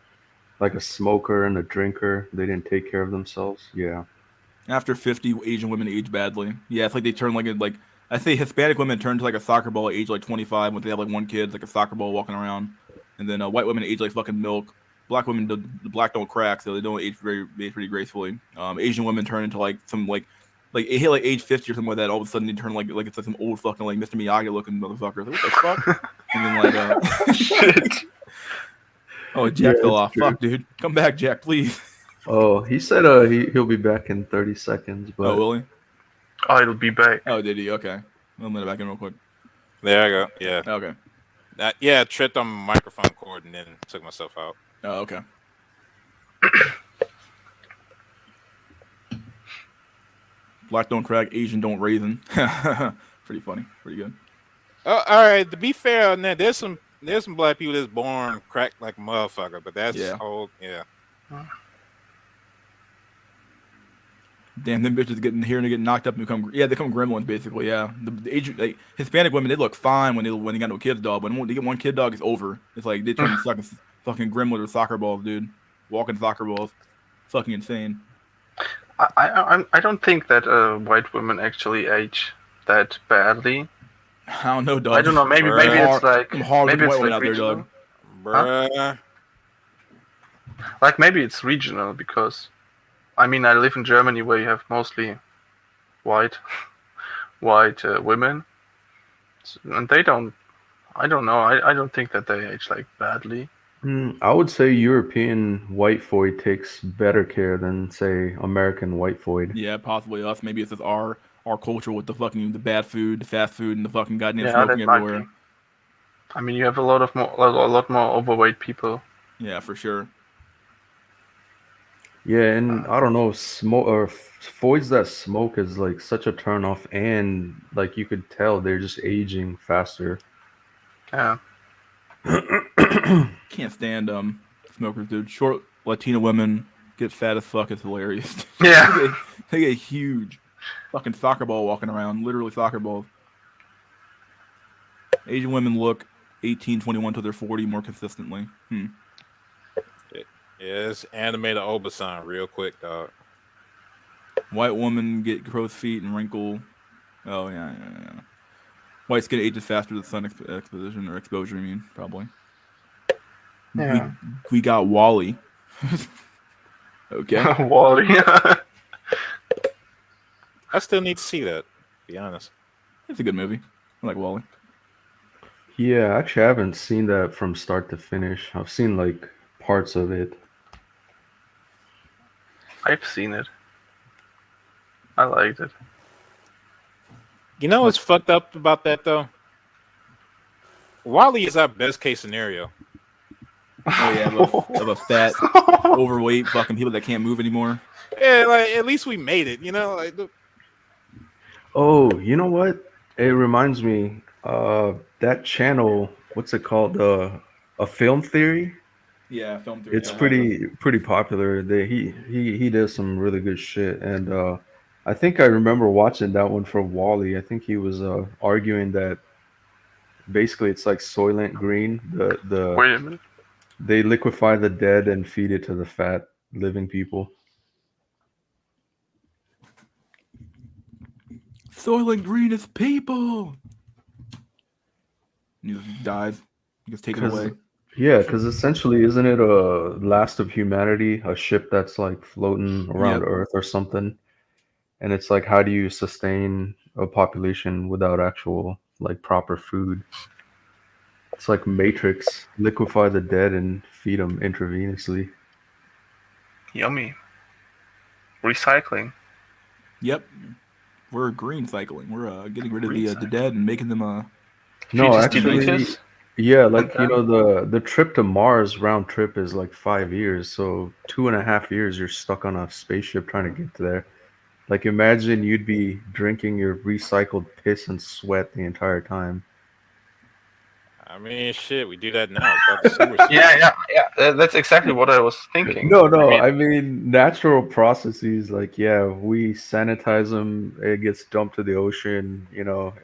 like a smoker and a drinker, they didn't take care of themselves. Yeah. After 50, Asian women age badly. Yeah, it's like they turn like I say Hispanic women turn to like a soccer ball at age like 25 when they have like one kid, like a soccer ball walking around, and then white women age like fucking milk. Black women, the black don't crack, so they don't age pretty gracefully. Asian women turn into like some like it hit like age 50 or something like that. All of a sudden they turn like it's like some old fucking like Mr. Miyagi looking motherfucker. Like, what the fuck? And then like Shit. oh, Jack Yeah, fell it's off. true. Fuck, dude, come back, Jack, please. Oh, he said he'll be back in 30 seconds, Oh, but will he? Oh, it'll be back. Oh, did he? Okay, I'll let it back in real quick. There I go. Yeah. Okay. Yeah, I tripped on my microphone cord and then took myself out. Oh, okay. Black don't crack, Asian don't raisin. Pretty funny. Pretty good. Oh, all right. To be fair, now there's some black people that's born cracked like a motherfucker, but that's old. Yeah. Damn, them bitches getting here and they get knocked up and become they become gremlins basically. Yeah, the Asian like Hispanic women, they look fine when they got no kids, dog. But when they get one kid, dog, it's over. It's like they turn to fucking gremlins or soccer balls, dude. Walking soccer balls, fucking insane. I don't think that white women actually age that badly. I don't know, dog. I don't know. Maybe it's like maybe it's like regional. Bruh. Like maybe it's regional because, I mean, I live in Germany where you have mostly white women, and they don't. I don't know. I don't think that they age like badly. I would say European white void takes better care than say American white void. Yeah, possibly us. Maybe it's just our culture with the bad food, the fast food, and the fucking goddamn Yeah, smoking that might everywhere. be. I mean, you have a lot more overweight people. Yeah, for sure. Yeah, and I don't know, smoke or voids that smoke is like such a turn off, and like you could tell they're just aging faster. Yeah. Can't stand smokers, dude. Short Latina women get fat as fuck. It's hilarious. Yeah. they get huge. Fucking soccer ball walking around, literally soccer balls. Asian women look 18, 21 till they're 40 more consistently. Yeah, it's animated Obasan real quick, dog. White woman get crow's feet and wrinkle. Oh yeah. White skin ages faster than sun exposition or exposure. I mean, probably. Yeah. We got Wally. Okay. Wally. I still need to see that. To be honest, it's a good movie. I like Wally. Yeah, actually, I haven't seen that from start to finish. I've seen like parts of it. I've seen it. I liked it. You know what's fucked up about that though? Wally is our best case scenario. Oh yeah, of a fat, overweight fucking people that can't move anymore. Yeah, like at least we made it. You know, like. Oh, you know what? It reminds me. That channel. What's it called? A Film Theory. Yeah, Film Theory. It's pretty popular. He does some really good shit, and I think I remember watching that one for Wally. I think he was arguing that basically it's like Soylent Green. Wait a minute. They liquefy the dead and feed it to the fat living people. Soylent Green is people. He just dies. He gets taken away. Yeah, because essentially, isn't it a last of humanity, a ship that's like floating around Earth or something? And it's like, how do you sustain a population without actual like proper food? It's like Matrix, liquefy the dead and feed them intravenously. Yummy. Recycling. Yep, we're green cycling. We're getting rid of the dead and making them No, actually, yeah, like you know the trip to Mars round trip is like 5 years, so 2.5 years you're stuck on a spaceship trying to get there. Like imagine you'd be drinking your recycled piss and sweat the entire time. I mean, shit, we do that now. It's called the sewer system. Yeah. That's exactly what I was thinking. No. I mean, natural processes. Like, yeah, we sanitize them. It gets dumped to the ocean. You know,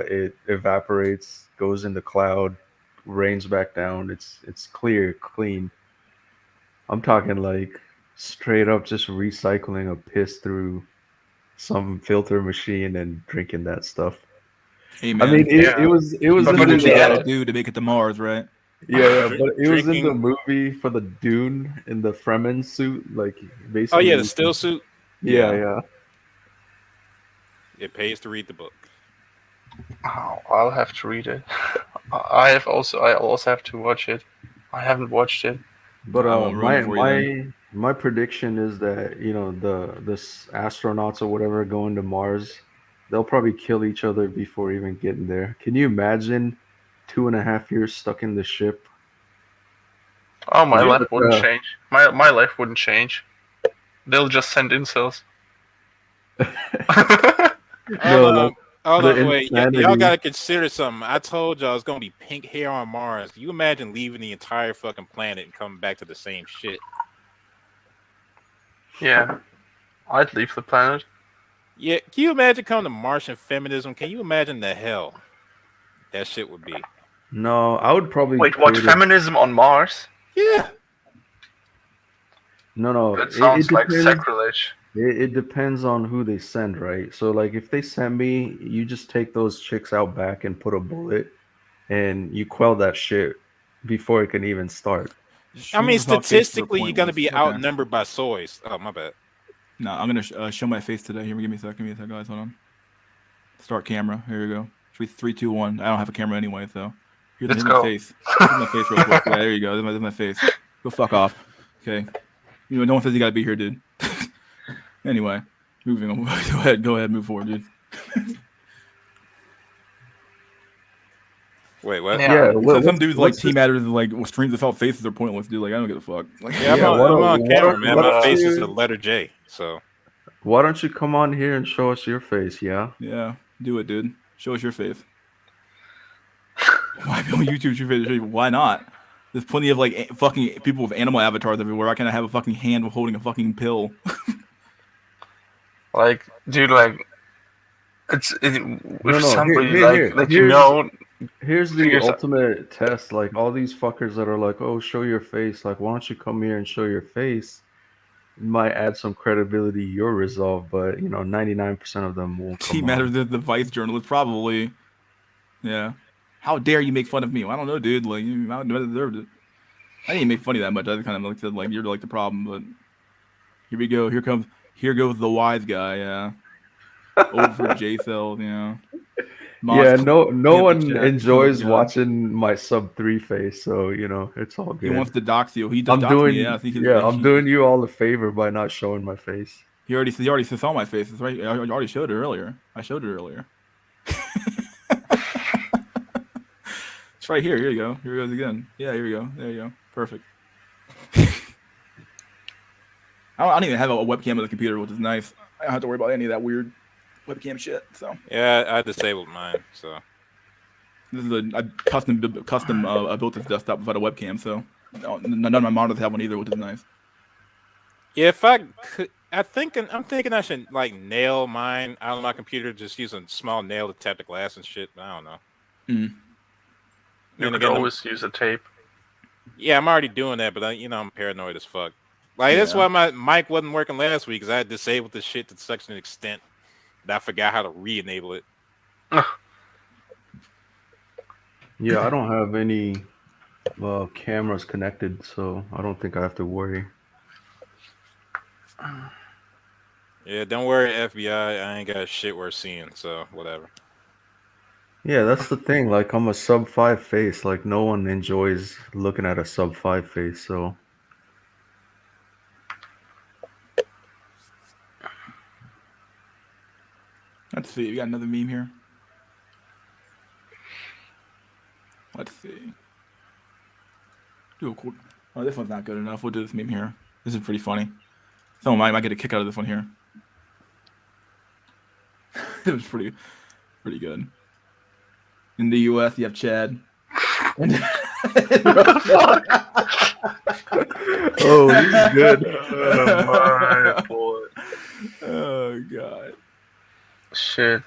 it evaporates, goes in the cloud, rains back down. It's clear, clean. I'm talking like straight up just recycling a piss through some filter machine and drinking that stuff. Hey I mean, man, it was But in fucking in shit you the gotta end, do to make it to Mars, right? yeah, but it was in the Drinking. movie for the Dune in the Fremen suit, like Oh basically. yeah, the still suit. Yeah, Yeah. yeah. It pays to read the book. I'll have to read it. I also have to watch it. I haven't watched it. But I won't ruin it for you then. my prediction is that this astronauts or whatever going to Mars, they'll probably kill each other before even getting there. Can you imagine 2.5 years stuck in the ship? Oh, my Yeah, life but, wouldn't change. My life wouldn't change. They'll just send incels. No, Hold the on, wait. Y'all insanity. gotta consider something. I told y'all it's gonna be pink hair on Mars. Can you imagine leaving the entire fucking planet and coming back to the same shit? Yeah, I'd leave the planet. Yeah, can you imagine coming to Martian feminism? Can you imagine the hell that shit would be? No, I would probably Wait, what? create Feminism on Mars? Yeah. No, That it sounds like depends. sacrilege. It depends on who they send, right? So, like, if they send me, you just take those chicks out back and put a bullet, and you quell that shit before it can even start. I mean, Without faces are statistically, you're gonna pointless. be Okay. outnumbered by soys. Oh, my bad. No, I'm gonna show my face today. Here, give me a second, guys. Hold on. Start camera. Here we go. 3, 2, 1. I don't have a camera anyway, so here's Let's my go. face. Here's my face real quick. Yeah, there you go. There's my face. Go fuck off. Okay. You know, no one says you gotta be here, dude. Anyway, moving on. Go ahead, move forward, dude. Wait, what? Yeah, Some dudes like team matters like streams without faces are pointless, dude. Like I don't give a fuck. Like, Yeah, I'm on camera, man. My face is the letter J. So why don't you come on here and show us your face? Yeah. Yeah, do it, dude. Show us your face. Why be on YouTube? Your face? Why not? There's plenty of like fucking people with animal avatars everywhere. Why can't I have a fucking hand holding a fucking pill? Like, dude, like, if somebody here's the ultimate test. Like all these fuckers that are like, oh, show your face. Like, why don't you come here and show your face? It might add some credibility to your resolve, but 99% of them won't. Team matters. The Vice journalist probably. Yeah. How dare you make fun of me? Well, I don't know, dude. Like, I deserved it. I didn't make fun of you that much. I just kind of like said, like, you're like the problem. But here we go. Here goes the wise guy. Yeah. Old for J Cell. Yeah. Yeah. No one enjoys watching my sub-3 face. So it's all good. He wants to dox you. He just doxed me. Yeah. I'm doing you all a favor by not showing my face. He already saw my face. It's right. I already showed it earlier. It's right here. Here you go. Here it goes again. Yeah, here we go. There you go. Perfect. I don't even have a webcam on the computer, which is nice. I don't have to worry about any of that weird webcam shit. So yeah, I disabled mine. So this is I custom built this desktop without a webcam. So none of my monitors have one either, which is nice. Yeah, if I could, I'm thinking I should like nail mine out of my computer, just use a small nail to tap the glass and shit. But I don't know. You could always use a tape. Yeah, I'm already doing that, but I'm paranoid as fuck. Like that's why my mic wasn't working last week, because I had disabled the shit to such an extent that I forgot how to re-enable it. Yeah, I don't have any cameras connected, so I don't think I have to worry. Yeah, don't worry, FBI. I ain't got shit worth seeing, so whatever. Yeah, that's the thing. Like, I'm a sub-5 face. Like, no one enjoys looking at a sub-5 face, so. Let's see. We got another meme here. Let's see. Do a cool. Oh, this one's not good enough. We'll do this meme here. This is pretty funny. Someone might get a kick out of this one here. It was pretty good. In the U.S., you have Chad. Oh, this is good. Oh my boy. Oh god. Shit.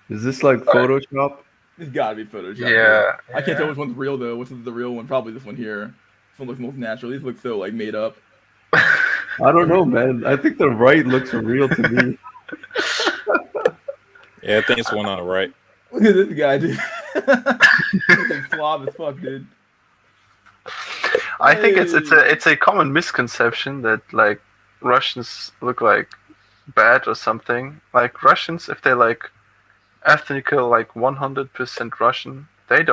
Is this like Photoshop? It's gotta be Photoshop. Yeah. I can't tell which one's real though. Which is the real one? Probably this one here. This one looks most natural. These look so like made up. I don't know, man. I think the right looks real to me. Yeah, I think it's the one on the right. Look at this guy, dude. Looking slob as fuck, dude. I think it's a common misconception that like Russians look like bad or something. Like Russians, if they're like ethnical, like 100% Russian, they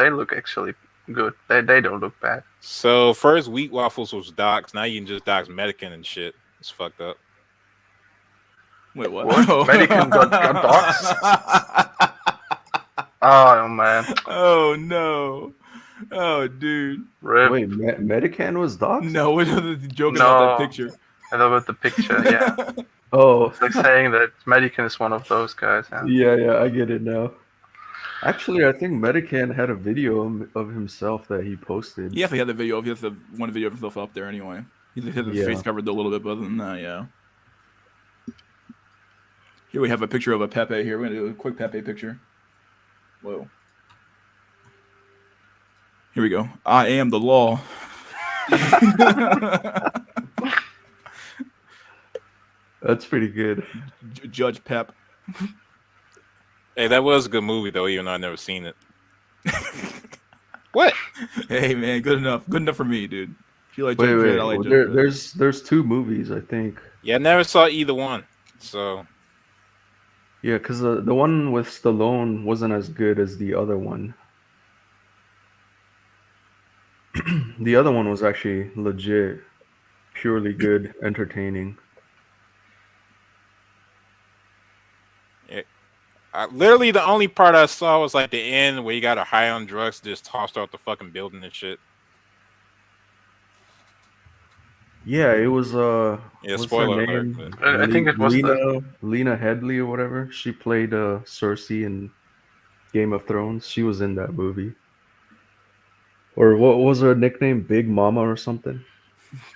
look actually good. They don't look bad. So first wheat waffles was doxed. Now you can just dox Medican and shit. It's fucked up. Wait, what? Medican got doxed? Oh man. Oh no. Oh dude. Rip. Wait, Medican was doxed? No, it was a joke about that picture. I know about the picture, yeah. Oh. It's like saying that Medican is one of those guys. Yeah, I get it now. Actually, I think Medican had a video of himself that he posted. He actually had the video. He has one video of himself up there anyway. He has his face covered a little bit, but other than that, yeah. Here we have a picture of a Pepe here. We're going to do a quick Pepe picture. Whoa. Here we go. I am the law. That's pretty good. Judge Pep. Hey, that was a good movie though, even though I've never seen it. What? Hey man, good enough. Good enough for me, dude. If you like Wait, Judge Dredd, I like Judge Dredd. there's two movies, I think. Yeah, I never saw either one. So yeah, because the one with Stallone wasn't as good as the other one. The other one was actually legit, purely good, entertaining. literally the only part I saw was like the end where you got a high on drugs, just tossed out the fucking building and shit. Yeah, it was yeah, spoiler alert. I think it was Lena Headey or whatever. She played Cersei in Game of Thrones. She was in that movie. Or what was her nickname? Big Mama or something?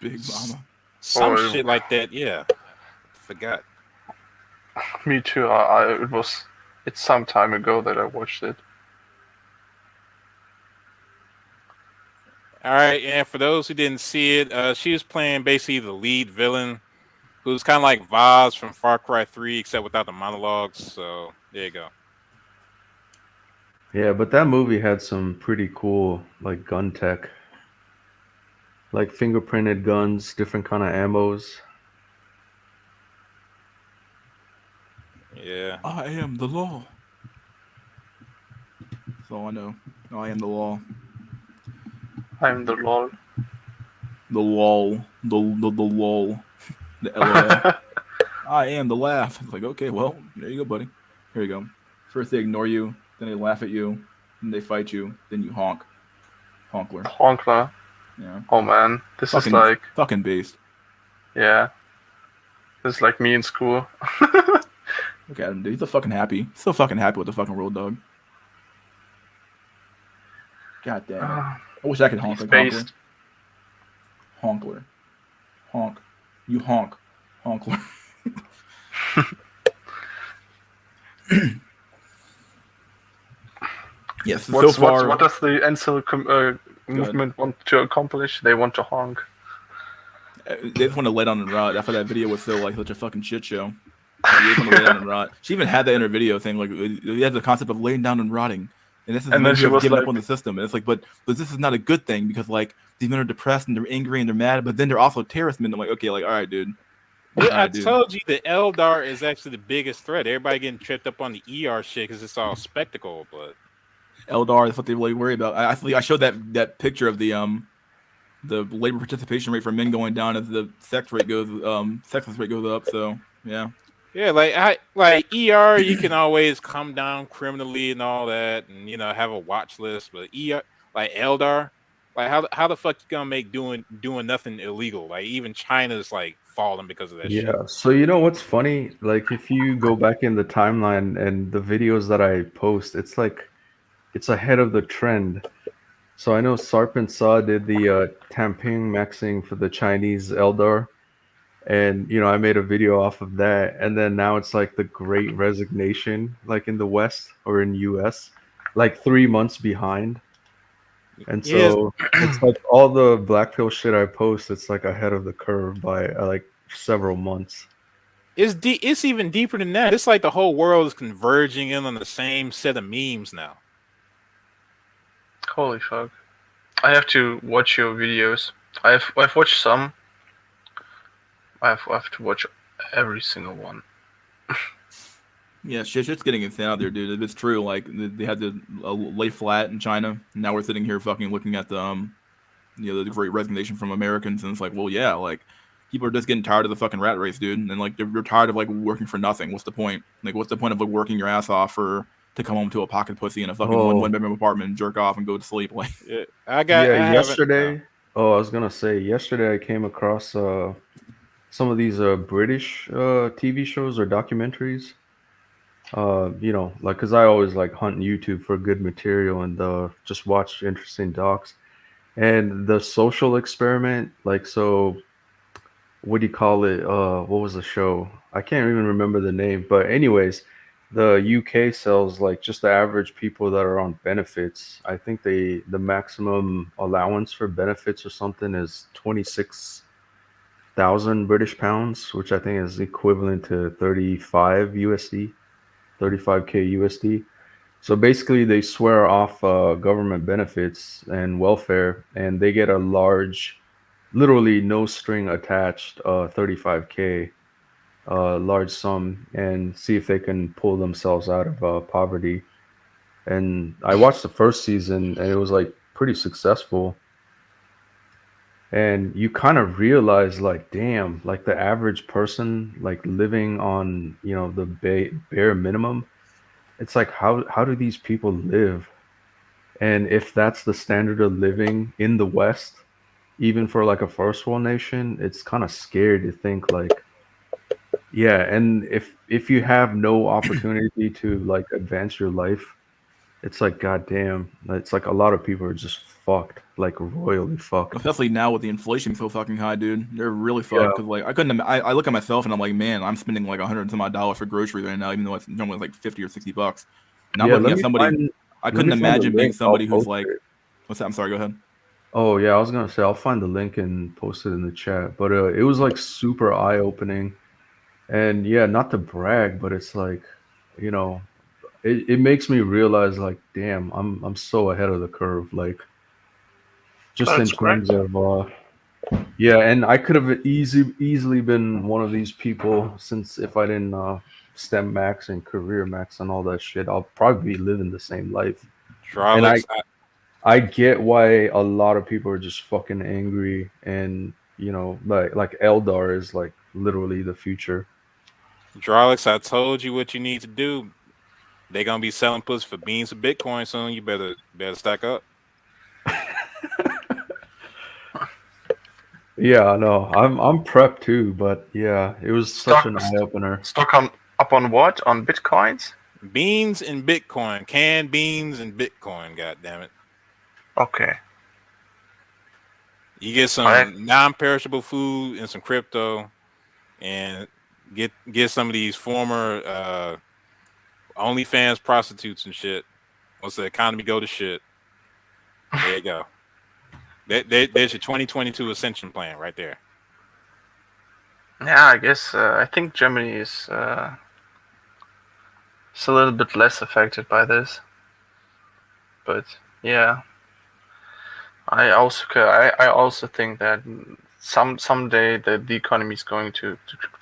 Big Mama. Some shit like that, yeah. Forgot. Me too. It's some time ago that I watched it. All right, and for those who didn't see it, she was playing basically the lead villain, who's kind of like Vaz from Far Cry 3, except without the monologues. So there you go. Yeah, but that movie had some pretty cool like gun tech, like fingerprinted guns, different kind of ammos. Yeah. I am the law. That's all I know. I am the law. I'm the lol. The lol. The lol. The LOL. I am the laugh. It's like, okay, well, there you go, buddy. Here you go. First they ignore you, then they laugh at you, then they fight you, then you honk. Honkler. Honkler. Yeah. Oh man, this fucking, is like fucking based. Yeah. This is like me in school. Look at him, dude. He's so fucking happy. He's so fucking happy with the fucking road dog. God damn it. I wish I could honk like Honkler. Honkler. Honk. You honk. Honkler. Yes, so far. What does the Incel movement want to accomplish? They want to honk. They just want to lay down and rot. After that video was so like such a fucking shit show. They just want to lay down and rot. She even had that in her video thing, like it has the concept of laying down and rotting. And this is and then she was giving like, up on the system. And it's like, but this is not a good thing because like these men are depressed and they're angry and they're mad, but then they're also terrorist men. I'm like, okay, like all right, dude. I told you the Eldar is actually the biggest threat. Everybody getting tripped up on the ER shit because it's all spectacle, but Eldar is what they really worry about. I showed that picture of the labor participation rate for men going down as the sexless rate goes up. So yeah. Yeah, like ER, you can always come down criminally and all that, and have a watch list. But ER, like Eldar, like how the fuck you gonna make doing nothing illegal? Like even China's like falling because of that shit. Yeah. So you know what's funny? Like if you go back in the timeline and the videos that I post, it's like it's ahead of the trend. So I know Sarp and Saw did the tamping maxing for the Chinese Eldar, and I made a video off of that, and then now it's like the Great Resignation, like in the West or in US, like 3 months behind, and Yes, so it's like all the black pill shit I post, it's like ahead of the curve by like several months. it's even deeper than that. It's like the whole world is converging in on the same set of memes now. Holy fuck! I have to watch your videos. I've watched some. I have to watch every single one. Yeah, shit's getting insane out there, dude. If it's true, like they had to lay flat in China. Now we're sitting here fucking looking at the Great Resignation from Americans, and it's like, well, yeah, like people are just getting tired of the fucking rat race, dude, and like they're tired of like working for nothing. What's the point? Like, what's the point of like working your ass off to come home to a pocket pussy in a fucking one bedroom apartment and jerk off and go to sleep? Like, Yesterday. Oh, I was gonna say yesterday I came across some of these British TV shows or documentaries. Like because I always like hunt YouTube for good material and just watch interesting docs. And the social experiment, like so, what do you call it? What was the show? I can't even remember the name. But anyways, the UK sells like just the average people that are on benefits. I think the maximum allowance for benefits or something is 26,000 British pounds, which I think is equivalent to 35 USD, 35K USD. So basically, they swear off government benefits and welfare, and they get a large, literally no string attached, 35K, large sum, and see if they can pull themselves out of poverty. And I watched the first season, and it was like pretty successful. And you kind of realize, like, damn, like the average person, like living on, the bare minimum. It's like how do these people live? And if that's the standard of living in the West, even for like a first world nation, it's kind of scary to think like, yeah, and if you have no opportunity to like advance your life, it's like goddamn, it's like a lot of people are just fucked, like royally fucked. especially now with the inflation so fucking high, dude. They're really Yeah. fucked because like I couldn't. I look at myself and I'm like, man, I'm spending like $100 some odd dollars for groceries right now, even though it's normally like $50 or $60. And I'm Yeah, looking let at me somebody. find I let couldn't me find the imagine being link. I'll somebody who's post like, it. what's that? I'm sorry. Go ahead. Oh yeah, I was gonna say I'll find the link and post it in the chat. But it was like super eye opening, and yeah, not to brag, but it's like, you know, it makes me realize like, damn, I'm so ahead of the curve. Like just in That's terms correct. of yeah, and I could have easily been one of these people since if I didn't STEM max and career max and all that shit, I'll probably be living the same life. And Trollocs, I get why a lot of people are just fucking angry, and like Eldar is like literally the future. Drolix, I told you what you need to do. They're gonna be selling pussy for beans of Bitcoin soon. You better stack up. Yeah, no, I'm prepped too, but yeah, it was such an eye opener. Stock up on what? On bitcoins? Beans and Bitcoin, canned beans and Bitcoin. God damn it! Okay. You get some non-perishable food and some crypto, and get some of these former OnlyFans prostitutes and shit. Once the economy go to shit, there you go. There's your 2022 ascension plan right there. Yeah, I guess I think Germany is a little bit less affected by this, but yeah, I also think that someday the economy is going to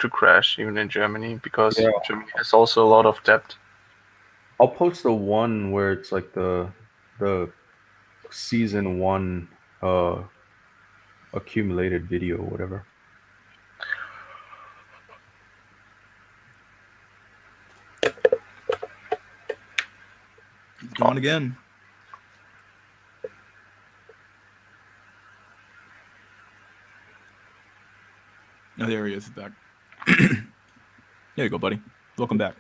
crash even in Germany because Yeah. Germany has also a lot of debt. I'll post the one where it's like the season one accumulated video or whatever. He's gone again. Oh, there he is. He's back. There you go, buddy. Welcome back.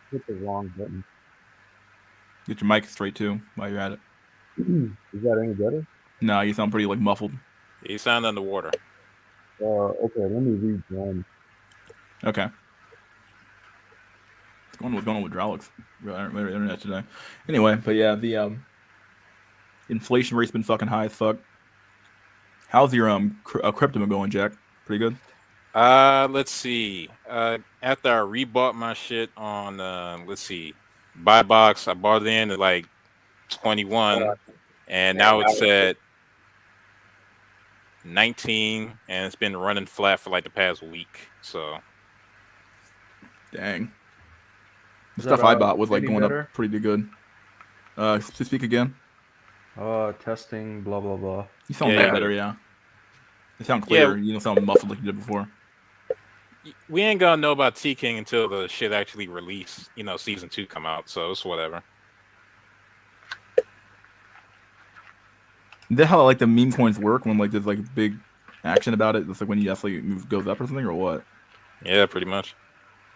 Hit the wrong button. Get your mic straight too while you're at it. Is that any better? No, you sound pretty like muffled. You sound underwater. Okay, let me rejoin. Okay. What's going on with Drolix? Internet today. Anyway, but yeah, the inflation rate's been fucking high as fuck. How's your crypto going, Jack? Pretty good. Let's see. After I rebought my shit on let's see, buy box, I bought it in at like 21, and now it's at 19, and it's been running flat for like the past week. So, dang. The stuff I bought was like going up pretty good. Speak again. Testing, blah blah blah. You sound better, yeah. You sound clear. You don't sound muffled like you did before. We ain't gonna know about T King until the shit actually release. Season 2 come out. So it's whatever. Is that how like the meme coins work when like there's like big action about it? It's like when you actually goes up or something, or what? Yeah, pretty much.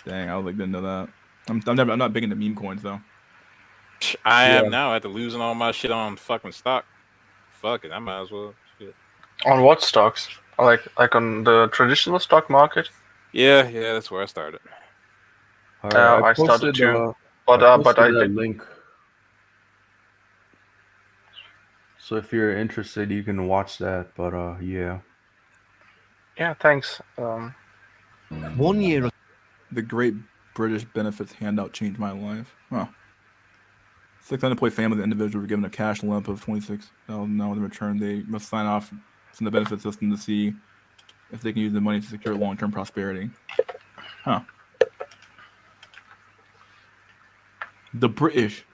Dang, I didn't know that. I'm not big into meme coins though. I am now after losing all my shit on fucking stock. Fuck it, I might as well. Shit. On what stocks? Like on the traditional stock market? Yeah, that's where I started. I started too, but I did link. So if you're interested, you can watch that. But yeah. Yeah, thanks. 1 year. The Great British Benefits Handout changed my life. Huh. 6 unemployed families and individuals were given a cash lump of $26,000 in return. They must sign off from the benefit system to see if they can use the money to secure long-term prosperity. Huh. The British.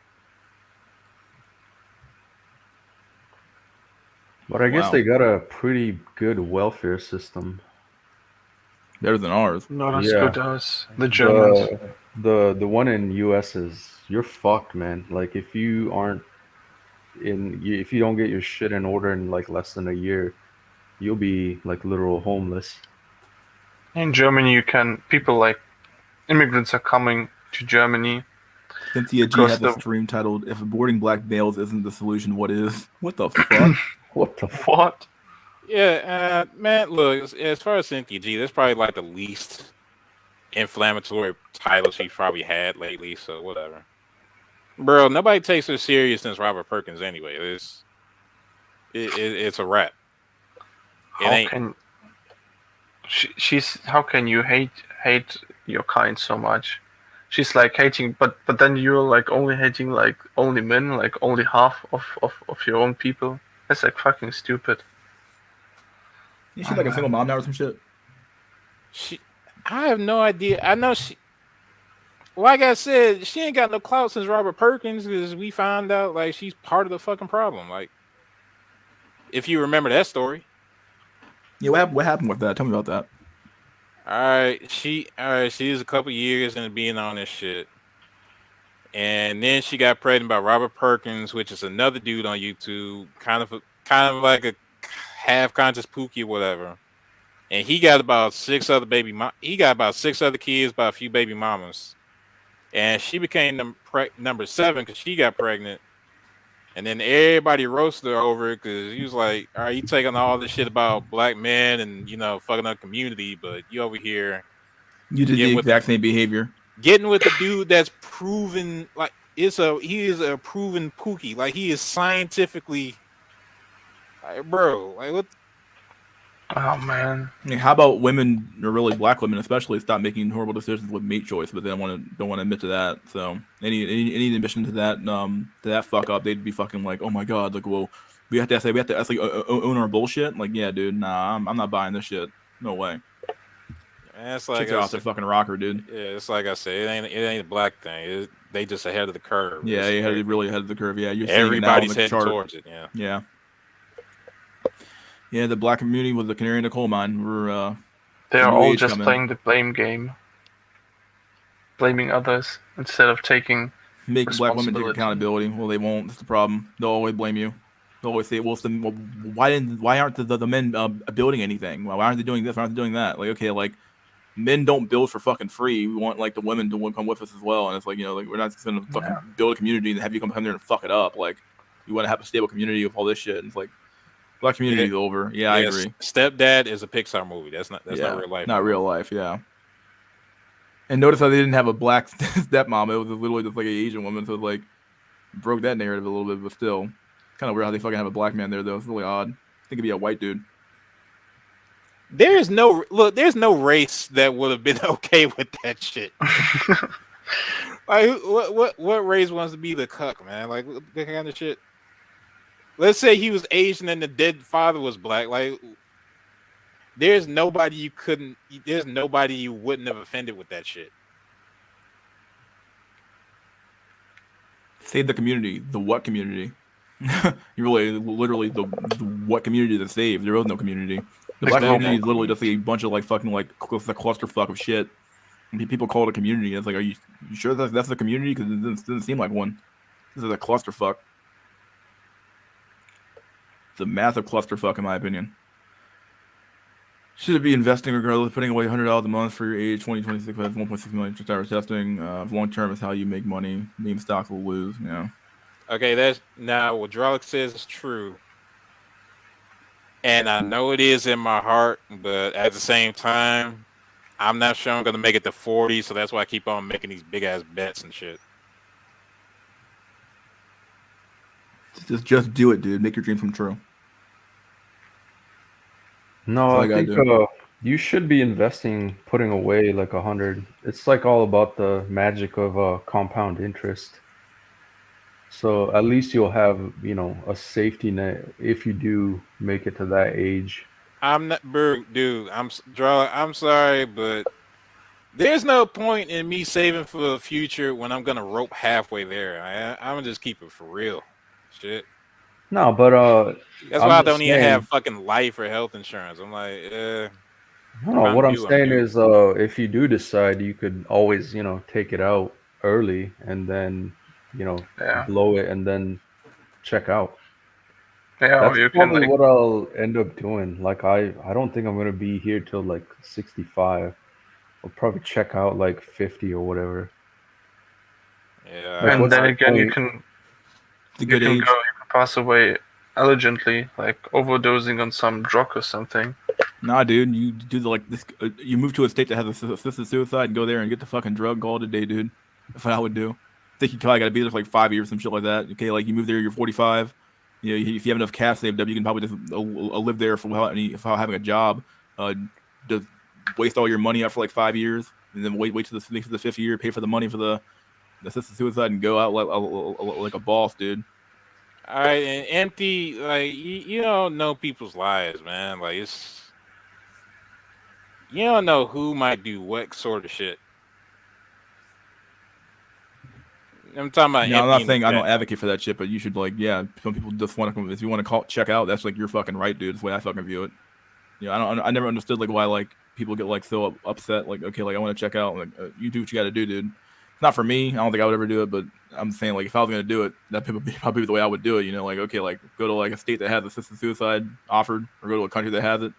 But I guess they got a pretty good welfare system. Better than ours. Not as good as the Germans. The one in US is you're fucked, man. Like if you don't get your shit in order in like less than a year, you'll be like literal homeless. In Germany, people like immigrants are coming to Germany. Cynthia G has a stream titled "If Aborting Black Males Isn't the Solution, What Is?" What the fuck? What the fuck? Yeah, man. Look, as far as Cynthia G, that's probably like the least inflammatory title she's probably had lately. So whatever, bro. Nobody takes her serious since Robert Perkins. Anyway, it's a wrap. How can you hate your kind so much? She's like hating, but then you're like only hating like only men, like only half of your own people. That's like fucking stupid. Is she like a single mom now or some shit? I have no idea. I know she, like I said, she ain't got no clout since Robert Perkins because we found out like she's part of the fucking problem. Like, if you remember that story. Yeah, what happened with that? Tell me about that. All right, she was a couple years into being on this shit, and then she got pregnant by Robert Perkins, which is another dude on YouTube, kind of like a half-conscious Pookie or whatever. And he got about 6 other he got about 6 other kids by a few baby mamas, and she became number 7 because she got pregnant. And then everybody roasted her over it because he was like, "All right, you taking all this shit about black men and fucking up community, but you over here, you did the exact same behavior, getting with the dude that's proven like he is a proven Pookie, like he is scientifically, like, bro, like what." Oh man! I mean, how about women, or really black women especially, stop making horrible decisions with mate choice, but they don't want to admit to that. So any admission to that fuck up, they'd be fucking like, oh my god, like, well, we have to actually own our bullshit. Like, yeah, dude, nah, I'm not buying this shit. No way. Man, it's like chicks are off the fucking rocker, dude. Yeah, it's like I said, it ain't a black thing. They just ahead of the curve. Yeah, really ahead of the curve. Yeah, you're everybody's heading towards it. Yeah. Yeah. Yeah, the black community was the canary in the coal mine. They're all just playing the blame game, blaming others instead of taking make black women take accountability. Well, they won't. That's the problem. They'll always blame you. They'll always say, "Well, why aren't the men building anything? Why aren't they doing this? Why aren't they doing that?" Like, okay, like men don't build for fucking free. We want like the women to come with us as well. And it's like, like we're not just gonna fucking build a community and have you come there and fuck it up. Like, You want to have a stable community of all this shit. And it's like black community is over. Yeah, I agree. Stepdad is a Pixar movie. That's not real life. Not real life. Yeah. And notice how they didn't have a black stepmom. It was literally just like an Asian woman. So it like broke that narrative a little bit, but still kind of weird how they fucking have a black man there though. It's really odd. I think it'd be a white dude. There's no race that would have been okay with that shit. Like, what race wants to be the cuck, man? Like, that kind of shit. Let's say he was Asian and the dead father was black. Like, there's nobody you wouldn't have offended with that shit. Save the community. The what community? You really, literally, the what community to save? There is no community. The black community is literally just a bunch of like fucking like a clusterfuck of shit. And people call it a community. It's like, are you sure that's the community? Because it doesn't seem like one. This is a clusterfuck. It's a massive clusterfuck, in my opinion. Should it be investing regardless, putting away $100 a month for your age? 2026 has 1.6 million hours testing. Long term is how you make money. Meme stocks will lose. Yeah. Okay, that's now what Drolic says is true. And I know it is in my heart, but at the same time, I'm not sure I'm going to make it to 40, so that's why I keep on making these big-ass bets and shit. Just do it, dude. Make your dreams come true. No, I think you should be investing, putting away like 100. It's like all about the magic of compound interest. So at least you'll have, a safety net if you do make it to that age. I'm not, dude. I'm sorry, but there's no point in me saving for the future when I'm gonna rope halfway there. I'm gonna just keep it for real, shit. No, but that's why I don't even have fucking life or health insurance. I'm like, no. What I'm saying is, if you do decide, you could always, take it out early and then, blow it and then check out. Yeah, that's probably what I'll end up doing. Like, I don't think I'm gonna be here till like 65. I'll probably check out like 50 or whatever. Yeah, like, and then again, you can pass away elegantly, like overdosing on some drug or something. Nah, dude, you do this. You move to a state that has assisted suicide and go there and get the fucking drug all today, dude. That's what I would do. I think you probably got to be there for like 5 years, some shit like that. Okay, like you move there, you're 45. If you have enough cash saved up, you can probably just live there without having a job. Just waste all your money up for like 5 years, and then wait to the 5th year, pay for the money for the assisted suicide, and go out like a boss, dude. All right, and empty, like you don't know people's lives, man. Like you don't know who might do what sort of shit. I'm talking about. Yeah, I'm not saying I don't advocate for that shit, but you should some people just want to. If you want to check out, that's like you're fucking right, dude. That's the way I fucking view it. I never understood why people get so upset. Like, okay, I want to check out. Like, you do what you got to do, dude. It's not for me. I don't think I would ever do it, but I'm saying if I was gonna do it, that would be probably the way I would do it. Go to a state that has assisted suicide offered, or go to a country that has it.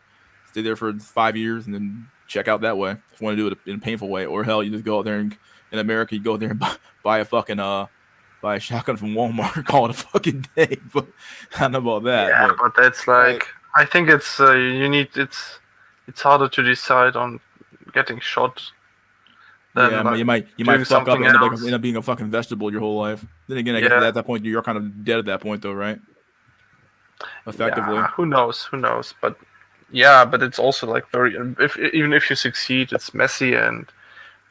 Stay there for 5 years and then check out that way. If you want to do it in a painful way, or hell, you just go out there and in America, you go out there and buy a fucking buy a shotgun from Walmart, call it a fucking day. But I don't know about that. Yeah, but that's I think it's it's harder to decide on getting shot. You might fuck up and end up being a fucking vegetable your whole life. Then again, I guess at that point you're kind of dead at that point, though, right? Effectively. Yeah, who knows? But yeah, but it's also even if you succeed, it's messy, and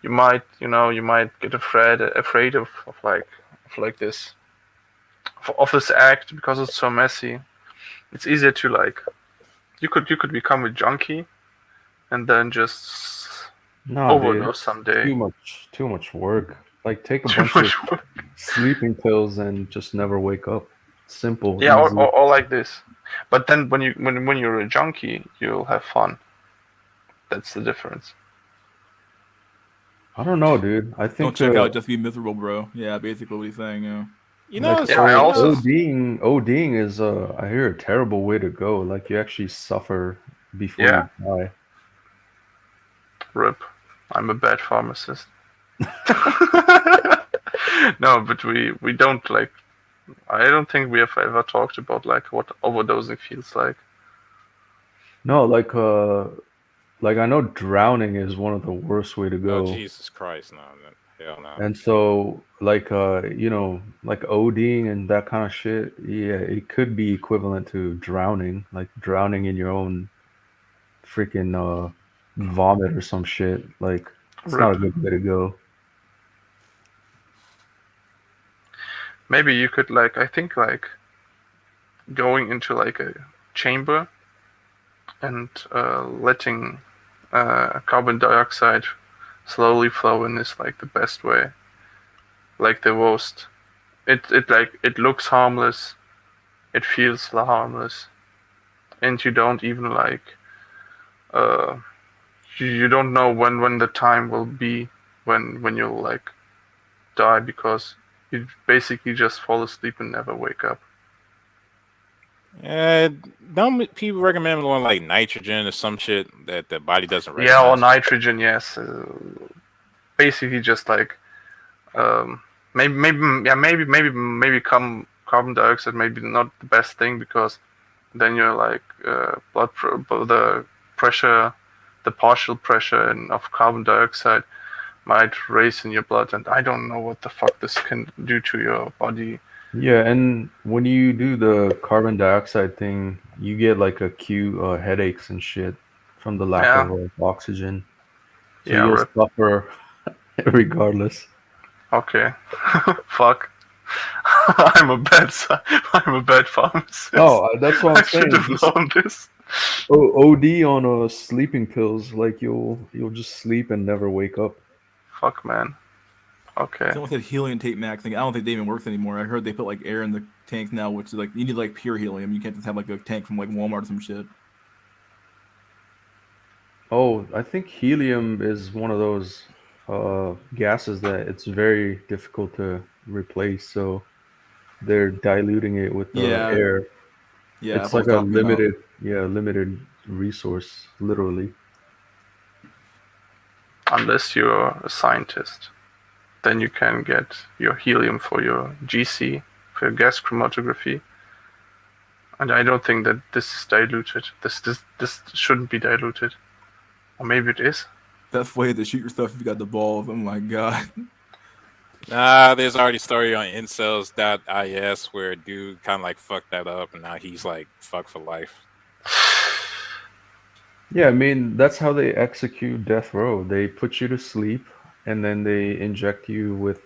you might get afraid of this act because it's so messy. It's easier to you could become a junkie, and then just overdose someday. Too much work. Take a bunch of sleeping pills and just never wake up. Simple. Yeah, or like this. But then when you're a junkie, you'll have fun. That's the difference. I don't know, dude. I think don't check out, just be miserable, bro. Yeah, basically what he's saying. Yeah. ODing is I hear a terrible way to go. You actually suffer before you die. RIP. I'm a bad pharmacist. No, but we don't I don't think we have ever talked about like what overdosing feels like. No, like I know drowning is one of the worst way to Oh go. Jesus Christ, no, hell no. And so like like ODing and that kind of shit, yeah, it could be equivalent to drowning, like drowning in your own freaking vomit or some shit. Like it's not Rip. a good way to go. Maybe you could like, I think like going into like a chamber and letting carbon dioxide slowly flow in is like the best way. Like the most. It looks harmless. It feels harmless, and you don't even like uh you don't know when the time will be when you'll like die, because you basically just fall asleep and never wake up. Don't people recommend going like nitrogen or some shit that the body doesn't Yeah, or recognize? nitrogen, yes. Basically just like maybe carbon dioxide maybe not the best thing, because then you're like the pressure, the partial pressure of carbon dioxide might raise in your blood, and I don't know what the fuck this can do to your body. Yeah, and when you do the carbon dioxide thing, you get like acute headaches and shit from the lack Yeah. of oxygen. So Yeah, you'll rip. suffer regardless. Okay. Fuck. I'm a bad pharmacist. No, that's what I I'm should saying. have Just known this. OD on sleeping pills, like you'll just sleep and never wake up. Fuck, man. Okay. Someone said helium tape max thing. I don't think they even works anymore. I heard they put like air in the tanks now, which is like you need like pure helium. You can't just have like a tank from like Walmart or some shit. Oh, I think helium is one of those gases that it's very difficult to replace, so they're diluting it with Yeah, air. yeah, It's that's what I like was a talking about. limited resource, literally. Unless you're a scientist, then you can get your helium for your GC, for your gas chromatography. And I don't think that this is diluted. This shouldn't be diluted. Or maybe it is. Best way to shoot your stuff if you got the balls. Oh my god. Nah, there's already a story on incels.is where a dude kind of like fucked that up, and now he's like fucked for life. Yeah, I mean, that's how they execute death row. They put you to sleep and then they inject you with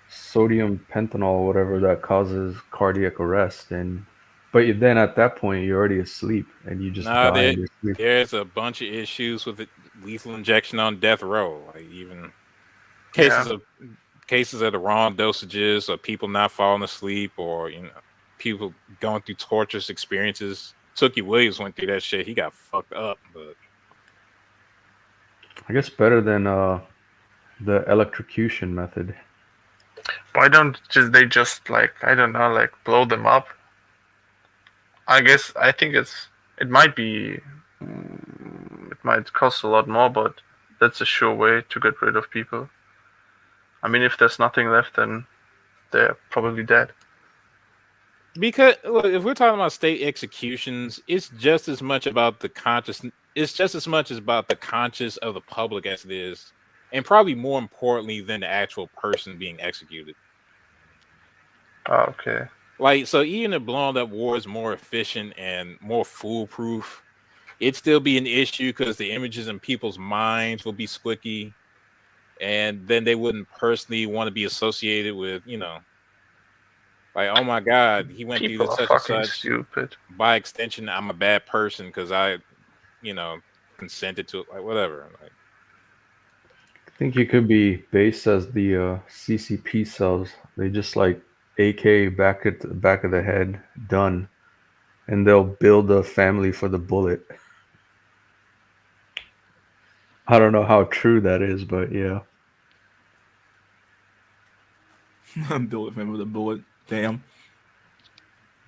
sodium pentanol, whatever that causes cardiac arrest. But then at that point, you're already asleep and you just Nah, die in your sleep. there's a bunch of issues with lethal injection on death row. Like even Yeah. cases of the wrong dosages, or people not falling asleep, or people going through torturous experiences. Tookie Williams went through that shit. He got fucked up, but I guess better than the electrocution method. Why don't they just like, I don't know, like blow them up? I think it might be it might cost a lot more, but that's a sure way to get rid of people. I mean, if there's nothing left, then they're probably dead. because look, if we're talking about state executions, it's just as much about the conscious. It's just as much as about the conscience of the public as it is, and probably more importantly than the actual person being executed. Oh, okay. Like, so even if blown up war is more efficient and more foolproof, it'd still be an issue because the images in people's minds will be squicky, and then they wouldn't personally want to be associated with, like, oh my God, he went through People are such and fucking such. stupid. By extension, I'm a bad person because I, consented to it, like whatever. Like, I think you could be based as the CCP cells. They just like AK back at the back of the head, done. And they'll build a family for the bullet. I don't know how true that is, but yeah. Build it with a bullet. Damn.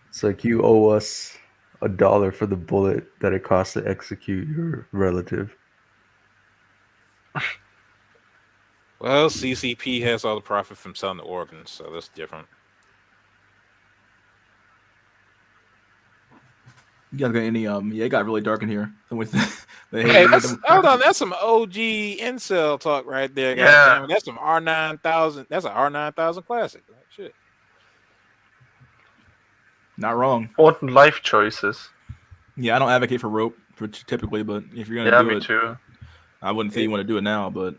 It's like you owe us $1 for the bullet that it costs to execute your relative. well, CCP has all the profit from selling the organs, so that's different. You guys got any? Yeah, it got really dark in here. Hey, hold on. That's some OG incel talk right there. Yeah. Goddamn, that's some R9000. That's an R9000 classic. Shit. Not wrong. Important life choices. Yeah, I don't advocate for rope typically, but if you're gonna do me it, too. I wouldn't say you want to do it now, but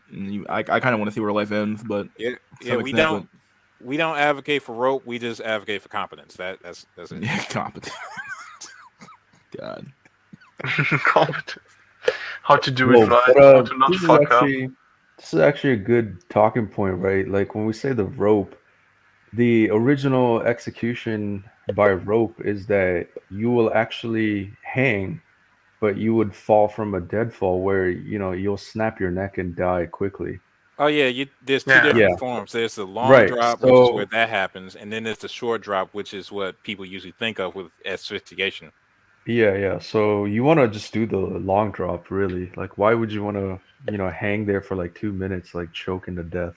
I kind of want to see where life ends. But yeah, we don't advocate for rope. We just advocate for competence. That's it. Yeah, competence. God. Competence. How to do it right. How to not fuck up. This is actually a good talking point, right? Like when we say the rope, the original execution by rope is that you will actually hang, but you would fall from a deadfall where you'll snap your neck and die quickly. Oh yeah, there's two different forms. There's the long drop, which is where that happens, and then there's the short drop, which is what people usually think of with asphyxiation. Yeah. So you want to just do the long drop, really. Like, why would you want to, hang there for like 2 minutes, like choking to death?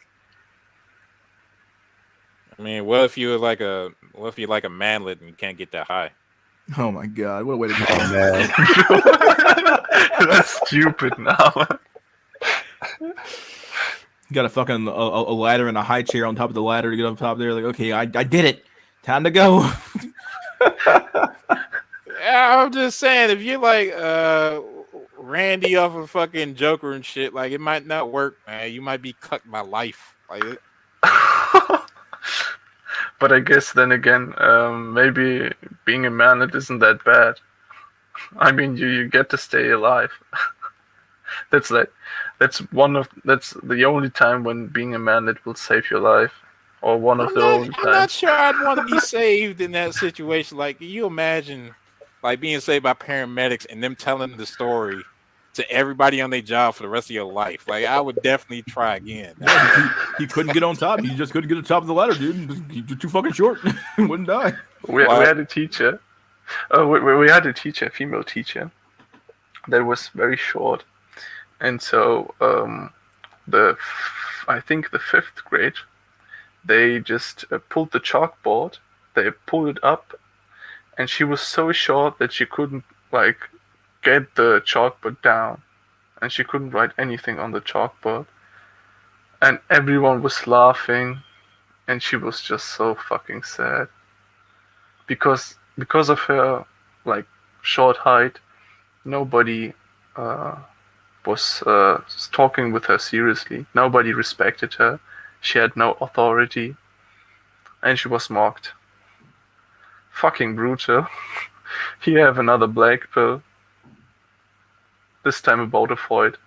I mean, what if you're like a manlet and you can't get that high? Oh my God! What a way to do that. That's stupid now. You got a fucking a ladder and a high chair on top of the ladder to get up top there. Like, okay, I did it. Time to go. Yeah, I'm just saying, if you're like Randy off of fucking Joker and shit, like it might not work, man. You might be cut by life. Like it. But I guess then again, maybe being a manlet isn't that bad. I mean, you get to stay alive. That's the only time when being a manlet will save your life, or one of the only times. I'm not sure I'd want to be saved in that situation. Like, can you imagine, like being saved by paramedics and them telling the story to everybody on their job for the rest of your life? Like, I would definitely try again. He couldn't get on top. He just couldn't get to the top of the ladder, dude. He's too fucking short. Wouldn't die. We had a teacher. We had a teacher, a female teacher, that was very short, and so I think the 5th grade, they just pulled the chalkboard. They pulled it up, and she was so short that she couldn't get the chalkboard down, and she couldn't write anything on the chalkboard. And everyone was laughing, and she was just so fucking sad. Because of her short height, nobody was talking with her seriously. Nobody respected her. She had no authority, and she was mocked. Fucking brutal. Here I have another black pill. This time about a void.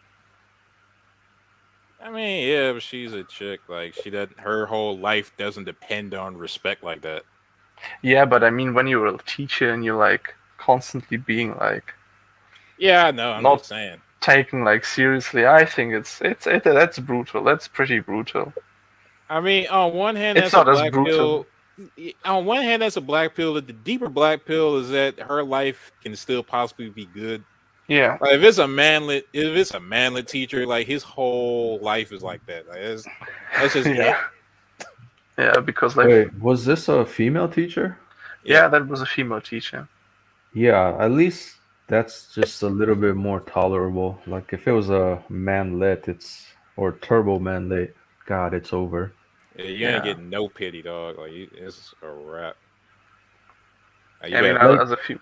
I mean, yeah, but she's a chick. Like, her whole life doesn't depend on respect like that. Yeah, but I mean, when you're a teacher and you're constantly being yeah, I know. I'm not just saying, taken seriously. I think that's brutal. That's pretty brutal. I mean, on one hand, it's not as brutal. On one hand, that's a black pill. The deeper black pill is that her life can still possibly be good. Yeah. Like, if it's a manlet teacher, like his whole life is like that. Like, that's just it. Yeah, because wait, was this a female teacher? Yeah, that was a female teacher. Yeah, at least that's just a little bit more tolerable. Like if it was a manlet, or turbo manlet, God, it's over. Yeah, you ain't getting no pity, dog. Like, it's a wrap. Like, I mean, as a few.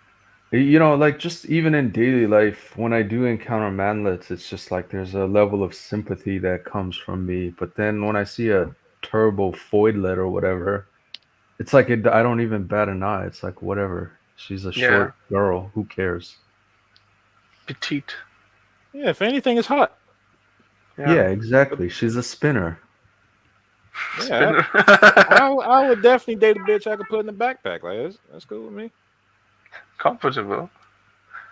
Just even in daily life, when I do encounter manlets, it's just like there's a level of sympathy that comes from me. But then when I see a turbo foidlet or whatever, it's like I don't even bat an eye. It's like, whatever. She's a short girl. Who cares? Petite. Yeah, if anything, it's hot. Yeah, exactly. She's a spinner. Yeah, I would definitely date a bitch I could put in the backpack. Like, that's cool with me. Comfortable.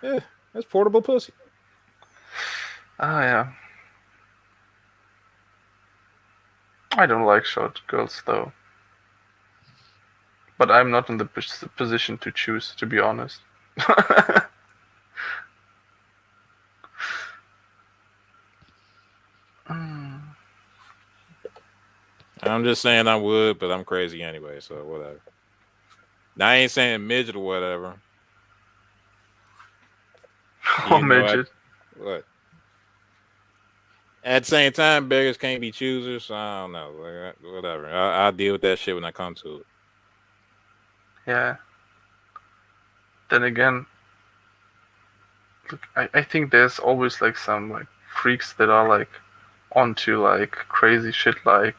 Yeah, that's portable pussy. Ah, yeah. I don't like short girls, though. But I'm not in the position to choose, to be honest. I'm just saying I would, but I'm crazy anyway, so whatever. Now, I ain't saying midget or whatever. Oh, midget. What? At the same time, beggars can't be choosers. So I don't know. Like, whatever. I'll deal with that shit when I come to it. Yeah. Then again, look, I think there's always like some like freaks that are like onto like crazy shit like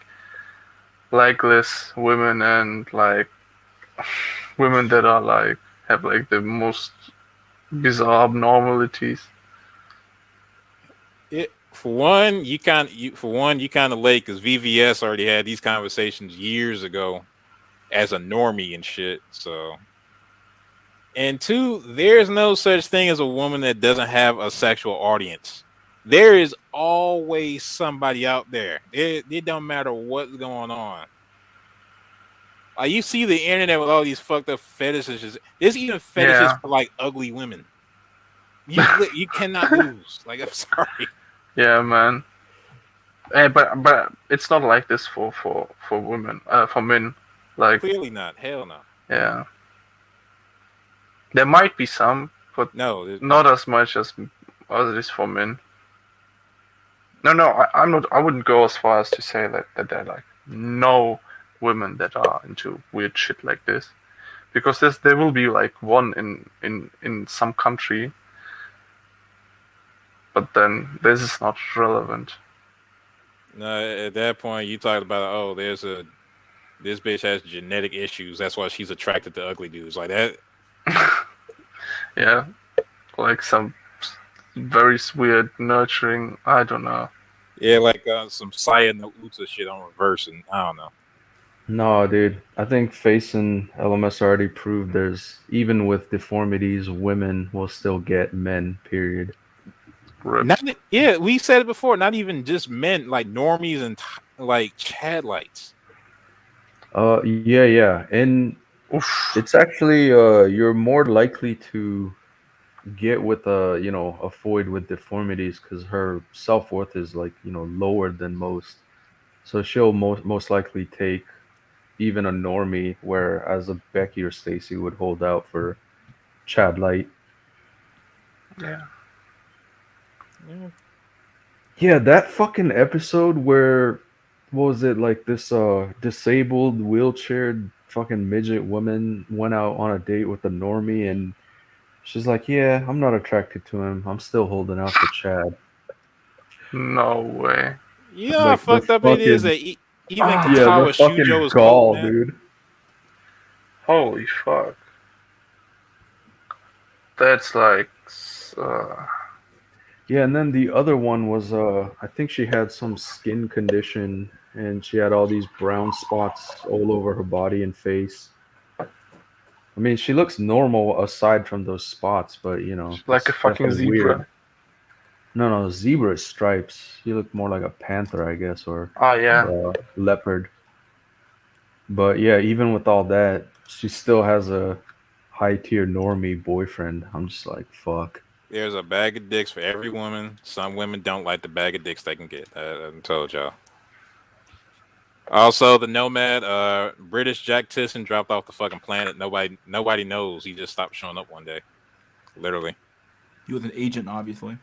legless women and like women that are like have like the most bizarre abnormalities. For one, you kind of late because VVS already had these conversations years ago as a normie and shit. So, and two, there's no such thing as a woman that doesn't have a sexual audience. There is always somebody out there. It don't matter what's going on. Like you see the internet with all these fucked up fetishes. There's even fetishes for like ugly women. You cannot lose. Like, I'm sorry. Yeah, man. But it's not like this for women. For men, like clearly not. Hell no. Yeah. There might be some, but no, not as much as it is for men. No, I'm not. I wouldn't go as far as to say that there are like no women that are into weird shit like this, because there will be like one in some country, but then this is not relevant. No, at that point you talked about this bitch has genetic issues. That's why she's attracted to ugly dudes like that. Yeah, like some very weird nurturing. I don't know. Yeah, like some Saya no Uta shit on reverse, and I don't know. No, dude. I think Face and LMS already proved even with deformities, women will still get men. Period. We said it before. Not even just men, like normies and like Chad lights. Yeah, and it's actually you're more likely to get with a foid with deformities because her self-worth is like lower than most, so she'll most likely take even a normie, whereas a Becky or Stacy would hold out for Chad Light. Yeah, that fucking episode where what was it, like this disabled wheelchaired fucking midget woman went out on a date with a normie and she's like, yeah, I'm not attracted to him, I'm still holding out for Chad. No way. You know how fucked up it is that even Katawa Shujo is gall, cold, dude. Holy fuck. That's like Yeah, and then the other one was I think she had some skin condition and she had all these brown spots all over her body and face. I mean, she looks normal aside from those spots, but like a fucking zebra. Weird. No, zebra is stripes. She looked more like a panther, I guess, or leopard. But yeah, even with all that, she still has a high-tier normie boyfriend. I'm just like, fuck. There's a bag of dicks for every woman. Some women don't like the bag of dicks they can get. I told y'all. Also, the Nomad, British Jack Tisson dropped off the fucking planet. Nobody knows. He just stopped showing up one day. Literally. He was an agent, obviously.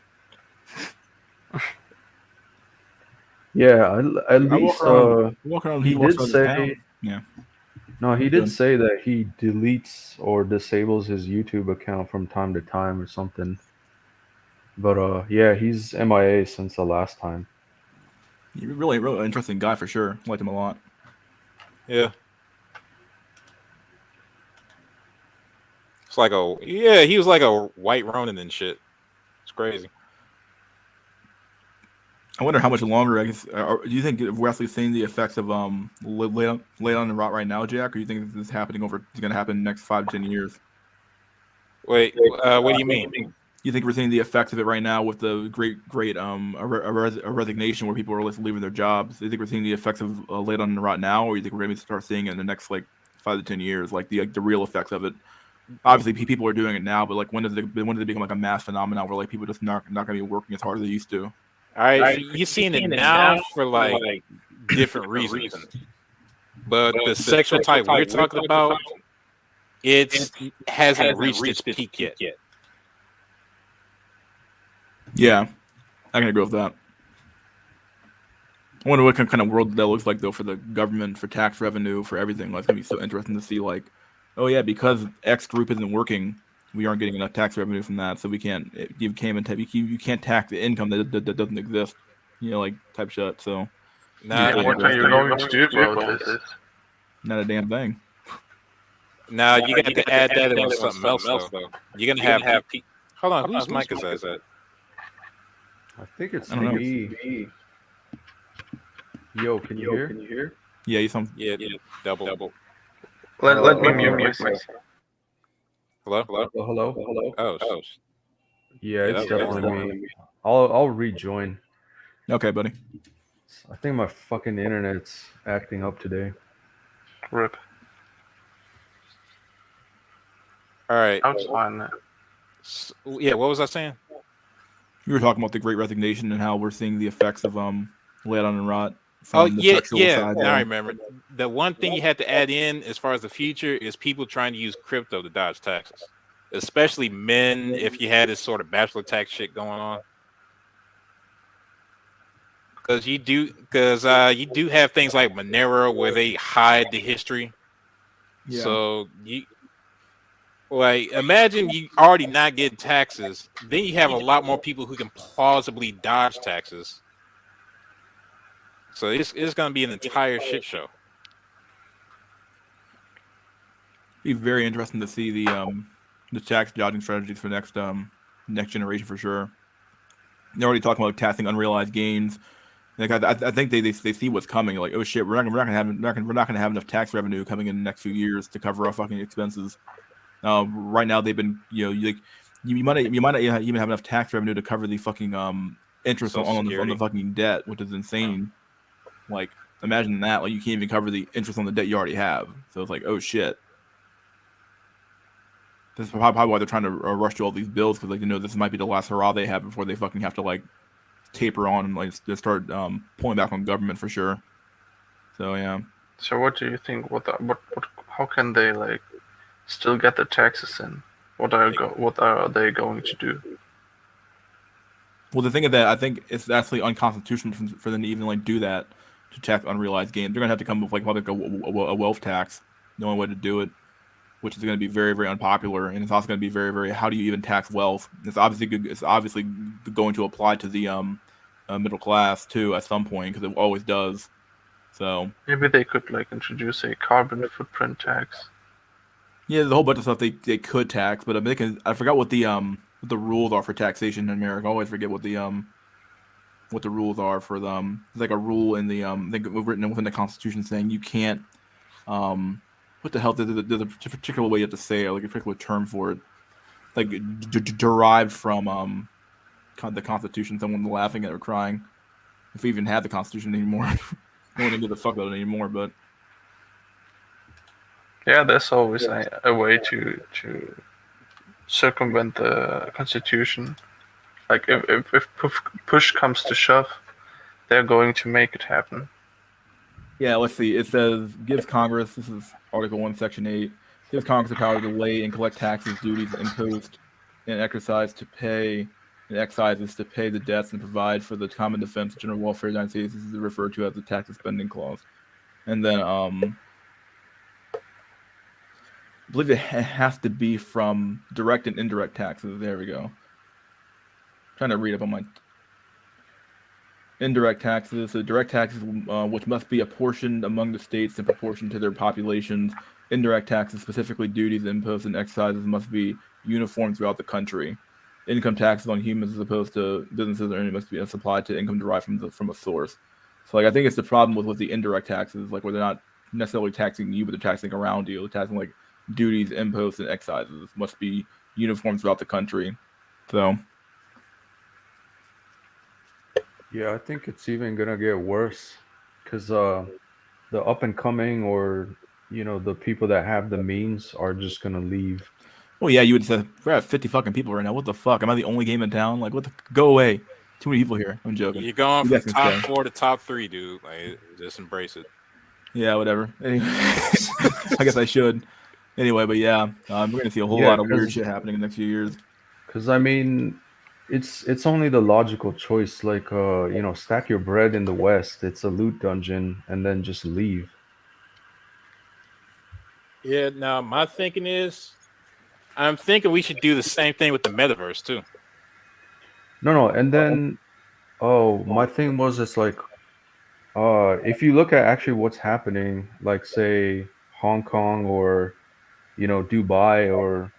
Yeah, at least he did say. Yeah. No, he did say that he deletes or disables his YouTube account from time to time or something. But yeah, he's MIA since the last time. He's really interesting guy for sure. Liked him a lot. Yeah. It's like he was like a white Ronin and shit. It's crazy. I wonder how much longer. I guess. Do you think we're actually seeing the effects of lay on the rot right now, Jack, or do you think this is happening it's going to happen in the next 5 to 10 years? Wait, what do you mean? You think we're seeing the effects of it right now with the great a resignation where people are leaving their jobs? Do you think we're seeing the effects of laid on the rot now, or do you think we're going to start seeing it in the next 5 to 10 years, like the real effects of it? Obviously, people are doing it now, but like when does it become like a mass phenomenon where like people just not going to be working as hard as they used to? All right, you're seeing it now for like different reasons, but the sexual type we're talking about, it hasn't reached its peak yet. Yeah, I can agree with that. I wonder what kind of world that looks like though for the government, for tax revenue, for everything. Like, it's gonna be so interesting to see. Like, oh yeah, because X group isn't working, we aren't getting enough tax revenue from that, so we can't. You can't tax the income that doesn't exist. Like type shit. So. Nah, what are you going to do about this? Not a damn thing. Now you got to add that in with something else though. You're gonna have hold on, whose mic is that? I think it's I don't know. me. Yo, can you hear? Yeah, you sound. Yeah, double. Let me mute myself. Hello. Oh. Yeah, it's definitely me. I'll rejoin. Okay, buddy. I think my fucking internet's acting up today. Rip. All right. I'll find that. Yeah, what was I saying? You were talking about the Great Resignation and how we're seeing the effects of lay down and rot. Oh yeah. Now I remember. The one thing you had to add in as far as the future is people trying to use crypto to dodge taxes, especially men. If you had this sort of bachelor tax shit going on, because you do have things like Monero where they hide the history. Yeah. So imagine you already not getting taxes, then you have a lot more people who can plausibly dodge taxes. So it's going to be an entire shit show. Be very interesting to see the tax dodging strategies for next generation for sure. They're already talking about taxing unrealized gains. Like I think they see what's coming. Like, oh shit, we're not gonna have enough tax revenue coming in the next few years to cover our fucking expenses. Right now they've been you might not even have enough tax revenue to cover the fucking interest on the fucking debt, which is insane. Like, imagine that. Like, you can't even cover the interest on the debt you already have. So it's like, oh shit. This is probably why they're trying to rush through all these bills, because this might be the last hurrah they have before they fucking have to taper on and start pulling back on government for sure. So yeah. So what do you think? How can they still get the taxes in? What are they going to do? Well, the thing is that I think it's actually unconstitutional for them to even do that, to tax unrealized gains. They're gonna have to come up with a wealth tax, the only way to do it, which is going to be very, very unpopular, and it's also going to be very, very. How do you even tax wealth? It's obviously going to apply to the middle class too at some point, because it always does. So maybe they could introduce a carbon footprint tax. Yeah, there's a whole bunch of stuff they could tax, but I forgot what the rules are for taxation in America. I always forget what the rules are for them. There's like a rule in the I think written within the Constitution saying you can't what the hell? There's a particular way you have to say it, like a particular term for it, like derived from the Constitution. Someone laughing at or crying. If we even have the Constitution anymore, no one can give a fuck about it anymore. But yeah, there's always a way to circumvent the Constitution. Like if push comes to shove, they're going to make it happen. Yeah, let's see. It says gives Congress. This is Article 1, Section 8. Gives Congress the power to lay and collect taxes, duties imposed, and exercise to pay, and excises to pay the debts and provide for the common defense, general welfare of the United States. This is referred to as the tax and spending clause. And then I believe it has to be from direct and indirect taxes. There we go. I'm trying to read up on my indirect taxes. So direct taxes, which must be apportioned among the states in proportion to their populations. Indirect taxes, specifically duties, imposts, and excises, must be uniform throughout the country. Income taxes on humans as opposed to businesses or anything must be supplied to income derived from a source. So I think it's the problem with the indirect taxes, where they're not necessarily taxing you, but they're taxing around you. They're taxing duties, imposts, and excises must be uniform throughout the country. So yeah, I think it's even gonna get worse, because the up and coming, or the people that have the means are just gonna leave. Well, yeah, you would say we're at 50 fucking people right now. What the fuck? Am I the only game in town? Go away. Too many people here. I'm joking. You're going from top 4 to top 3, dude. Just embrace it. Yeah, whatever. Anyway, I guess I should. Anyway, but yeah, we're gonna see a whole lot of weird shit happening in the next few years. Because I mean, It's only the logical choice. Like, stack your bread in the West. It's a loot dungeon, and then just leave. Yeah. Now my thinking is, I'm thinking we should do the same thing with the metaverse too. No, and then my thing was it's like, if you look at actually what's happening, like say Hong Kong or Dubai or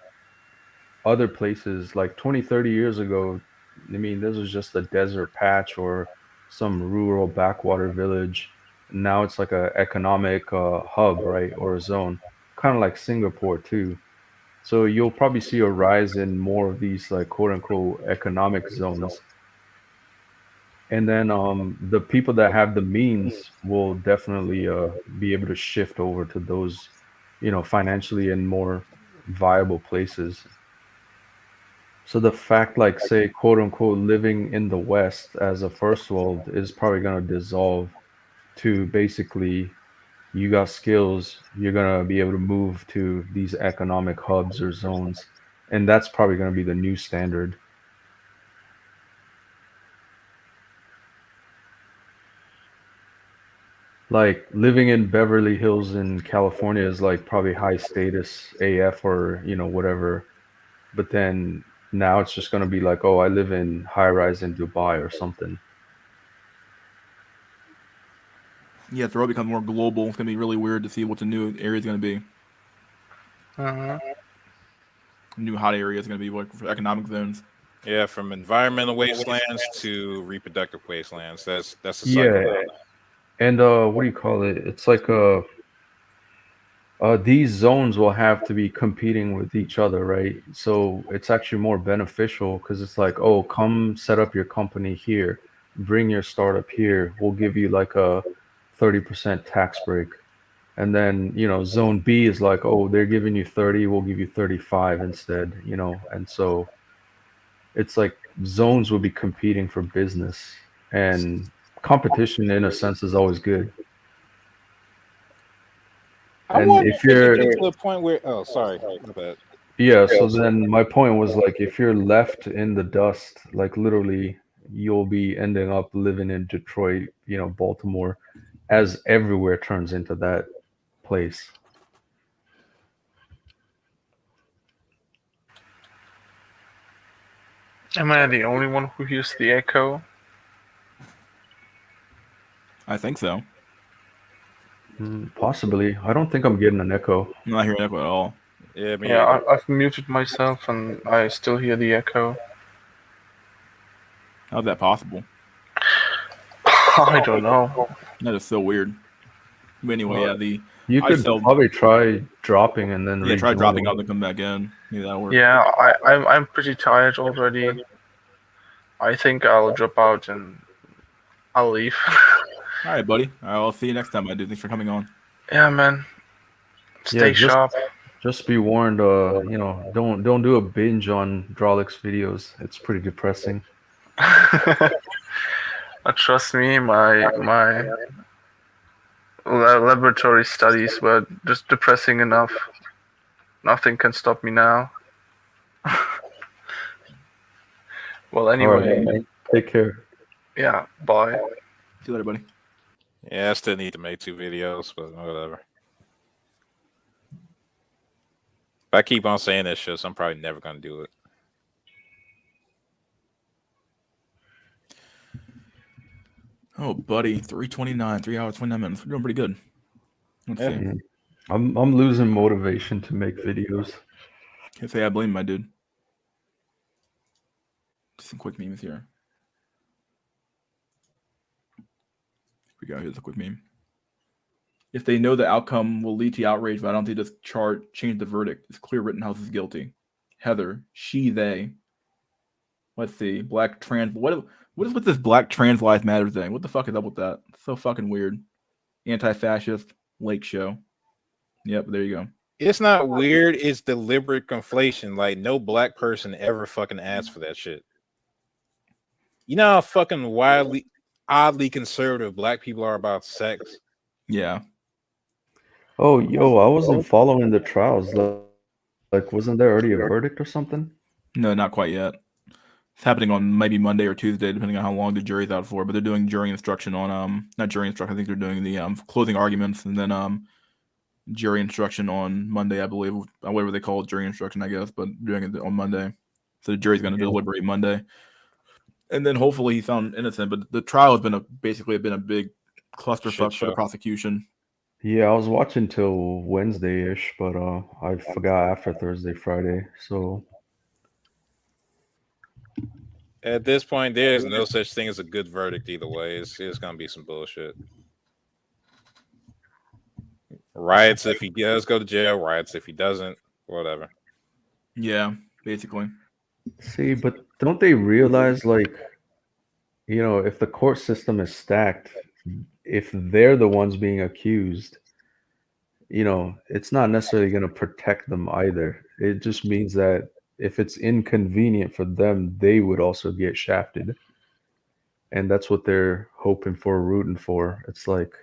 other places like 20, 30 years ago, I mean, this was just a desert patch or some rural backwater village. Now it's like a economic hub, right, or a zone, kind of like Singapore too. So you'll probably see a rise in more of these like quote unquote economic zones. And then the people that have the means will definitely be able to shift over to those, financially and more viable places. So the fact, like, say, quote unquote, living in the West as a first world is probably going to dissolve to basically you got skills, you're going to be able to move to these economic hubs or zones. And that's probably going to be the new standard. Like living in Beverly Hills in California is like probably high status AF or, whatever. But then now it's just going to be like, oh, I live in high rise in Dubai or something. Yeah, the road becomes more global. It's gonna be really weird to see what the new area is gonna be. New hot area is gonna be like for economic zones. Yeah, from environmental wastelands to reproductive wastelands. That's the cycle. Yeah. And what do you call it? It's like these zones will have to be competing with each other, right? So it's actually more beneficial because it's like, oh, come set up your company here, bring your startup here. We'll give you like a 30% tax break. And then, zone B is like, oh, they're giving you 30, we'll give you 35 instead, and so it's like zones will be competing for business, and competition in a sense is always good. I And wonder if if it could you're get to a point where, oh, sorry, my bad. Yeah, so then my point was like if you're left in the dust, like literally you'll be ending up living in Detroit, Baltimore, as everywhere turns into that place. Am I the only one who hears the echo? I think so. Possibly. I don't think I'm getting an echo. I'm not hearing echo at all. Yeah, I've muted myself and I still hear the echo. How's that possible? I don't know. That is so weird. But anyway, yeah, You could probably try dropping and then try dropping rejoining. out and come back in. Maybe that'll work. Yeah, I'm pretty tired already. I think I'll drop out and I'll leave. All right, buddy. All right, I'll see you next time, my dude. Thanks for coming on. Yeah, man. Stay sharp. Just be warned, don't do a binge on Drolix videos. It's pretty depressing. Trust me, my laboratory studies were just depressing enough. Nothing can stop me now. Well, anyway. All right, man. Take care. Yeah, bye. See you later, buddy. Yeah, I still need to make 2 videos, but whatever. If I keep on saying this shit, so I'm probably never gonna do it. Oh, buddy, 3:29, 3 hours 29 minutes. We're doing pretty good. Let's see. I'm losing motivation to make videos. Can't say I blame my dude. Just some quick memes here. We go. Here's a quick meme. If they know the outcome will lead to outrage, why don't they just change the verdict? It's clear Rittenhouse is guilty. Heather, she, they. Let's see. Black trans. What is with this Black Trans Lives Matter thing? What the fuck is up with that? It's so fucking weird. Anti-fascist Lake Show. Yep, there you go. It's not weird. It's deliberate conflation. Like no black person ever fucking asked for that shit. You know how fucking oddly conservative black people are about sex. Yeah. Oh, yo, I wasn't following the trials. Like, wasn't there already a verdict or something? No, not quite yet. It's happening on maybe Monday or Tuesday, depending on how long the jury's out for. But they're doing jury instruction on not jury instruction. I think they're doing the closing arguments, and then jury instruction on Monday, I believe, whatever they call it, jury instruction, I guess. But doing it on Monday, so the jury's going to deliberate Monday, and then hopefully he's found innocent. But the trial has been basically been a big clusterfuck for the prosecution. Yeah, I was watching till Wednesday-ish, but I forgot after Thursday, Friday. So at this point, there's no such thing as a good verdict either way. It's gonna be some bullshit. Riots if he does go to jail, riots if he doesn't, whatever. Yeah, basically. See, but don't they realize, like, you know, if the court system is stacked, if they're the ones being accused, you know, it's not necessarily going to protect them either. It just means that if it's inconvenient for them, they would also get shafted. And that's what they're hoping for, rooting for. It's like,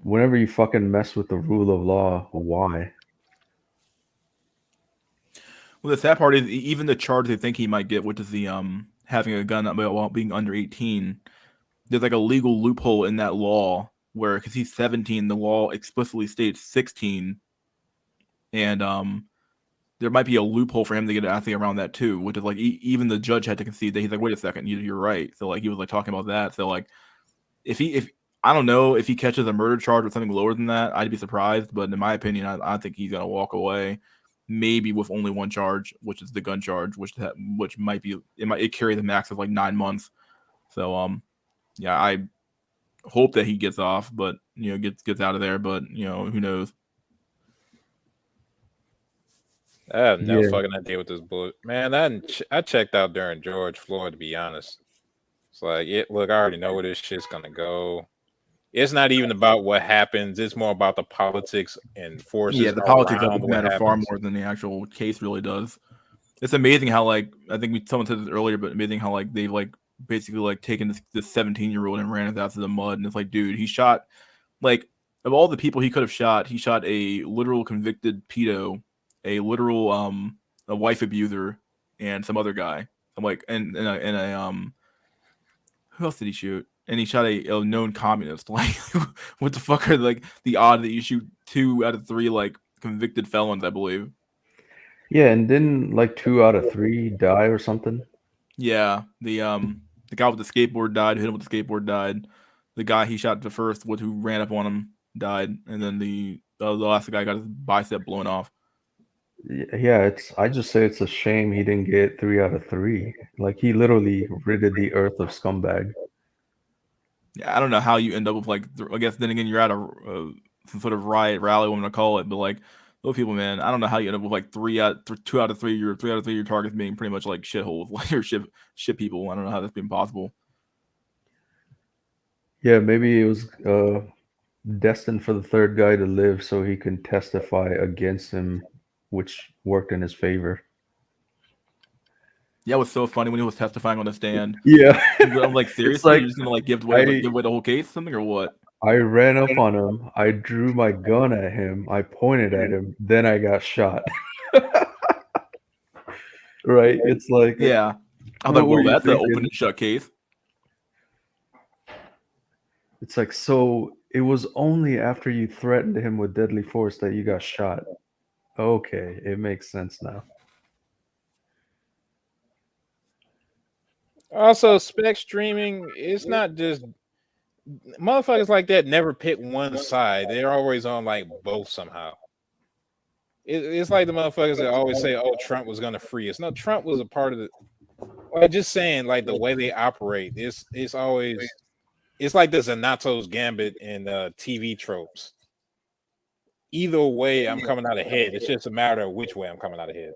whenever you fucking mess with the rule of law, why? Well, the sad part is even the charge they think he might get, which is the having a gun while being under 18, there's like a legal loophole in that law where, because he's 17, the law explicitly states 16, and there might be a loophole for him to get an athlete around that too, which is like even the judge had to concede that. He's like, wait a second, you're right. So like he was like talking about that. So like if I don't know if he catches a murder charge or something lower than that, I'd be surprised. But in my opinion, I think he's gonna walk away, maybe with only one charge, which is the gun charge, which might be it carry the max of like 9 months. So yeah, I hope that he gets off, but gets out of there. But who knows? I have no fucking idea what this bullet. Man, I checked out during George Floyd, to be honest. It's like, look, I already know where this shit's gonna go. It's not even about what happens. It's more about the politics and forces. Yeah, the politics of it matter far more than the actual case really does. It's amazing how, like, I think someone said this earlier, but amazing how, like, they've like basically like taken this 17-year-old and ran his ass to the mud. And it's like, dude, he shot, like, of all the people he could have shot, he shot a literal convicted pedo, a literal a wife abuser, and some other guy. I'm like, and a who else did he shoot? And he shot a known communist. Like, what the fuck are like the odds that you shoot 2 out of 3 like convicted felons? I believe. Yeah, and didn't like 2 out of 3 die or something? Yeah, the guy with the skateboard died. Who hit him with the skateboard died. The guy he shot the first, who ran up on him, died, and then the last guy got his bicep blown off. Yeah, I just say it's a shame he didn't get 3 out of 3. Like, he literally ridded the earth of scumbag. Yeah, I don't know how you end up with like. I guess then again, you're at some sort of riot rally, what I'm gonna call it, but like those people, man, I don't know how you end up with like 2 out of 3 your targets being pretty much like shitholes, like or shit people. I don't know how that's been possible. Yeah, maybe it was destined for the third guy to live so he can testify against him, which worked in his favor. Yeah, it was so funny when he was testifying on the stand. Yeah. I'm like, seriously, like, you're just gonna like give away the whole case, something, or what? I ran up on him. I drew my gun at him. I pointed at him. Then I got shot. Right? It's like, yeah. I'm like, well, that's an open and shut case. It's like, so it was only after you threatened him with deadly force that you got shot. Okay, it makes sense now. Also, spec streaming, it's not just motherfuckers like that never pick one side. They're always on like both somehow. It's like the motherfuckers that always say, "Oh, Trump was gonna free us." No, Trump was a part of the. Like, just saying, like the way they operate, it's always, it's like the Zanato's gambit in TV tropes. Either way, I'm coming out ahead. It's just a matter of which way I'm coming out ahead.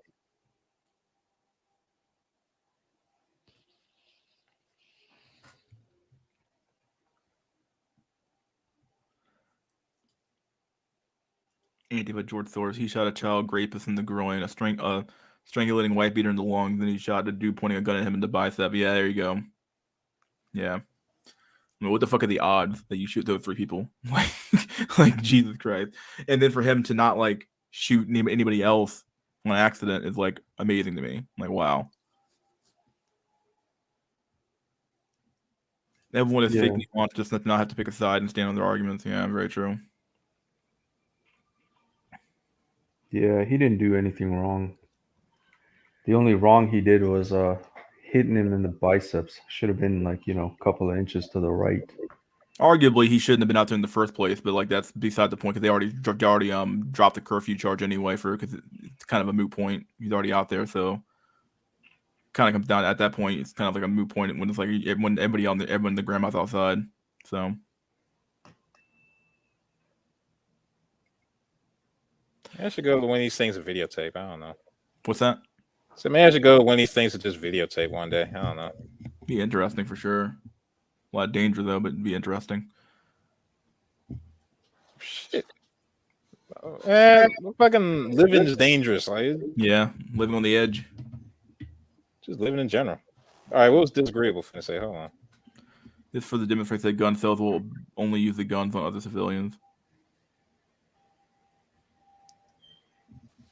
But George Soros, he shot a child rapist in the groin, a strangulating wife beater in the lungs, then he shot a dude pointing a gun at him in the bicep. Yeah, there you go. Yeah. I mean, what the fuck are the odds that you shoot those 3 people? like Jesus Christ. And then for him to not like shoot anybody else on accident is like amazing to me. Like, wow. Everyone is Yeah. fake. Wants just not have to pick a side and stand on their arguments. Yeah, very true. Yeah, he didn't do anything wrong. The only wrong he did was hitting him in the biceps. Should have been like, a couple of inches to the right. Arguably, he shouldn't have been out there in the first place, but like that's beside the point because they already dropped the curfew charge anyway because it's kind of a moot point. He's already out there, so kind of comes down at that point. It's kind of like a moot point when it's like when everyone the grandma's outside. So I should go to one of these things to videotape. I don't know. What's that? So maybe I should go to one of these things to just videotape one day. I don't know. Be interesting for sure. A lot of danger though, but it'd be interesting. Shit. Fucking living is dangerous. Like, yeah, living on the edge. Just living in general. All right, what was disagreeable for to say? Hold on. This for the demonstrates that gun sales will only use the guns on other civilians.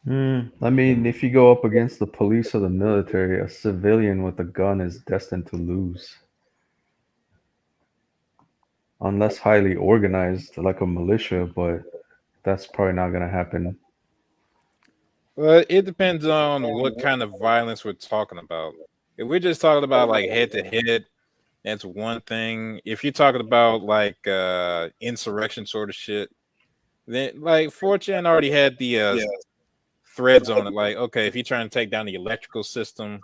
I mean, if you go up against the police or the military, a civilian with a gun is destined to lose. Unless highly organized, like a militia, but that's probably not going to happen. Well, it depends on what kind of violence we're talking about. If we're just talking about like head to head, that's one thing. If you're talking about like insurrection sort of shit, then like 4chan already had the threads on it. Like, okay, if you're trying to take down the electrical system,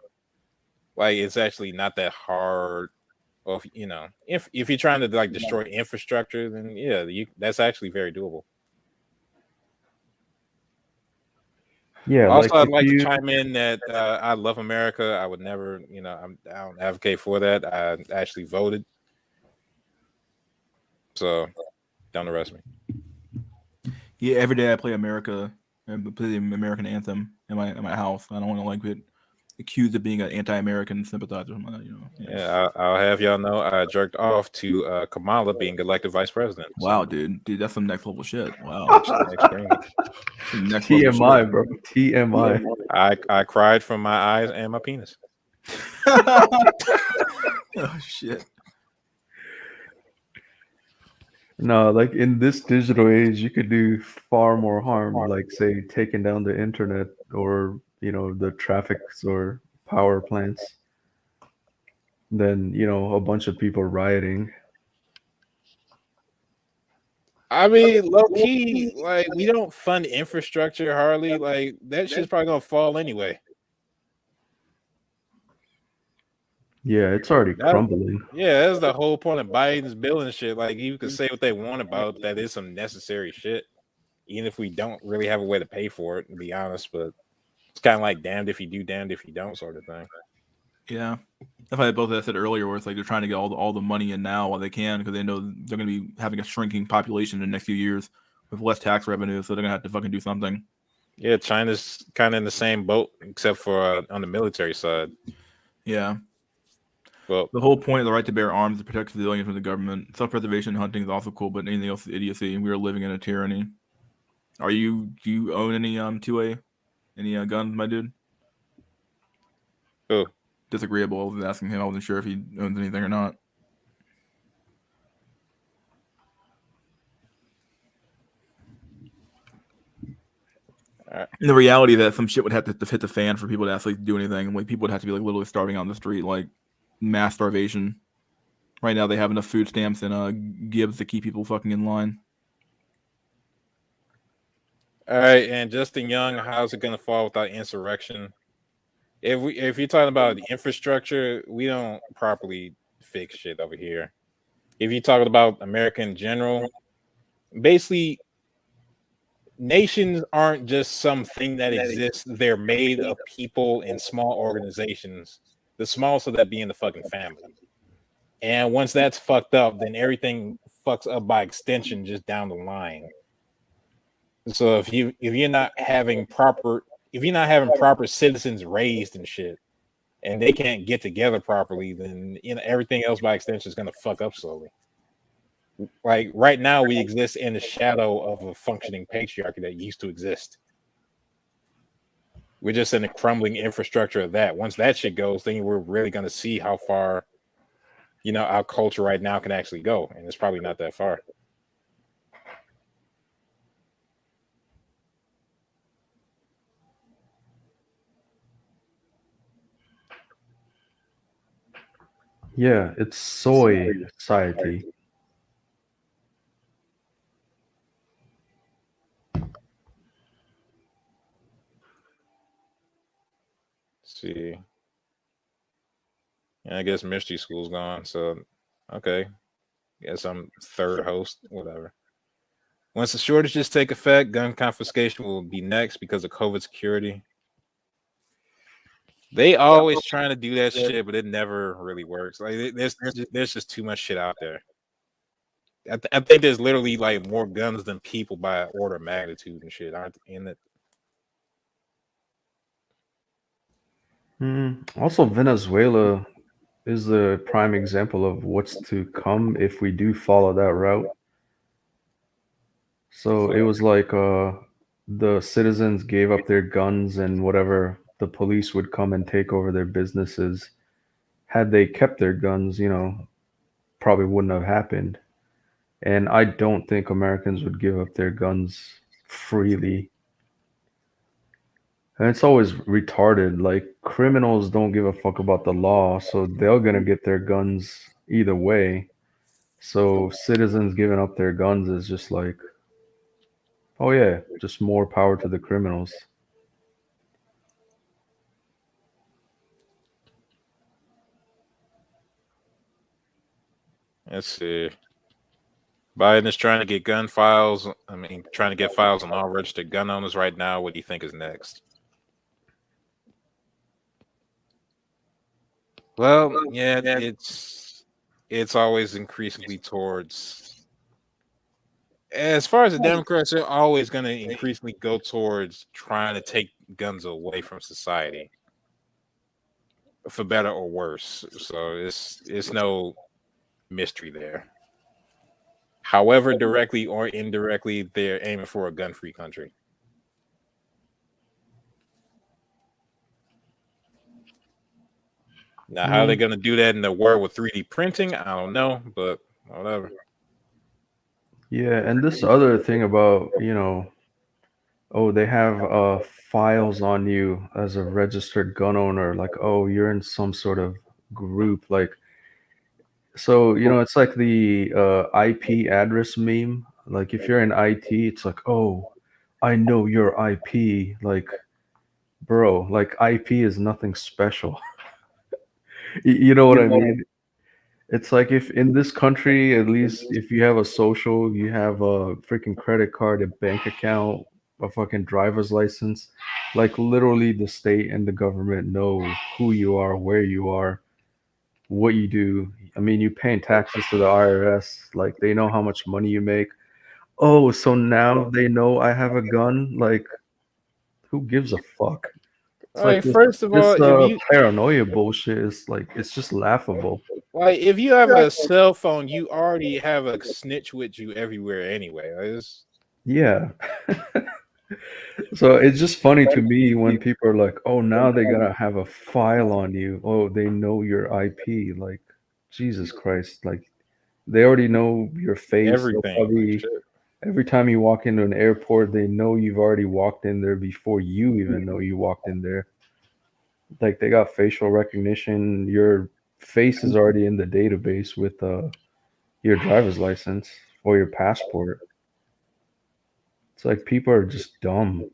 like it's actually not that hard. Or if you're trying to like destroy infrastructure, then yeah, that's actually very doable. Yeah. Also, I'd like to chime in that I love America. I would never, I don't advocate for that. I actually voted, so don't arrest me. Yeah, every day I play America and play the American anthem in my house. I don't want to like get accused of being an anti-American sympathizer. Yeah, I'll have y'all know I jerked off to Kamala being elected vice president. Wow, dude, that's some next level shit. Wow, next TMI, shit. Bro. TMI. I cried from my eyes and my penis. Oh shit. No, like in this digital age, you could do far more harm, like say taking down the internet or the traffics or power plants than a bunch of people rioting. I mean, low key, like we don't fund infrastructure hardly. Like that shit's probably gonna fall anyway. Yeah, it's already crumbling. Yeah, that's the whole point of Biden's bill and shit. Like you can say what they want about that is some necessary shit, even if we don't really have a way to pay for it, to be honest. But it's kind of like damned if you do, damned if you don't, sort of thing. Yeah, that's why both I said earlier, where it's like they're trying to get all the money in now while they can because they know they're going to be having a shrinking population in the next few years with less tax revenue, so they're going to have to fucking do something. Yeah, China's kind of in the same boat, except for on the military side. Yeah. Well, the whole point of the right to bear arms is to protect civilians from the government. Self-preservation hunting is also cool, but anything else is idiocy. We are living in a tyranny. Do you own any 2A, any guns, my dude? Oh, disagreeable. I was asking him. I wasn't sure if he owns anything or not. And the reality that some shit would have to hit the fan for people to actually do anything. Like people would have to be like literally starving on the street, like mass starvation. Right now they have enough food stamps and gibs to keep people fucking in line. All right, and Justin Young, how's it gonna fall without insurrection? If you're talking about the infrastructure, we don't properly fix shit over here. If you're talking about America in general, basically nations aren't just something that exists. They're made of people in small organizations. The smallest of that being the fucking family. And once that's fucked up, then everything fucks up by extension just down the line. So if you're not having proper citizens raised and shit, and they can't get together properly, then everything else by extension is gonna fuck up slowly. Like right now, we exist in the shadow of a functioning patriarchy that used to exist. We're just in the crumbling infrastructure of that. Once that shit goes, then we're really gonna see how far our culture right now can actually go, and it's probably not that far. Yeah, it's soy society. Let's see. And I guess Mystery School's gone, so okay. Guess I'm third host, whatever. Once the shortages take effect, gun confiscation will be next because of COVID security. They always trying to do that shit, but it never really works. Like there's just too much shit out there. I think there's literally like more guns than people by order of magnitude and shit aren't in it. Also, Venezuela is the prime example of what's to come if we do follow that route. So it was like the citizens gave up their guns and whatever, the police would come and take over their businesses. Had they kept their guns, probably wouldn't have happened. And I don't think Americans would give up their guns freely. And it's always retarded. Like criminals don't give a fuck about the law, so they're gonna get their guns either way. So citizens giving up their guns is just like, oh yeah, just more power to the criminals. Let's see. Biden is trying to get gun files. Trying to get files on all registered gun owners right now. What do you think is next? Well, yeah, it's always increasingly towards. As far as the Democrats, they're always going to increasingly go towards trying to take guns away from society, for better or worse. So it's no mystery there. However, directly or indirectly, they're aiming for a gun-free country. Now, how are they going to do that in the world with 3D printing? I don't know, but whatever. Yeah, and this other thing about, oh, they have files on you as a registered gun owner, like, oh, you're in some sort of group, like, so, it's like the IP address meme. Like, if you're in IT, it's like, oh, I know your IP. Like, bro, like, IP is nothing special. You know what I mean? It's like if in this country, at least if you have a social, you have a freaking credit card, a bank account, a fucking driver's license, like literally the state and the government know who you are, where you are, what you do. I mean, you paying taxes to the IRS, like they know how much money you make. Oh, so now they know I have a gun? Like, who gives a fuck? It's All like right, first of all, this if you paranoia bullshit is like, it's just laughable. like if you have a cell phone, you already have a snitch with you everywhere anyway. Yeah. So it's just funny to me when people are like, "Oh, now they gotta have a file on you. Oh, they know your IP." Like, Jesus Christ! Like, they already know your face. They'll everything. probably every time you walk into an airport, they know you've already walked in there before you even know you walked in there. Like, they got facial recognition. Your face is already in the database with your driver's license or your passport. It's like people are just dumb.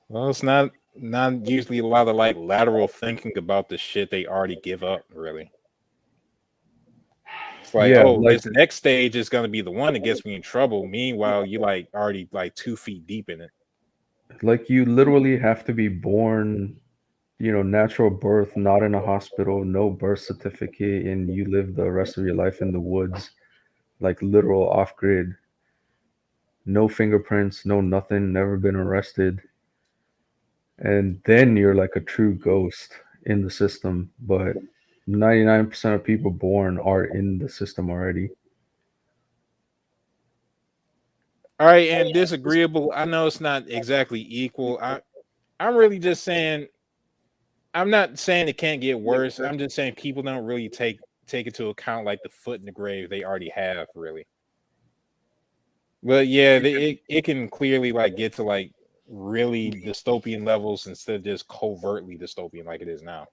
Well, it's not usually a lot of like lateral thinking about the shit they already give up, really. It's like, Yeah, oh, like this next stage is gonna be the one that gets me in trouble. Meanwhile, you like already like 2 feet deep in it. you literally have to be born, natural birth, not in a hospital, no birth certificate, and you live the rest of your life in the woods, like literal off grid. No fingerprints, no nothing, never been arrested. And then you're like a true ghost in the system. But 99% of people born are in the system already. All right, and disagreeable. I know it's not exactly equal. I'm really just saying I'm not saying it can't get worse. I'm just saying people don't really take into account like the foot in the grave they already have, really. But yeah, it can clearly like get to like really dystopian levels instead of just covertly dystopian like it is now.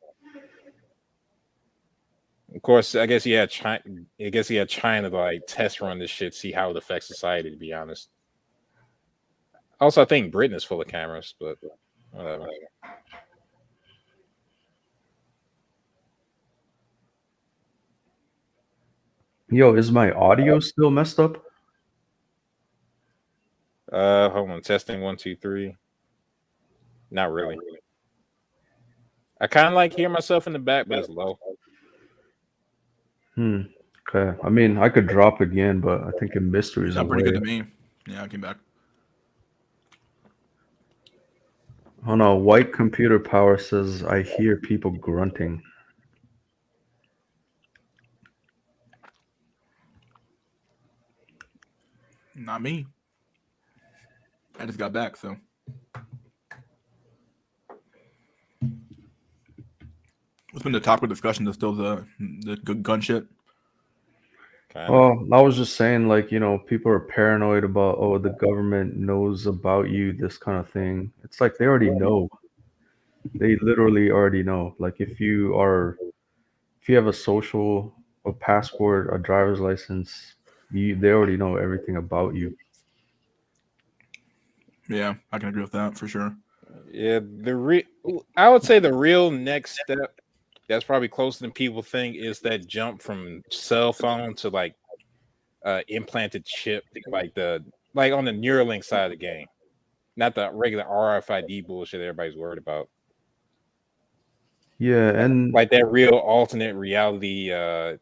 Of course, I guess China to like test run this shit, see how it affects society. To be honest. Also, I think Britain is full of cameras, but whatever. Yo, is my audio still messed up? Hold on. Testing 1, 2, 3. Not really. I kind of like hear myself in the back, but it's low. Okay. I mean, I could drop again, but I think in mysteries Sound pretty good to me. Yeah, I came back. Oh no, white computer power says I hear people grunting. Not me. I just got back, so. What's been the topic of discussion? That's still the good gun shit. Well, I was just saying, like, you know, people are paranoid about, oh, the government knows about you, this kind of thing. It's like they already know. They literally already know. Like, if you have a social, a passport, a driver's license, they already know everything about you. Yeah, I can agree with that for sure. Yeah, I would say the real next step that's probably closer than people think is that jump from cell phone to like implanted chip, like on the Neuralink side of the game, not the regular RFID bullshit everybody's worried about. Yeah, and like that real alternate reality, overlay.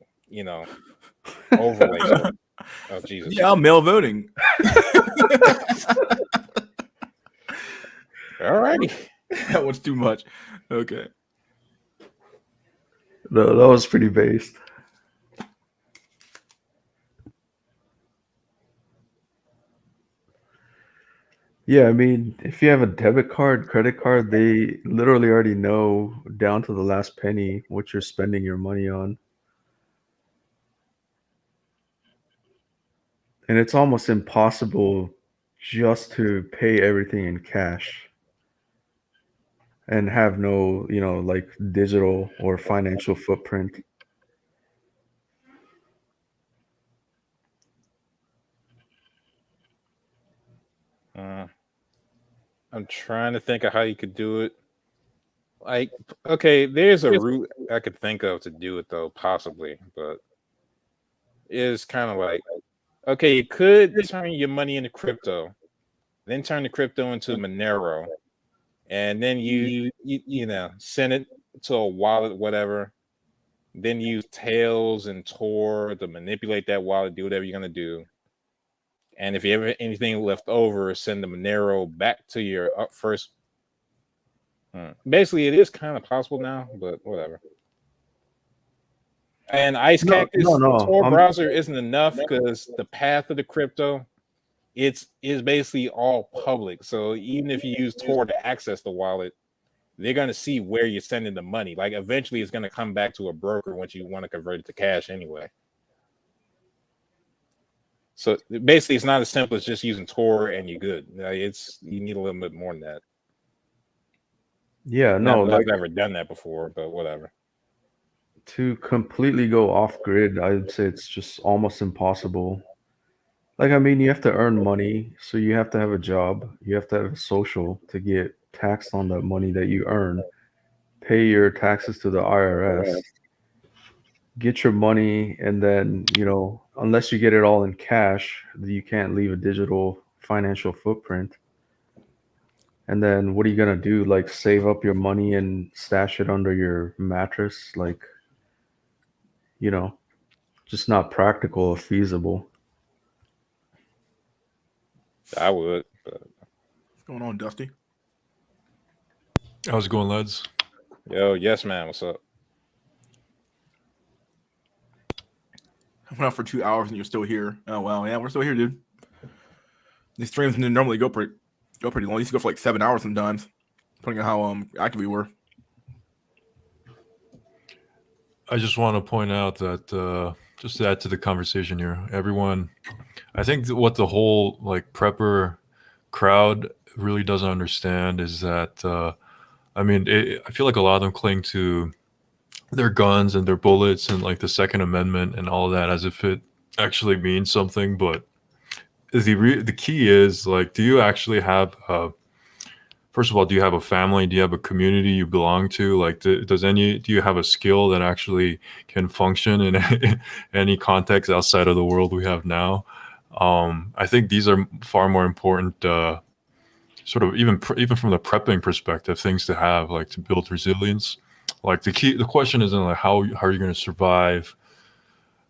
Oh Jesus! Yeah, I'm mail voting. All righty. That was too much. Okay. No, that was pretty based. Yeah, I mean, if you have a debit card, credit card, they literally already know down to the last penny what you're spending your money on. And it's almost impossible just to pay everything in cash and have no, like digital or financial footprint. I'm trying to think of how you could do it. Like, okay, there's a route I could think of to do it though, possibly, but it's kind of like, okay, you could turn your money into crypto, then turn the crypto into Monero, and then you send it to a wallet, whatever. Then use Tails and Tor to manipulate that wallet, do whatever you're gonna do. And if you ever anything left over, send the Monero back to your first. Basically, it is kind of possible now, but whatever. And Ice Cactus Tor browser isn't enough because the path of the crypto, is basically all public. So even if you use Tor to access the wallet, they're gonna see where you're sending the money. Like eventually, it's gonna come back to a broker once you want to convert it to cash anyway. So basically, it's not as simple as just using Tor and you're good. You need a little bit more than that. Yeah, no, I've never done that before, but whatever. To completely go off grid, I'd say it's just almost impossible. Like, I mean, you have to earn money, so you have to have a job, you have to have a social to get taxed on the money that you earn, pay your taxes to the IRS, get your money, and then, unless you get it all in cash, you can't leave a digital financial footprint. And then what are you gonna do? Like, save up your money and stash it under your mattress? Like, just not practical or feasible. I would. But... What's going on, Dusty? How's it going, lads? Yo, yes, man. What's up? I went out for 2 hours and you're still here. Oh wow, yeah, we're still here, dude. These streams normally go pretty long. They used to go for like 7 hours sometimes, depending on how active we were. I just want to point out that just to add to the conversation here, everyone, I think what the whole like prepper crowd really doesn't understand is that I mean, I feel like a lot of them cling to their guns and their bullets and like the Second Amendment and all that as if it actually means something. But the key is like, do you actually have first of all, do you have a family? Do you have a community you belong to? Like, do you have a skill that actually can function in any context outside of the world we have now? I think these are far more important, sort of even from the prepping perspective, things to have like to build resilience. Like the question isn't like how are you going to survive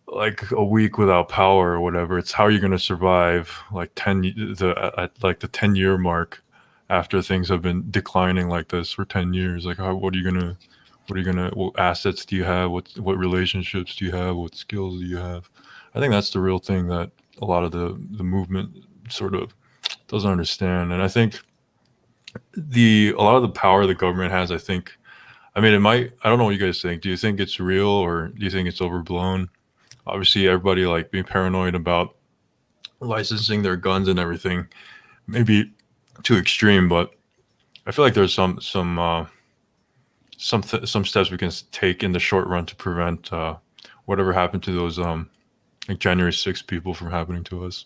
like a week without power or whatever. It's how are you going to survive like at like the 10-year mark after things have been declining like this for 10 years. Like what assets do you have? What relationships do you have? What skills do you have? I think that's the real thing that a lot of the movement sort of doesn't understand. And I think a lot of the power the government has, I mean, I don't know what you guys think. Do you think it's real or do you think it's overblown? Obviously, everybody like being paranoid about licensing their guns and everything, maybe too extreme, but I feel like there's some steps we can take in the short run to prevent whatever happened to those like January 6th people from happening to us.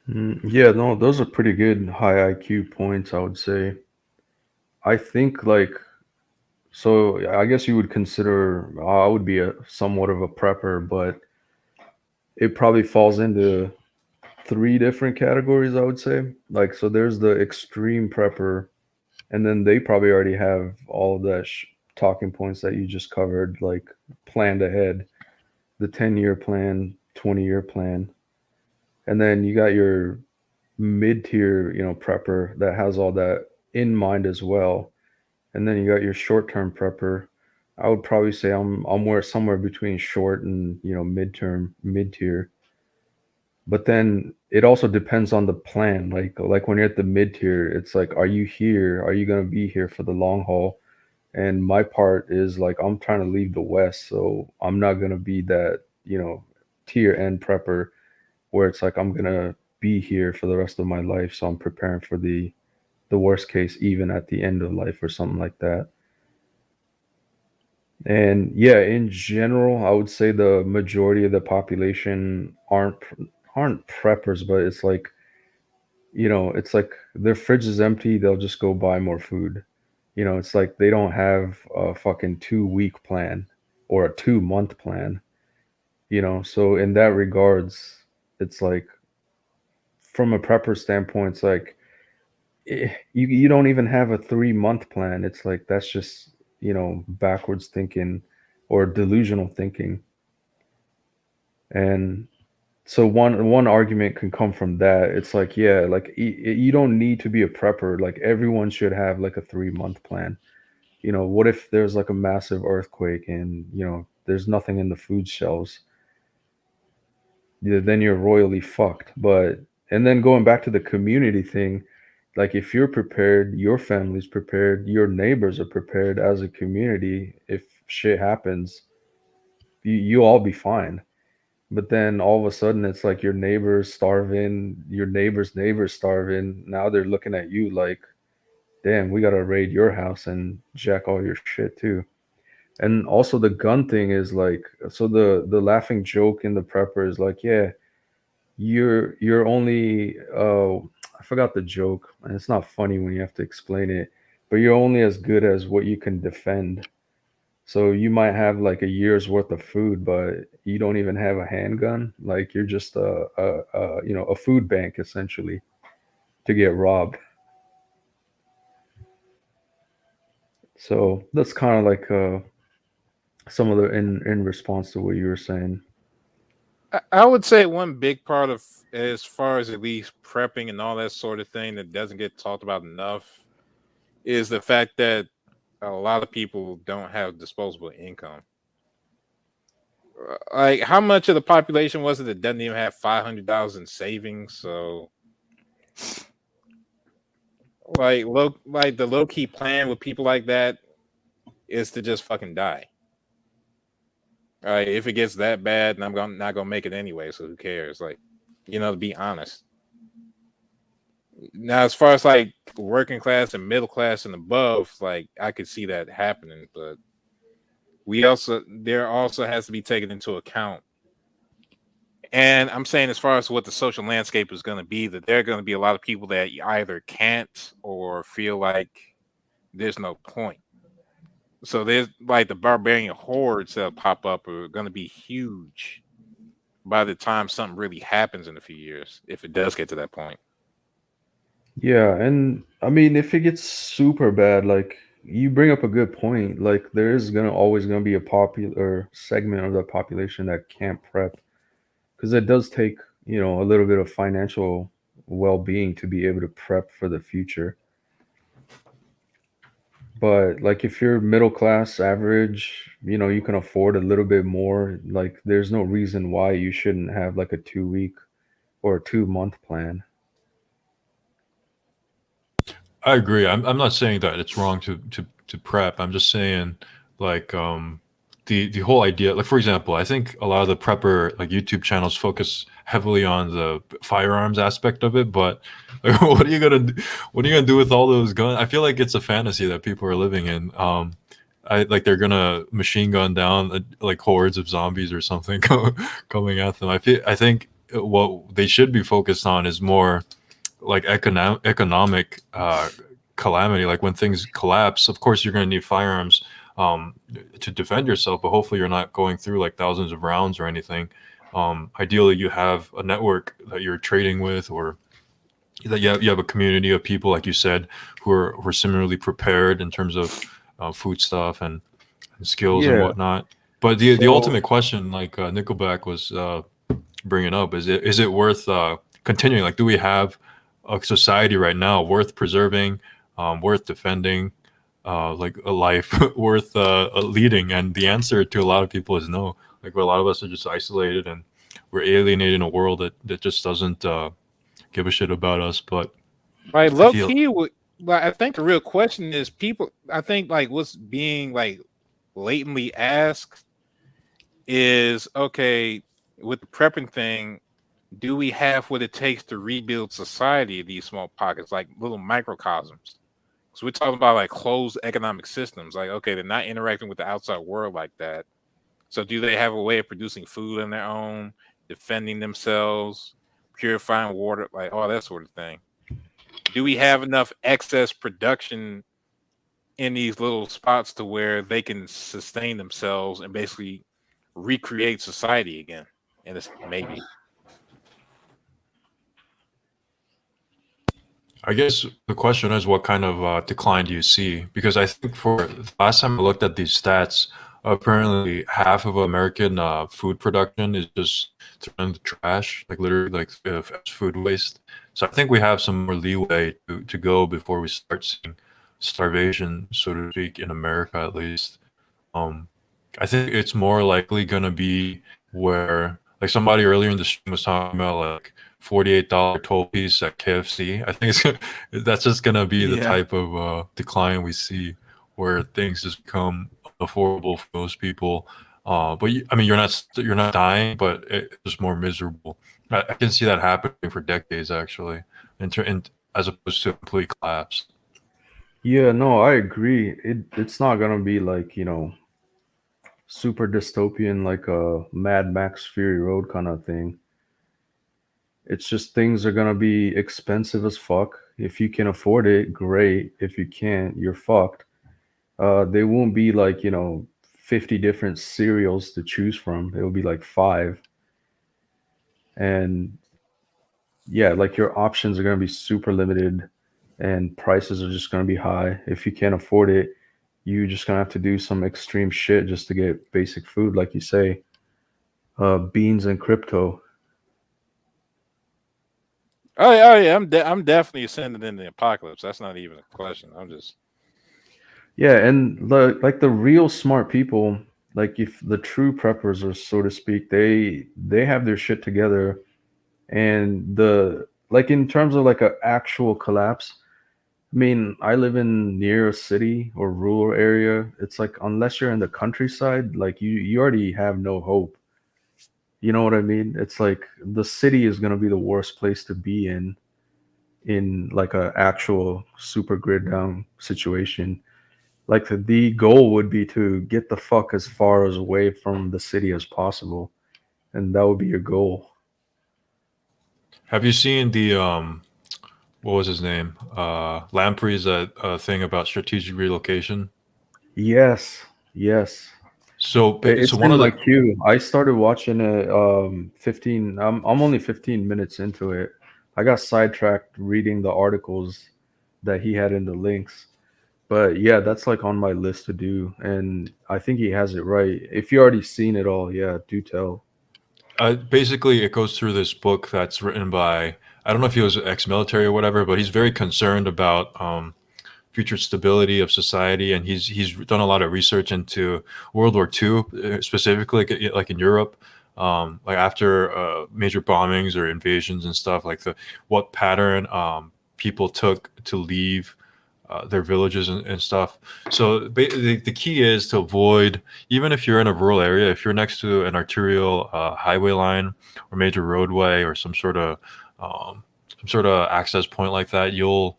Yeah, no, those are pretty good high IQ points, I would say. I think like so I guess you would consider I would be a somewhat of a prepper, but it probably falls into three different categories, I would say. Like so there's the extreme prepper, and then they probably already have all of that talking points that you just covered, like planned ahead, the 10-year plan, 20-year plan. And then you got your mid-tier, prepper that has all that in mind as well. And then you got your short-term prepper. I would probably say I'm somewhere between short and, mid-tier. But then it also depends on the plan. Like when you're at the mid-tier, it's like, are you here? Are you going to be here for the long haul? And my part is like I'm trying to leave the West, so I'm not going to be that, tier end prepper where it's like I'm going to be here for the rest of my life, so I'm preparing for the worst case even at the end of life or something like that. And yeah, in general, I would say the majority of the population aren't preppers, but it's like, it's like their fridge is empty, they'll just go buy more food. It's like they don't have a fucking 2-week plan or a 2-month plan. So in that regards, it's like from a prepper standpoint, it's like you don't even have a 3-month plan. It's like that's just backwards thinking or delusional thinking. And so one argument can come from that. It's like, yeah, like you don't need to be a prepper. Like everyone should have like a 3-month plan. What if there's like a massive earthquake and there's nothing in the food shelves? Yeah, then you're royally fucked. And then going back to the community thing, like if you're prepared, your family's prepared, your neighbors are prepared as a community. If shit happens, you all be fine. But then all of a sudden it's like your neighbor's starving, your neighbor's starving. Now they're looking at you like, damn, we gotta raid your house and jack all your shit too. And also the gun thing is like, so the laughing joke in the prepper is like, yeah, you're only I forgot the joke, and it's not funny when you have to explain it, but you're only as good as what you can defend. So you might have like a year's worth of food, but you don't even have a handgun. Like you're just a food bank essentially to get robbed. So that's kind of like some of the in response to what you were saying. I would say one big part of, as far as at least prepping and all that sort of thing that doesn't get talked about enough, is the fact that a lot of people don't have disposable income. Like, how much of the population was it that doesn't even have $500 in savings? So, like the low key plan with people like that is to just fucking die. If it gets that bad, and not gonna make it anyway, so who cares? Like, to be honest. Now, as far as like working class and middle class and above, like I could see that happening, but there also has to be taken into account. And I'm saying, as far as what the social landscape is going to be, that there are going to be a lot of people that either can't or feel like there's no point. So there's like the barbarian hordes that pop up are going to be huge by the time something really happens in a few years, if it does get to that point. Yeah, and I mean, if it gets super bad, like you bring up a good point, like there is always gonna be a popular segment of the population that can't prep because it does take, a little bit of financial well-being to be able to prep for the future. But like if you're middle class, average, you can afford a little bit more, like there's no reason why you shouldn't have like a 2 week or a 2 month plan. I agree. I'm not saying that it's wrong to prep. I'm just saying like the whole idea, like for example, I think a lot of the prepper like YouTube channels focus heavily on the firearms aspect of it, but like, what are you gonna do with all those guns? I feel like it's a fantasy that people are living in. I like they're gonna machine gun down like hordes of zombies or something coming at them. I think what they should be focused on is more like economic calamity. Like when things collapse, of course you're going to need firearms to defend yourself, but hopefully you're not going through like thousands of rounds or anything. Ideally you have a network that you're trading with, or that you have a community of people, like you said, who are similarly prepared in terms of food stuff and skills and Yeah. whatnot. But the ultimate question, like Nickelback was bringing up, is it worth continuing? Like, do we have a society right now worth preserving, worth defending, like a life worth leading? And the answer to a lot of people is no. Like, a lot of us are just isolated and we're alienated in a world that just doesn't give a shit about us. But Like low key, like I think the real question is people. I think like what's being like blatantly asked is, okay, with the prepping thing, do we have what it takes to rebuild society in these small pockets, like little microcosms? So we're talking about like closed economic systems. Like, okay, they're not interacting with the outside world like that. So do they have a way of producing food on their own, defending themselves, purifying water, like all that sort of thing? Do we have enough excess production in these little spots to where they can sustain themselves and basically recreate society again? And it's maybe. I guess the question is, what kind of decline do you see? Because I think for the last time I looked at these stats, apparently half of American food production is just thrown in the trash, like literally like food waste. So I think we have some more leeway to go before we start seeing starvation, so to speak, in America at least. I think it's more likely going to be where, like somebody earlier in the stream was talking about, like $48 12 piece at KFC. I think that's just gonna be the type of decline we see, where things just become affordable for most people. But I mean, you're not dying, but it's just more miserable. I can see that happening for decades, actually, as opposed to a complete collapse. Yeah, no, I agree. It's not gonna be like, super dystopian like a Mad Max Fury Road kind of thing. It's just things are gonna be expensive as fuck. If you can afford it, great. If you can't, you're fucked. They won't be like, 50 different cereals to choose from. It will be like five. And yeah, like your options are gonna be super limited and prices are just gonna be high. If you can't afford it, you're just gonna have to do some extreme shit just to get basic food, like you say. Beans and crypto. Oh yeah, I'm definitely ascending in the apocalypse. That's not even a question. I'm just Yeah, and the real smart people, like if the true preppers are so to speak, they have their shit together, and the like in terms of like a actual collapse, I mean, I live in near a city or rural area. It's like unless you're in the countryside, like you already have no hope. You know what I mean? It's like the city is gonna be the worst place to be in like a actual super grid down situation. Like the goal would be to get the fuck as far as away from the city as possible, and that would be your goal. Have you seen the what was his name? Lamprey's thing about strategic relocation. Yes, yes. So It's so one in of my the queue. I started watching it 15 I'm only 15 minutes into it. I got sidetracked reading the articles that he had in the links. But yeah, that's like on my list to do, and I think he has it right. If you already seen it all, yeah, do tell. basically it goes through this book that's written by, I don't know if he was ex-military or whatever, but he's very concerned about future stability of society, and he's done a lot of research into World War II, specifically like in Europe, like after major bombings or invasions and stuff, like the what pattern people took to leave their villages and stuff. So the key is to avoid, even if you're in a rural area, if you're next to an arterial highway line or major roadway or some sort of access point like that, you'll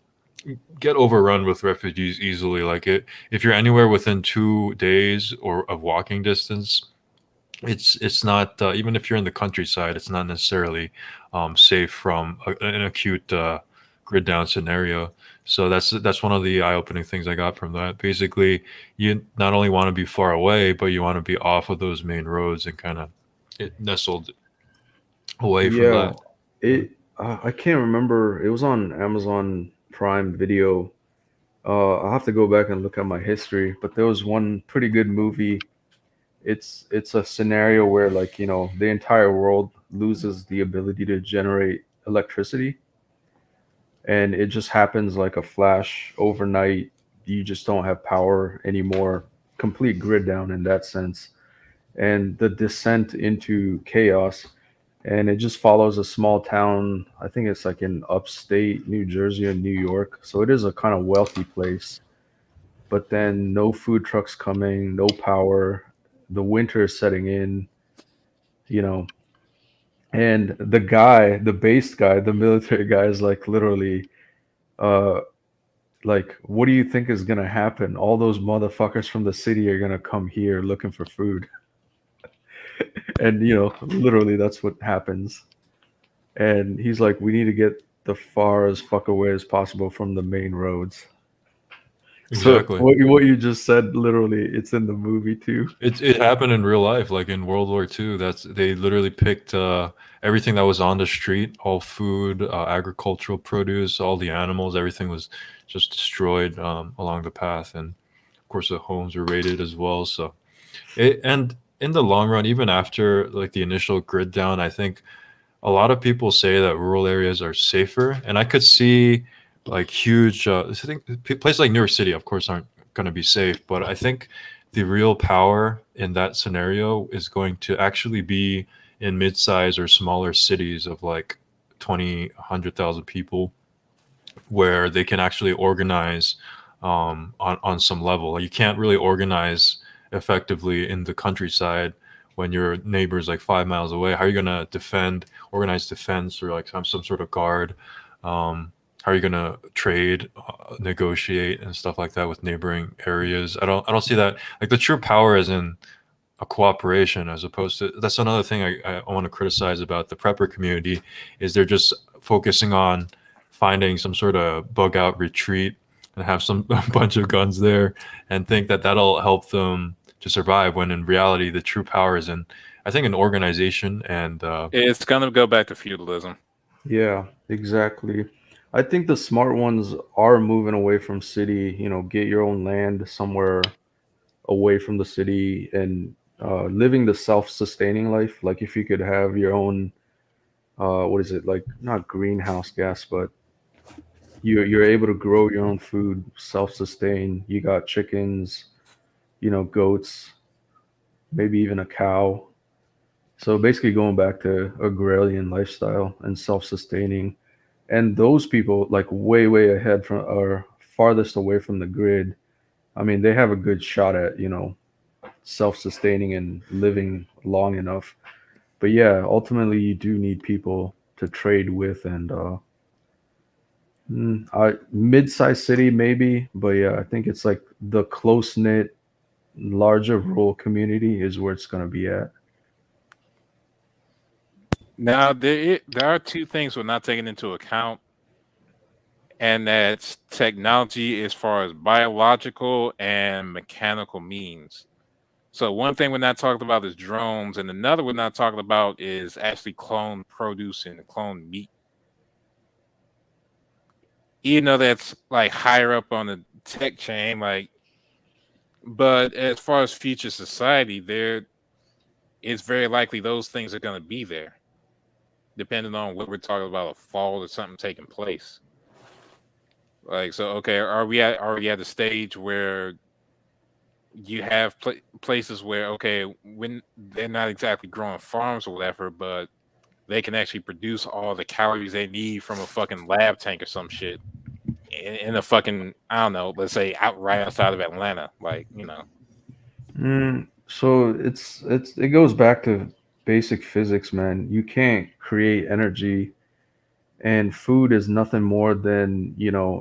get overrun with refugees easily. Like if you're anywhere within 2 days or of walking distance, it's not even if you're in the countryside, it's not necessarily safe from an acute grid down scenario. So that's one of the eye-opening things I got from that. Basically, you not only want to be far away, but you want to be off of those main roads and kind of it nestled away from Yeah, that. I can't remember. It was on Amazon Prime Video. I'll have to go back and look at my history, but there was one pretty good movie. It's a scenario where like, the entire world loses the ability to generate electricity, and it just happens like a flash overnight. You just don't have power anymore. Complete grid down in that sense. And the descent into chaos, and it just follows a small town. I think it's like in upstate New Jersey or New York, so it is a kind of wealthy place. But then no food trucks coming, no power, the winter is setting in, you know and the guy, the base guy, the military guy, is like literally uh like, what do you think is gonna happen? All those motherfuckers from the city are gonna come here looking for food. And literally that's what happens. And he's like, we need to get the far as fuck away as possible from the main roads. So Exactly. what you just said, literally, it's in the movie too. It happened in real life, like in World War II. They literally picked everything that was on the street, all food, agricultural produce, all the animals, everything was just destroyed along the path, and of course the homes were raided as well. So, and in the long run, even after like the initial grid down, I think a lot of people say that rural areas are safer, and I could see like huge. I think places like New York City, of course, aren't going to be safe, but I think the real power in that scenario is going to actually be in mid-size or smaller cities of like 20, 100,000 people, where they can actually organize on some level. You can't really organize effectively in the countryside when your neighbor's like 5 miles away. How are you going to organize defense, or like some sort of guard? How are you going to trade, negotiate, and stuff like that with neighboring areas? I don't see that. Like the true power is in a cooperation, as opposed to, that's another thing I want to criticize about the prepper community, is they're just focusing on finding some sort of bug out retreat and have some a bunch of guns there and think that that'll help them to survive, when in reality the true power is in, I think, an organization. And It's gonna go back to feudalism. Yeah, exactly. I think the smart ones are moving away from city, get your own land somewhere away from the city, and living the self-sustaining life. Like if you could have your own, what is it, like not greenhouse gas, but you're able to grow your own food, self-sustain. You got chickens, goats, maybe even a cow. So basically going back to agrarian lifestyle and self-sustaining. And those people like way, way ahead from are farthest away from the grid, I mean, they have a good shot at, self-sustaining and living long enough. But yeah, ultimately you do need people to trade with, and mid-sized city maybe, but yeah, I think it's like the close-knit, larger rural community is where it's going to be at. Now there are two things we're not taking into account, and that's technology as far as biological and mechanical means. So one thing we're not talking about is drones, and another we're not talking about is actually clone produce and clone meat. Even though that's like higher up on the tech chain, but as far as future society, it's very likely those things are going to be there, depending on what we're talking about, a fall or something taking place. Okay, are we at the stage where you have places where, okay, when they're not exactly growing farms or whatever, but they can actually produce all the calories they need from a fucking lab tank or some shit in a fucking, I don't know, let's say right outside of Atlanta, So it goes back to basic physics, man. You can't create energy, and food is nothing more than,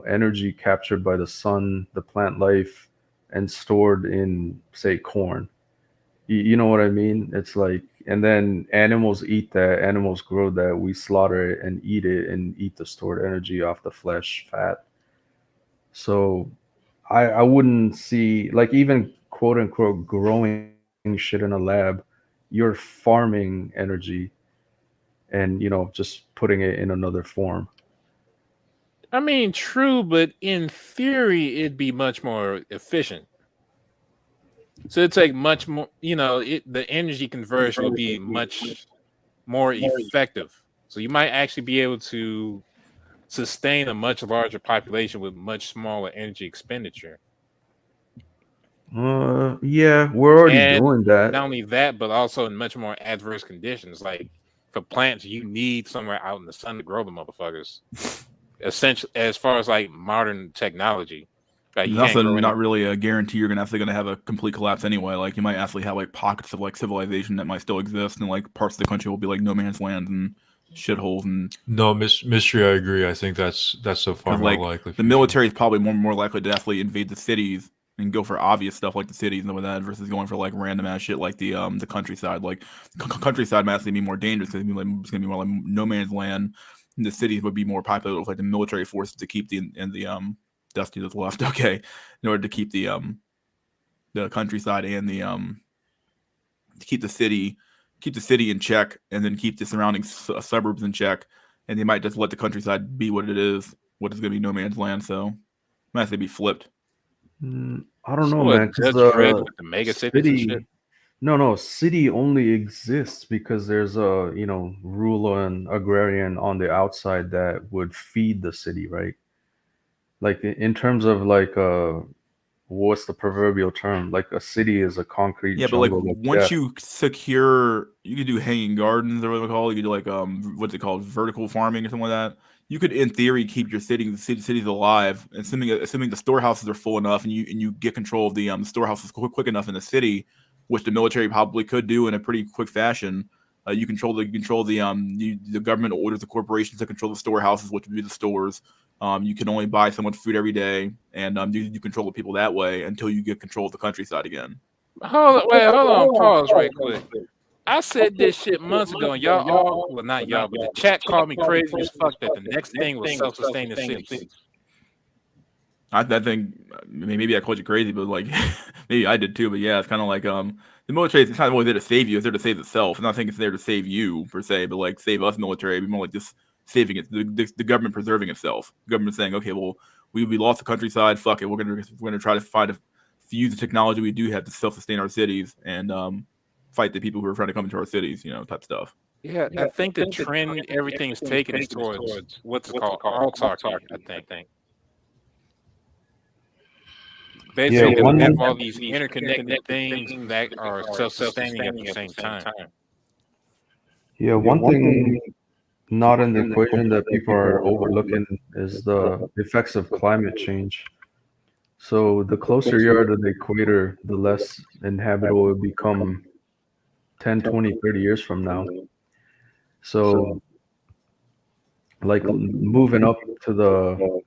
energy captured by the sun, the plant life, and stored in, say, corn. You know what I mean? It's like, and then animals eat that, animals grow that, we slaughter it and eat the stored energy off the flesh, fat. So I wouldn't see, like, even quote unquote growing shit in a lab, you're farming energy and, just putting it in another form. I mean, true, but in theory, it'd be much more efficient. So it'd take much more, the energy conversion would be much more effective. So you might actually be able to sustain a much larger population with much smaller energy expenditure. Yeah, we're already doing that. Not only that, but also in much more adverse conditions. Like for plants, you need somewhere out in the sun to grow the motherfuckers. Essentially, as far as like modern technology, it's also not really a guarantee you're gonna have a complete collapse anyway. Like you might actually have like pockets of like civilization that might still exist, and like parts of the country will be like no man's land and shitholes. And no, mystery, I agree. I think that's so far more likely. The military is probably more likely to actually invade the cities and go for obvious stuff like the cities and with that, versus going for like random ass shit like the countryside. Like countryside might actually be more dangerous because it's gonna be more like no man's land. And the cities would be more popular with like the military forces to keep the Dusty that's left, okay, in order to keep the countryside and to keep the city in check, and then keep the surrounding suburbs in check, and they might just let the countryside be what it is going to be no man's land. So it might actually be flipped. I don't know, man, because the mega city. No, city only exists because there's a ruler and agrarian on the outside that would feed the city, right? Like in terms of like what's the proverbial term? Like a city is a concrete jungle. But like once you secure, you could do hanging gardens or what they call it. You could do like what's it called, vertical farming or something like that. You could in theory keep your cities alive, assuming the storehouses are full enough, and you get control of the storehouses quick enough in the city, which the military probably could do in a pretty quick fashion. You control the government orders the corporations to control the storehouses, which would be the stores. You can only buy so much food every day, and you control the people that way until you get control of the countryside again. Hold on, pause right quick. I said this shit months ago, and not y'all, but the chat called me crazy as fuck that the next thing was self-sustaining cities. I think maybe I called you crazy, but like maybe I did too. But yeah, it's kind of like the military. It's not really there to save you; it's there to save itself. I'm not thinking it's there to save you per se, but like save us military. It'd be more like just saving it. The government preserving itself. The government saying, okay, well, we lost the countryside. Fuck it, we're gonna try to use the technology we do have to self-sustain our cities and fight the people who are trying to come into our cities. Type stuff. Yeah, I think the trend everything's taken is towards what's it called, autarky. I think. Basically, we have all these interconnected things that are self-sustaining at the same time. Yeah, one thing not in the equation that people are overlooking is the effects of climate change. So the closer you are to the equator, the less inhabitable it will become 10, 20, 30 years from now. So like moving up to the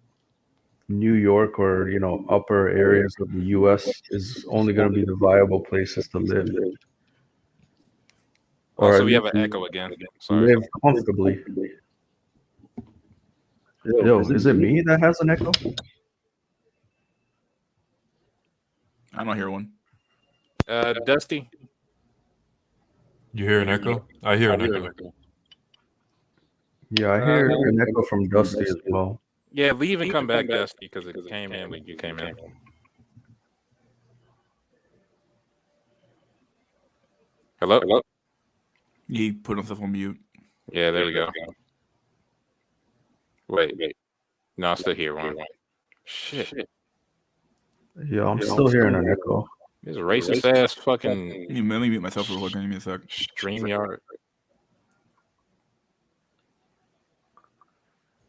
New York or, upper areas of the US is only going to be the viable places to live. Or So at we have least an echo again. Sorry. live comfortably. Yo, is it me that has an echo? I don't hear one. Dusty. You hear an echo? I hear an echo. Yeah, I hear an echo from Dusty as well. Yeah, leave and come back, Dusty, because it came in when you came in. Hello? He put himself on mute. Yeah, there we go. Wait. No, I'm still here. One. Shit. Yeah, I'm still hearing an echo. This racist ass fucking. Let me mute myself real quick. Give me a sec. StreamYard.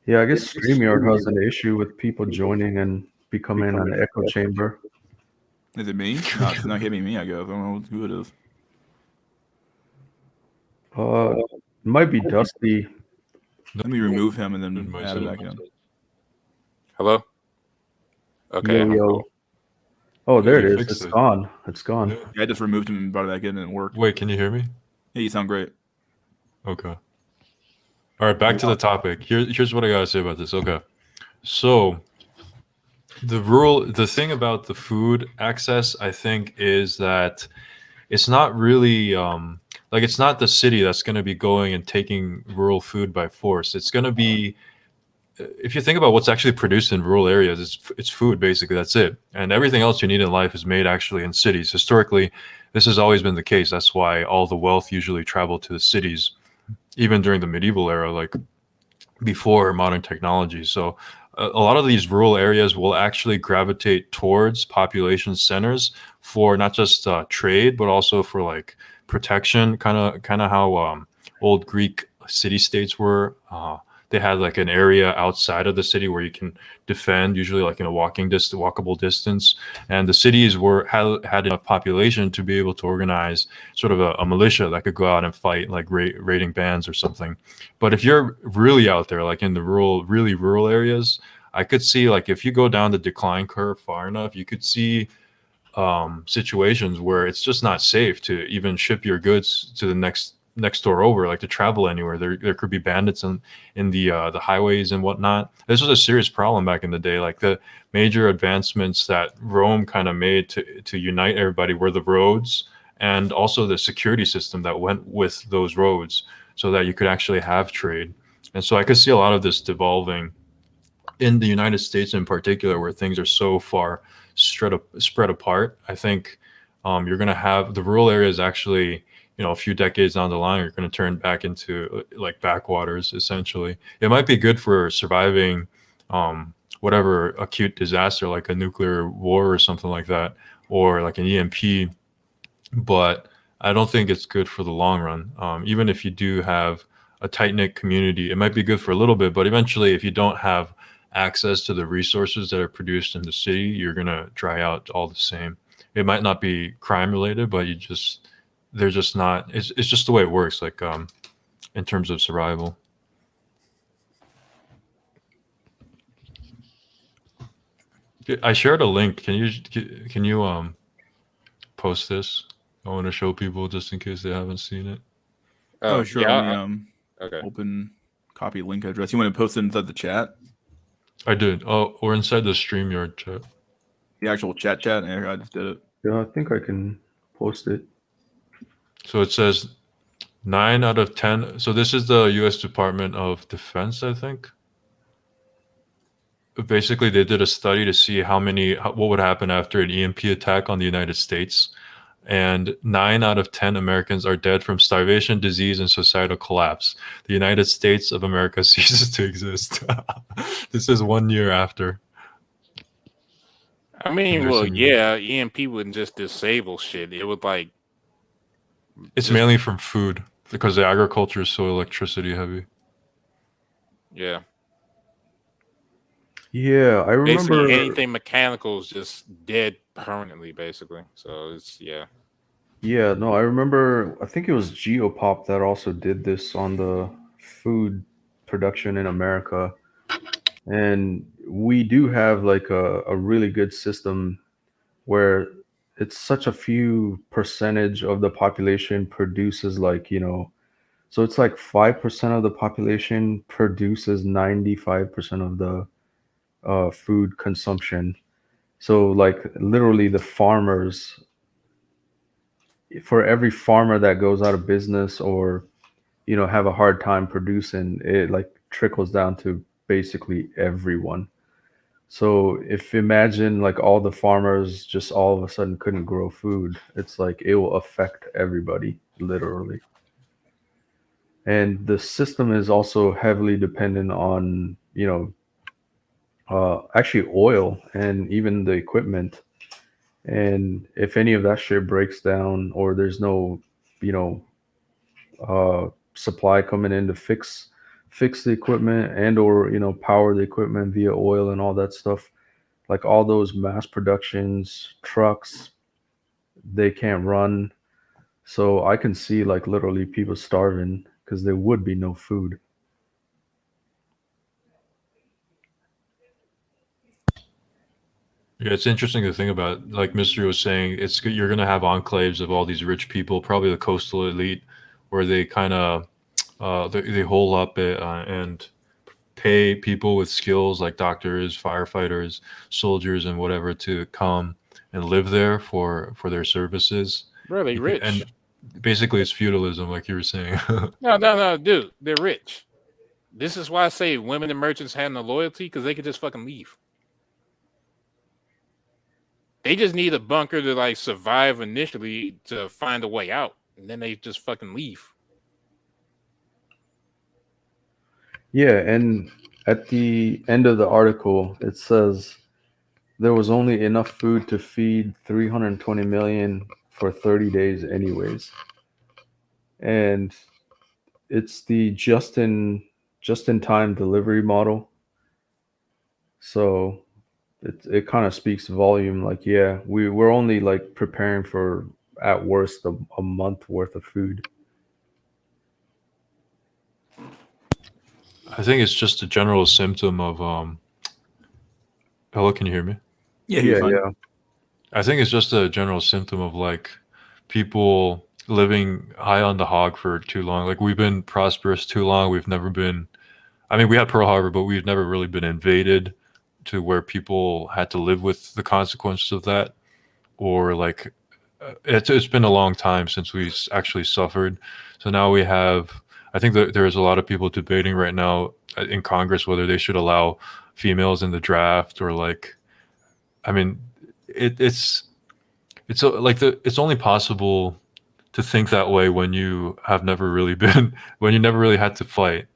Yeah, I guess StreamYard has an issue with people joining and becoming an echo chamber. Is it me? No, it's not hitting me, I guess. I don't know who it is. It might be Dusty. Let me remove him and then add it back in. Hello? Okay. Yo. Oh, there it is. It's gone. It's gone. Yeah, I just removed him and brought it back in and it worked. Wait, can you hear me? Yeah, you sound great. Okay. All right, back to the topic. Here's what I gotta say about this. Okay. So the thing about the food access, I think, is that it's not really like it's not the city that's going to be going and taking rural food by force. It's going to be, if you think about what's actually produced in rural areas, it's food, basically. That's it. And everything else you need in life is made actually in cities. Historically, this has always been the case. That's why all the wealth usually traveled to the cities, even during the medieval era, like before modern technology. So a lot of these rural areas will actually gravitate towards population centers for not just trade, but also for like protection, kind of how old Greek city-states were. They had like an area outside of the city where you can defend, usually like in a walkable distance. And the cities had enough population to be able to organize sort of a militia that could go out and fight, like raiding bands or something. But if you're really out there, like in the really rural areas, I could see, like, if you go down the decline curve far enough, you could see situations where it's just not safe to even ship your goods to the next door over, like to travel anywhere. There could be bandits in the highways and whatnot. This was a serious problem back in the day. Like the major advancements that Rome kind of made to unite everybody were the roads and also the security system that went with those roads, so that you could actually have trade. And so I could see a lot of this devolving in the United States in particular, where things are so far spread apart. I think you're going to have the rural areas actually, a few decades down the line, you're going to turn back into like backwaters, essentially. It might be good for surviving whatever acute disaster, like a nuclear war or something like that, or like an EMP, but I don't think it's good for the long run. Even if you do have a tight-knit community, it might be good for a little bit, but eventually if you don't have access to the resources that are produced in the city, you're going to dry out all the same. It might not be crime related, but they're just not, it's just the way it works, like in terms of survival. I shared a link. Can you post this? I want to show people just in case they haven't seen it. Oh, sure. Yeah, okay. Open copy link address. You want to post it inside the chat? I did. Oh, or inside the StreamYard chat. The actual chat. Yeah, I just did it. Yeah, I think I can post it. So it says 9 out of 10. So this is the U.S. Department of Defense, I think. Basically, they did a study to see what would happen after an EMP attack on the United States. And 9 out of 10 Americans are dead from starvation, disease, and societal collapse. The United States of America ceases to exist. This is 1 year after. I mean, well, yeah, EMP wouldn't just disable shit. It would like. It's mainly from food because the agriculture is so electricity heavy. Yeah. Yeah, I Basically, remember. anything mechanical is just dead permanently, basically. So it's Yeah, no, I remember. I think it was Geopop that also did this on the food production in America, and we do have like a really good system where it's such a few percentage of the population produces like, so it's like 5% of the population produces 95% of the food consumption. So like literally the farmers, for every farmer that goes out of business or have a hard time producing, it like trickles down to basically everyone. So if imagine like all the farmers just all of a sudden couldn't grow food, it's like it will affect everybody literally. And the system is also heavily dependent on actually oil and even the equipment. And if any of that shit breaks down or there's no you know supply coming in to fix the equipment and or power the equipment via oil and all that stuff, like all those mass productions trucks, they can't run. So I can see like literally people starving because there would be no food. Yeah, it's interesting to think about. Like Mystery was saying, you're gonna have enclaves of all these rich people, probably the coastal elite, where they kind of they hole up it and pay people with skills like doctors, firefighters, soldiers, and whatever to come and live there for their services. really rich. And basically, it's feudalism, like you were saying. No, dude, they're rich. This is why I say women and merchants have no loyalty because they could just fucking leave. They just need a bunker to like survive initially to find a way out, and then they just fucking leave. Yeah, and at the end of the article, it says there was only enough food to feed 320 million for 30 days, anyways. And it's the just in time delivery model. So it kind of speaks volume. Like, yeah, we're only like preparing for at worst a month worth of food. I think it's just a general symptom of Hello, can you hear me? Yeah. I think it's just a general symptom of like people living high on the hog for too long. Like we've been prosperous too long. We've never been. I mean, we had Pearl Harbor, but we've never really been invaded to where people had to live with the consequences of that, or like it's been a long time since we actually suffered. So now we have. I think that there's a lot of people debating right now in Congress whether they should allow females in the draft or like. I mean, it's only possible to think that way when you have never really been when you never really had to fight,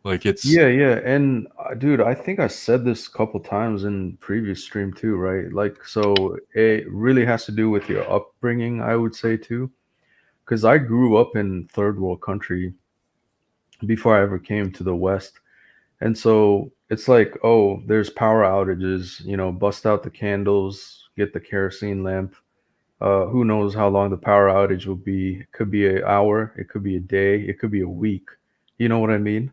like it's Yeah, and dude, I think I said this a couple times in previous stream too, right? Like, so it really has to do with your upbringing, I would say too, because I grew up in third world country before I ever came to the West, and so it's like, oh, there's power outages, bust out the candles, get the kerosene lamp. Who knows how long the power outage will be? It could be an hour, it could be a day, it could be a week. You know what I mean?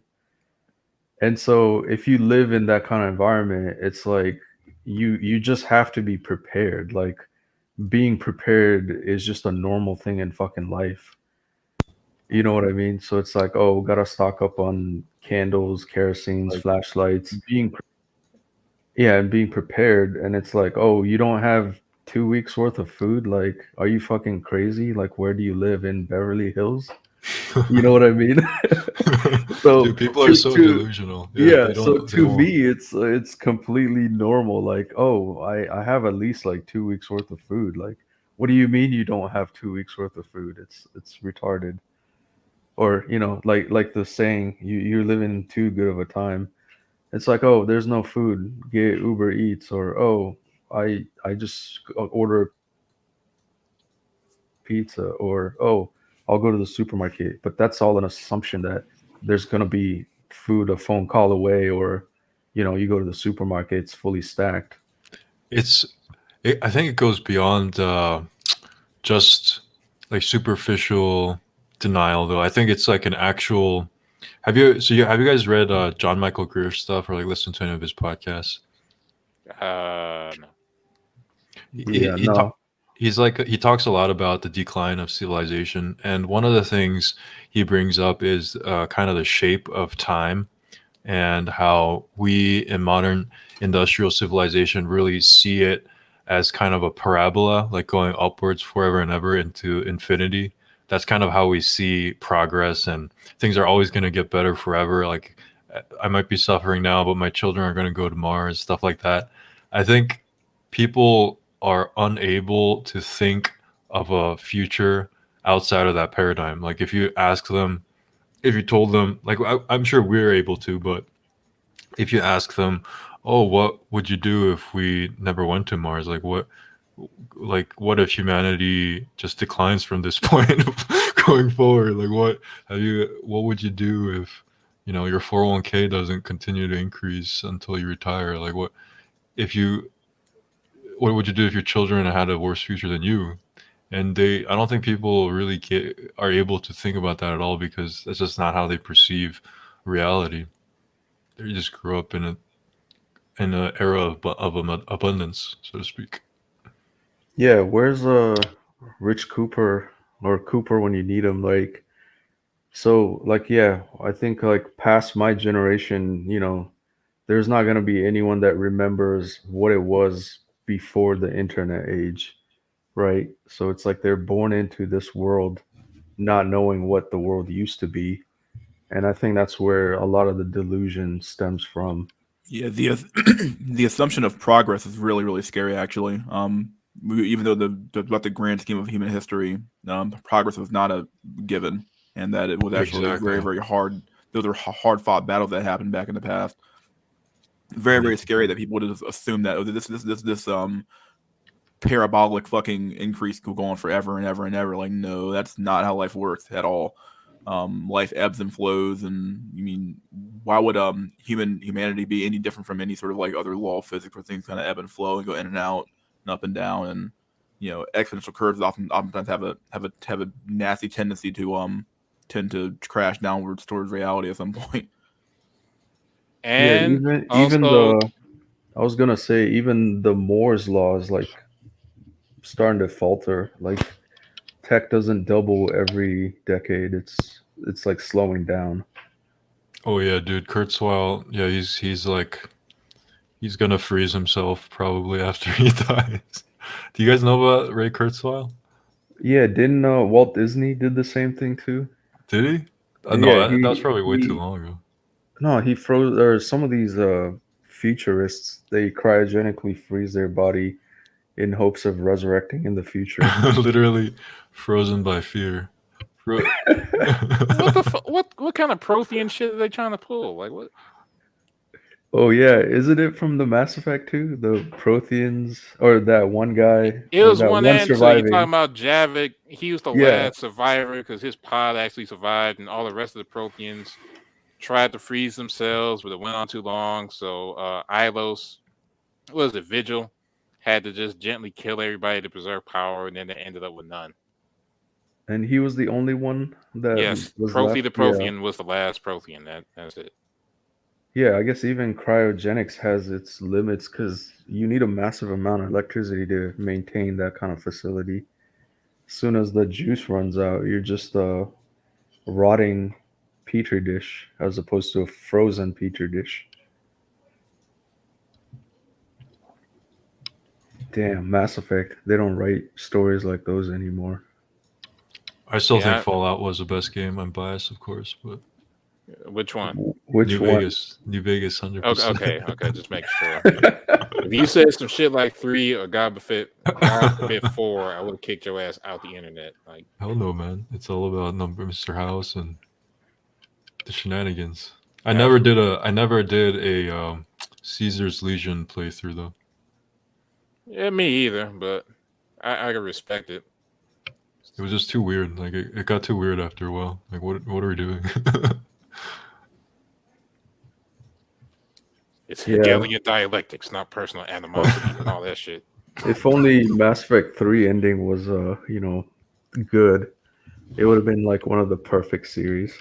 And so if you live in that kind of environment, it's like you just have to be prepared. Like being prepared is just a normal thing in fucking life. You know what I mean? So it's like, oh, gotta stock up on candles, kerosenes, Like flashlights. Yeah, and being prepared. And it's like, oh, you don't have 2 weeks worth of food? Like, are you fucking crazy? Like, where do you live in Beverly Hills? You know what I mean? So dude, people are so delusional. yeah, they so don't they to won't. me it's completely normal. Like, oh, I have at least like 2 weeks worth of food. Like, what do you mean you don't have 2 weeks worth of food? It's retarded. Or, like the saying, you're living too good of a time. It's like, oh, there's no food, get Uber Eats. Or, oh, I just order pizza. Or, oh, I'll go to the supermarket. But that's all an assumption that there's gonna be food a phone call away, or you go to the supermarket, it's fully stacked. I think it goes beyond just like superficial denial, though. I think it's like an actual. Have you guys read John Michael Greer stuff or like listened to any of his podcasts? No. Yeah, no. He talks a lot about the decline of civilization, and one of the things he brings up is kind of the shape of time and how we in modern industrial civilization really see it as kind of a parabola, like going upwards forever and ever into infinity. That's kind of how we see progress, and things are always going to get better forever. Like I might be suffering now, but my children are going to go to Mars, stuff like that. I think people are unable to think of a future outside of that paradigm. Like if you ask them, if you told them, like I'm sure we're able to, but if you ask them, oh, what would you do if we never went to Mars? What if humanity just declines from this point of going forward? Like what would you do if, your 401k doesn't continue to increase until you retire? Like what would you do if your children had a worse future than you? And I don't think people really are able to think about that at all, because that's just not how they perceive reality. They just grew up in an era of abundance, so to speak. Yeah, where's Rich Cooper or Cooper when you need him? Like, so like, yeah, I think like past my generation, there's not gonna be anyone that remembers what it was before the internet age, right? So it's like they're born into this world not knowing what the world used to be. And I think that's where a lot of the delusion stems from. Yeah, the assumption of progress is really, really scary. Actually, even though about the grand scheme of human history, progress was not a given, and that it was actually Exactly. very, very hard. Those are hard fought battles that happened back in the past. Very, very scary that people would just assume that this parabolic fucking increase will go on forever and ever and ever. Like, no, that's not how life works at all. Life ebbs and flows, and you mean, why would humanity be any different from any sort of like other law of physics where things kind of ebb and flow and go in and out and up and down, and exponential curves oftentimes have a nasty tendency to tend to crash downwards towards reality at some point. And yeah, also, even I was gonna say even the Moore's law is like starting to falter. Like tech doesn't double every decade. It's like slowing down. Oh yeah, dude, Kurzweil. Yeah, he's like he's gonna freeze himself probably after he dies. Do you guys know about Ray Kurzweil? Yeah, didn't Walt Disney did the same thing too? Did he? No, Yeah, that was probably way too long ago. No, he froze. Or some of these futurists, they cryogenically freeze their body in hopes of resurrecting in the future. Literally frozen by fear. what kind of Prothean shit are they trying to pull? Like what? Oh yeah, isn't it from the Mass Effect 2? The Protheans, or that one guy? It was that one answer. surviving. You talking about Javik? He was the Yeah. last survivor because his pod actually survived, and all the rest of the Protheans tried to freeze themselves, but it went on too long. So Ilos, what was it, Vigil, had to just gently kill everybody to preserve power, and then they ended up with none. And he was the only one that Yes, was Prothe left? the Prothean was the last Prothean. That's it. Yeah, I guess even cryogenics has its limits because you need a massive amount of electricity to maintain that kind of facility. As soon as the juice runs out, you're just a rotting petri dish as opposed to a frozen petri dish. Damn, Mass Effect. They don't write stories like those anymore. I still think Fallout was the best game. I'm biased, of course, but which one? Which one? New Vegas, 100%. Okay, just make sure. If you said some shit like 3 or God forbid 4, I would have kicked your ass out the internet. Like, hell no, man. It's all about Mr. House and the shenanigans. I never did a Caesar's Legion playthrough though. Yeah, me either, but I can respect it. It was just too weird. Like it got too weird after a while. Like what are we doing? It's Yeah. Hegelian dialectics, not personal animosity and all that shit. If only Mass Effect 3 ending was, good, it would have been like one of the perfect series.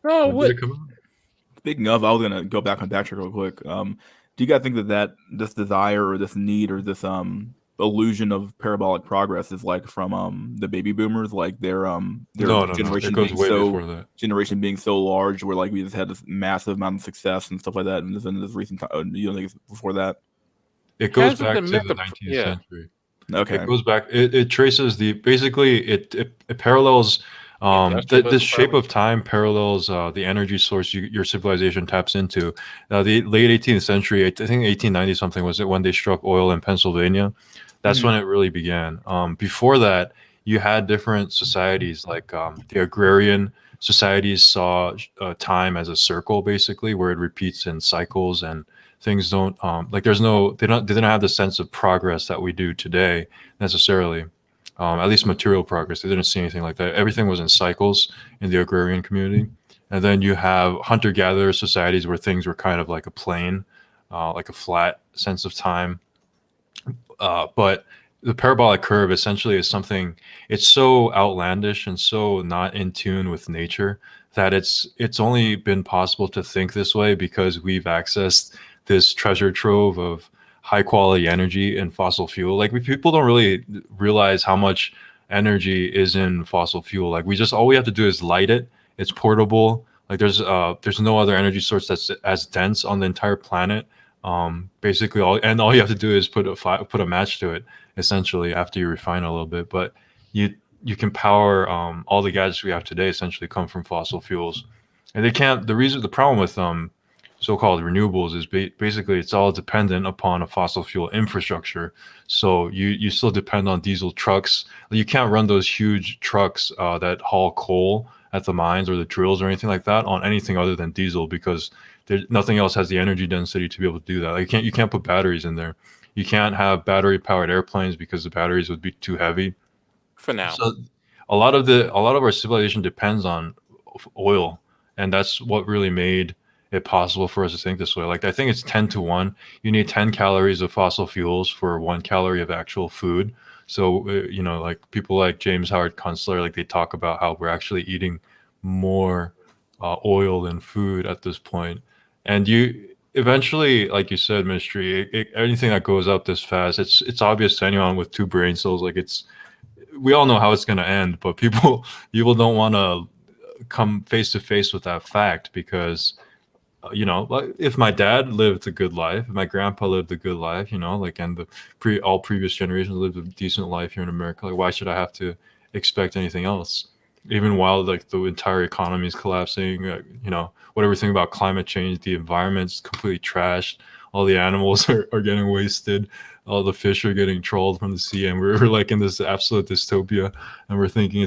Oh, When what? did it come out? Speaking of, I was gonna go back on backtrack real quick. Do you guys think that this desire or this need or this illusion of parabolic progress is like from the baby boomers, like their No. generation It goes being way so before that. generation being so large, where like we just had this massive amount of success and stuff like that, and in this recent time, you don't think it's before that? It goes Hasn't back the to myth the of 19th century. Okay. It goes back. It traces it parallels this shape of time parallels the energy source your civilization taps into. The late 18th century, I think 1890 something was it when they struck oil in Pennsylvania. That's when it really began. Before that, you had different societies like the agrarian societies saw time as a circle, basically, where it repeats in cycles and things don't like there's no they didn't have the sense of progress that we do today necessarily, at least material progress. They didn't see anything like that. Everything was in cycles in the agrarian community. And then you have hunter-gatherer societies where things were kind of like a plane, like a flat sense of time. But the parabolic curve essentially is something, it's so outlandish and so not in tune with nature that it's only been possible to think this way because we've accessed this treasure trove of high quality energy in fossil fuel. Like people don't really realize how much energy is in fossil fuel. Like all we have to do is light it. It's portable. Like there's no other energy source that's as dense on the entire planet. Basically all you have to do is put a match to it essentially after you refine it a little bit. But you can power all the gadgets we have today essentially come from fossil fuels. And the problem with so-called renewables is basically it's all dependent upon a fossil fuel infrastructure. So you still depend on diesel trucks. You can't run those huge trucks that haul coal at the mines or the drills or anything like that on anything other than diesel because nothing else has the energy density to be able to do that. Like you can't put batteries in there. You can't have battery powered airplanes because the batteries would be too heavy. For now. So a lot of our civilization depends on oil, and that's what really made it possible for us to think this way. Like I think it's 10-1. You need 10 calories of fossil fuels for 1 calorie of actual food. So like people like James Howard Kunstler, like they talk about how we're actually eating more oil than food at this point. And you eventually, like you said, Mystery, anything that goes up this fast, it's obvious to anyone with 2 brain cells. Like we all know how it's going to end, but people don't want to come face to face with that fact because like if my dad lived a good life, if my grandpa lived a good life, like and all previous generations lived a decent life here in America, like why should I have to expect anything else? Even while like the entire economy is collapsing, whatever we think about climate change, the environment's completely trashed, all the animals are getting wasted, all the fish are getting trawled from the sea, and we're like in this absolute dystopia, and we're thinking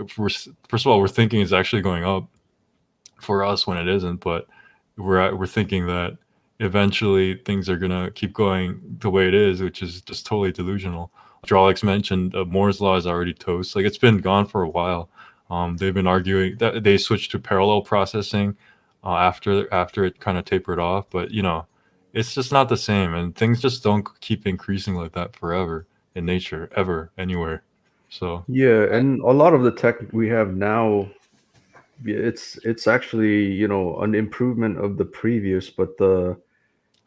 first of all, we're thinking it's actually going up for us when it isn't, but we're thinking that eventually things are gonna keep going the way it is, which is just totally delusional. Drawlex mentioned Moore's law is already toast. Like it's been gone for a while. They've been arguing that they switched to parallel processing after it kind of tapered off, but it's just not the same, and things just don't keep increasing like that forever in nature, ever, anywhere. So yeah, and a lot of the tech we have now, it's actually an improvement of the previous, but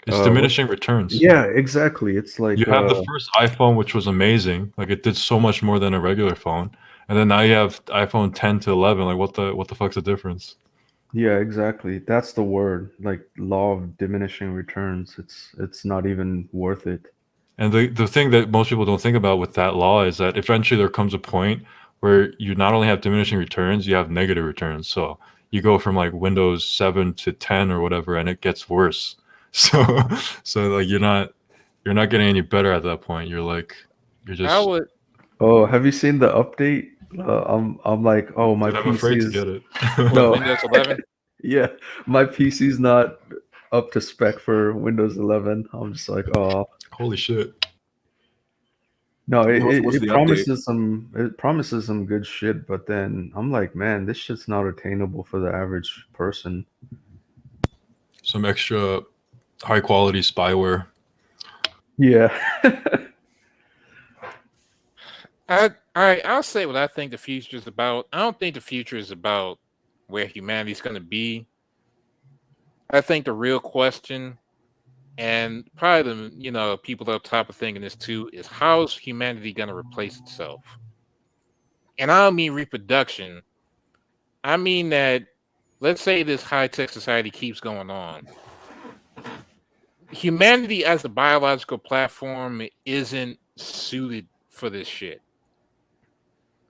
it's diminishing returns. Yeah, exactly. It's like you have the first iPhone, which was amazing, like it did so much more than a regular phone, and then now you have iPhone 10 to 11. Like what the fuck's the difference? Yeah, exactly. That's the word, like law of diminishing returns. It's not even worth it. And the thing that most people don't think about with that law is that eventually there comes a point where you not only have diminishing returns, you have negative returns. So you go from like Windows 7 to 10 or whatever, and it gets worse. So like you're not getting any better at that point. You're just. Oh, have you seen the update? I'm like, oh, my Dude, I'm PC afraid is to get it. no Windows 11. Yeah, my PC's not up to spec for Windows 11. I'm just like, oh, holy shit. No, What's it the promises some good shit, but then I'm like, man, this shit's not attainable for the average person. Some extra high quality spyware. Yeah. I'll say what I think the future is about. I don't think the future is about where humanity's going to be. I think the real question, and probably the people up top are thinking this too, is how is humanity going to replace itself? And I don't mean reproduction. I mean that, let's say this high-tech society keeps going on. Humanity as a biological platform isn't suited for this shit.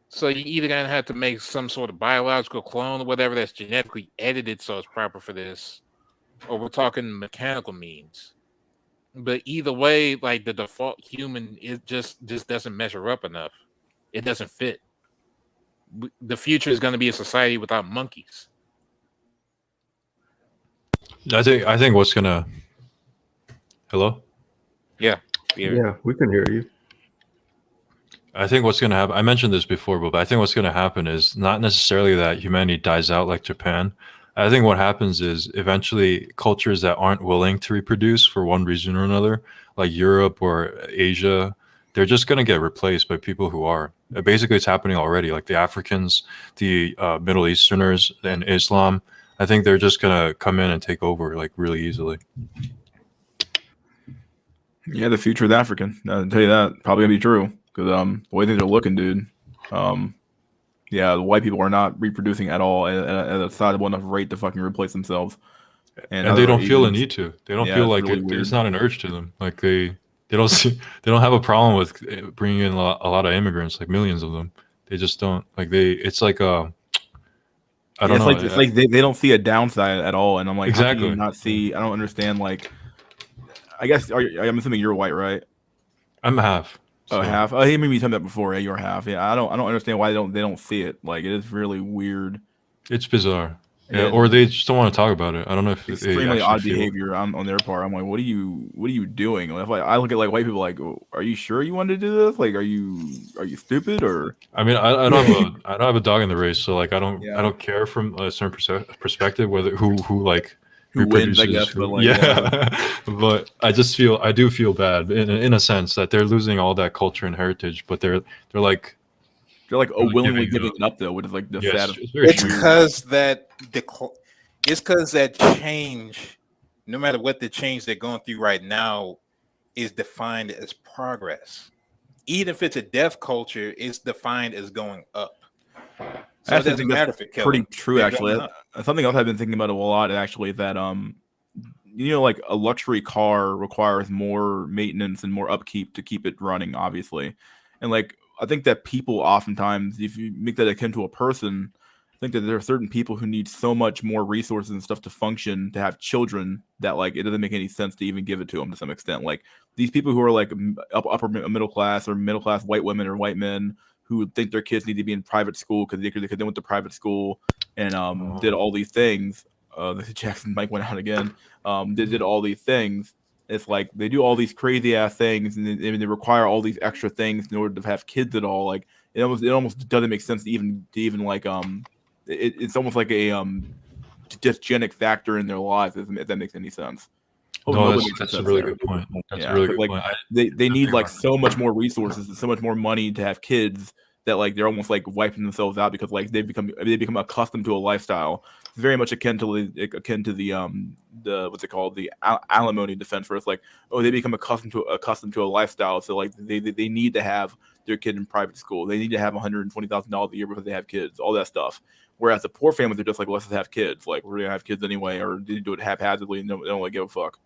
So you either gonna have to make some sort of biological clone or whatever that's genetically edited so it's proper for this, or we're talking mechanical means. But either way, like the default human, it just doesn't measure up enough. It doesn't fit. The future is going to be a society without monkeys. I think what's gonna. Hello? Yeah. Yeah, we can hear you. I think what's going to happen, I mentioned this before, but I think what's going to happen is not necessarily that humanity dies out like Japan. I think what happens is eventually cultures that aren't willing to reproduce for one reason or another, like Europe or Asia, they're just going to get replaced by people who are. Basically, it's happening already. Like the Africans, the Middle Easterners, and Islam, I think they're just going to come in and take over like really easily. Yeah, the future of the African. I'll tell you that. Probably gonna be true. Because the way things are looking, dude. Yeah, the white people are not reproducing at all at a sizable enough rate to fucking replace themselves. And they don't feel the need to. They don't feel like really it's not an urge to them. Like they don't have a problem with bringing in a lot of immigrants, like millions of them. They just don't like It's like I don't know. It's like they don't see a downside at all, and I'm like, exactly. How can you not see? I don't understand. Like, I guess I'm assuming you're white, right? I'm half. So. Oh, half. Oh, he made me tell that before. Yeah, you're half. Yeah, I don't understand why they don't see it. Like, it is really weird. It's bizarre. Yeah, or they just don't want to talk about it. I don't know if extremely odd behavior on their part. I'm like, what are you doing? Like, I look at like white people like, are you sure you want to do this? Like, are you stupid or? I mean, I don't have a dog in the race, so like I don't care from a certain perspective whether who like. Who wins, I guess, but like, but I do feel bad in a sense that they're losing all that culture and heritage, but they're willingly giving it up though, which is like the saddest. It's because that change, no matter what the change they're going through right now, is defined as progress. Even if it's a death culture, it's defined as going up. So I think that's pretty true, actually. Something else I've been thinking about a lot, actually, that like a luxury car requires more maintenance and more upkeep to keep it running, obviously. And like I think that people oftentimes, if you make that akin to a person, I think that there are certain people who need so much more resources and stuff to function, to have children, that like it doesn't make any sense to even give it to them to some extent. Like these people who are like upper middle class or middle class white women or white men who think their kids need to be in private school because they went to private school and did all these things. The Jackson mic went out again. They did all these things. It's like they do all these crazy ass things, and they require all these extra things in order to have kids at all. Like it almost doesn't make sense to even like it's almost like a dysgenic factor in their lives, if that makes any sense. No, that's a really good point. That's a really good point. They need like so much more resources and so much more money to have kids that like they're almost like wiping themselves out because like they become accustomed to a lifestyle. It's very much akin to the what's it called, the alimony defense, where it's like, oh, they become accustomed to a lifestyle, so like they need to have their kid in private school. They need to have $120,000 a year because they have kids, all that stuff. Whereas the poor families are just like, let's just have kids. Like we're gonna have kids anyway, or they do it haphazardly and they don't really give a fuck.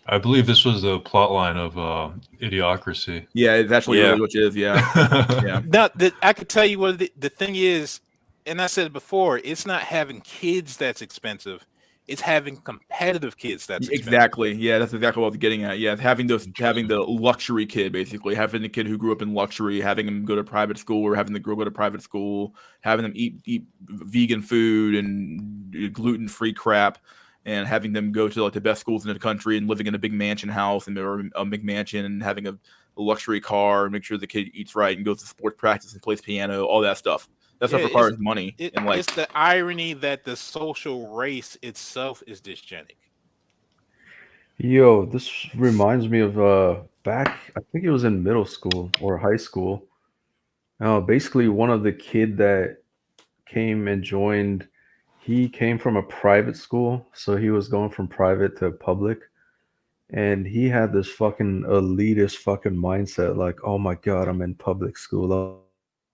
I believe this was the plot line of Idiocracy. Yeah, it's actually really what it is. Yeah. Yeah. Now, I could tell you what the thing is, and I said it before, it's not having kids that's expensive. It's having competitive kids that's expensive. Exactly. Yeah, that's exactly what I was getting at. Yeah, having the luxury kid, basically. Having the kid who grew up in luxury, having him go to private school, or having the girl go to private school, having them eat vegan food and gluten-free crap, and having them go to like the best schools in the country and living in a big mansion house and or a big mansion and having a luxury car and make sure the kid eats right and goes to sports practice and plays piano, all that stuff. That stuff requires money. And like, it's the irony that the social race itself is dysgenic. Yo, this reminds me of back, I think it was in middle school or high school. Basically one of the kid that came and joined, he came from a private school, so he was going from private to public, and he had this fucking elitist fucking mindset, like, oh my god, I'm in public school.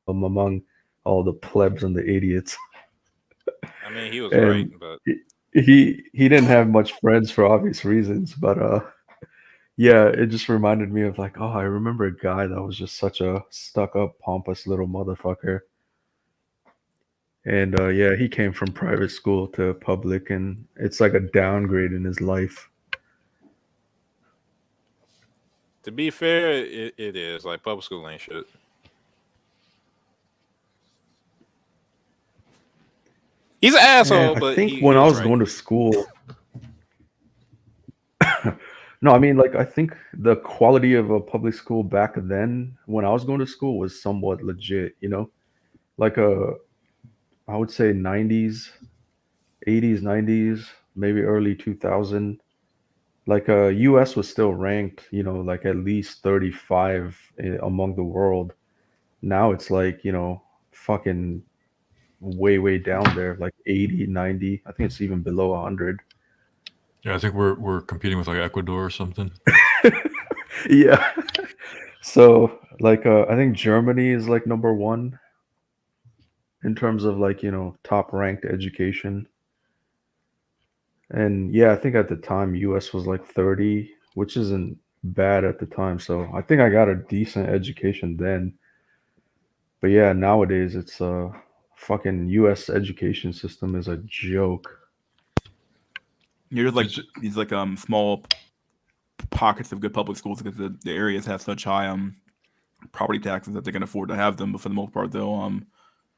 I'm among all the plebs and the idiots. I mean, he was right, And but he didn't have much friends for obvious reasons, but yeah, it just reminded me of like, oh, I remember a guy that was just such a stuck up, pompous little motherfucker. And yeah, he came from private school to public, and it's like a downgrade in his life. to be fair, it is like public school ain't shit. He's an asshole, I but think he when I was was right. going to school, no, I mean, like, I think the quality of a public school back then, when I was going to school, was somewhat legit, you know? Like I would say 90s, 80s, 90s, maybe early 2000. Like US was still ranked, you know, like at least 35 among the world. Now it's like, you know, fucking way down there, like 80, 90. I think it's even below 100. Yeah, I think we're competing with like Ecuador or something. Yeah. So like I think Germany is like number 1 in terms of like, you know, top ranked education. And yeah, I think at the time US was like 30, which isn't bad at the time. So I think I got a decent education then. But yeah, nowadays it's fucking US education system is a joke. There's like these like small pockets of good public schools because the areas have such high property taxes that they can afford to have them. But for the most part, though,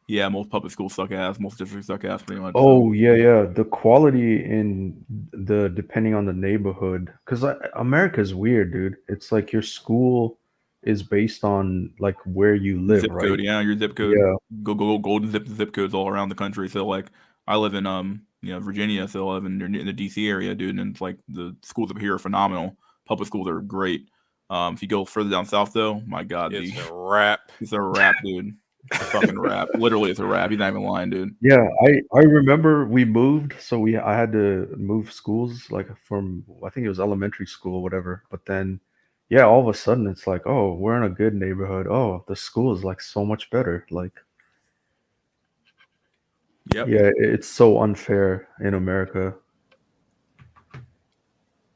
yeah, most public schools suck ass. Most districts suck ass, pretty much. Oh yeah. The quality in the depending on the neighborhood, because America's weird, dude. It's like your school is based on like where you live, Zip right? code, yeah, your zip code. Yeah. Go golden zip codes all around the country. So like, I live in Virginia, so I live in the DC area, dude, and it's like the schools up here are phenomenal. Public schools are great. If you go further down south, though, my God, It's a wrap. It's a wrap, dude. It's a fucking wrap. Literally, it's a wrap. He's not even lying, dude. Yeah, I remember we moved, so I had to move schools like from I think it was elementary school or whatever. But then, yeah, all of a sudden it's like, oh, we're in a good neighborhood. Oh, the school is like so much better. Like, Yep. yeah, it's so unfair in America.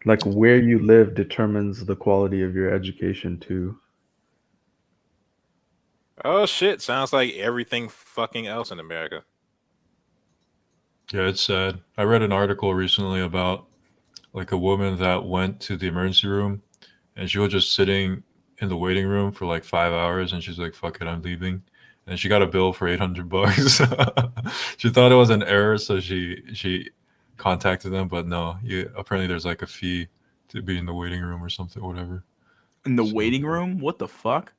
Like where you live determines the quality of your education too. Oh shit! Sounds like everything fucking else in America. Yeah, it's sad. I read an article recently about like a woman that went to the emergency room and she was just sitting in the waiting room for like 5 hours and she's like, fuck it, I'm leaving. And she got a bill for $800. She thought it was an error, so she contacted them, but no, apparently there's like a fee to be in the waiting room or something, whatever. In the waiting room? What the fuck?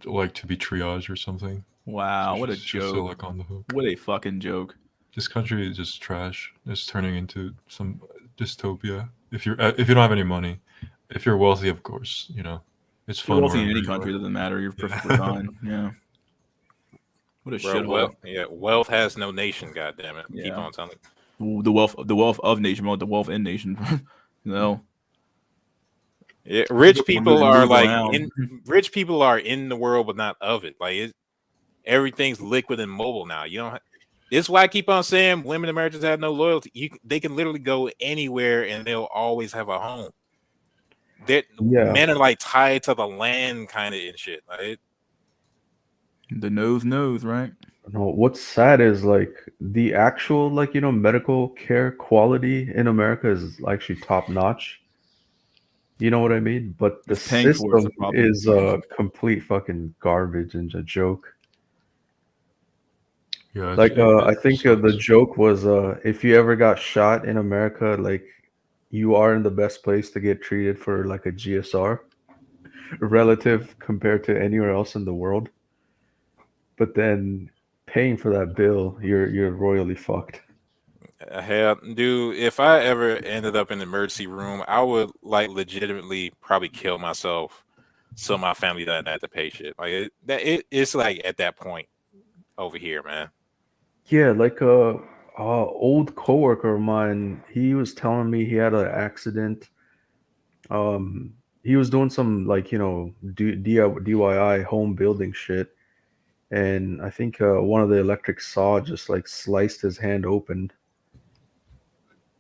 Like to be triaged or something. Wow, So what a she's still joke. like on the hook. What a fucking joke. This country is just trash. It's turning into some dystopia. If you don't have any money, if you're wealthy, of course, you know it's If you're fun. wealthy in wherever any you country, are. doesn't matter. You're perfectly fine. Yeah. What a shithole. Wealth has no nation. Goddamn it! Yeah. Keep on telling. The wealth of nation, the wealth in nation. No. Yeah, rich people are like around. rich people are in the world, but not of it. Like everything's liquid and mobile now. You don't. This is why I keep on saying women Americans have no loyalty. They can literally go anywhere and they'll always have a home. Men are like tied to the land, kind of and shit. Like, the knows, right? No, what's sad is like the actual like, you know, medical care quality in America is actually top notch. You know what I mean? But the Paying for it's system a problem. is complete fucking garbage and a joke. Yeah, like I think the joke was if you ever got shot in America, like you are in the best place to get treated for like a GSR relative compared to anywhere else in the world. But then paying for that bill, you're royally fucked. Hell, dude, if I ever ended up in the emergency room, I would like legitimately probably kill myself so my family doesn't have to pay shit. Like it's like at that point over here, man. Yeah, like old coworker of mine, he was telling me he had an accident. He was doing some like DIY home building shit, and I think one of the electric saw just like sliced his hand open,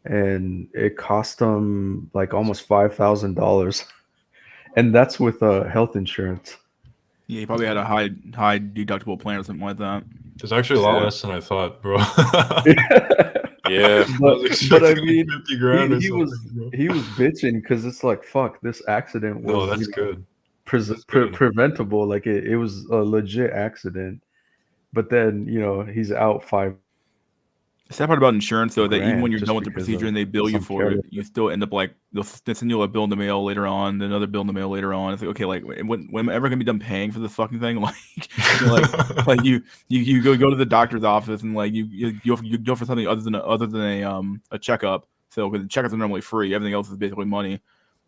and it cost him like almost $5,000, and that's with health insurance. Yeah, he probably had a high deductible plan or something like that. It's actually a lot less than I thought, bro. Yeah, but I mean, 50 grand he was bitching because it's like, fuck, this accident was No, that's good. Preventable. Like it was a legit accident, but then he's out five. The sad part about insurance, though, that even when grand you're just done with the because procedure of and they bill you some for it, careless- you still end up like they'll send you a bill in the mail later on, then another bill in the mail later on. It's like, okay, like when am I ever gonna be done paying for this fucking thing? Like you go to the doctor's office and like you go for something other than a checkup. So because the checkups are normally free, everything else is basically money.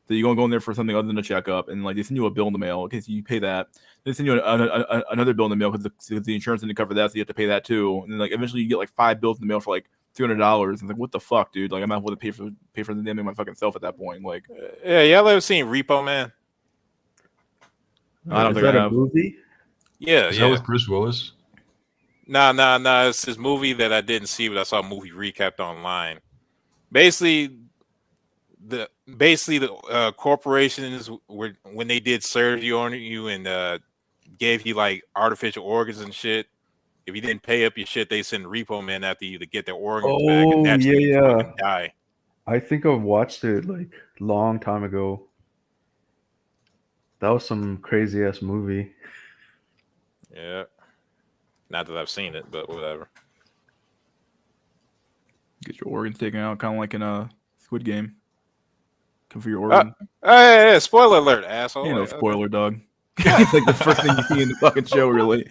So you're go in there for something other than a checkup, and like they send you a bill in the mail. Okay, so you pay that. They send you another bill in the mail because the insurance didn't cover that, so you have to pay that too. And then like eventually you get like 5 bills in the mail for like $300. And like, what the fuck, dude? Like I'm not willing to pay for the damn thing my fucking self at that point. Like, yeah, y'all ever seen Repo Man? I don't Is think I that a have. movie? Yeah, Is yeah. that with Bruce Willis? Nah. It's this movie that I didn't see, but I saw a movie recapped online. Basically, the corporations were when they did surgery on you and gave you like artificial organs and shit. If you didn't pay up your shit, they send Repo Man after you to get their organs back, and Oh naturally you yeah. fucking die. I think I've watched it like long time ago. That was some crazy ass movie. Yeah. Not that I've seen it, but whatever. Get your organs taken out, kind of like in a Squid Game. Come for your organ. Yeah, spoiler alert, asshole. Ain't no spoiler, dog. It's like the first thing you see in the fucking show, really.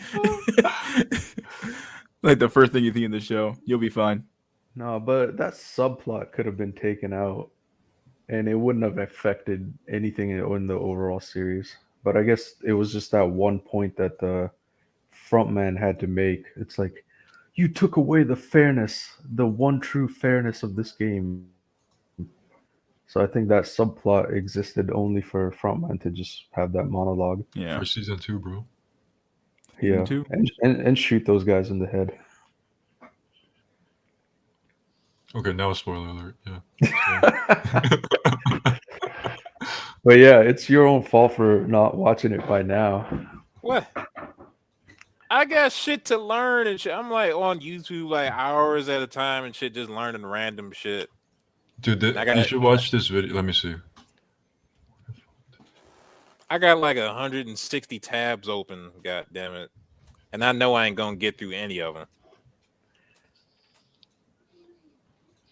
Like the first thing you see in the show. You'll be fine. No, but that subplot could have been taken out, and it wouldn't have affected anything in the overall series. But I guess it was just that one point that the frontman had to make. It's like, you took away the fairness, the one true fairness of this game. So I think that subplot existed only for frontman to just have that monologue. Yeah. For season 2, bro. Yeah, two? and shoot those guys in the head. Okay, now a spoiler alert. Yeah. But yeah, it's your own fault for not watching it by now. What? I got shit to learn and shit. I'm like on YouTube like hours at a time and shit, just learning random shit. Dude, you should watch this video. Let me see. I got like 160 tabs open, god damn it. And I know I ain't gonna get through any of them.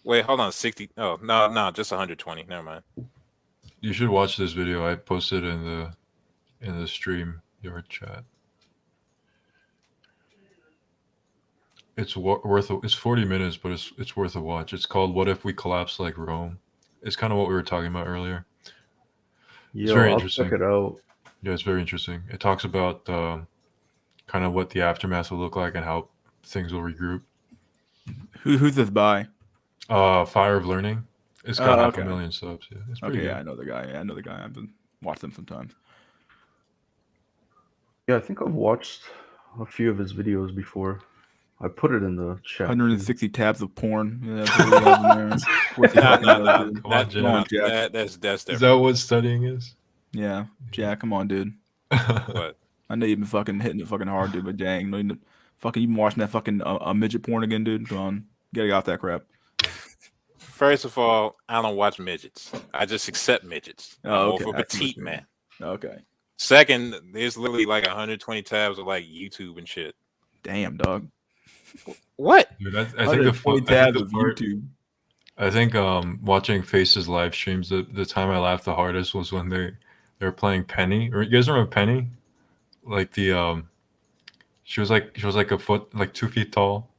Wait, hold on, 60. Oh, no, just 120. Never mind. You should watch this video. I posted in the stream, your chat. It's it's 40 minutes, but it's worth a watch. It's called "What If We Collapse Like Rome." It's kind of what we were talking about earlier. It's very interesting. Check it out. Yeah, it's very interesting. It talks about kind of what the aftermath will look like and how things will regroup. Who's this by? Fire of Learning. It's got half okay. a million subs. Yeah, it's pretty good. Yeah, I know the guy. Yeah, I know the guy. I've been watching him sometimes. Yeah, I think I've watched a few of his videos before. I put it in the chat. 160 tabs of porn. Yeah, that's what That's different. Is that what studying is? Yeah, Jack, come on, dude. What? I know you've been fucking hitting it fucking hard, dude, but dang, no, you've been watching that fucking midget porn again, dude. Come on, gotta get off that crap. First of all, I don't watch midgets. I just accept midgets. I'm more for petite man. Okay. Second, there's literally like 120 tabs of like YouTube and shit. Damn, dog. What? Dude, I think the tabs of YouTube. I think watching Face's live streams, the time I laughed the hardest was when they were playing Penny. Or you guys remember Penny? Like the she was like a foot, like 2 feet tall,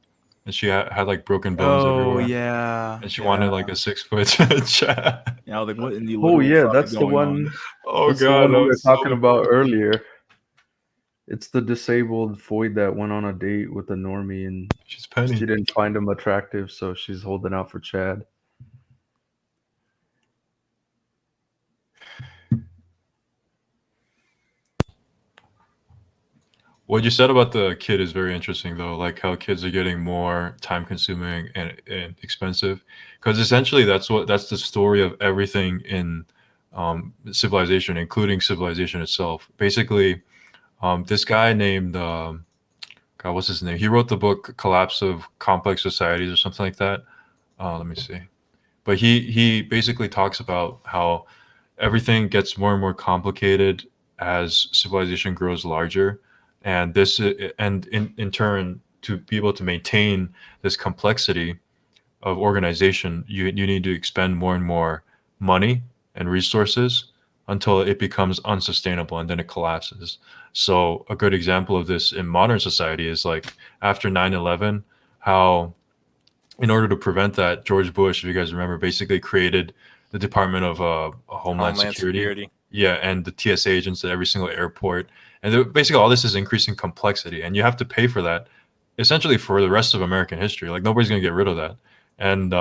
and she had like broken bones everywhere. Yeah. And she wanted like a 6 foot Chad. Yeah, I was like, what in the Oh literal yeah, fuck is that's the going on? one. Oh That's the god, one that we were was so talking about earlier. It's the disabled void that went on a date with a normie and she's Penny. she didn't find him attractive, so she's holding out for Chad. What you said about the kid is very interesting, though. Like how kids are getting more time-consuming and expensive, because essentially that's the story of everything in civilization, including civilization itself. Basically, this guy named God, what's his name? He wrote the book "Collapse of Complex Societies" or something like that. Let me see. But he basically talks about how everything gets more and more complicated as civilization grows larger, and this and in turn, to be able to maintain this complexity of organization, you need to expend more and more money and resources until it becomes unsustainable, and then it collapses. So a good example of this in modern society is like after 9/11, how in order to prevent that, George Bush, if you guys remember, basically created the Department of Homeland Security. Yeah, and the TSA agents at every single airport. And basically all this is increasing complexity, and you have to pay for that essentially for the rest of American history. Like nobody's going to get rid of that. And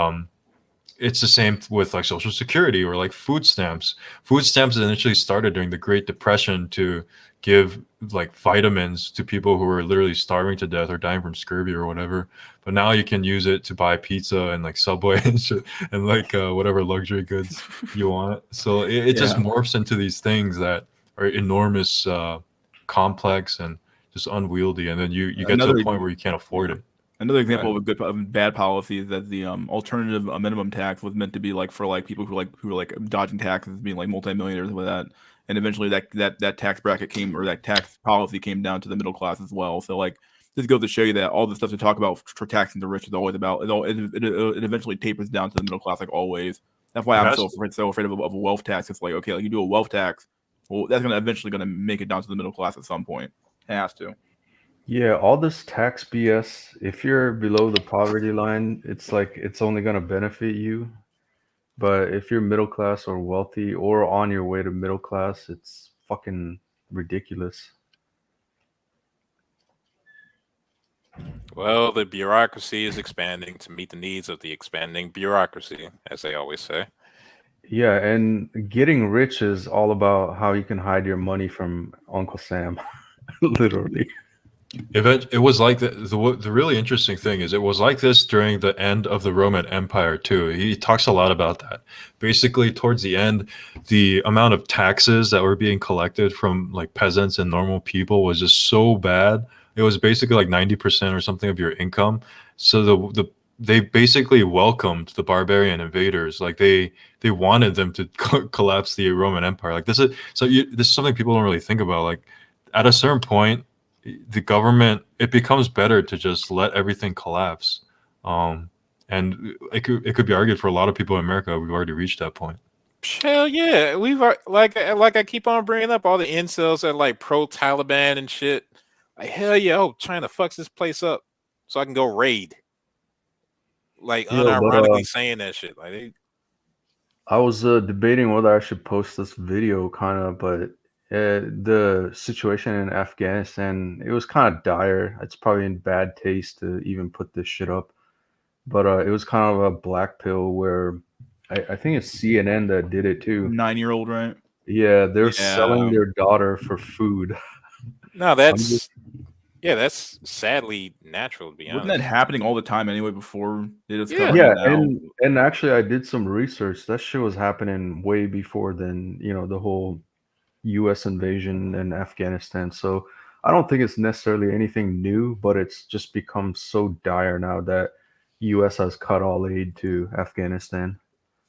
it's the same with like Social Security or like food stamps. Food stamps initially started during the Great Depression to give like vitamins to people who were literally starving to death or dying from scurvy or whatever. But now you can use it to buy pizza and like Subway and shit, and like whatever luxury goods you want. So it just morphs into these things that are enormous, complex, and just unwieldy. And then you get to a point where you can't afford it. Another example of a bad policy is that the alternative minimum tax was meant to be like for like people who are like dodging taxes, being like multimillionaires with that, and eventually that tax bracket came, or that tax policy came down to the middle class as well. So like this goes to show you that all the stuff to talk about for taxing the rich is always about it eventually tapers down to the middle class, like always. That's why I'm so afraid of a wealth tax. It's like, okay, like you do a wealth tax, well, that's eventually gonna make it down to the middle class at some point. It has to. Yeah, all this tax BS, if you're below the poverty line, it's like it's only going to benefit you. But if you're middle class or wealthy or on your way to middle class, it's fucking ridiculous. Well, the bureaucracy is expanding to meet the needs of the expanding bureaucracy, as they always say. Yeah, and getting rich is all about how you can hide your money from Uncle Sam, literally. It was like the really interesting thing is it was like this during the end of the Roman Empire too. He talks a lot about that. Basically, towards the end, the amount of taxes that were being collected from like peasants and normal people was just so bad. It was basically like 90% or something of your income. So they basically welcomed the barbarian invaders. Like they wanted them to collapse the Roman Empire. Like this is something people don't really think about. Like at a certain point, the government, it becomes better to just let everything collapse. And it could be argued for a lot of people in America, we've already reached that point. Hell yeah, we've like I keep on bringing up all the incels that are like pro Taliban and shit. Like hell yeah, China fucks this place up so I can go raid. Like unironically saying that shit. Like I was debating whether I should post this video, kind of, but the situation in Afghanistan, it was kind of dire. It's probably in bad taste to even put this shit up, but it was kind of a black pill where I think it's CNN that did it too. 9-year-old, right? Yeah, they're selling their daughter for food. No, that's sadly natural, to be honest. Wasn't that happening all the time anyway before they just and actually I did some research. That shit was happening way before then, the whole US invasion in Afghanistan. So I don't think it's necessarily anything new, but it's just become so dire now that US has cut all aid to Afghanistan.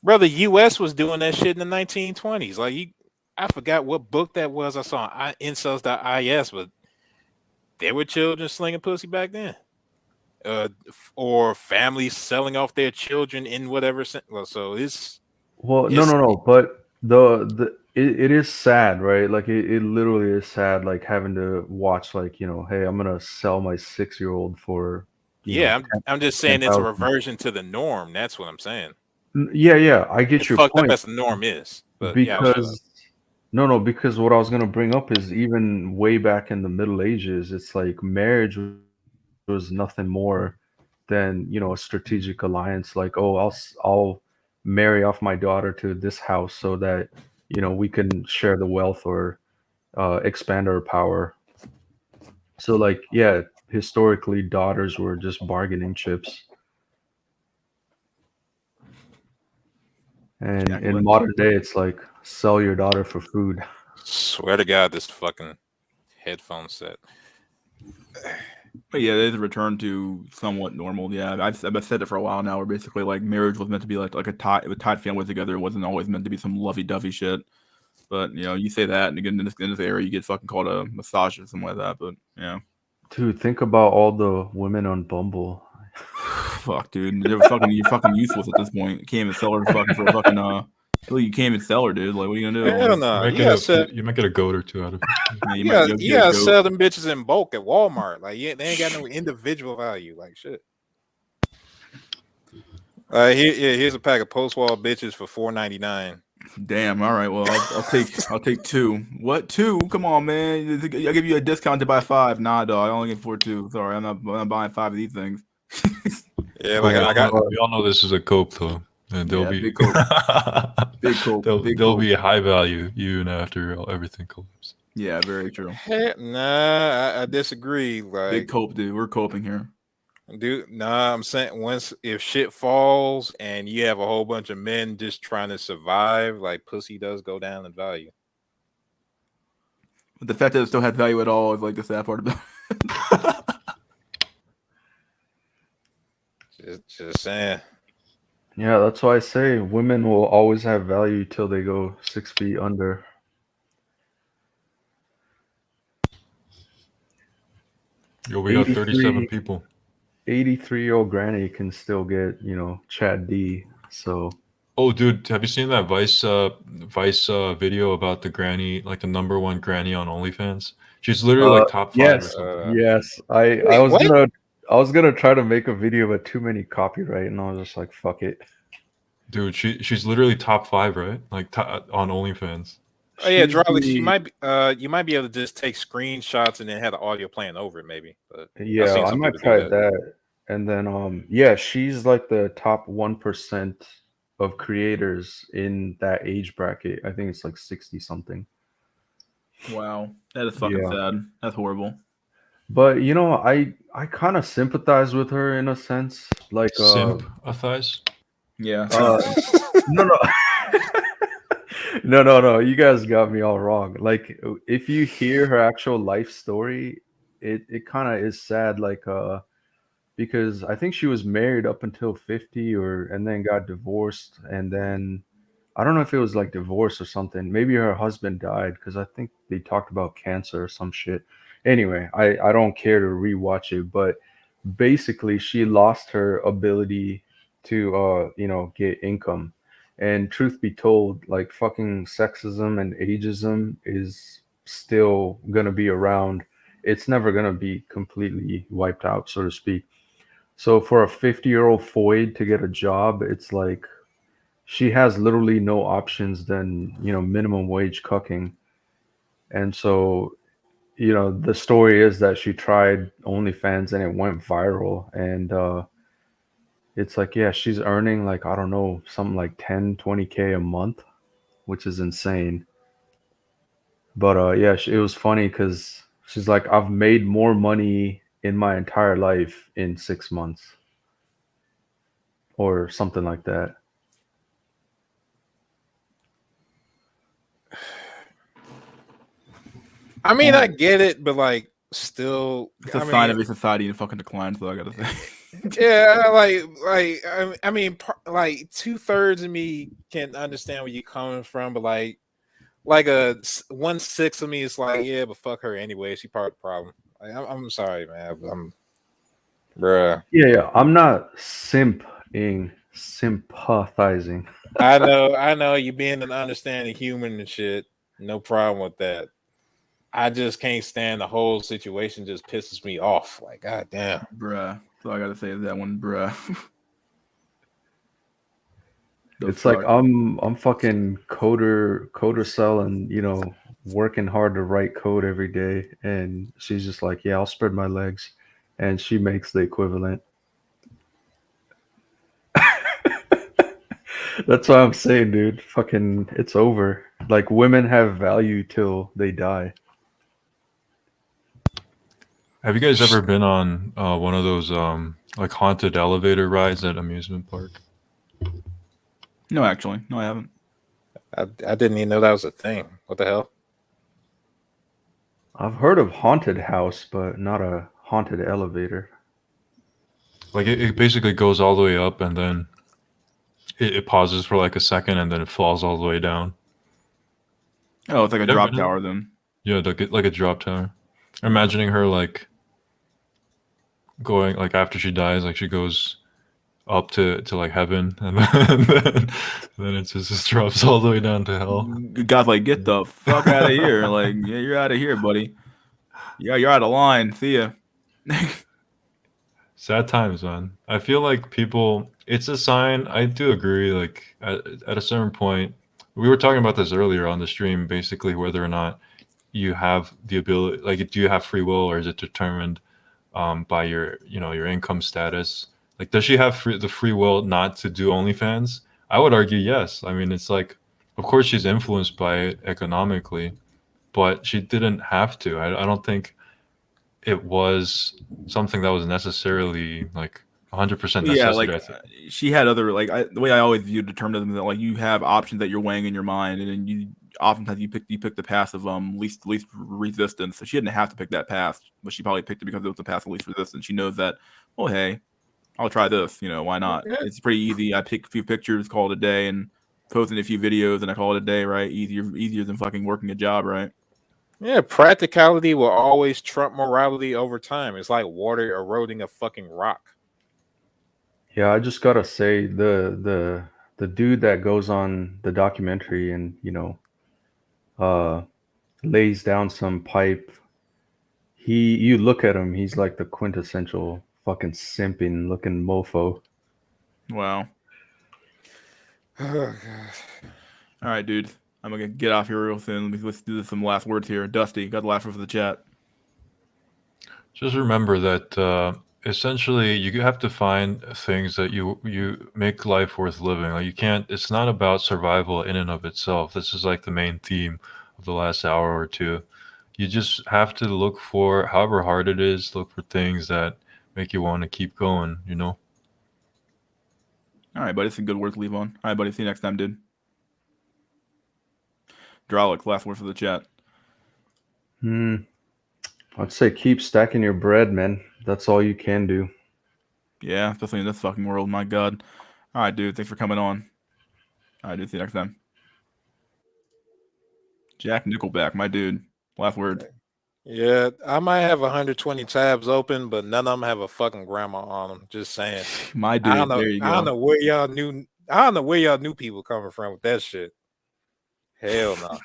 Bro, the US was doing that shit in the 1920s. Like I forgot what book that was I saw on incels.is, but there were children slinging pussy back then. Or families selling off their children in whatever sense. Well, so it's no, but it is sad, right? Like it literally is sad, like having to watch, like, hey, I'm gonna sell my 6-year-old for Yeah, know, I'm just saying it's a 10,000. reversion to the norm. That's what I'm saying. Yeah, I get It's your fucked up point. as the norm is. But yeah, I'll shut up. Because no, because what I was gonna bring up is even way back in the Middle Ages, it's like marriage was nothing more than, you know, a strategic alliance. Like, oh, I'll marry off my daughter to this house so that, you know, we can share the wealth or expand our power. So like, yeah, historically, daughters were just bargaining chips. And in Jacqueline. modern day, it's like sell your daughter for food. Swear to God, this fucking headphone set. But yeah, there's a return to somewhat normal. Yeah, I've said it for a while now. Where basically like marriage was meant to be like a tie, with tied family together. It wasn't always meant to be some lovey-dovey shit. But you know, you say that, and again in this area, you get fucking called a massage or something like that. But yeah, Dude, think about all the women on Bumble. fuck, dude, you're fucking useless at this point. You can't even sell her fucking for a fucking you can't even sell her, dude. Like, what are you gonna do? Hell no. You might get a goat or two out of it. Yeah, You gotta sell them bitches in bulk at Walmart. Like, yeah, they ain't got no individual value. Like shit. Here's a pack of post-wall bitches for $4.99. Damn. All right. Well, I'll take two. What, two? Come on, man. I'll give you a discount to buy 5. Nah, dog. I only get 4 2. Sorry, I'm not buying 5 of these things. Yeah, like we all know this is a cope though, and they'll be big cope. Big cope. They'll be high value even after everything collapses. Yeah, very true. Nah, I disagree. Like, big cope, dude. We're coping here. Dude, nah, I'm saying if shit falls and you have a whole bunch of men just trying to survive, like pussy does go down in value. But the fact that it still had value at all is like the sad part about it. Just saying. Yeah, that's why I say women will always have value till they go 6 feet under. Yo, we got 37 people. 83-year-old granny can still get, you know, Chad D. So. Oh, dude, have you seen that Vice video about the granny, like the #1 granny on OnlyFans? She's literally like top 5 or something. Yes, I was gonna try to make a video, but too many copyright, and I was just like, fuck it. Dude, she's literally top 5, right? Like on OnlyFans. Oh yeah, Drawlix, you might be able to just take screenshots and then have the audio playing over it, maybe. But yeah, I might try that. And then yeah, she's like the top 1% of creators in that age bracket. I think it's like 60 something. Wow, that is fucking sad. That's horrible. But you know, I kind of sympathize with her in a sense. Like sympathize? Yeah. No. No. You guys got me all wrong. Like, if you hear her actual life story, it kind of is sad. Like, because I think she was married up until 50, and then got divorced, and then I don't know if it was like divorce or something. Maybe her husband died, because I think they talked about cancer or some shit. Anyway, I don't care to rewatch it, but basically she lost her ability to you know, get income. And truth be told, like, fucking sexism and ageism is still gonna be around. It's never gonna be completely wiped out, so to speak. So for a 50-year-old Foyd to get a job, it's like she has literally no options than, you know, minimum wage cucking. And so, you know, the story is that she tried OnlyFans and it went viral. And it's like, yeah, she's earning like, I don't know, something like 10, 20K a month, which is insane. But yeah, it was funny because she's like, I've made more money in my entire life in 6 months. Or something like that. I mean, I get it, but like, still, it's a sign of a society in fucking decline. So I gotta say, yeah, I mean, like 2/3 of me can understand where you're coming from, but like a 1/6 of me is like, yeah, but fuck her anyway. She part of the problem. Like, I'm sorry, man. Bruh. Yeah, I'm not sympathizing. I know you being an understanding human and shit. No problem with that. I just can't stand the whole situation. Just pisses me off. Like, goddamn, bruh. So I gotta say is that one, bruh. It's like I'm fucking coder cell and working hard to write code every day, and she's just like, yeah, I'll spread my legs, and she makes the equivalent. That's what I'm saying, dude. Fucking, it's over. Like, women have value till they die. Have you guys ever been on one of those like haunted elevator rides at amusement park? No, actually, no, I haven't. I didn't even know that was a thing. What the hell? I've heard of haunted house, but not a haunted elevator. Like it basically goes all the way up and then it pauses for like a second and then it falls all the way down. Oh, it's like a drop tower then. Yeah, like a drop tower. Imagining her like going like after she dies, like she goes up to like heaven and then it just drops all the way down to hell. God's like, get the fuck out of here. Like, yeah, you're out of here, buddy. Yeah, you're out of line. See ya. Sad times, man. I feel like people, it's a sign. I do agree. Like at a certain point, we were talking about this earlier on the stream, basically whether or not you have the ability, like, do you have free will or is it determined by your, your income status? Like, does she have the free will not to do OnlyFans? I would argue yes. I mean, it's like, of course she's influenced by it economically, but she didn't have to. I don't think it was something that was necessarily like 100% necessary. Yeah, like she had other the way I always view determinism that like you have options that you're weighing in your mind, and then you oftentimes you pick the path of least resistance. So she didn't have to pick that path, but she probably picked it because it was the path of least resistance. She knows that, oh hey, I'll try this. Why not? It's pretty easy. I pick a few pictures, call it a day, and posting a few videos, and I call it a day. Right? Easier than fucking working a job. Right? Yeah, practicality will always trump morality over time. It's like water eroding a fucking rock. Yeah, I just gotta say the dude that goes on the documentary and lays down some pipe. You look at him, he's like the quintessential fucking simping looking mofo. Wow. Oh god. All right, dude. I'm gonna get off here real soon. Let's do some last words here. Dusty, got the last word for the chat. Just remember that essentially you have to find things that you make life worth living. Like you can't. It's not about survival in and of itself. This is like the main theme of the last hour or two. You just have to look for, however hard it is, look for things that make you want to keep going. All right, buddy. It's a good word to leave on. All right, buddy. See you next time, dude. Dralik, last word for the chat. I'd say keep stacking your bread, man. That's all you can do. Yeah, especially in this fucking world. My God. All right, dude. Thanks for coming on. All right, dude. See you next time. Jack Nickelback, my dude. Last word. Yeah, I might have 120 tabs open, but none of them have a fucking grandma on them. Just saying. My dude. I don't know. There you go. I don't know where y'all new people coming from with that shit. Hell no.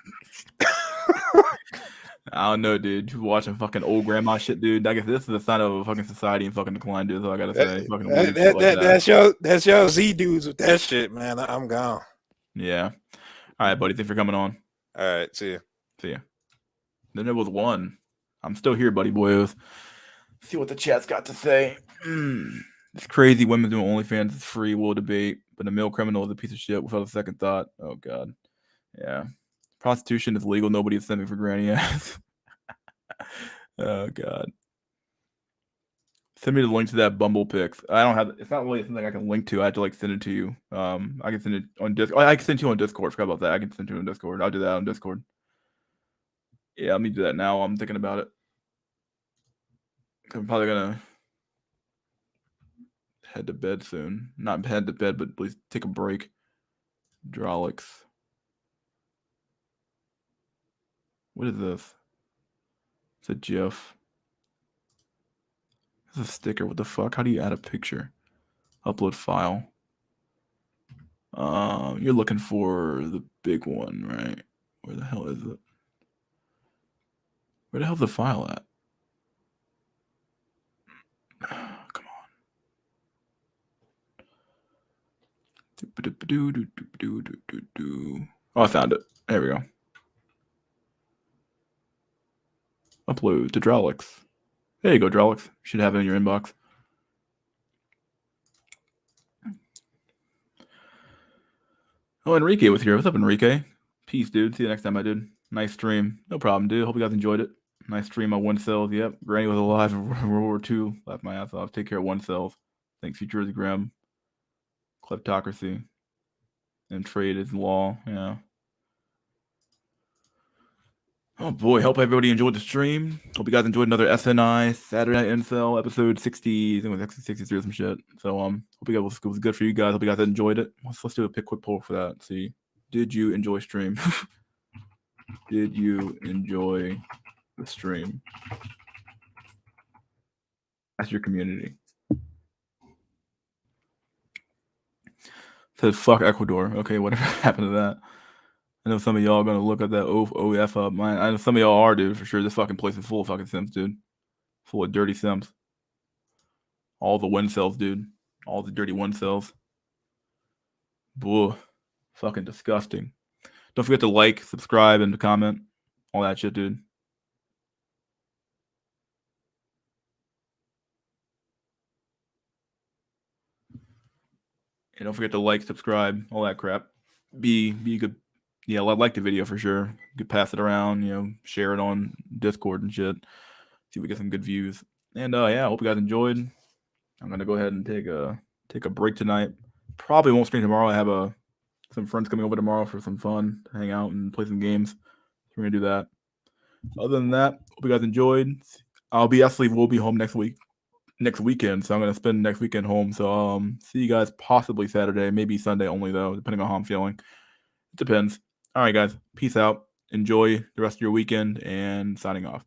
I don't know, dude. You watching fucking old grandma shit, dude. I guess this is a sign of a fucking society in fucking decline, dude. So I gotta say, fucking weird shit like that. That's y'all Z dudes with that shit, man. I'm gone. Yeah. All right, buddy. Thanks for coming on. All right, see ya. See ya. Then there was one. I'm still here, buddy boys. See what the chat's got to say. It's crazy. Women doing OnlyFans is free will debate, but a male criminal is a piece of shit without a second thought. Oh god. Yeah. Prostitution is legal. Nobody is sending for granny ass. Oh god. Send me the link to that Bumble pics. I don't have. It's not really something I can link to. I have to like send it to you. I can send it on Discord. I can send it to you on Discord. Forgot about that. I can send it to you on Discord. I'll do that on Discord. Yeah, let me do that now. I'm thinking about it. I'm probably gonna head to bed soon. Not head to bed, but please take a break. Hydraulics. What is this? It's a GIF. It's a sticker. What the fuck? How do you add a picture? Upload file. You're looking for the big one, right? Where the hell is it? Where the hell's the file at? Come on. Oh, I found it. There we go. Upload to Drolix. There you go, Drolix. Should have it in your inbox. Oh, Enrique was here. What's up, Enrique? Peace, dude. See you next time, my dude. Nice stream. No problem, dude. Hope you guys enjoyed it. Nice stream on One Cells. Yep. Granny was alive in World War II. Laughed my ass off. Take care of One Cells. Thanks, Future is Grim. Kleptocracy. And trade is law. Yeah. Oh boy, hope everybody enjoyed the stream. Hope you guys enjoyed another SNI Saturday Night Incel episode 60. I think it was actually 63 or some shit. So hope you guys it was good for you guys. Hope you guys enjoyed it. Let's do a quick poll for that. See, did you enjoy stream? Did you enjoy the stream? That's your community. Says fuck Ecuador. Okay, whatever happened to that? I know some of y'all are gonna look at that OF up. I know some of y'all are, dude, for sure. This fucking place is full of fucking Sims, dude. Full of dirty Sims. All the One Cells, dude. All the dirty One Cells. Boo. Fucking disgusting. Don't forget to like, subscribe, and comment. All that shit, dude. And don't forget to like, subscribe, all that crap. Be good. Yeah, like the video for sure. You could pass it around, share it on Discord and shit. See if we get some good views. And yeah, I hope you guys enjoyed. I'm gonna go ahead and take a break tonight. Probably won't stream tomorrow. I have some friends coming over tomorrow for some fun, to hang out and play some games. So we're gonna do that. Other than that, hope you guys enjoyed. We'll be home next weekend, so I'm gonna spend next weekend home. So see you guys possibly Saturday, maybe Sunday only though, depending on how I'm feeling. It depends. All right, guys. Peace out. Enjoy the rest of your weekend, and signing off.